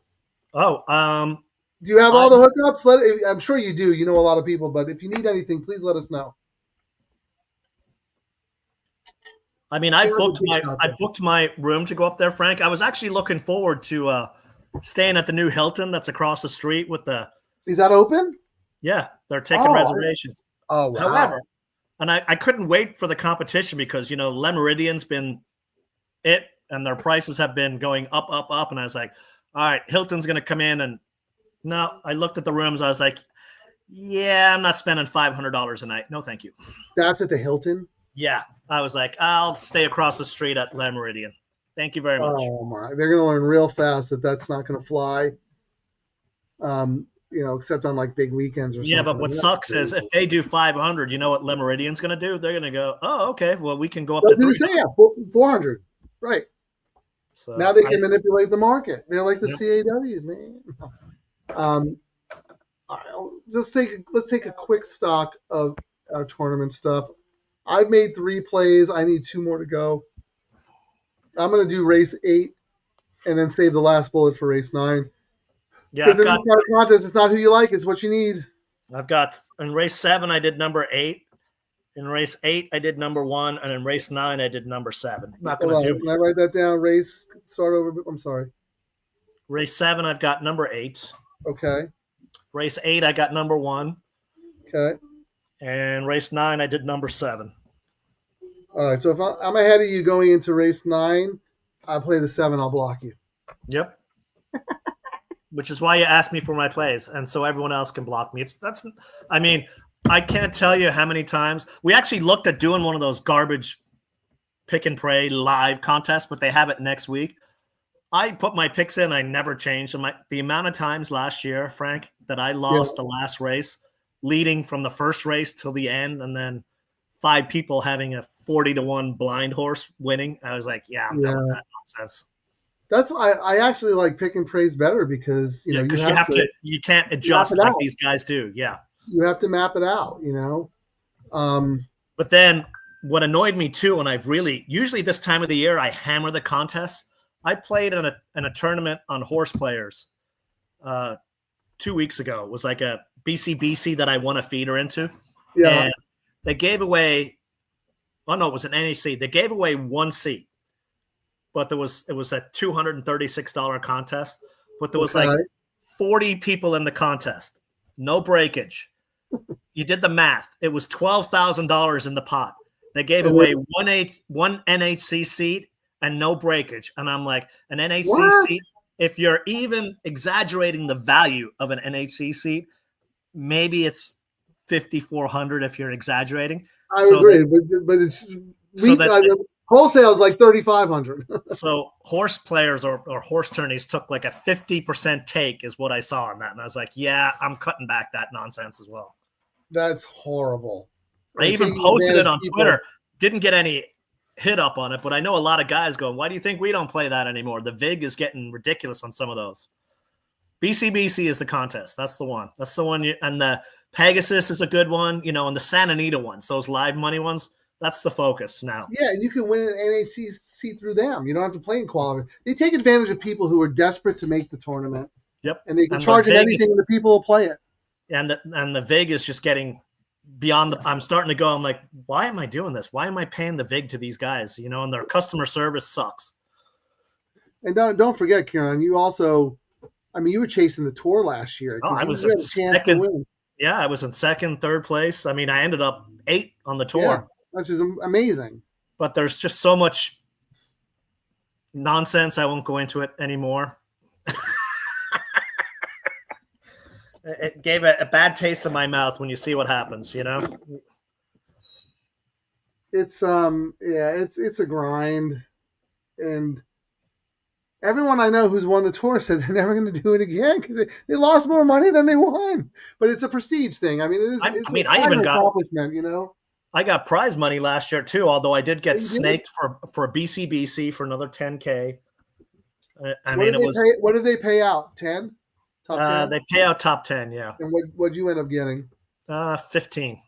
Oh, do you have all the hookups? I'm sure you do. You know a lot of people, but if you need anything, please let us know. I mean, I booked my room to go up there, Frank. I was actually looking forward to staying at the new Hilton that's across the street with the. Is that open? Yeah, they're taking reservations. Oh, wow. However, and I couldn't wait for the competition because, Le Meridian's been it, and their prices have been going up, up, up. And I was like, all right, Hilton's going to come in. And no, I looked at the rooms. I was like, yeah, I'm not spending $500 a night. No, thank you. That's at the Hilton? Yeah. I was like, I'll stay across the street at Le Meridian. Thank you very much. Oh, my. They're going to learn real fast that that's not going to fly. Except on like big weekends or something. Yeah, but what sucks is if they do 500, you know what Le Meridian's going to do? They're going to go, oh, okay, well, we can go up to 300. Yeah, 400. Right. So now they can manipulate the market. They're like the CAWs, man. All right, let's take a quick stock of our tournament stuff. I've made 3 plays. I need 2 more to go. I'm going to do race 8 and then save the last bullet for race 9. Yeah, because in this kind of contest, it's not who you like; it's what you need. I've got in race 7, I did number 8. In race 8, I did number 1, and in race 9, I did number 7. Not going to do. Can I write that down? Race start over. I'm sorry. Race 7, I've got number 8. Okay. Race 8, I got number 1. Okay. And race 9, I did number 7. All right. So if I'm ahead of you going into race 9, I'll play the 7. I'll block you. Yep. Which is why you asked me for my plays, and so everyone else can block me. I can't tell you how many times we actually looked at doing one of those garbage pick and pray live contests, but they have it next week. I put my picks in. I never changed them. The amount of times last year, Frank, that I lost the last race, leading from the first race till the end, and then 5 people having a 40-1 blind horse winning. I was like, I'm done with that nonsense. That's why I actually like pick and praise better because you can't adjust like these guys do. Yeah, you have to map it out. But then what annoyed me too, and usually this time of the year I hammer the contests. I played in a tournament on horse players 2 weeks ago. It was like a BCBC that I won a feeder into. Yeah, and they gave away. Oh no, it was an NAC. They gave away 1 seat. But it was a $236 contest. But there was like 40 people in the contest. No breakage. You did the math. It was $12,000 in the pot. They gave away one NHC seat and no breakage. And I'm like, an NHC seat, if you're even exaggerating the value of an NHC seat, maybe it's $5,400 if you're exaggerating. I agree, but it's wholesale is like $3,500. So horse players or horse tourneys took like a 50% take is what I saw on that. And I was like, yeah, I'm cutting back that nonsense as well. That's horrible. I even posted it on Twitter. Didn't get any hit up on it, but I know a lot of guys going, why do you think we don't play that anymore? The VIG is getting ridiculous on some of those. BCBC is the contest. That's the one. That's the one. And the Pegasus is a good one, and the Santa Anita ones, those live money ones. That's the focus now. Yeah, and you can win an NHC through them. You don't have to play in quality. They take advantage of people who are desperate to make the tournament. Yep. And they can charge them anything and the people will play it. And the VIG is just getting beyond I'm starting to go, I'm like, why am I doing this? Why am I paying the vig to these guys? And their customer service sucks. And don't forget, Kieran, you also, you were chasing the tour last year Oh, because I you was had in a chance to second. win. Yeah, I was in second, third place. I ended up 8 on the tour. Yeah, that's just amazing. But there's just so much nonsense. I won't go into it anymore. It gave a bad taste in my mouth when you see what happens, It's it's a grind, and everyone I know who's won the tour said they're never going to do it again because they lost more money than they won. But it's a prestige thing. I even got accomplishment. I got prize money last year too, although I did get snaked for BCBC for another 10K. What did they pay out? 10? Top 10? They pay out top 10, yeah. And what'd you end up getting? 15.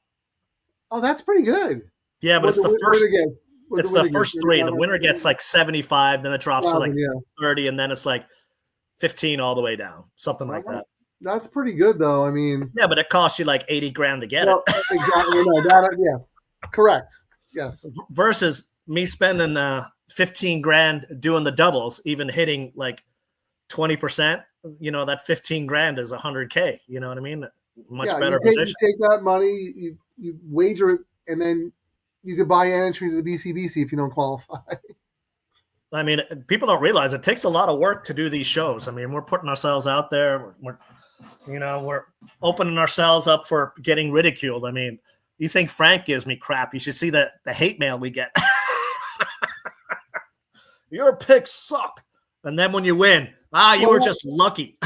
Oh, that's pretty good. Yeah, but it's the first 3. The winner gets like 75, then it drops to like 30, and then it's like 15 all the way down, something like that. That's pretty good, though. Yeah, but it costs you like $80,000 to get it. Exactly. Yes, correct. Yes. Versus me spending $15,000 doing the doubles, even hitting like 20%. That $15,000 is $100K. You know what I mean? Much better position. You take that money, you wager it, and then you could buy an entry to the BCBC if you don't qualify. People don't realize it takes a lot of work to do these shows. We're putting ourselves out there. We're opening ourselves up for getting ridiculed. You think Frank gives me crap? You should see the hate mail we get. Your picks suck. And then when you win, you were just lucky.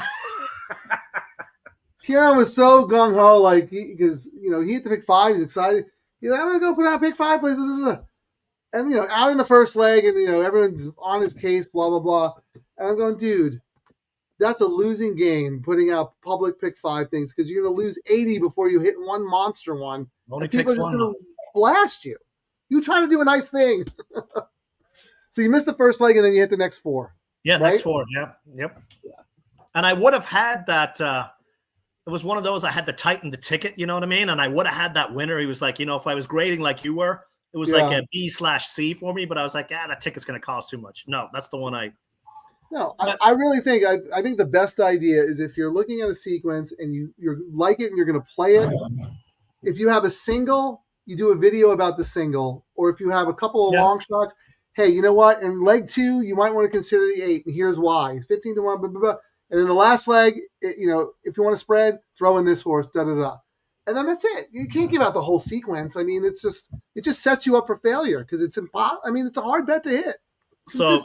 Kieran was so gung ho, because he hit the pick 5. He's excited. He's like, I'm gonna go put out pick 5 places, and out in the first leg, and everyone's on his case, blah blah blah. And I'm going, dude, that's a losing game putting out public pick 5 things because you're gonna lose 80 before you hit one monster one. Only people takes are just one. Gonna blast you. You try to do a nice thing. So you missed the first leg and then you hit the next 4. Yeah, right? Next 4. Yeah. Yep. Yeah. And I would have had that. It was one of those I had to tighten the ticket. You know what I mean? And I would have had that winner. He was like, if I was grading like you were, it was like a B/C for me. But I was like, that ticket's going to cost too much. No, that's the one I. No, I really think I think the best idea is if you're looking at a sequence and you like it and you're going to play it. If you have a single, you do a video about the single, or if you have a couple of long shots. Hey, you know what? In leg 2, you might want to consider the 8, and here's why. It's 15-1, blah, blah, blah. And in the last leg, if you want to spread, throw in this horse, da-da-da. And then that's it. You can't give out the whole sequence. It just sets you up for failure because it's impossible. It's a hard bet to hit. So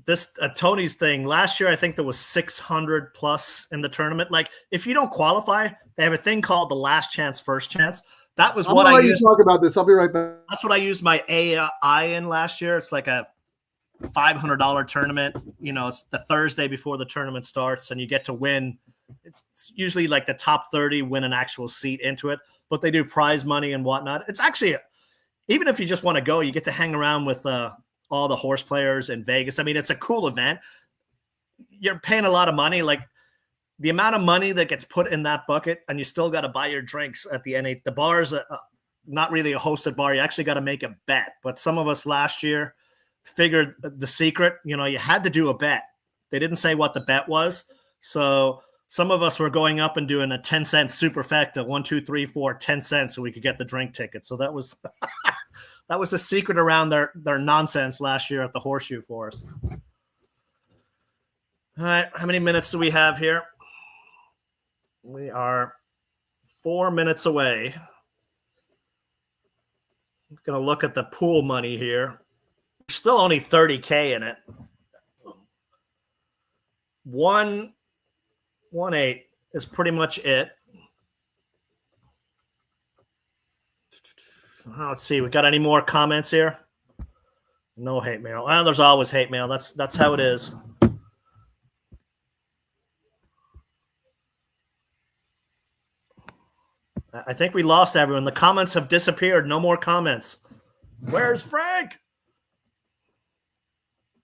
this Tony's thing, last year I think there was 600 plus in the tournament. Like, if you don't qualify, they have a thing called the last chance, first chance. That was what I used. You talk about this. I'll be right back. That's what I used my AI in last year. It's like a $500 tournament. It's the Thursday before the tournament starts, and you get to win. It's usually like the top 30 win an actual seat into it, but they do prize money and whatnot. It's actually, even if you just want to go, you get to hang around with all the horse players in Vegas. It's a cool event. You're paying a lot of money. Like, the amount of money that gets put in that bucket, and you still got to buy your drinks at the N8. The bar's not really a hosted bar. You actually got to make a bet. But some of us last year figured the secret, you had to do a bet. They didn't say what the bet was. So some of us were going up and doing a 10-cent superfecta, 1, 2, 3, 4, 10 cents, so we could get the drink ticket. So that was that was the secret around their nonsense last year at the Horseshoe for us. All right, how many minutes do we have here? We are 4 minutes away. I'm going to look at the pool money here. Still only 30K in it. 1-8 is pretty much it. Let's see. We got any more comments here? No hate mail. Well, there's always hate mail. That's how it is. I think we lost everyone. The comments have disappeared. No more comments. Where's Frank?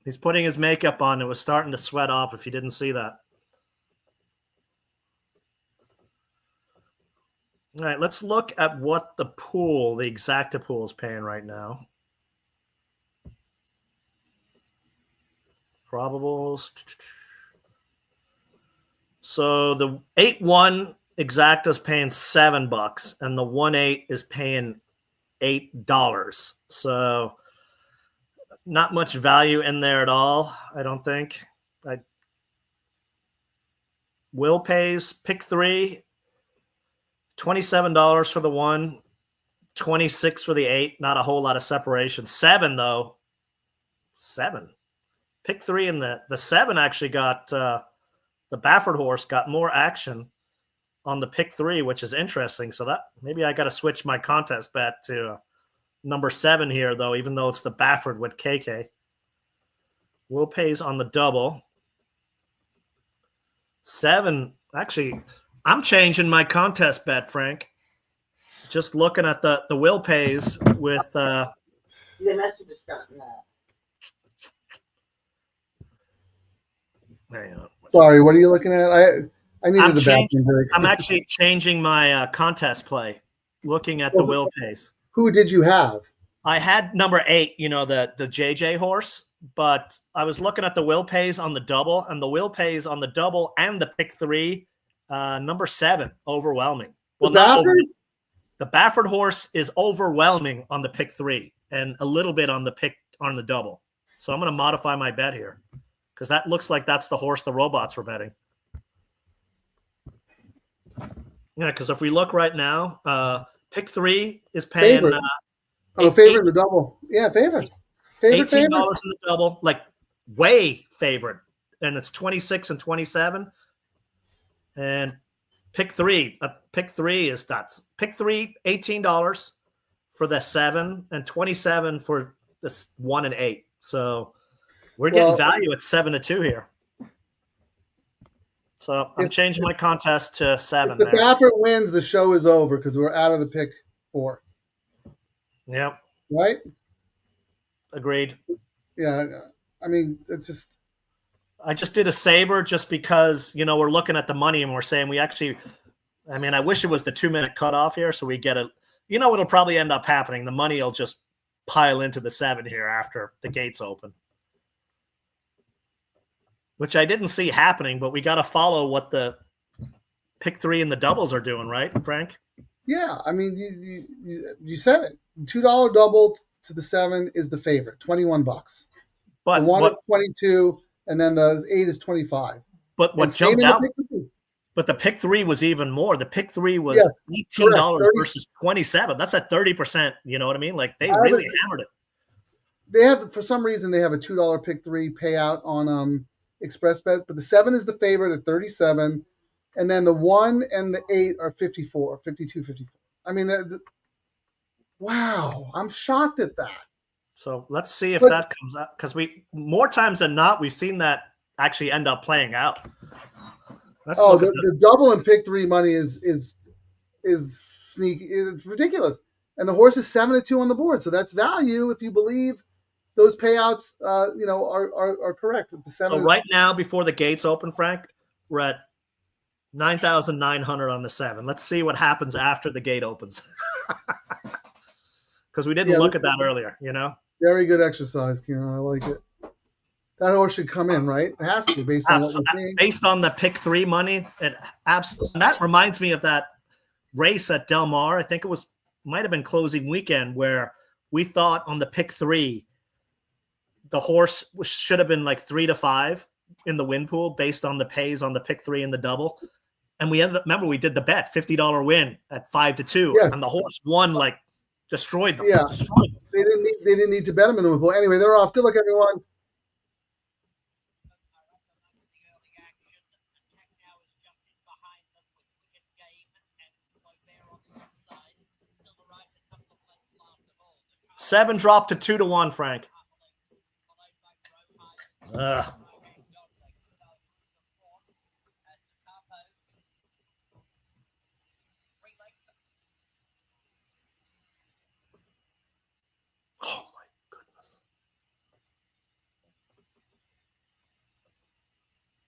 He's putting his makeup on. It was starting to sweat off if you didn't see that. All right, let's look at what the exacta pool is paying right now. Probables. So the 8-1 exacta is paying $7, and the 1-8 is paying $8. So not much value in there at all, I don't think. Will pays pick 3, $27 for the 1, $26 for the 8. Not a whole lot of separation. 7 though, 7. Pick 3 and the 7 actually got the Baffert horse got more action on the pick 3, which is interesting. So that maybe I got to switch my contest bet to number 7 here, though, even though it's the Baffert with KK. Will pays on the double. 7. Actually, I'm changing my contest bet, Frank. Just looking at the Will pays with. The message just got Hang on. Sorry, what are you looking at? I needed a bathroom break. I'm actually changing my contest play, looking at the Will pays. Who did you have? I had number 8, the JJ horse, but I was looking at the Will pays on the double, and the Will pays on the double and the pick 3, number 7, overwhelming. Well, the Baffert horse is overwhelming on the pick 3 and a little bit on the double. So I'm going to modify my bet here because that looks like that's the horse the robots were betting. Yeah, because if we look right now, pick 3 is paying. Favorite in the double. Yeah, favorite. $18 in the double, like way favorite. And it's 26 and 27. And pick 3. Pick 3 is that's pick 3, $18 for the 7 and 27 for this 1 and 8. So we're getting value at 7-2 here. So I'm changing my contest to 7. If the Baffert wins, the show is over because we're out of the pick 4. Yep. Right? Agreed. Yeah. I mean, it's just. I just did a saver just because, we're looking at the money and we're saying I wish it was the 2-minute cutoff here so we get what'll probably end up happening. The money will just pile into the 7 here after the gates open. Which I didn't see happening, but we got to follow what the pick 3 and the doubles are doing, right, Frank? Yeah, I mean, you said it. $2 double to the 7 is the favorite, $21. But the 1 is 22, and then the 8 is 25. But what jumped out? But the pick 3 was even more. The pick 3 was $18 versus 27. That's a 30%. You know what I mean? Like they really hammered it. They have, for some reason, they have a $2 pick 3 payout on Xpressbet, but the 7 is the favorite at 37, and then the 1 and the 8 are 54, 52, 54. I mean, wow, I'm shocked at that. So let's see if that comes out, because more times than not, we've seen that actually end up playing out. The double and pick 3 money is sneaky. It's ridiculous, and the horse is 7-2 on the board, so that's value if you believe those payouts, are correct. The 7 so right now, before the gates open, Frank, we're at 9,900 on the 7. Let's see what happens after the gate opens, because we didn't look at that earlier. Very good exercise, Kieran. I like it. That horse should come in, right? It has to, based on what we're seeing. Based on the pick 3 money, it absolutely. That reminds me of that race at Del Mar. I think might have been closing weekend where we thought on the pick 3. The horse should have been like 3-5 in the win pool based on the pays on the pick 3 and the double. And we ended up, remember, we did the bet, $50 win at 5-2. Yeah. And the horse won, destroyed them. Yeah. Destroyed them. They didn't need to bet them in the win pool. Anyway, they're off. Good luck, everyone. Seven dropped to 2-1, Frank. Oh my goodness.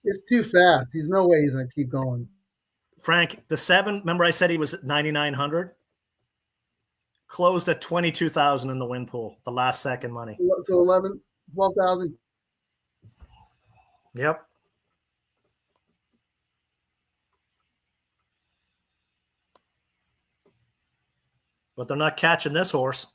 It's too fast. There's no way he's going to keep going. Frank, the 7, remember I said he was at 9,900? Closed at 22,000 in the win pool, the last second money. So 11, 12,000. Yep. But they're not catching this horse.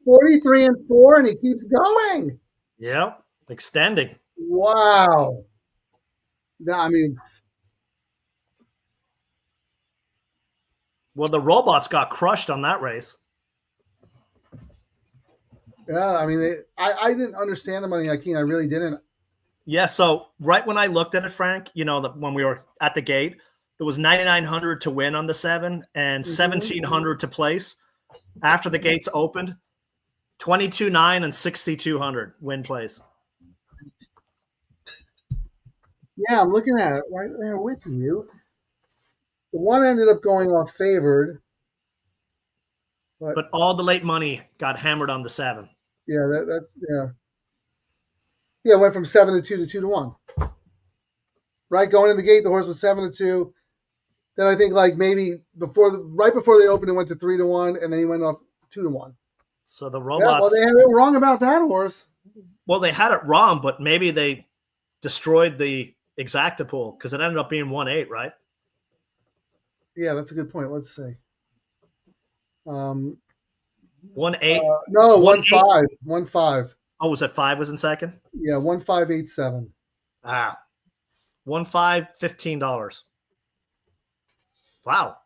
$43-4, and he keeps going. Yep. Extending. Wow. I mean, well, the robots got crushed on that race. yeah, I mean, I didn't understand the money, Joaquin. I really didn't. Yeah, so right when I looked at it, Frank, when we were at the gate, there was 9,900 to win on the 7 and 1,700 to place. After the gates opened, 22.9 and 6,200 win place. Yeah, I'm looking at it right there with you. The one ended up going off favored. But all the late money got hammered on the 7. Yeah, that's yeah. Yeah, it went from 7-2 to 2-1. Right, going in the gate, the horse was 7-2. Then I think like maybe right before they opened, it went to 3-1, and then he went off 2-1. So the robots. Yeah, well, they had it wrong about that horse. Well, they had it wrong, but maybe they destroyed the exacta pool because it ended up being 1-8, right? Yeah, that's a good point. Let's see. 1-8. No, 1-5. 1-5. Oh, was it 5 was in second? Yeah, 1-5-8-7. 1-5, $15. Wow.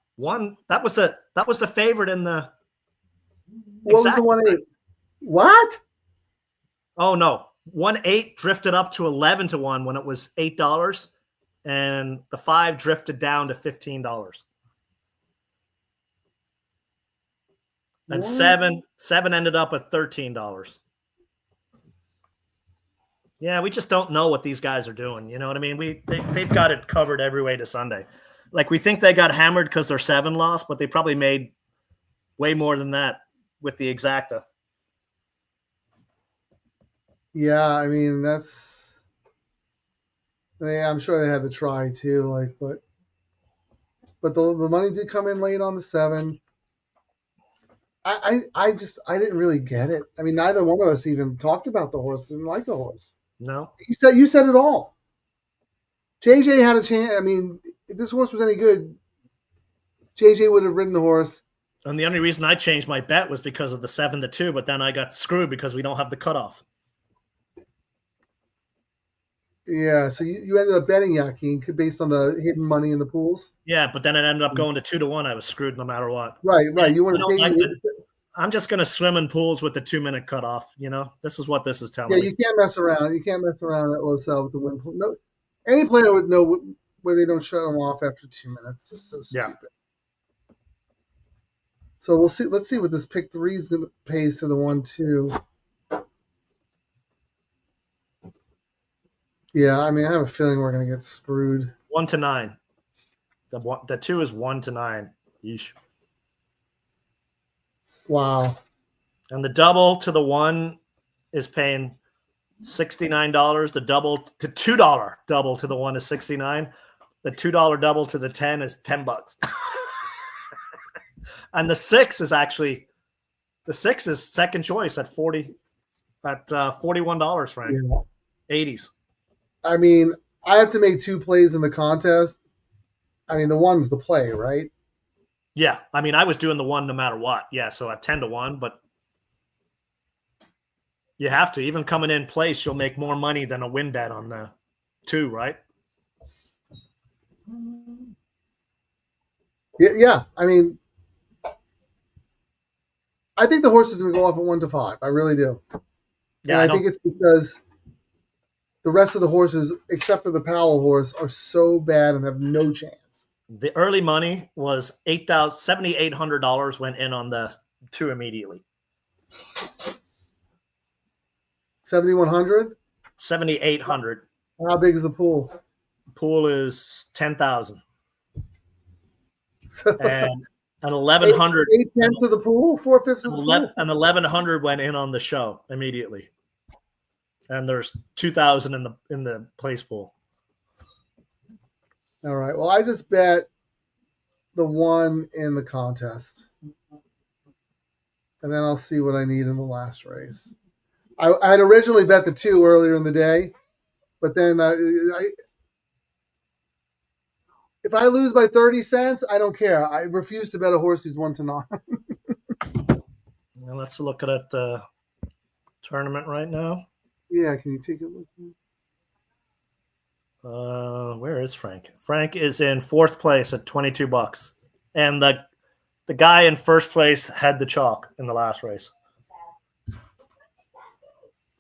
That was the favorite in the. What was the 1-8? What? Oh no. 1-8 drifted up to 11-1 when it was $8, and the 5 drifted down to $15. And seven ended up at $13. Yeah, we just don't know what these guys are doing. You know what I mean? They've got it covered every way to Sunday. Like, we think they got hammered because their 7 lost, but they probably made way more than that with the exacta. Yeah, I mean I'm sure they had to try too. But the money did come in late on the 7. I didn't really get it. I mean, neither one of us even talked about the horse. Didn't like the horse. No. You said it all. JJ had a chance. I mean, if this horse was any good, JJ would have ridden the horse. And the only reason I changed my bet was because of the 7-2, but then I got screwed because we don't have the cutoff. Yeah, so you ended up betting Joaquin based on the hidden money in the pools. Yeah, but then it ended up going to 2-1. I was screwed no matter what. Right. You want to take I'm just going to swim in pools with the 2-minute cutoff. This is what this is telling me. Yeah, you can't mess around. You can't mess around at Losel with the win pool. No, any player would know where they don't shut them off after 2 minutes. It's just so stupid. Yeah. So we'll see. Let's see what this pick 3 is going to pay to the 1-2. Yeah, I mean, I have a feeling we're going to get screwed. 1-9. The 2 is 1-9. Yeesh. Wow. And the double to the 1 is paying $69. The double to $2 double to the 1 is $69. The $2 double to the 10 is $10. And the 6 is second choice at $41, Frank. Yeah. 80s. I mean, I have to make 2 plays in the contest. I mean, the 1's the play, right? Yeah, I mean, I was doing the 1 no matter what. Yeah, so at 10-1, but you have to. Even coming in place, you'll make more money than a win bet on the 2, right? Yeah. I mean, I think the horse is going to go off at 1-5. I really do. Yeah, and I think it's because the rest of the horses, except for the Powell horse, are so bad and have no chance. The early money was $7,800 went in on the 2 immediately. 7,100? 7,800. How big is the pool? Pool is 10,000. So, And 1,100. 8/10 of the pool? 4/5 of the pool? And 1,100 went in on the show immediately. and there's 2,000 in the place pool. All right. Well, I just bet the 1 in the contest, and then I'll see what I need in the last race. I had originally bet the 2 earlier in the day, but then if I lose by 30 cents, I don't care. I refuse to bet a horse who's 1 to 9. Now let's look at the tournament right now. Yeah, can you take a look? Where is Frank? Frank is in 4th place at $22, and the guy in 1st place had the chalk in the last race.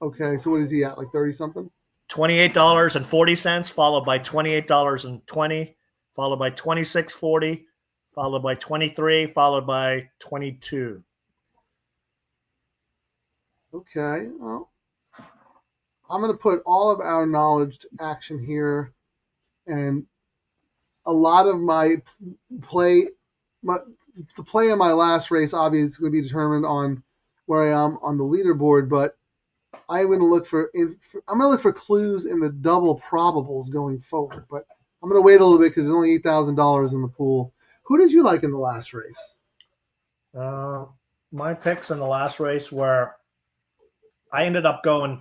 Okay, so what is he at? Like 30 something? $28.40, followed by $28.20, followed by $26.40, followed by $23, followed by $22. Okay, well, I'm going to put all of our knowledge to action here, and a lot of my play, the play in my last race, obviously, is going to be determined on where I am on the leaderboard. But I'm going to look for clues in the double probables going forward. But I'm going to wait a little bit because there's only $8,000 in the pool. Who did you like in the last race? My picks in the last race were, I ended up going.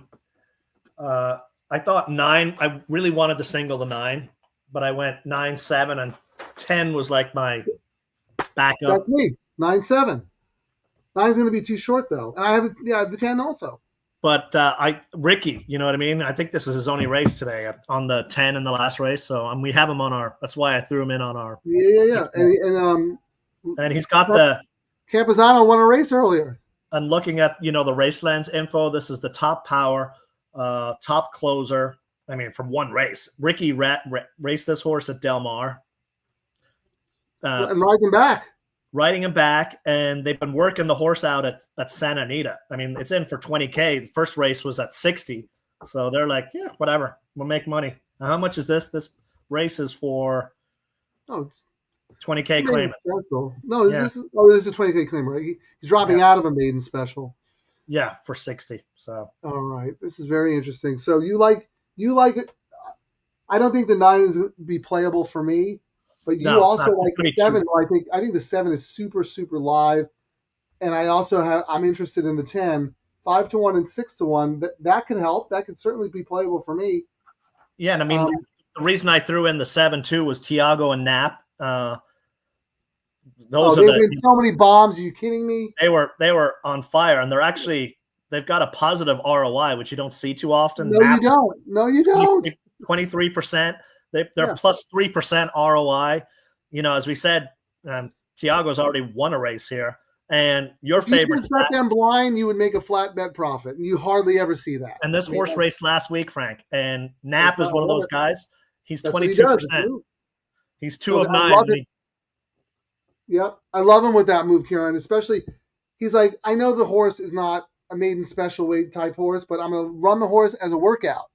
I thought 9. I really wanted to single the 9, but I went 9, 7, and 10 was like my backup. That's me. 9, 7. 9's going to be too short though, and I have the 10 also. But Ricky, you know what I mean? I think this is his only race today on the 10 in the last race. So we have him on our. That's why I threw him in on our. Yeah. And he's got the. Campuzano won a race earlier. I'm looking at the race lens info. This is the top power, top closer. I mean, from one race, Ricky raced this horse at Del Mar. And riding him back, and they've been working the horse out at Santa Anita. I mean, it's in for $20K. The first race was at $60, so they're like, yeah, whatever, we'll make money. Now, how much is this? This race is for it's $20K claimant. No, this is a $20K claimant, right? He's dropping out of a maiden special. Yeah, for $60. So all right, this is very interesting. So you like it. I don't think the 9 is going to be playable for me. But you also like the 7. I think the 7 is super, super live. And I'm interested in the 10. 5 to 1 and 6 to 1. That could help. That could certainly be playable for me. Yeah, and I mean, the reason I threw in the 7 too was Tiago and Knapp. They've been so many bombs. Are you kidding me? They were on fire, and they've got a positive ROI, which you don't see too often. No, you don't. 23%. They're plus 3% ROI. As we said, Tiago's already won a race here, and your favorite. If you bet them blind, you would make a flat bet profit, and you hardly ever see that. And this horse raced last week, Frank, and Knapp is one of those guys. He's 22%. He's 2 of 9. Yep, I love him with that move, Kieran. Especially, he's like, I know the horse is not a maiden special weight type horse, but I'm going to run the horse as a workout.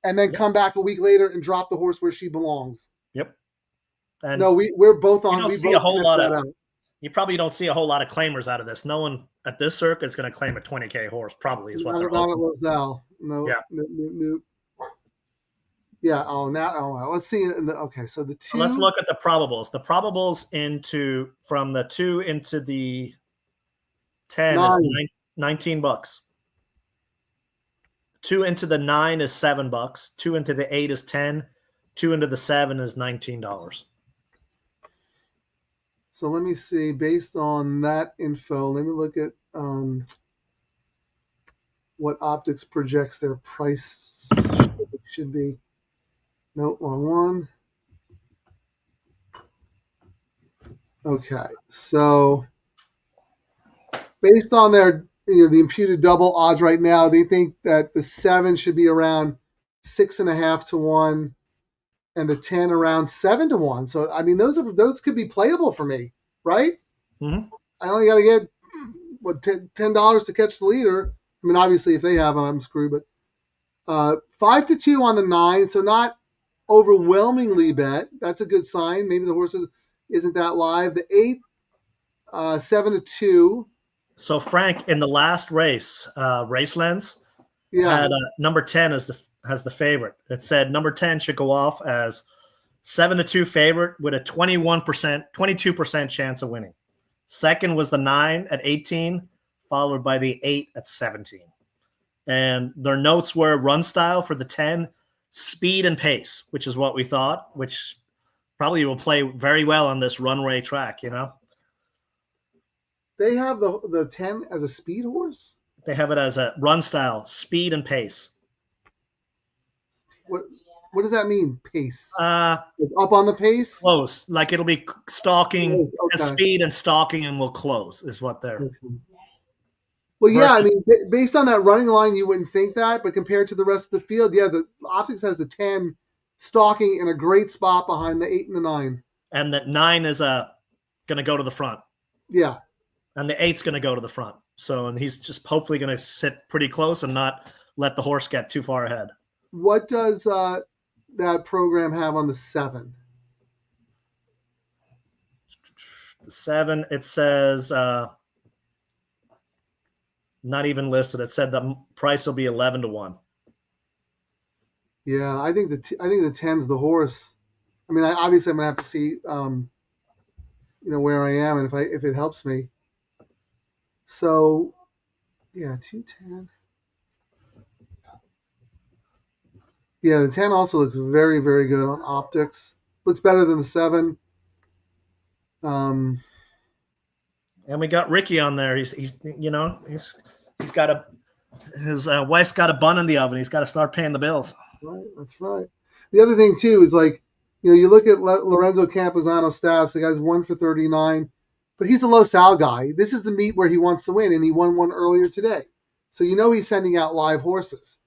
And then come back a week later and drop the horse where she belongs. Yep. And no, we're both on. You probably don't see a whole lot of claimers out of this. No one at this circuit is going to claim a $20K horse. Probably is what they're not at Lozelle. No. Yeah. No. Yeah. Let's see. Okay. So the 2. Let's look at the probables. The probables from the 2 into the 10 is $19. 2 into the 9 is $7. 2 into the 8 is 10. 2 into the 7 is $19. So let me see. Based on that info, let me look at what Optics projects their price should be. Nope, wrong one. Okay, so based on their the imputed double odds right now, they think that the 7 should be around 6.5 to 1, and the 10 around 7 to 1. So I mean, those could be playable for me, right? Mm-hmm. I only got to get $10 to catch the leader. I mean, obviously, if they have them, I'm screwed. But 5 to 2 on the 9, so not overwhelmingly bet. That's a good sign. Maybe the horse isn't that live. The 8, 7 to 2. So, Frank, in the last race, race lens, Yeah. had number 10 has the favorite. It said number 10 should go off as 7-2 favorite with a 22% chance of winning. Second was the 9 at 18, followed by the 8 at 17. And their notes were run style for the 10, speed and pace, which is what we thought, which probably will play very well on this runway track, you know? They have the 10 as a speed horse? They have it as a run style, speed and pace. What does that mean, pace? It's up on the pace? Close. Like it'll be stalking, okay. speed and stalking, and will close is what they're. Okay. Well, yeah, I mean, based on that running line, you wouldn't think that, but compared to the rest of the field, yeah, the Optics has the 10 stalking in a great spot behind the 8 and the 9. And that 9 is going to go to the front. Yeah. And the 8's going to go to the front. So, and he's just hopefully going to sit pretty close and not let the horse get too far ahead. What does that program have on the 7? The 7, it says not even listed. It said the price will be 11-1. Yeah, I think the 10's the horse. I mean, obviously I'm gonna have to see, where I am and if it helps me. So, yeah, 210. Yeah, the 10 also looks very, very good on Optics. Looks better than the 7. And we got Ricky on there. He's got his wife's got a bun in the oven. He's got to start paying the bills. Right, that's right. The other thing too is you look at Lorenzo Camposano's stats. The guy's 1 for 39, but he's a Los Al guy. This is the meet where he wants to win, and he won one earlier today. So he's sending out live horses.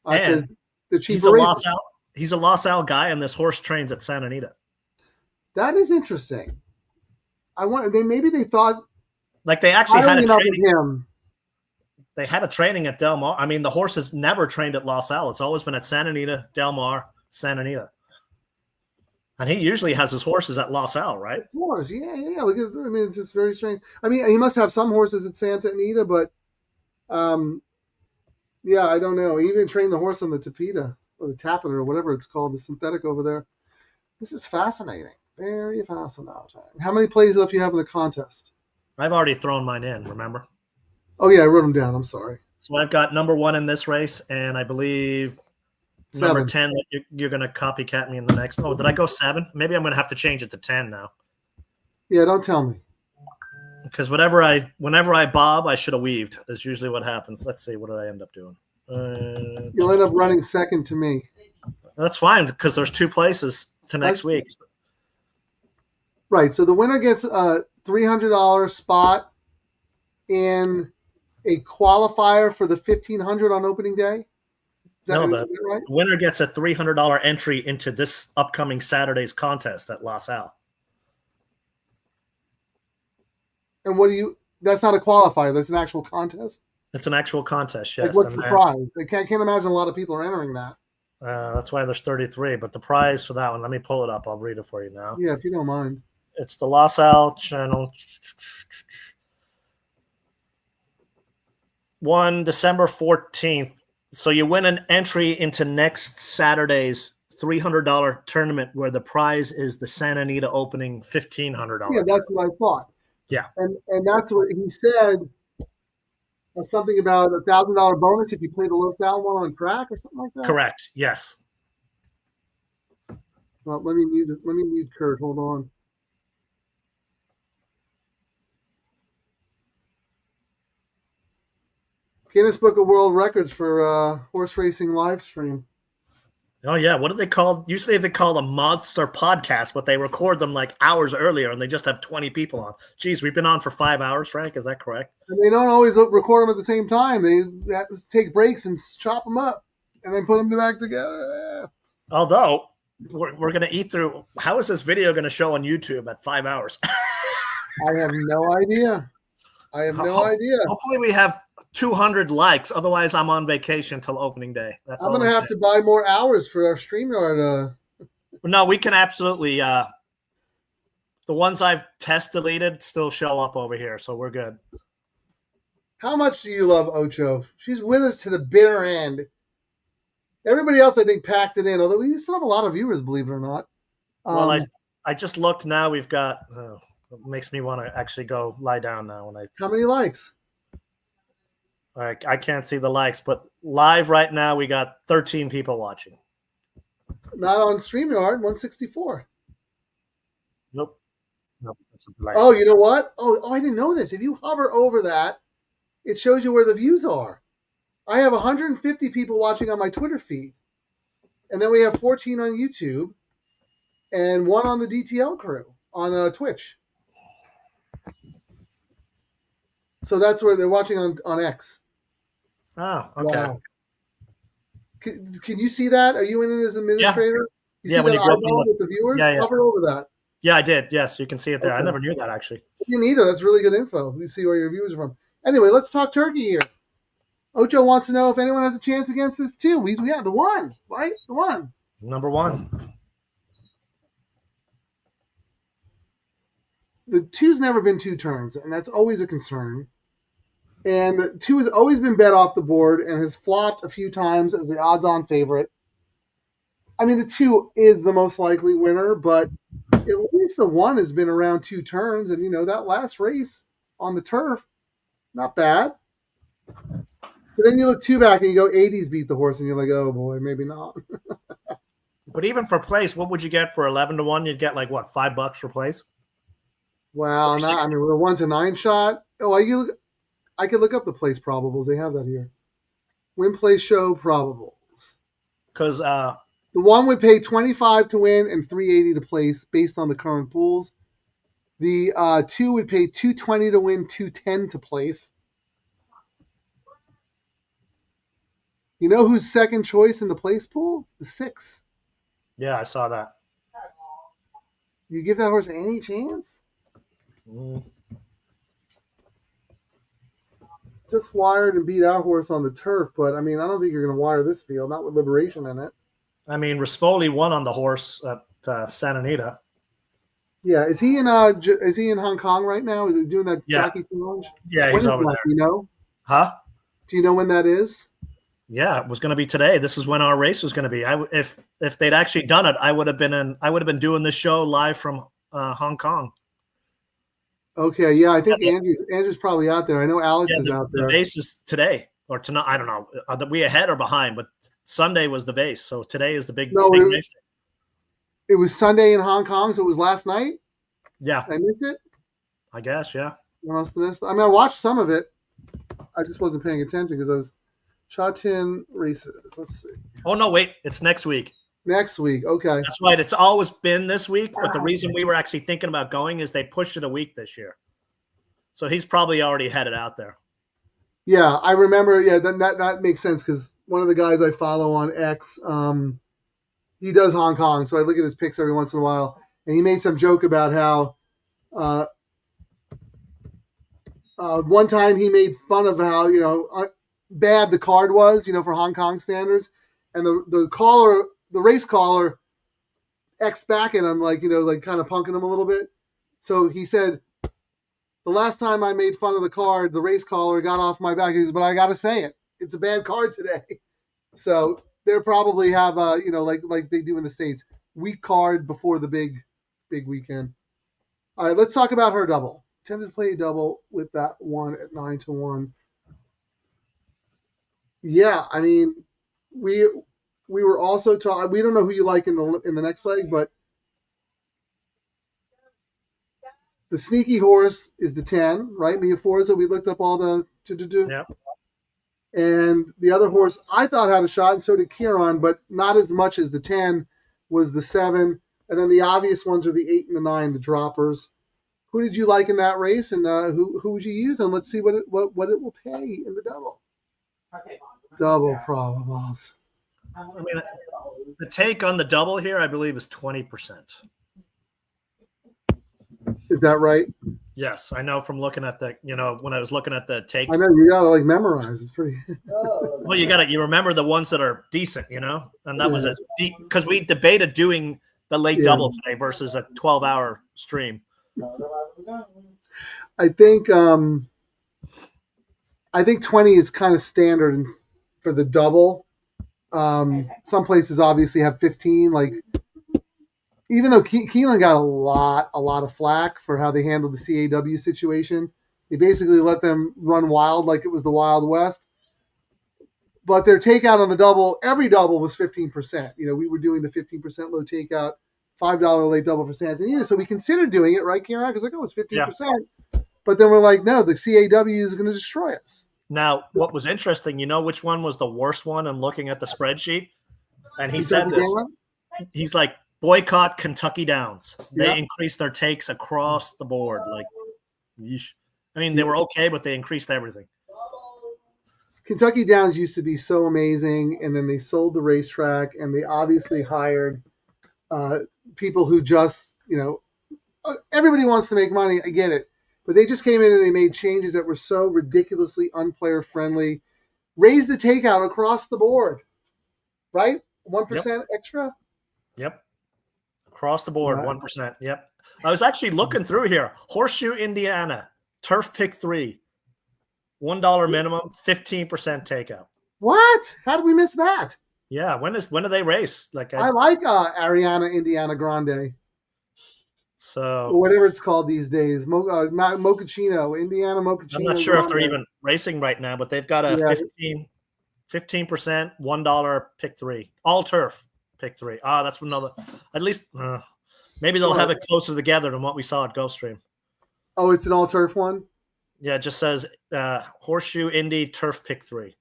And the he's a Los Al guy, and this horse trains at Santa Anita. That is interesting. Maybe they thought they actually had a training. Him. They had a training at Del Mar. I mean, the horse has never trained at Los Al. It's always been at Santa Anita, Del Mar, Santa Anita. And he usually has his horses at Los Al, right? Of course, yeah. Look at, it's just very strange. I mean, he must have some horses at Santa Anita, but, yeah, I don't know. He even trained the horse on the Tapeta or the Tapeter or whatever it's called, the synthetic over there. This is fascinating. Very fascinating. How many plays left do you have in the contest? I've already thrown mine in, remember? Oh, yeah, I wrote them down. I'm sorry. So I've got number 1 in this race, and I believe 7. Number 10, you're going to copycat me in the next. Oh, did I go 7? Maybe I'm going to have to change it to 10 now. Yeah, don't tell me. Because whenever I bob, I should have weaved. That's usually what happens. Let's see. What did I end up doing? You'll end up running second to me. That's fine because there's 2 places to next week. Right. So the winner gets a $300 spot in a qualifier for the 1,500 on opening day. The winner gets a $300 entry into this upcoming Saturday's contest at Los Al. And that's not a qualifier. That's an actual contest? It's an actual contest, yes. What's the prize? I can't imagine a lot of people are entering that. That's why there's 33. But the prize for that one, let me pull it up. I'll read it for you now. Yeah, if you don't mind. It's the Los Al channel. 1 December 14th. So you win an entry into next Saturday's $300 tournament where the prize is the Santa Anita opening $1,500. Yeah, that's what I thought. Yeah. And that's what he said, something about a $1,000 bonus if you play the Los Al one on track or something like that? Correct, yes. Well, let me mute Kurt. Hold on. Guinness Book of World Records for horse racing live stream. Oh, yeah. What do they call? Usually they call them monster podcasts, but they record them hours earlier and they just have 20 people on. Geez, we've been on for 5 hours, Frank. Is that correct? And they don't always record them at the same time. They have to take breaks and chop them up and then put them back together. Although, we're going to eat through. How is this video going to show on YouTube at 5 hours? I have no idea. No idea. Hopefully we have 200 likes. Otherwise, I'm on vacation till opening day. I'm going to have to buy more hours for our StreamYard. No, we can absolutely. The ones I've test deleted still show up over here, so we're good. How much do you love Ocho? She's with us to the bitter end. Everybody else, I think, packed it in, although we still have a lot of viewers, believe it or not. Well, I just looked now. We've got it makes me want to actually go lie down now. How many likes? I can't see the likes, but live right now we got 13 people watching. Not on StreamYard, 164. Nope. That's a blank. Oh, you know what? Oh, I didn't know this. If you hover over that, it shows you where the views are. I have 150 people watching on my Twitter feed. And then we have 14 on YouTube and 1 on the DTL Crew on Twitch. So that's where they're watching on X. Oh, okay. Wow. Can you see that? Are you in it as administrator? You see when that you go eyeball with the viewers? Yeah. Hover over that. Yeah, I did. Yes, you can see it there. Okay. I never knew that, actually. Me neither. That's really good info. You see where your viewers are from. Anyway, let's talk turkey here. Ocho wants to know if anyone has a chance against this too. We have the one, right? The one. Number 1. The 2's never been 2 turns, and that's always a concern. And the 2 has always been bet off the board and has flopped a few times as the odds-on favorite. I mean, the 2 is the most likely winner, but at least the 1 has been around 2 turns, and that last race on the turf, not bad. But then you look 2 back and you go 80s beat the horse, and you're like, oh boy, maybe not. But even for place, what would you get for 11-1? You'd get like what, $5 for place? Wow, with a 1-9 shot. Oh, I could look up the place probables. They have that here. Win, place, show probables. Because the 1 would pay 25 to win and 380 to place based on the current pools. The 2 would pay 220 to win, 210 to place. You know who's second choice in the place pool? The 6. Yeah, I saw that. You give that horse any chance? Just wired and beat our horse on the turf, but I mean, I don't think you're going to wire this field, not with Liberation in it. I mean, Rispoli won on the horse at Santa Anita. Yeah, is he in Hong Kong right now? Is he doing that jockey challenge? Yeah, he's over there. You know? Huh? Do you know when that is? Yeah, it was going to be today. This is when our race was going to be. If they'd actually done it, I would have been doing this show live from Hong Kong. Okay, yeah, I think Andrew's probably out there. I know Alex is out there. The vase is today or tonight. I don't know. Are we ahead or behind? But Sunday was the vase, so today is the big race. It was Sunday in Hong Kong, so it was last night? Yeah. Did I miss it? I guess, yeah. I must have missed it. I mean, I watched some of it. I just wasn't paying attention because I was Shatin races. Let's see. Oh, no, wait. It's next week. Next week. Okay. That's right. It's always been this week, but the reason we were actually thinking about going is they pushed it a week this year. So he's probably already headed out there. Yeah, I remember. Yeah, that makes sense because one of the guys I follow on X, he does Hong Kong, so I look at his pics every once in a while, and he made some joke about how one time he made fun of how bad the card was, for Hong Kong standards, and the race caller X back at him like kind of punking him a little bit. So he said, the last time I made fun of the card, the race caller got off my back. He said, but I got to say it. It's a bad card today. So they probably have, like they do in the States, weak card before the big weekend. All right, let's talk about her double. Attempted to play a double with that 1 at 9-1. Yeah, I mean, we were also talking. We don't know who you like in the next leg, but the sneaky horse is the 10, right? Mia Forza. We looked up all the Yeah. And the other horse I thought had a shot, and so did Kieran, but not as much as the 10 was the 7. And then the obvious ones are the 8 and the 9, the droppers. Who did you like in that race, and who would you use? And let's see what it will pay in the double. Double probables. I mean, the take on the double here, I believe, is 20%. Is that right? Yes, I know from looking at the, when I was looking at the take. I know you gotta memorize. It's pretty. Well, you remember the ones that are decent, and that was because we debated doing the late double today versus a 12-hour stream. I think I think 20 is kind of standard for the double. Some places obviously have 15. Like, even though Keelan got a lot of flack for how they handled the CAW situation, they basically let them run wild like it was the Wild West. But their takeout on the double, every double was 15%. We were doing the 15% low takeout, $5 late double for Santa Anita. So we considered doing it, right, Kieran? Because it's 15%. Yeah. But then we're like, no, the CAW is going to destroy us. Now, what was interesting, which one was the worst one? I'm looking at the spreadsheet, and he said this. He's like, boycott Kentucky Downs. They increased their takes across the board. Like, yeesh. I mean, they were okay, but they increased everything. Kentucky Downs used to be so amazing, and then they sold the racetrack, and they obviously hired people who just, everybody wants to make money. I get it. But they just came in and they made changes that were so ridiculously unplayer friendly. Raised the takeout across the board, right? 1% extra? Yep. Across the board, 1%. Yep. I was actually looking through here. Horseshoe, Indiana, turf pick 3. $1 minimum, 15% takeout. What? How did we miss that? Yeah, when do they race? Like I like Ariana Indiana Grande. So or whatever it's called these days, Mochaccino, Indiana Mochaccino. I'm not sure if they're even racing right now, but they've got a 15%, $1 pick 3, all turf pick 3. That's another. At least maybe they'll have it closer together than what we saw at Gulfstream. Oh, it's an all turf one. Yeah, it just says Horseshoe Indy turf pick 3.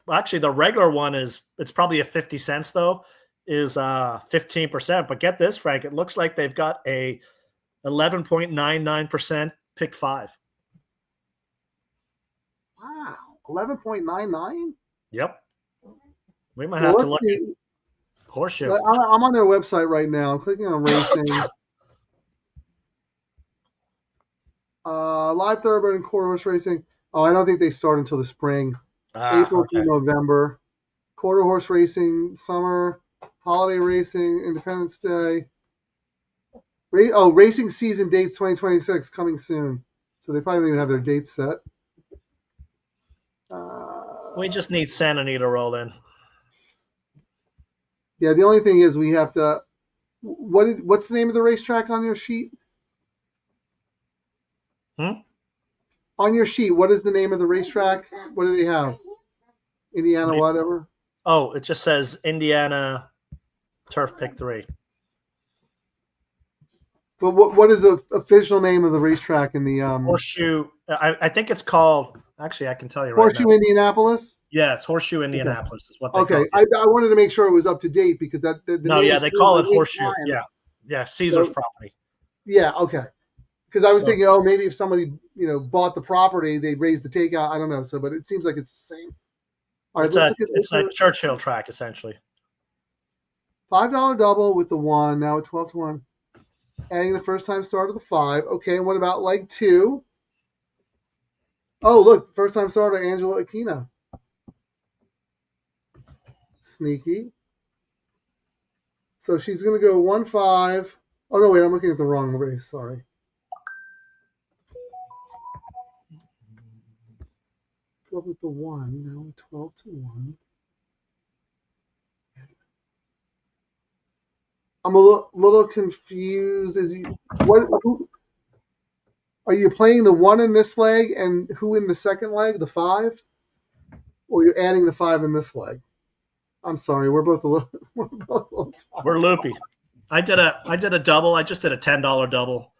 Well, actually, the regular one it's probably a 50 cents though. Is 15%. But get this, Frank, it looks like they've got a 11.99% pick 5. Wow, 11.99? Yep. We might have to look at Horseshoe. I'm on their website right now. I'm clicking on racing. Live thoroughbred and quarter horse racing. Oh, I don't think they start until the spring. April through November. Quarter horse racing, summer. Holiday racing, Independence Day. Racing season dates 2026 coming soon. So they probably don't even have their dates set. We just need Santa Anita to roll in. Yeah, the only thing is we have to. What's the name of the racetrack on your sheet? On your sheet, what is the name of the racetrack? What do they have? Indiana, whatever. Oh, it just says Indiana. Turf pick 3. But what is the official name of the racetrack in the Horseshoe? I think it's called. Actually, I can tell you right Horseshoe now. Indianapolis. Yeah, it's Horseshoe Indianapolis. Is what they call it. I wanted to make sure it was up to date because that. They call it Horseshoe. Yeah, Caesar's property. Yeah, okay. Because I was thinking, maybe if somebody bought the property, they'd raise the takeout. I don't know. So, but it seems like it's the same. All right, it's a Churchill track essentially. $5 double with the 1, now at 12-1. Adding the first time start of the 5. Okay, and what about leg 2? Oh, look, first time starter Angela Aquino. Sneaky. So she's going to go 1-5. Oh, no, wait, I'm looking at the wrong race. Sorry. With the 1, now 12-1. I'm a little confused. Are you playing the 1 in this leg and who in the second leg, the 5? Or you're adding the 5 in this leg? I'm sorry, we're both a little tired. We're loopy. I did a double. I just did a $10 double.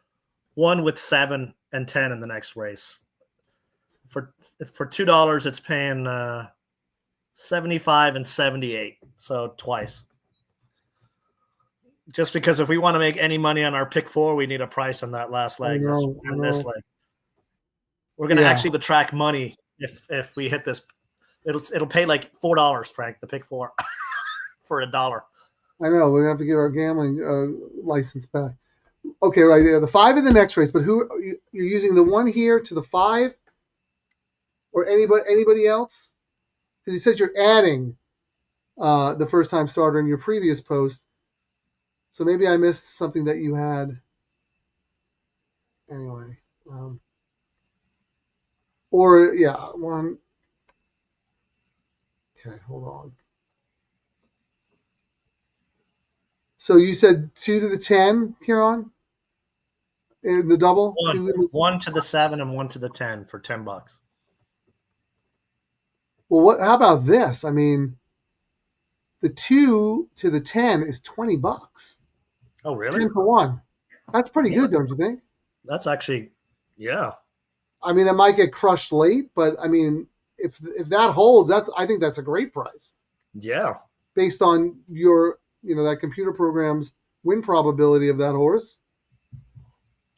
1 with 7 and 10 in the next race. For $2, it's paying 75 and 78. So twice. Just because if we want to make any money on our pick 4, we need a price on that last leg and this leg. We're going to actually track money if we hit this. It'll pay like $4, Frank, the pick 4 for $1. I know. We're going to have to get our gambling license back. Okay, right there. The 5 in the next race, but who you're using the 1 here to the 5 or anybody else? Because he says you're adding the first time starter in your previous post. So maybe I missed something that you had. Anyway. Or, yeah, one. Okay, hold on. So you said 2 to the 10, Kieran? In the double? One to the 7 and 1 to the 10 for $10. Well, how about this? I mean, the 2 to the 10 is $20. Oh, It's really? 10 to 1. That's pretty good, don't you think? That's actually, yeah. I mean, it might get crushed late, but I mean, if that holds, I think that's a great price Yeah. based on your, that computer program's win probability of that horse.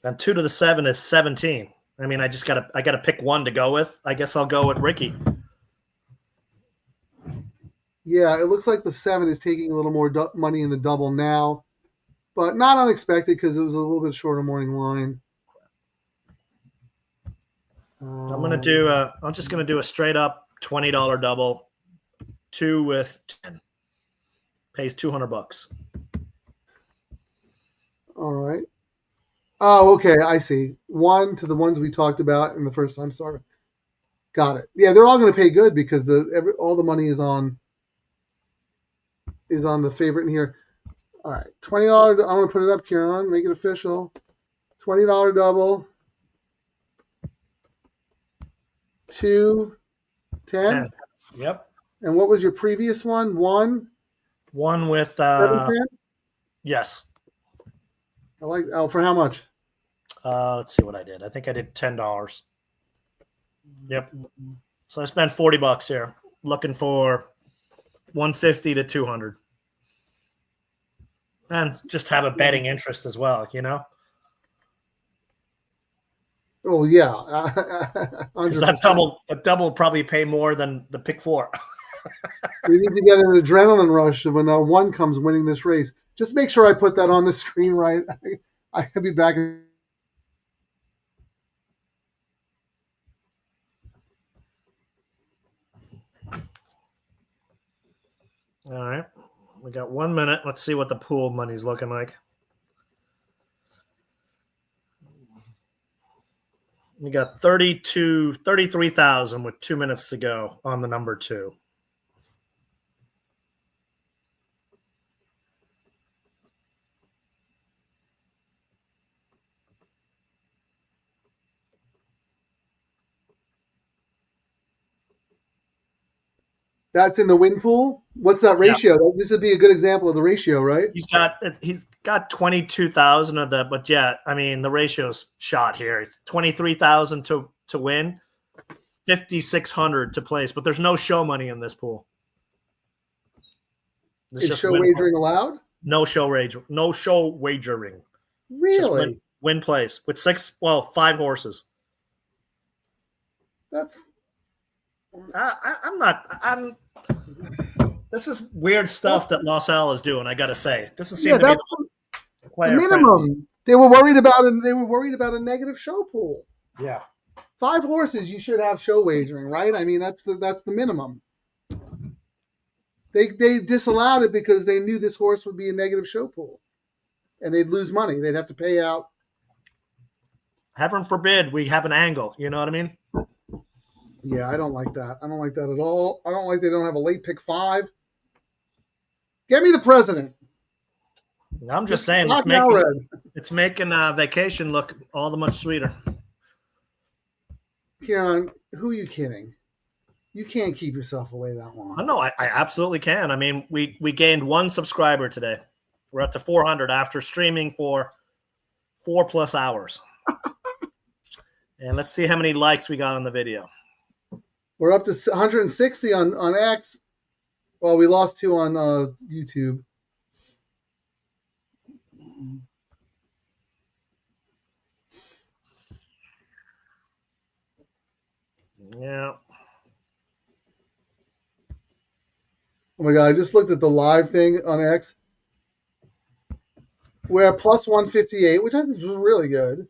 And 2 to the 7 is 17. I mean, I gotta pick one to go with. I guess I'll go with Ricky. Yeah, it looks like the 7 is taking a little more money in the double now, but not unexpected because it was a little bit shorter morning line. I'm just gonna do a straight up $20 double, 2 with 10. Pays $200. All right. Oh, okay. I see. 1 to the ones we talked about in the first time. Sorry. Got it. Yeah, they're all going to pay good because all the money is on the favorite in here. All right. $20. I'm going to put it up, Kieran. Make it official. $20 double. 2, 10. Yep. And what was your previous one? 1? 1 with 7, 10? Yes. For how much? Let's see what I did. I think I did $10. Yep. So I spent $40 here, looking for 150 to 200, and just have a betting interest as well. Oh yeah, because that double will probably pay more than the pick 4. We need to get an adrenaline rush when 1 comes winning this race. Just make sure I put that on the screen right. I could be back. All right. We got 1 minute. Let's see what the pool money's looking like. We got 33,000 with 2 minutes to go on the number 2. That's in the win pool. What's that ratio? Yeah. This would be a good example of the ratio, right? He's got 22,000 of that, but yeah, I mean the ratio's shot here. It's 23,000 to win, 5,600 to place, but there's no show money in this pool. Is show wagering allowed? No show wagering. Really? Just win place with 5 horses. That's. This is weird stuff that LaSalle is doing. I got to say, this is the minimum. They were worried about it. They were worried about a negative show pool. Yeah, 5 horses, you should have show wagering, right? I mean, that's the minimum. They disallowed it because they knew this horse would be a negative show pool, and they'd lose money. They'd have to pay out. Heaven forbid we have an angle. You know what I mean? Yeah, I don't like that. I don't like that at all. I don't like they don't have a late pick 5. Get me the president. I'm just saying it's making vacation look all the much sweeter. Kieran, who are you kidding? You can't keep yourself away that long. No, I absolutely can. I mean, we gained 1 subscriber today. We're up to 400 after streaming for 4+ hours. And let's see how many likes we got on the video. We're up to 160 on X. Well, we lost 2 on YouTube. Yeah. Oh my God, I just looked at the live thing on X. We're at plus 158, which I think is really good.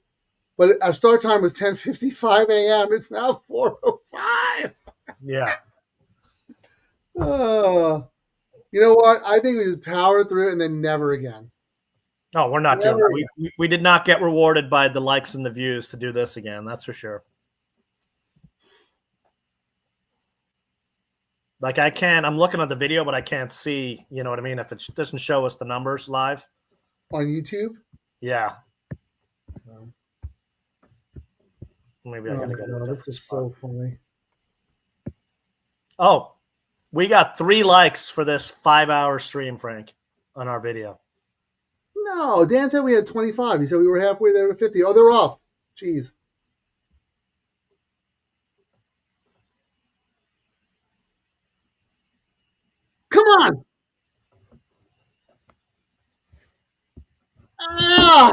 But our start time was 10:55 a.m. It's now 4:05. Yeah. You know what? I think we just power through it and then never again. No, we're not doing that. We did not get rewarded by the likes and the views to do this again. That's for sure. Like I'm looking at the video, but I can't see, you know what I mean? If it doesn't show us the numbers live. On YouTube? Yeah. No. Maybe I gotta go to a This different is spot. so funny. Oh, we got 3 likes for this 5-hour stream, Frank, on our video. No, Dan said we had 25. He said we were halfway there to 50. Oh, they're off. Jeez. Come on. Ah!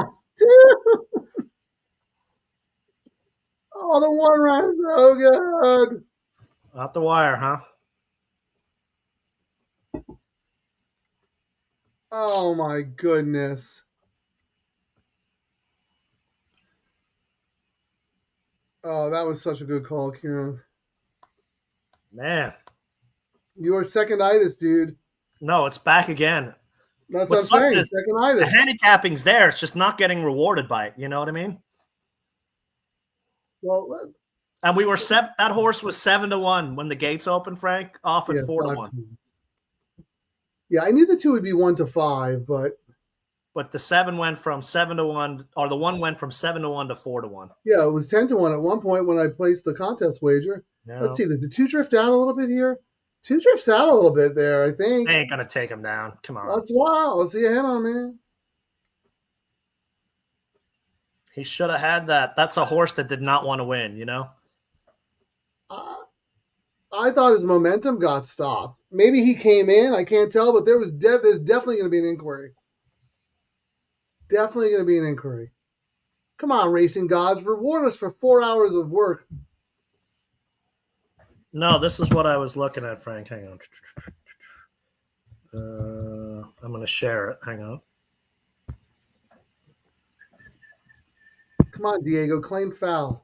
Oh, the one run is so good. Out the wire, huh? Oh, my goodness. Oh, that was such a good call, Kieran. Man. You are seconditis, dude. No, it's back again. That's What what sucks I'm saying. is The Seconditis. handicapping's there. It's just not getting rewarded by it. You know what I mean? Well, And we were that horse was 7-1 when the gates opened, Frank, off at 4-1. Yeah, I knew the 2 would be 1 to 5, but But the 7 went from 7-1, or the 1 went from 7-1 to 4-1. yeah, it was 10 to 1 at one point when I placed the contest wager. No. Let's see, does the 2 drift out a little bit here? 2 drifts out a little bit there, I think. They ain't gonna take him down. Come on. That's wild. Let's see ahead on, man. He should have had that. That's a horse that did not want to win, you know? I thought his momentum got stopped. Maybe he came in. I can't tell, but there's definitely going to be an inquiry. Definitely going to be an inquiry. Come on, racing gods. Reward us for 4 hours of work. No, this is what I was looking at, Frank. Hang on. I'm going to share it. Hang on. Come on, Diego. Claim foul.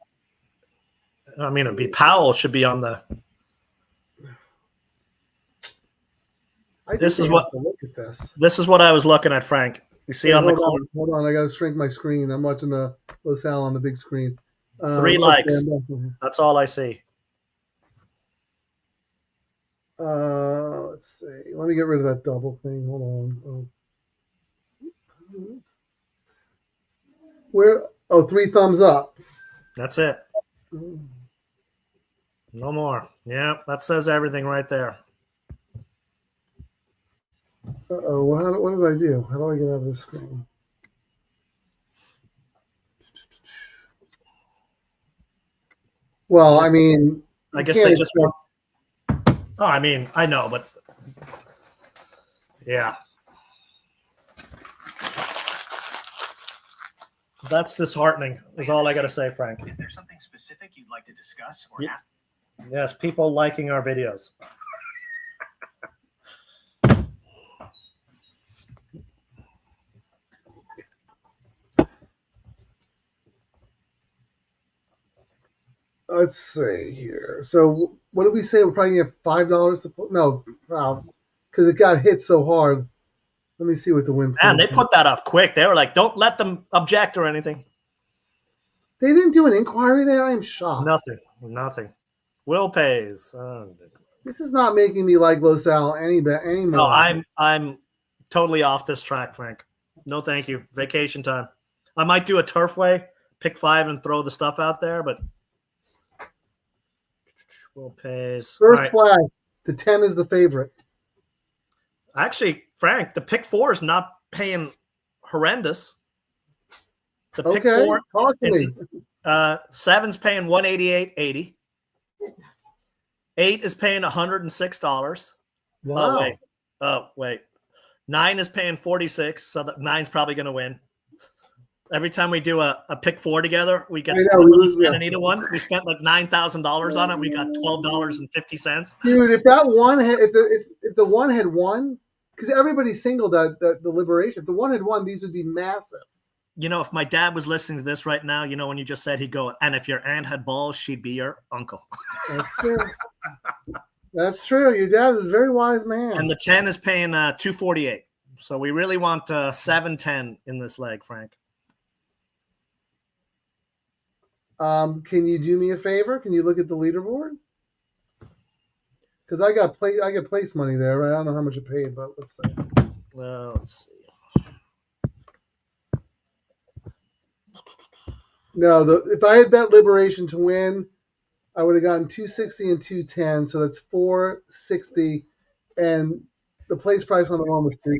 I mean, it'd be Powell should be on the. I think This is they what- have to look at this. This is what I was looking at, Frank. You see on the corner. Hold on. I got to shrink my screen. I'm watching the LaSalle on the big screen. 3 likes. That's all I see. Let's see. Let me get rid of that double thing. Hold on. Where? Oh, 3 thumbs up. That's it. No more. Yeah, that says everything right there. Uh-oh. What did I do? How do I get out of the screen? Well, I mean, I guess they just want. Oh, I mean, I know, but yeah. That's disheartening, is all I got to say, Frank. Is there something specific you'd like to discuss or Yeah. ask? Yes, people liking our videos. Let's see here. So, what did we say? We're probably gonna have $5 to put. No, because it got hit so hard. Let me see what the win. Man, they put that up quick. They were like, "Don't let them object or anything." They didn't do an inquiry there. I am shocked. Nothing. Will pays. This is not making me like LaSalle any more. No, I'm totally off this track, Frank. No, thank you. Vacation time. I might do a Turfway, pick 5 and throw the stuff out there, but Will pays. First Right. flag. The 10 is the favorite. Actually, Frank, the pick 4 is not paying horrendous. The pick Okay, 4, talk to me. 7's paying $188.80. 8 is paying $106. Wow. Oh wait. 9 is paying 46, so that 9's probably going to win. Every time we do a pick 4 together, we get Anita one. We spent like $9,000 on it. We got $12.50. Dude, if that one had, if the one had won, because everybody singled the liberation. If the one had won, these would be massive. You know, if my dad was listening to this right now, you know, when you just said he'd go, and if your aunt had balls, she'd be your uncle. That's true. That's true. Your dad is a very wise man. And the 10 is paying $248. So we really want 7-10 in this leg, Frank. Can you do me a favor? Can you look at the leaderboard? Because I got place money there, right? I don't know how much it paid, but let's see. Let's see. No, if I had bet Liberation to win, I would have gotten 260 and 210, so that's 460, and the place price on the one was $3.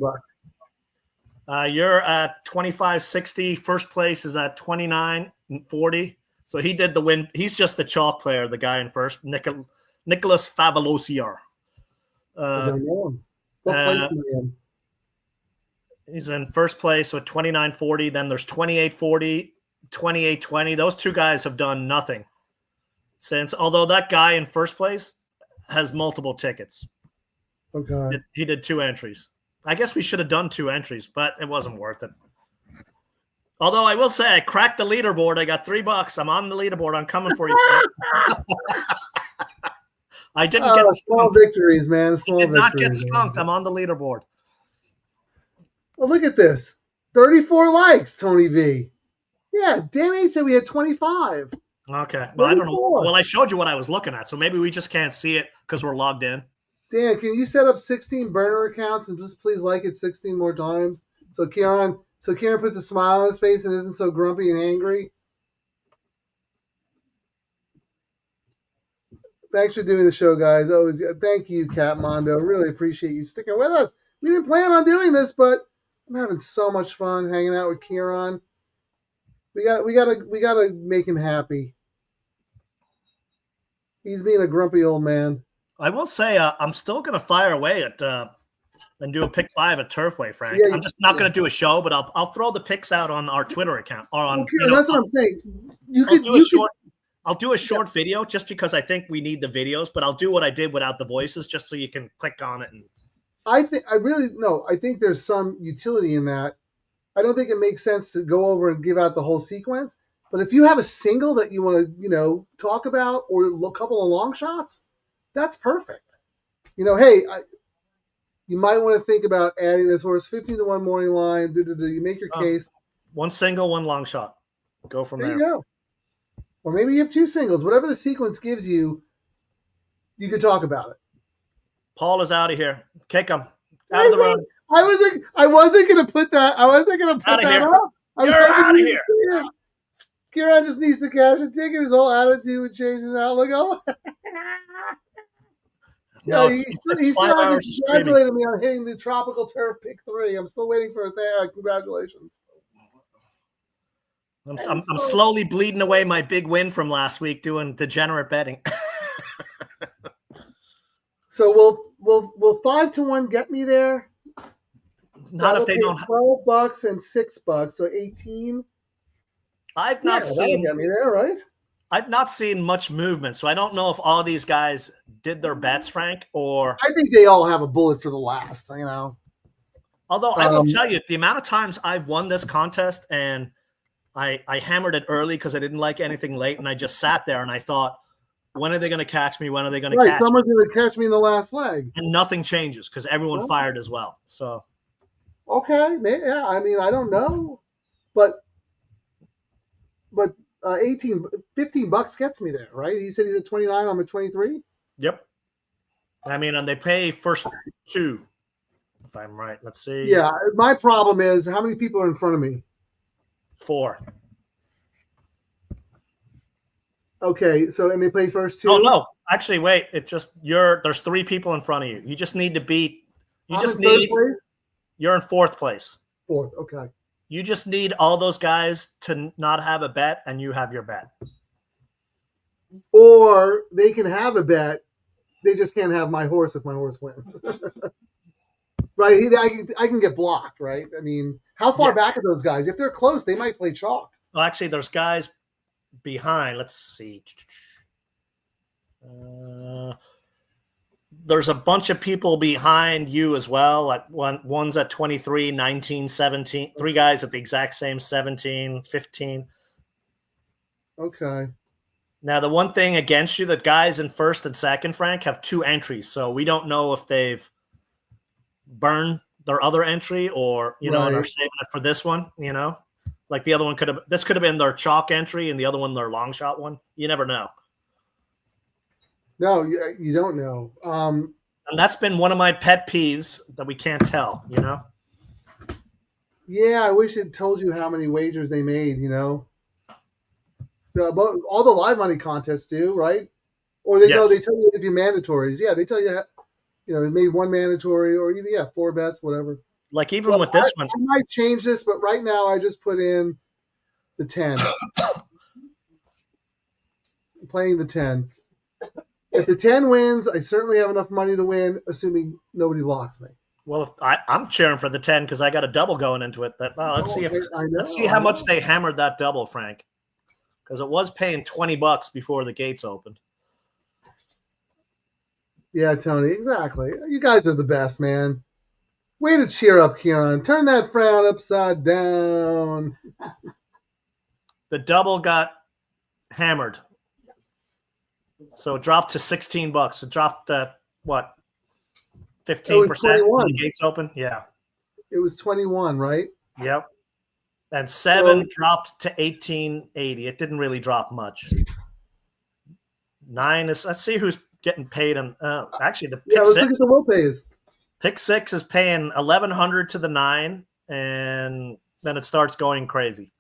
You're at 25.60. First place is at 29.40. So he did the win. He's just the chalk player, the guy in first, Nicholas Favalosier. I don't know him. What place is he in? He's in first place with 29.40. Then there's 28.40, 28.20. Those two guys have done nothing since, although that guy in first place has multiple tickets. Okay. He did 2 entries. I guess we should have done 2 entries, but it wasn't worth it. Although I will say I cracked the leaderboard. I got $3. I'm on the leaderboard. I'm coming for you. I didn't get small victories, man. Small victories. Not get skunked. I'm on the leaderboard. Well, look at this. 34 likes, Tony V. Yeah, Dan H said we had 25. Okay. Well, I don't know. Well, I showed you what I was looking at, so maybe we just can't see it because we're logged in. Dan, can you set up 16 burner accounts and just please like it 16 more times? So Kieran puts a smile on his face and isn't so grumpy and angry. Thanks for doing the show, guys. Always, thank you, Cat Mondo. Really appreciate you sticking with us. We didn't plan on doing this, but I'm having so much fun hanging out with Kieran. We gotta make him happy. He's being a grumpy old man. I will say I'm still gonna fire away at and do a pick 5 at Turfway, Frank. Yeah, I'm just not gonna do a show, but I'll throw the picks out on our Twitter account or on. That's what I'm saying. I'll do a short video just because I think we need the videos, but I'll do what I did without the voices just so you can click on it. And I think there's some utility in that. I don't think it makes sense to go over and give out the whole sequence. But if you have a single that you want to, talk about or a couple of long shots, that's perfect. Hey, you might want to think about adding this horse 15-1 morning line. You make your case. 1 single, 1 long shot. Go from there. There you go. Or maybe you have 2 singles. Whatever the sequence gives you, you could talk about it. Paul is out of here. Kick him out of the run. I wasn't going to put that. I wasn't going to put that up. You're out of here. Kieran just needs to cash a ticket. His whole attitude would change his outlook. No, he's still congratulating me on hitting the tropical turf pick 3. I'm still waiting for a congratulations. I'm slowly bleeding away my big win from last week doing degenerate betting. So will 5-1 get me there? Not if they don't. $12 and $6, so 18. I've not seen. Get me there, right? I've not seen much movement, so I don't know if all these guys did their bets, Frank, or I think they all have a bullet for the last. Although I will tell you, the amount of times I've won this contest and I hammered it early because I didn't like anything late, and I just sat there and I thought, when are they going to catch me? When are they going to catch me? Someone's going to catch me in the last leg. And nothing changes because everyone fired as well. So, okay, yeah. I don't know, but $15 gets me there, right? He said he's at 29. I'm at 23. Yep. And they pay first 2, if I'm right. Let's see. Yeah, my problem is how many people are in front of me? 4. Okay, and they play first 2. Oh no, actually, wait. It's just there's 3 people in front of you. You just need to beat. You're in 4th place. 4th, okay. You just need all those guys to not have a bet, and you have your bet. Or they can have a bet, they just can't have my horse if my horse wins. Right? I can get blocked, right? How far back are those guys? If they're close, they might play chalk. Well, actually, there's guys behind. Let's see. There's a bunch of people behind you as well. Like one's at 23, 19, 17. 3 guys at the exact same 17, 15. Okay. Now, the one thing against you, the guys in first and second, Frank, have 2 entries. So we don't know if they've burned their other entry or, and are saving it for this one, Like the other one this could have been their chalk entry and the other one their long shot one. You never know. No, you don't know. And that's been one of my pet peeves that we can't tell, you know? Yeah, I wish it told you how many wagers they made, you know. All the live money contests do, right? Or they Yes. tell you if you mandatories. Yeah, they tell you, you know, they made one mandatory or even, 4 bets, whatever. Like even with this one. I might change this, but right now I just put in the 10. Playing the 10. If the 10 wins, I certainly have enough money to win, assuming nobody blocks me. Well, I'm cheering for the 10 because I got a double going into it. Let's see how much they hammered that double, Frank, because it was paying $20 before the gates opened. Yeah, Tony, exactly. You guys are the best, man. Way to cheer up, Kieran. Turn that frown upside down. The double got hammered, so it dropped to $16. It dropped what? 15% when the gates open. Yeah, it was 21, right? Yep. And 7 dropped to 1880. It didn't really drop much. 9 is. Let's see who's getting paid. Actually, the pick let's 6. look at the low pays. Pick 6 is paying $1,100 to the 9, and then it starts going crazy.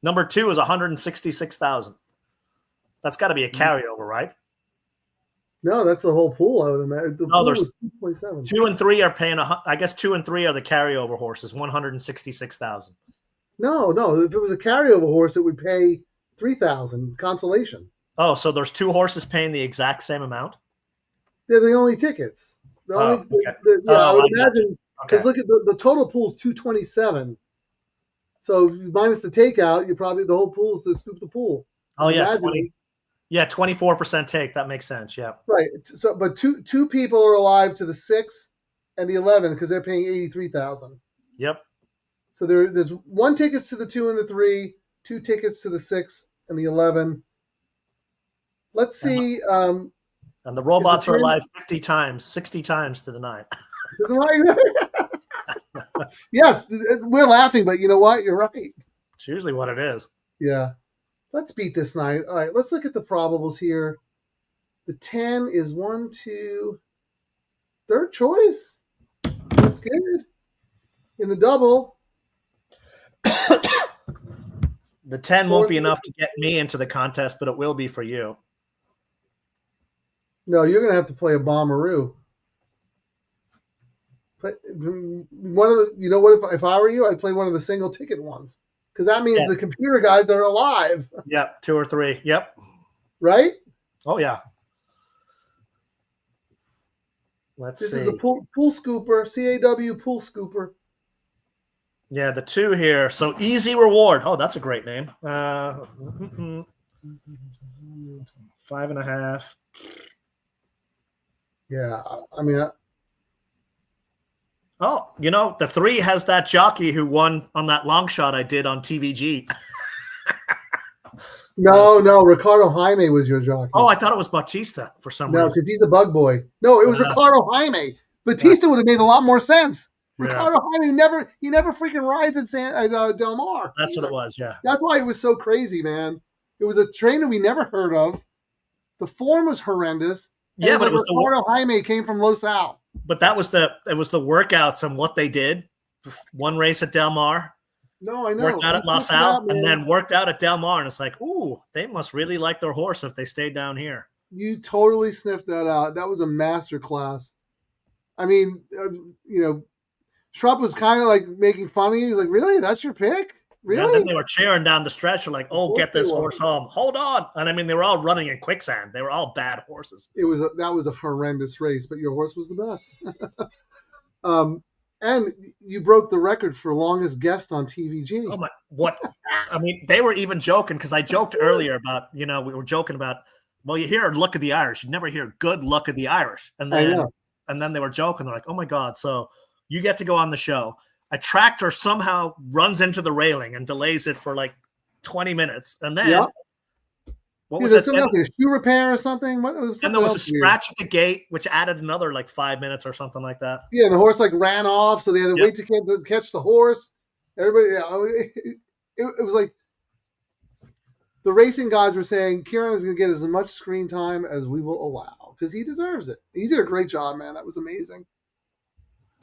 Number 2 is $166,000. That's got to be a carryover, right? No, that's the whole pool. I would imagine. There's 2.7. 2 and 3 are paying. I guess 2 and 3 are the carryover horses. $166,000. No. If it was a carryover horse, it would pay $3,000 consolation. Oh, so there's 2 horses paying the exact same amount? They're the only tickets. I would imagine. Because look at the total pool is 227. So minus the takeout, you probably the whole pool is to scoop the pool. Oh yeah, 24% take. That makes sense. Yeah. Right. So, but two people are alive to the 6 and the 11 because they're paying $83,000. Yep. So there's 1 tickets to the 2 and the 3, 2 tickets to the 6 and the 11. Let's see. And the robots are alive 50 times, 60 times to the 9. Yes, we're laughing, but you know what? You're right. It's usually what it is. Yeah. Let's beat this 9. All right, let's look at the probables here. The 10 is 1, 2, third choice. That's good. In the double. The 10 won't be enough to get me into the contest, but it will be for you. No, you're going to have to play a bomberoo. One of the, you know what? If I were you, I'd play one of the single ticket ones because that means the computer guys are alive. Yep, 2 or 3. Yep. Right? Oh yeah. This is a pool scooper, CAW pool scooper. Yeah, the 2 here. So easy reward. Oh, that's a great name. 5.5. Yeah, I mean. Oh, you know, the 3 has that jockey who won on that long shot I did on TVG. No, Ricardo Jaime was your jockey. Oh, I thought it was Bautista for some reason. No, because he's a bug boy. No, it was Ricardo Jaime. Bautista would have made a lot more sense. Yeah. Ricardo Jaime never freaking rides at Del Mar. That's what it was, yeah. That's why it was so crazy, man. It was a trainer we never heard of. The form was horrendous. Yeah, but it was Ricardo Jaime came from Los Al. But it was the workouts and what they did. 1 race at Del Mar. No, I know. Worked out at Los Al and then worked out at Del Mar. And it's like, ooh, they must really like their horse if they stayed down here. You totally sniffed that out. That was a master class. I mean, Schrupp was kind of like making fun of you. He's like, really? That's your pick? Really? Yeah, and then they were cheering down the stretch. Like, oh, get this horse home. Hold on. And I mean, they were all running in quicksand. They were all bad horses. That was a horrendous race, but your horse was the best. And you broke the record for longest guest on TVG. Oh my! What? I mean, they were even joking because I joked earlier about we were joking about. Well, you hear "Luck of the Irish," you never hear "Good Luck of the Irish," and then they were joking. They're like, "Oh my God!" So you get to go on the show. A tractor somehow runs into the railing and delays it for like 20 minutes, and then what was it? Like a shoe repair or something? And there was a scratch at the gate, which added another like 5 minutes or something like that. Yeah, and the horse like ran off, so they had to wait to catch the horse. Everybody, it was like the racing guys were saying, Kieran is going to get as much screen time as we will allow. because he deserves it. You did a great job, man. That was amazing.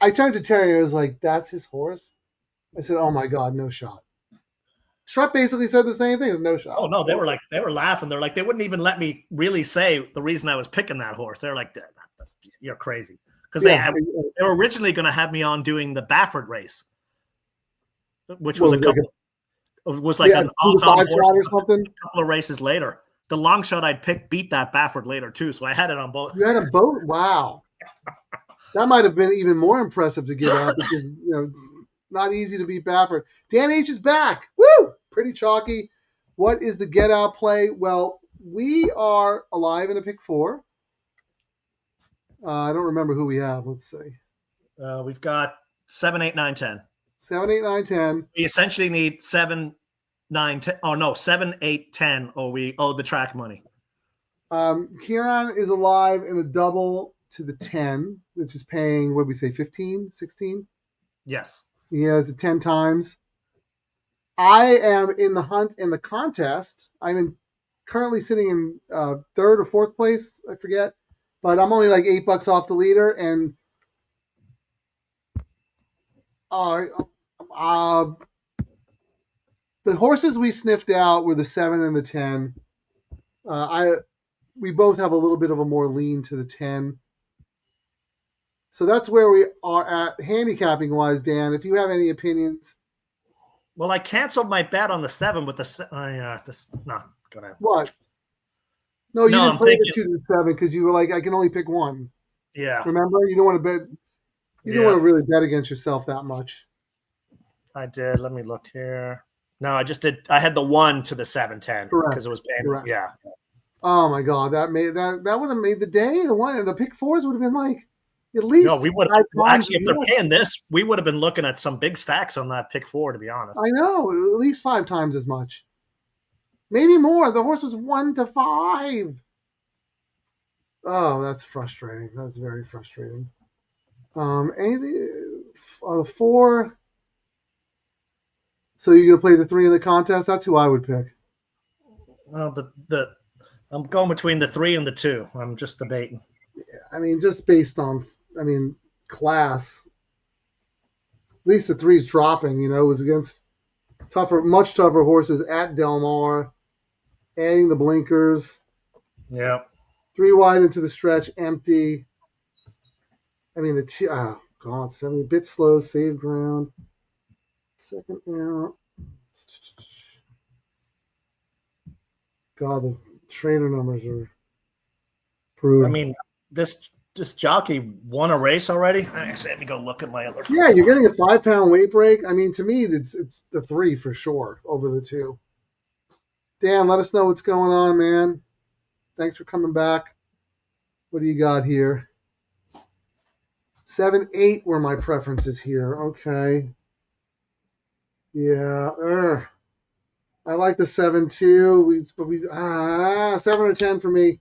I turned to Terry. I was like, "That's his horse." I said, "Oh my God, no shot." Shrep basically said the same thing. No shot. Oh no, they were laughing. They're like, they wouldn't even let me really say the reason I was picking that horse. They're like, you're crazy, because they were originally going to have me on doing the Baffert race, which was an odds-on horse or something. A couple of races later. The long shot I'd picked beat that Baffert later too, so I had it on both. You had them both. Wow, that might have been even more impressive to get out because it's not easy to beat Baffert. Dan H is back. Woo! Pretty chalky. What is the get out play? Well, we are alive in a pick 4. I don't remember who we have. Let's see. We've got 7, 8, 9, 10. 7, 8, 9, 10. We essentially need 7, 9, 10. Oh no, 7, 8, 10, or we owe the track money. Kieran is alive in a double to the 10, which is paying, what did we say, 15, 16? Yes. He has it 10 times. I am in the hunt in the contest. I'm currently sitting in 3rd or 4th place. I forget. But I'm only like $8 off the leader. And the horses we sniffed out were the 7 and the 10. We both have a little bit of a more lean to the 10. So that's where we are at handicapping wise, Dan. If you have any opinions. Well, I canceled my bet on the 7 with this not gonna. What? No, you didn't play the 2 to the 7 because you were like, I can only pick one. Yeah. Remember, you don't want to bet. You don't want to really bet against yourself that much. I did. Let me look here. No, I just did. I had the 1 to the 7, 10 because it was paying. Correct. Yeah. Oh my God, that would have made the day. The pick 4s would have been like. At least no, we would actually, if they're paying this, we would have been looking at some big stacks on that pick 4, to be honest. I know, at least 5 times as much. Maybe more. The horse was 1 to 5. Oh, that's frustrating. That's very frustrating. Anything on a 4. So you're gonna play the 3 in the contest? That's who I would pick. Well, I'm going between the 3 and the 2. I'm just debating. Yeah, I mean, just based on, class. At least the 3's dropping. It was against much tougher horses at Del Mar. Adding the blinkers. Yeah. 3 wide into the stretch, empty. The 7 a bit slow, save ground. Second out. God, the trainer numbers are brutal. This jockey won a race already. Actually, let me go look at my other. Yeah, you're getting a 5-pound weight break. To me, it's the 3 for sure over the 2. Dan, let us know what's going on, man. Thanks for coming back. What do you got here? 7, 8 were my preferences here. Okay. Yeah. I like the 7 too. 7 or 10 for me.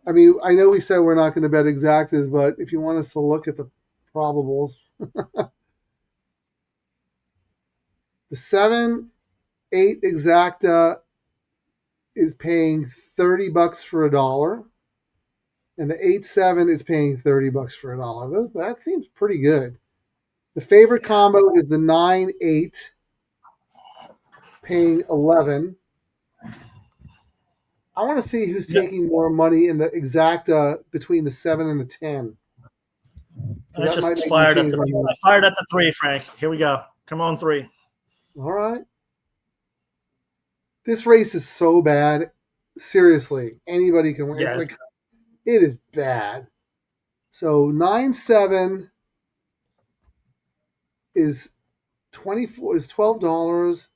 I know we said we're not going to bet exactas, but if you want us to look at the probables, the 7, 8 exacta is paying $30 for $1, and the 8-7 is paying $30 for $1. That seems pretty good. The favorite combo is the 9-8, paying $11. I want to see who's taking more money in the exacta between the 7 and the 10. I just fired at the 3, Frank. Here we go. Come on, 3. All right. This race is so bad. Seriously, anybody can win. Yeah, it is bad. So 9-7 is $12,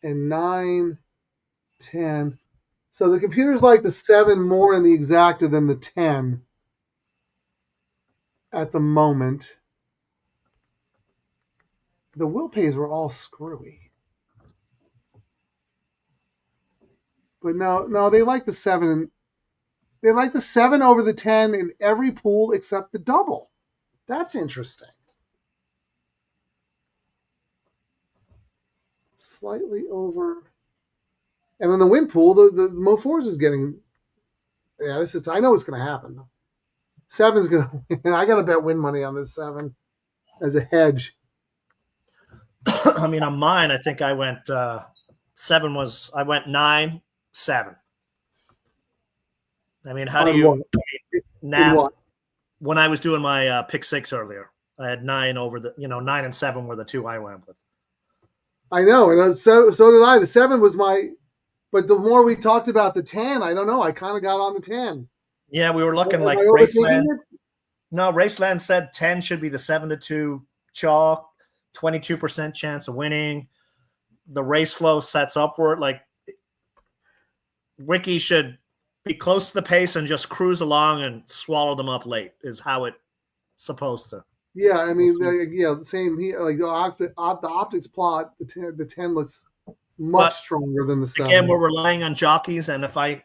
and 9-10. So the computer's like the 7 more in the exacta than the 10 at the moment. The will pays were all screwy. But no, they like the 7. They like the 7 over the 10 in every pool except the double. That's interesting. Slightly over And on the win pool, the Mo Fours is getting. Yeah, I know what's going to happen. 7's going to win. I got to bet win money on this 7 as a hedge. I mean, on mine, I think I went 7 was I went 9, 7. I mean, how do you now? When I was doing my pick 6 earlier, I had 9 over 9 and 7 were the 2 I went with. I know, and so did I. The 7 was my, but the more we talked about the 10, I don't know. I kind of got on the 10. Yeah, we were looking like Raceland. No, Raceland said 10 should be the 7-2 chalk, 22% chance of winning. The race flow sets upward. Like Ricky should be close to the pace and just cruise along and swallow them up late is how it's supposed to. Yeah, I mean, the same. Like the optics plot, the 10 looks much stronger than the 7. Again, we're relying on jockeys, and if I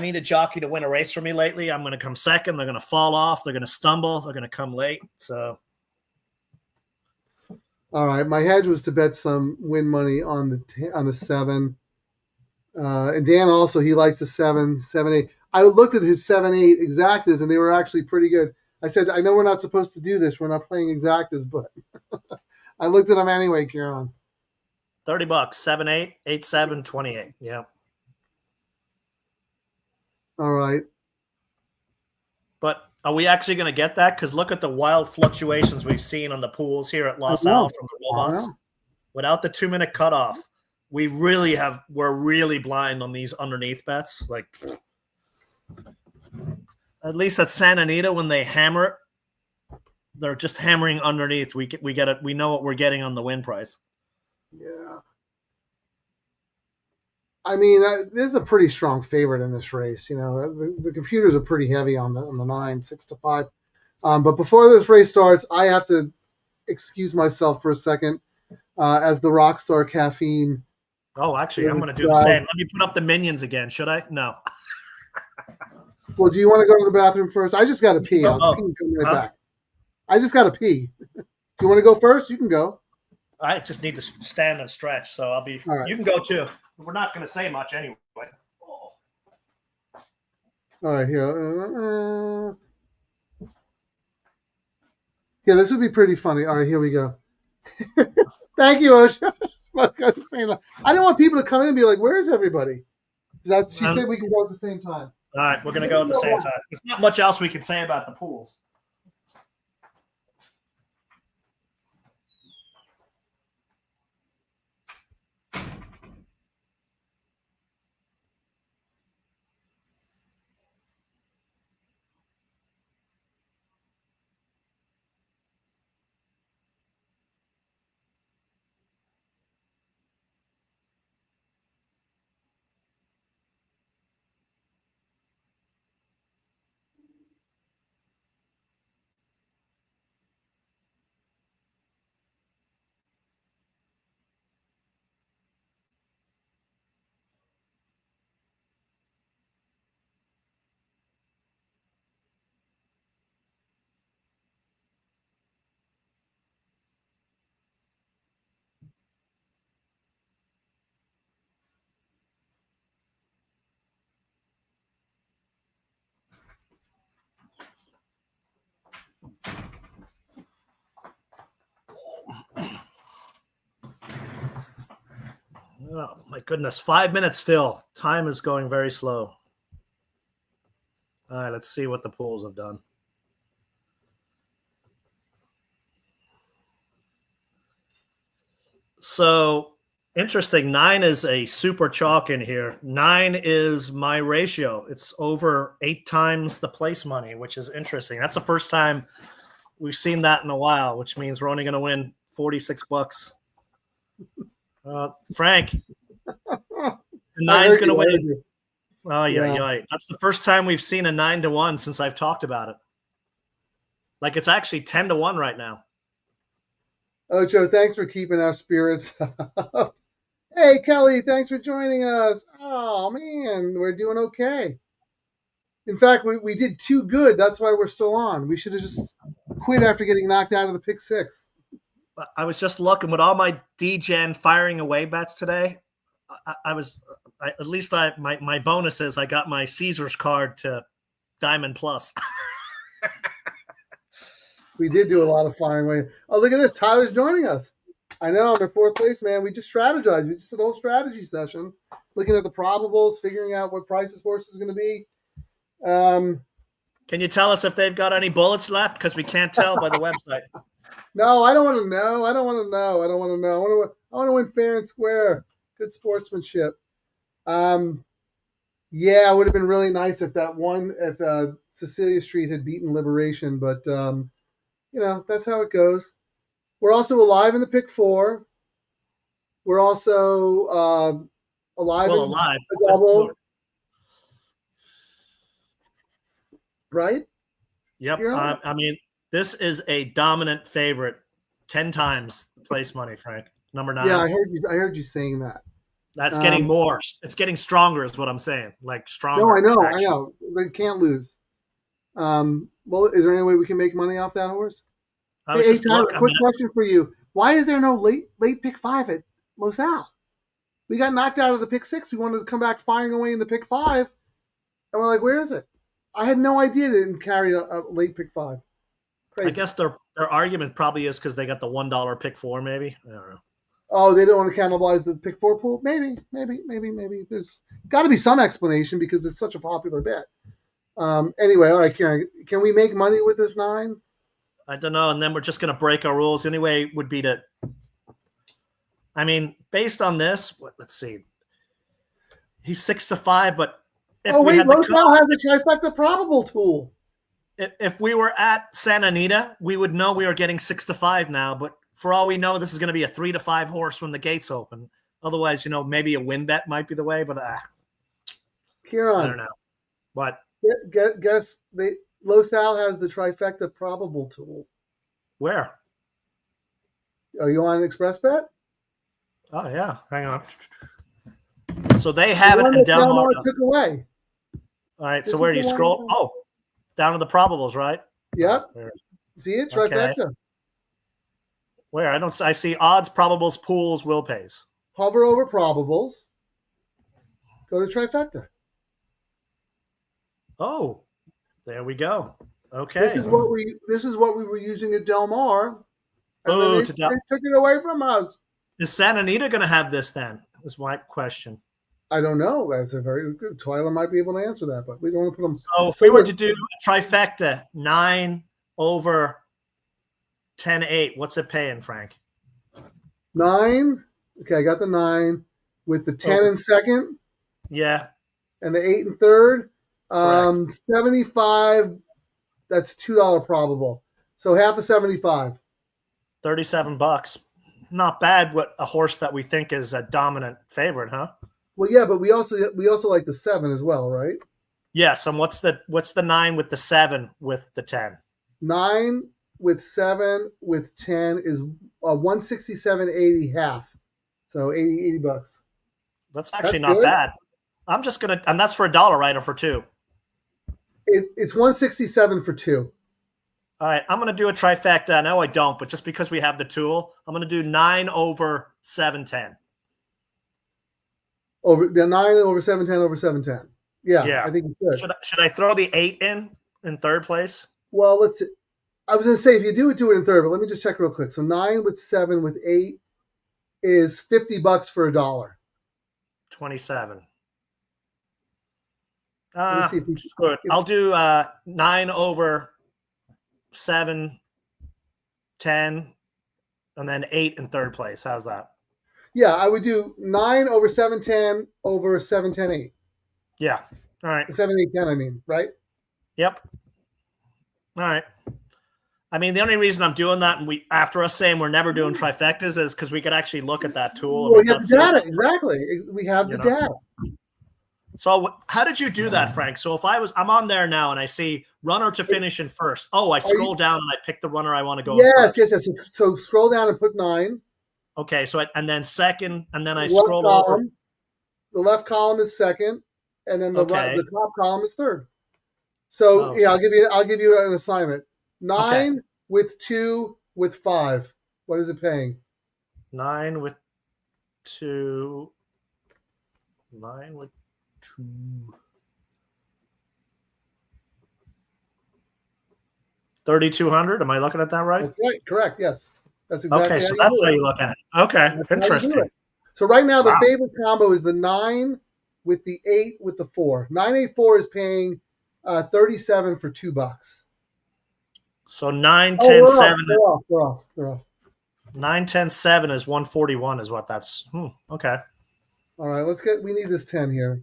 need a jockey to win a race for me lately, I'm going to come second. They're going to fall off. They're going to stumble. They're going to come late. So, all right, my hedge was to bet some win money on the 7. And Dan also, he likes the 7, 8. I looked at his 7, 8 exactas, and they were actually pretty good. I said, I know we're not supposed to do this. We're not playing exactas, but I looked at them anyway, Kieran. $30, 7, 8, 8, 7, 28. Yeah. All right. But are we actually going to get that? Because look at the wild fluctuations we've seen on the pools here at Los Al from the robots. Without the 2-minute cutoff, we're really blind on these underneath bets. Like, at least at Santa Anita, when they hammer it, they're just hammering underneath. We get it. We know what we're getting on the win price. Yeah. I mean, this is a pretty strong favorite in this race. The computers are pretty heavy on the 9, 6-5. But before this race starts, I have to excuse myself for a second as the Rockstar Caffeine. Oh, actually, I'm going to do the same. Let me put up the minions again. Should I? No. Well, do you want to go to the bathroom first? I just got to pee. I'll pee and come right back. I just got to pee. Do you want to go first? You can go. I just need to stand and stretch, so I'll be. Right. You can go too. We're not going to say much anyway. All right, here. Yeah, this would be pretty funny. All right, here we go. Thank you, Osha. I didn't want people to come in and be like, "Where's everybody?" She said we can go at the same time. All right, we're going to go at the same time. There's not much else we can say about the pools. Oh, my goodness. 5 minutes still. Time is going very slow. All right, let's see what the pools have done. So, interesting. 9 is a super chalk in here. 9 is my ratio. It's over 8 times the place money, which is interesting. That's the first time we've seen that in a while, which means we're only going to win $46. Frank, the 9's going to win. Oh, yeah. That's the first time we've seen a 9-1 since I've talked about it. Like, it's actually 10-1 right now. Oh, Joe, thanks for keeping our spirits up. Hey, Kelly, thanks for joining us. Oh, man, we're doing okay. In fact, we did too good. That's why we're still on. We should have just quit after getting knocked out of the pick 6. I was just looking with all my DGen firing away bets today. I was at least my bonus is I got my Caesars card to Diamond Plus. We did do a lot of firing away. Oh, look at this. Tyler's joining us. I know, I'm in fourth place, man. We just strategized. We just did a whole strategy session, looking at the probables, figuring out what price this horse is going to be. Can you tell us if they've got any bullets left? Because we can't tell by the website. No, I don't want to know. I want to win fair and square. Good sportsmanship. Yeah, it would have been really nice if that one at Cecilia Street had beaten Liberation, but that's how it goes. We're also alive in the pick 4. We're also alive in alive. the double. Right? Yep. I mean, this is a dominant favorite. 10 times the place money, Frank. Number 9. Yeah, I heard you saying that. That's getting more. It's getting stronger, is what I'm saying. Like stronger. No, I know. They can't lose. Well, is there any way we can make money off that horse? Hey, Tyler, quick question for you. Why is there no late pick 5 at LaSalle? We got knocked out of the pick 6. We wanted to come back firing away in the pick 5. And we're like, where is it? I had no idea they didn't carry a late pick 5. Crazy. I guess their argument probably is because they got the $1 pick 4, maybe. I don't know. Oh, they don't want to cannibalize the pick 4 pool? Maybe. There's got to be some explanation because it's such a popular bet. Anyway, all right, Karen, can we make money with this 9? I don't know, and then we're just going to break our rules. The only way would be to, I mean, based on this, let's see. He's 6-5, but if LaSalle has the trifecta probable tool. If we were at Santa Anita, we would know we are getting 6-5 now, but for all we know, this is going to be a 3-5 horse when the gates open. Otherwise, maybe a win bet might be the way, but Kieran, I don't know. What? Guess LaSalle has the trifecta probable tool. Where? Are you on Xpressbet? Oh, yeah. Hang on. So they have it and Del Mar took away. All right. So where do you scroll? Oh, down to the probables, right? Yep. See it? Trifecta. Okay. Where? I see odds, probables, pools, will pays. Hover over probables. Go to trifecta. Oh, there we go. Okay. This is what we were using at Del Mar. And they took it away from us. Is Santa Anita going to have this then? Is my question. I don't know. That's a very good. Twyla might be able to answer that, but we don't want to put them. So if we were to do a trifecta, 9 over 10-8, what's it paying, Frank? 9. Okay, I got the 9 with the 10 in second. Yeah. And the 8 in third. 75. That's $2 probable. So half of 75. $37. Not bad. What a horse that we think is a dominant favorite, huh? Well, yeah, but we also like the 7 as well, right? Yes. And what's the 9 with the 7 with the 10? 9 with 7 with 10 is 167.80 half. So $80. That's actually not bad. I'm just gonna, and that's for $1, right, or for 2? It's 167 for 2. All right, I'm gonna do a trifecta. I know I don't, but just because we have the tool, I'm gonna do 9 over 710. Over the 9 over 710 over 710. Yeah. I think you should. Should I throw the 8 in third place? Well, let's. I was gonna say if you do it in third, but let me just check real quick. So 9 with 7 with 8 is $50 for $1. 27. Good. I'll do 9 over 7, 10, and then 8 in third place. How's that? Yeah, I would do 9 over 710 over 710 8. Yeah. All right. 7 8 10. I mean, right? Yep. All right. I mean, the only reason I'm doing that, and after us saying we're never doing trifectas, is because we could actually look at that tool. Well, we have the data. Exactly. We have the data. So how did you do that, Frank? So if I'm on there now and I see runner to finish in first. Oh, I scroll down and I pick the runner I want to go. Yes. So scroll down and put 9. Okay. So and then second, and then I scroll over. The left column is second, and then the top column is third. So I'll give you an assignment. 9 with 2 with 5. What is it paying? 9 with 2. 9 with 2. $3,200. Am I looking at that right? That's right. Correct. Yes. That's Okay, exactly so how you that's do how it. you look at it. Okay, That's how you do interesting. it. So right now the Wow. favorite combo is the 9 with the 8 with the 4. 984 is paying 37 for $2. So 9, Oh, 10, we're 7. off. We're off. 9, 10, 7 is 141 is what that's. Okay. All right, we need this 10 here.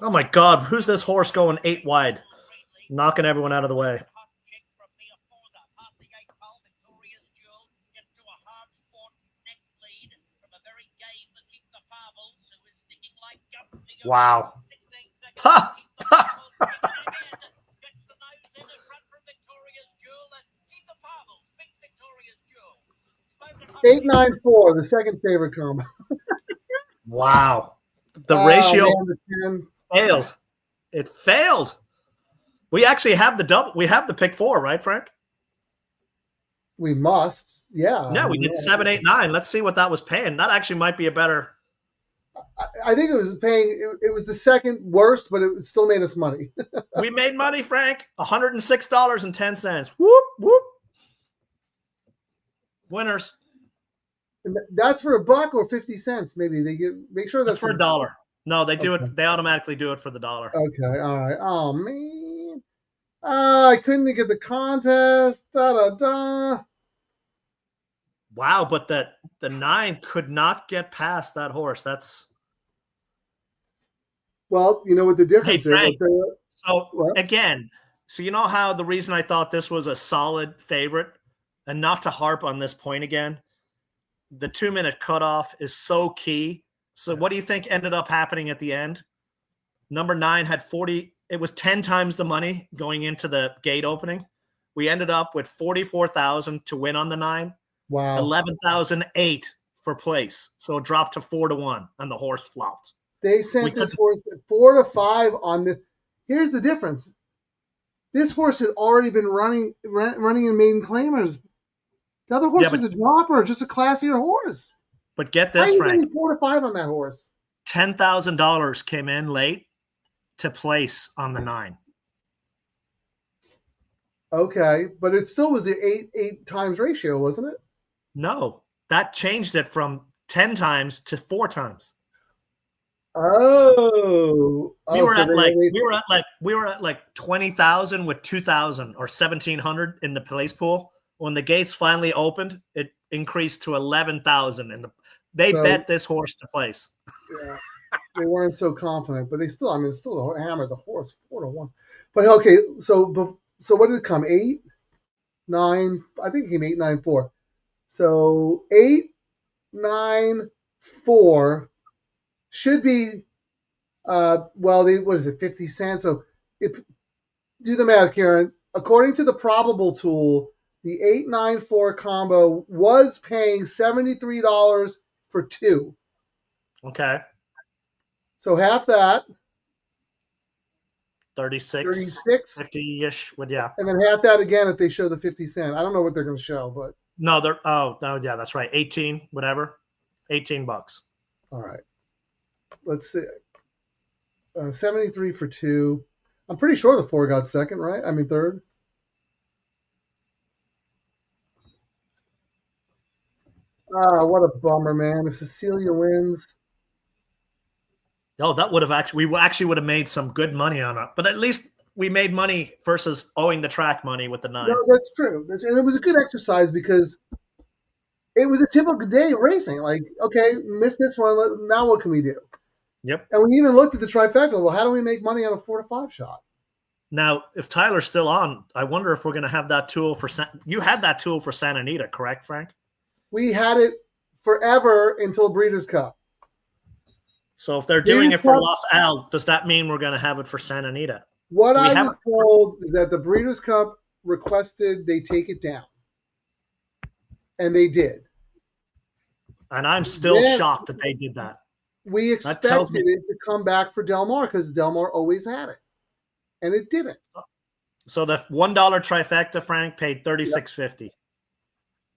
Oh my God, who's this horse going 8 wide? Knocking everyone out of the way. Wow. Ha! 894, the second favorite combo. Wow. The Oh, ratio man, the 10. failed. It failed. We actually have the double. We have the pick 4, right, Frank? We must. Yeah. Yeah, we did 7, 8, 9. Let's see what that was paying. That actually might be a better. I think it was paying. It was the second worst, but it still made us money. We made money, Frank. $106.10. Whoop whoop. Winners. And that's for $1 or 50 cents. Maybe make sure That's for $1. No, they do it. They automatically do it for the $1. Okay. All right. Oh man. I couldn't get the contest. Da da da. Wow, but the 9 could not get past that horse. That's. Well, you know what the difference Hey, Frank, is. So what? again, so you know how the reason I thought this was a solid favorite, and not to harp on this point again, the 2-minute cutoff is so key. So what do you think ended up happening at the end? Number 9 had 40. It was 10 times the money going into the gate opening. We ended up with 44,000 to win on the 9. Wow. 11,008 for place. So it dropped to 4-1, and the horse flopped. They sent this horse 4 to 5 on the. Here's the difference. This horse had already been running in maiden claimers. The other horse was a dropper, just a classier horse. But get this, Frank. 4 to 5 on that horse. $10,000 came in late to place on the 9. Okay, but it still was the 8 times ratio, wasn't it? No, that changed it from 10 times to 4 times. Oh, we were at like 20,000 with 2,000 or 1,700 in the place pool. When the gates finally opened, it increased to 11,000, and they bet this horse to place. Yeah, they weren't so confident, but they still, still hammered the horse 4 to 1. But okay, so what did it come? 8, 9. I think it came 8, 9, 4. So 8, 9, 4 should be. What is it? 50 cents. So do the math, Karen. According to the probable tool, the 894 combo was paying $73 for 2. Okay. So half that. 36, 50-ish. Yeah. And then half that again if they show the 50 cent. I don't know what they're going to show, but. No, yeah, that's right. 18, whatever. $18. All right. Let's see. 73 for 2. I'm pretty sure the 4 got second, right? Third. What a bummer, man. If Cecilia wins. Oh, that would have we would have made some good money on it. But at least we made money versus owing the track money with the 9. No, that's true. And it was a good exercise because it was a typical day of racing. Like, okay, missed this one. Now what can we do? Yep. And we even looked at the trifecta. Well, how do we make money on a 4 to 5 shot? Now, if Tyler's still on, I wonder if we're going to have that tool for you had that tool for Santa Anita, correct, Frank? We had it forever until Breeders' Cup. So if they're doing it for Cup- Los Al, does that mean we're going to have it for Santa Anita? What Do we I have was it? told is that the Breeders' Cup requested they take it down, and they did. And I'm still Then shocked that they did that. we That tells expected me. it to come back for Del Mar because Del Mar always had it, and it didn't. So the $1 trifecta, Frank, paid $36.50.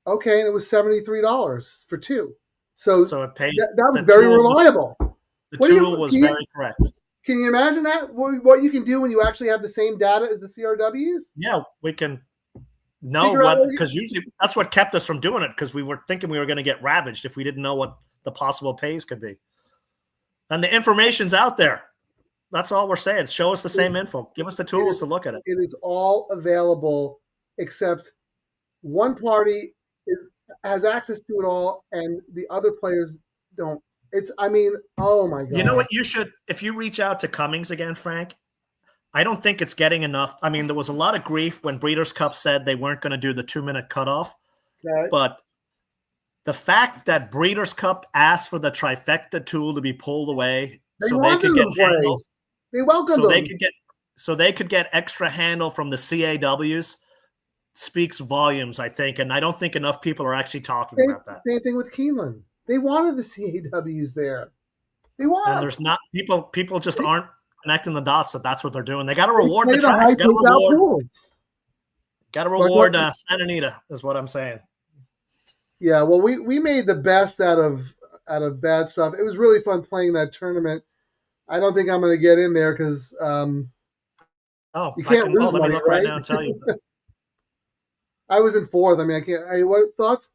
Okay, and it was $73 for two. So it paid. that was the very tool reliable. The What do you- tool was can you- very correct. Can you imagine that? What you can do when you actually have the same data as the CRWs? Yeah, we can know Figure out what, what you- because usually that's what kept us from doing it, because we were thinking we were going to get ravaged if we didn't know what the possible pays could be. And the information's out there. That's all we're saying. Show us the same info. Give us the tools to look at it. It is all available except one party has access to it all, and the other players don't. Oh my God. You know what you should, if you reach out to Cummings again, Frank, I don't think it's getting enough. I mean, there was a lot of grief when Breeders' Cup said they weren't going to do the 2-minute cutoff. Okay. But the fact that Breeders' Cup asked for the trifecta tool to be pulled away so they could get handles, They welcomed so them. they could get extra handle from the CAWs speaks volumes, I think. And I don't think enough people are actually talking about that. Same thing with Keeneland. They wanted the CAWs there. They want And them. there's not people just aren't connecting the dots that that's what they're doing. They got to reward They the play tracks. high takeout pools. Got to reward Santa Anita is what I'm saying. Yeah, well, we made the best out of bad stuff. It was really fun playing that tournament. I don't think I'm going to get in there because you can't lose let me money, look right right? now and tell you. I was in fourth. I mean, I can't. What thoughts?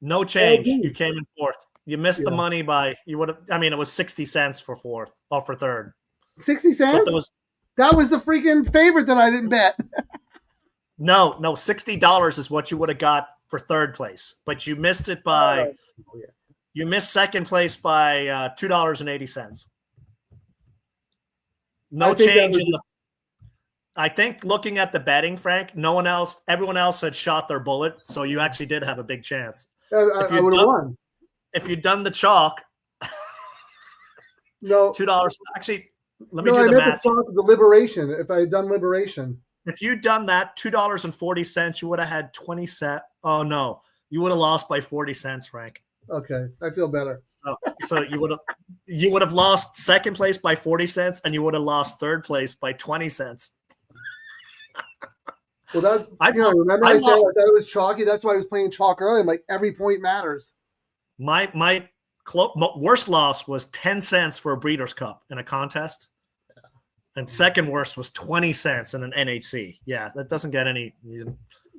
No change. LD. You came in fourth. You missed the money by you would have. I mean, it was 60 cents for fourth or for third. 60 cents. That was the freaking favorite that I didn't bet. No, $60 is what you would have got for third place, but you missed it by. You missed second place by $2.80. No change in the. I think looking at the betting, Frank, everyone else had shot their bullet, so you actually did have a big chance. I would have won. If you'd done the chalk, no, $2. Actually, let me do the math. The Liberation. If I had done Liberation, if you'd done that, $2.40, you would have had 20 cents. Oh no, you would have lost by 40 cents, Frank. Okay, I feel better. So you would have lost second place by 40 cents, and you would have lost third place by 20 cents. Well, remember I said I thought it was chalky. That's why I was playing chalk early. I'm like, every point matters. My worst loss was 10 cents for a Breeders' Cup in a contest, and second worst was 20 cents in an NHC. Yeah, that doesn't get any.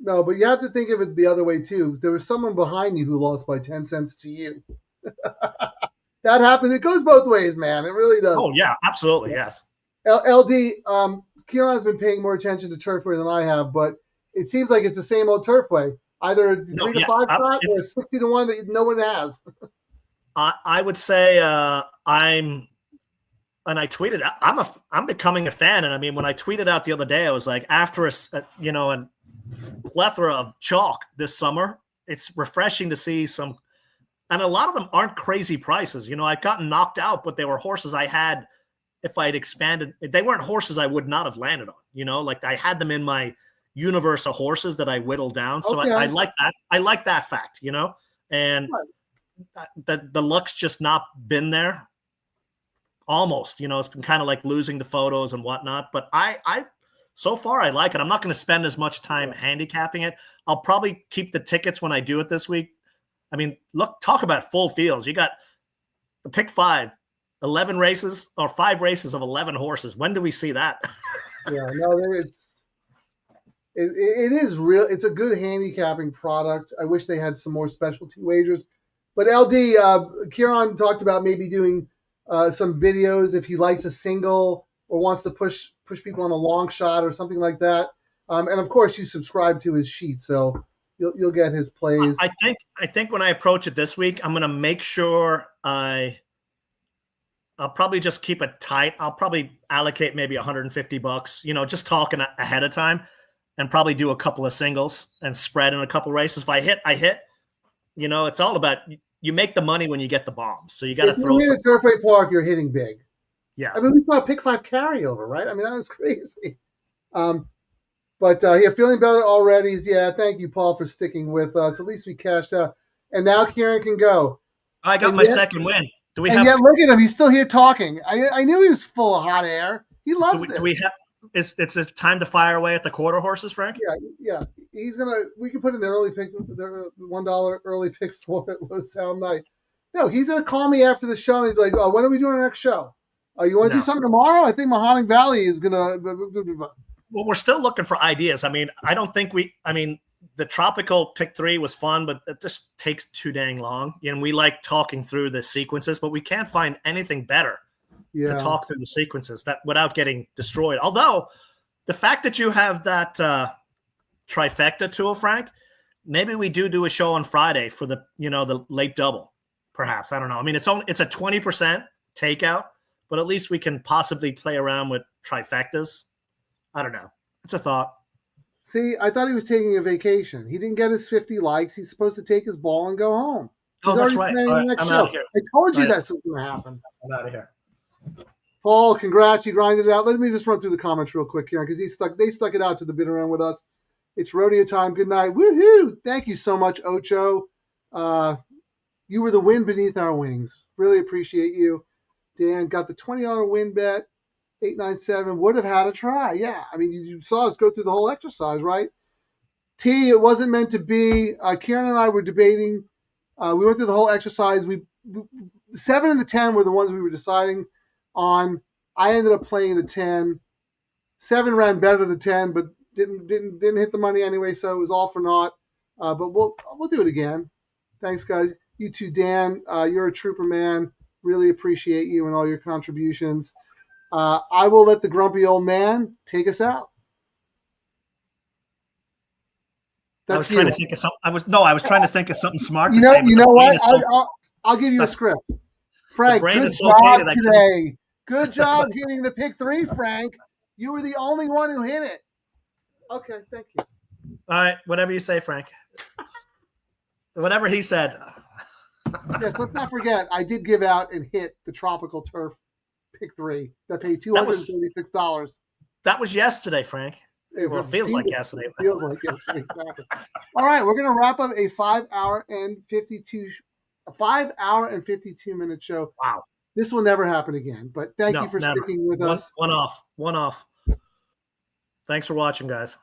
No, but you have to think of it the other way too. There was someone behind you who lost by 10 cents to you. That happens. It goes both ways, man. It really does. Oh yeah, absolutely, yes. LD, Kieran's been paying more attention to Turfway than I have, but it seems like it's the same old Turfway. Either a 3 to 5 shot or a 60 to 1 that no one has. I would say and I tweeted, I'm becoming a fan. And I mean, when I tweeted out the other day, I was like, after a plethora of chalk this summer, it's refreshing to see some, and a lot of them aren't crazy prices. I've gotten knocked out, but they were horses I had. If I'd expanded, they weren't horses I would not have landed on, like I had them in my universe of horses that I whittled down. So okay. I like that. I like that fact, and the luck's just not been there almost, it's been kind of like losing the photos and whatnot, but I so far I like it. I'm not going to spend as much time handicapping it. I'll probably keep the tickets when I do it this week. I mean, look, talk about full fields. You got the pick 5, 11 races or 5 races of 11 horses. When do we see that? Yeah, no, it is real. It's a good handicapping product. I wish they had some more specialty wagers. But LD, Kieran talked about maybe doing some videos if he likes a single or wants to push people on a long shot or something like that. And of course, you subscribe to his sheet, so you'll get his plays. I think when I approach it this week, I'm going to make sure I'll probably just keep it tight. I'll probably allocate maybe $150, just talking ahead of time, and probably do a couple of singles and spread in a couple races. If I hit, I hit. It's all about you make the money when you get the bombs. So you got to If throw you're some. at Turfway Park, you're hitting big. Yeah. I mean, we saw a pick 5 carryover, right? I mean, that was crazy. But yeah, feeling better already. Yeah, thank you, Paul, for sticking with us. At least we cashed out. And now Kieran can go. I got And my yet- second win. Do we And have? yet, look at him. He's still here talking. I knew he was full of hot air. He loves this. Do we have? It's time to fire away at the quarter horses, Frank. Yeah. He's gonna. We can put in the early pick, the $1 early pick for it. Low sound night. No, he's gonna call me after the show. And he's like, "Oh, when are we doing our next show? You want to do something tomorrow? I think Mahoning Valley is gonna." Well, we're still looking for ideas. I mean, I don't think the tropical pick 3 was fun, but it just takes too dang long. And we like talking through the sequences, but we can't find anything better to talk through the sequences that without getting destroyed. Although the fact that you have that trifecta tool, Frank, maybe we do a show on Friday for the late double, perhaps. I don't know. I mean, it's a 20% takeout, but at least we can possibly play around with trifectas. I don't know. It's a thought. See, I thought he was taking a vacation. He didn't get his 50 likes. He's supposed to take his ball and go home. Oh, that's right. All right, I'm out of here. I told you that's what's going to happen. I'm out of here. Paul, congrats. You grinded it out. Let me just run through the comments real quick here because they stuck it out to the bitter end with us. It's rodeo time. Good night. Woohoo. Thank you so much, Ocho. You were the wind beneath our wings. Really appreciate you. Dan got the $20 win bet. 897 would have had a try. Yeah, I mean, you saw us go through the whole exercise, right? T, it wasn't meant to be. Kieran and I were debating. We went through the whole exercise. We 7 and the 10 were the ones we were deciding on. I ended up playing the 10. 7 ran better than 10, but didn't hit the money anyway, so it was all for naught. But we'll do it again. Thanks, guys. You too, Dan. You're a trooper, man. Really appreciate you and all your contributions. I will let the grumpy old man take us out. I was trying to think of something. I was trying to think of something smart. You know what? I'll give you a script. Frank, good job today. Good job hitting the pick 3, Frank. You were the only one who hit it. Okay, thank you. All right, whatever you say, Frank. Whatever he said. Yes, let's not forget, I did give out and hit the tropical turf pick 3 that paid $236. That was yesterday, Frank. It feels like yesterday. Exactly. All right, we're going to wrap up a 5 hour and 52 minute show. Wow. This will never happen again, but thank you for sticking with us. One off. Thanks for watching, guys.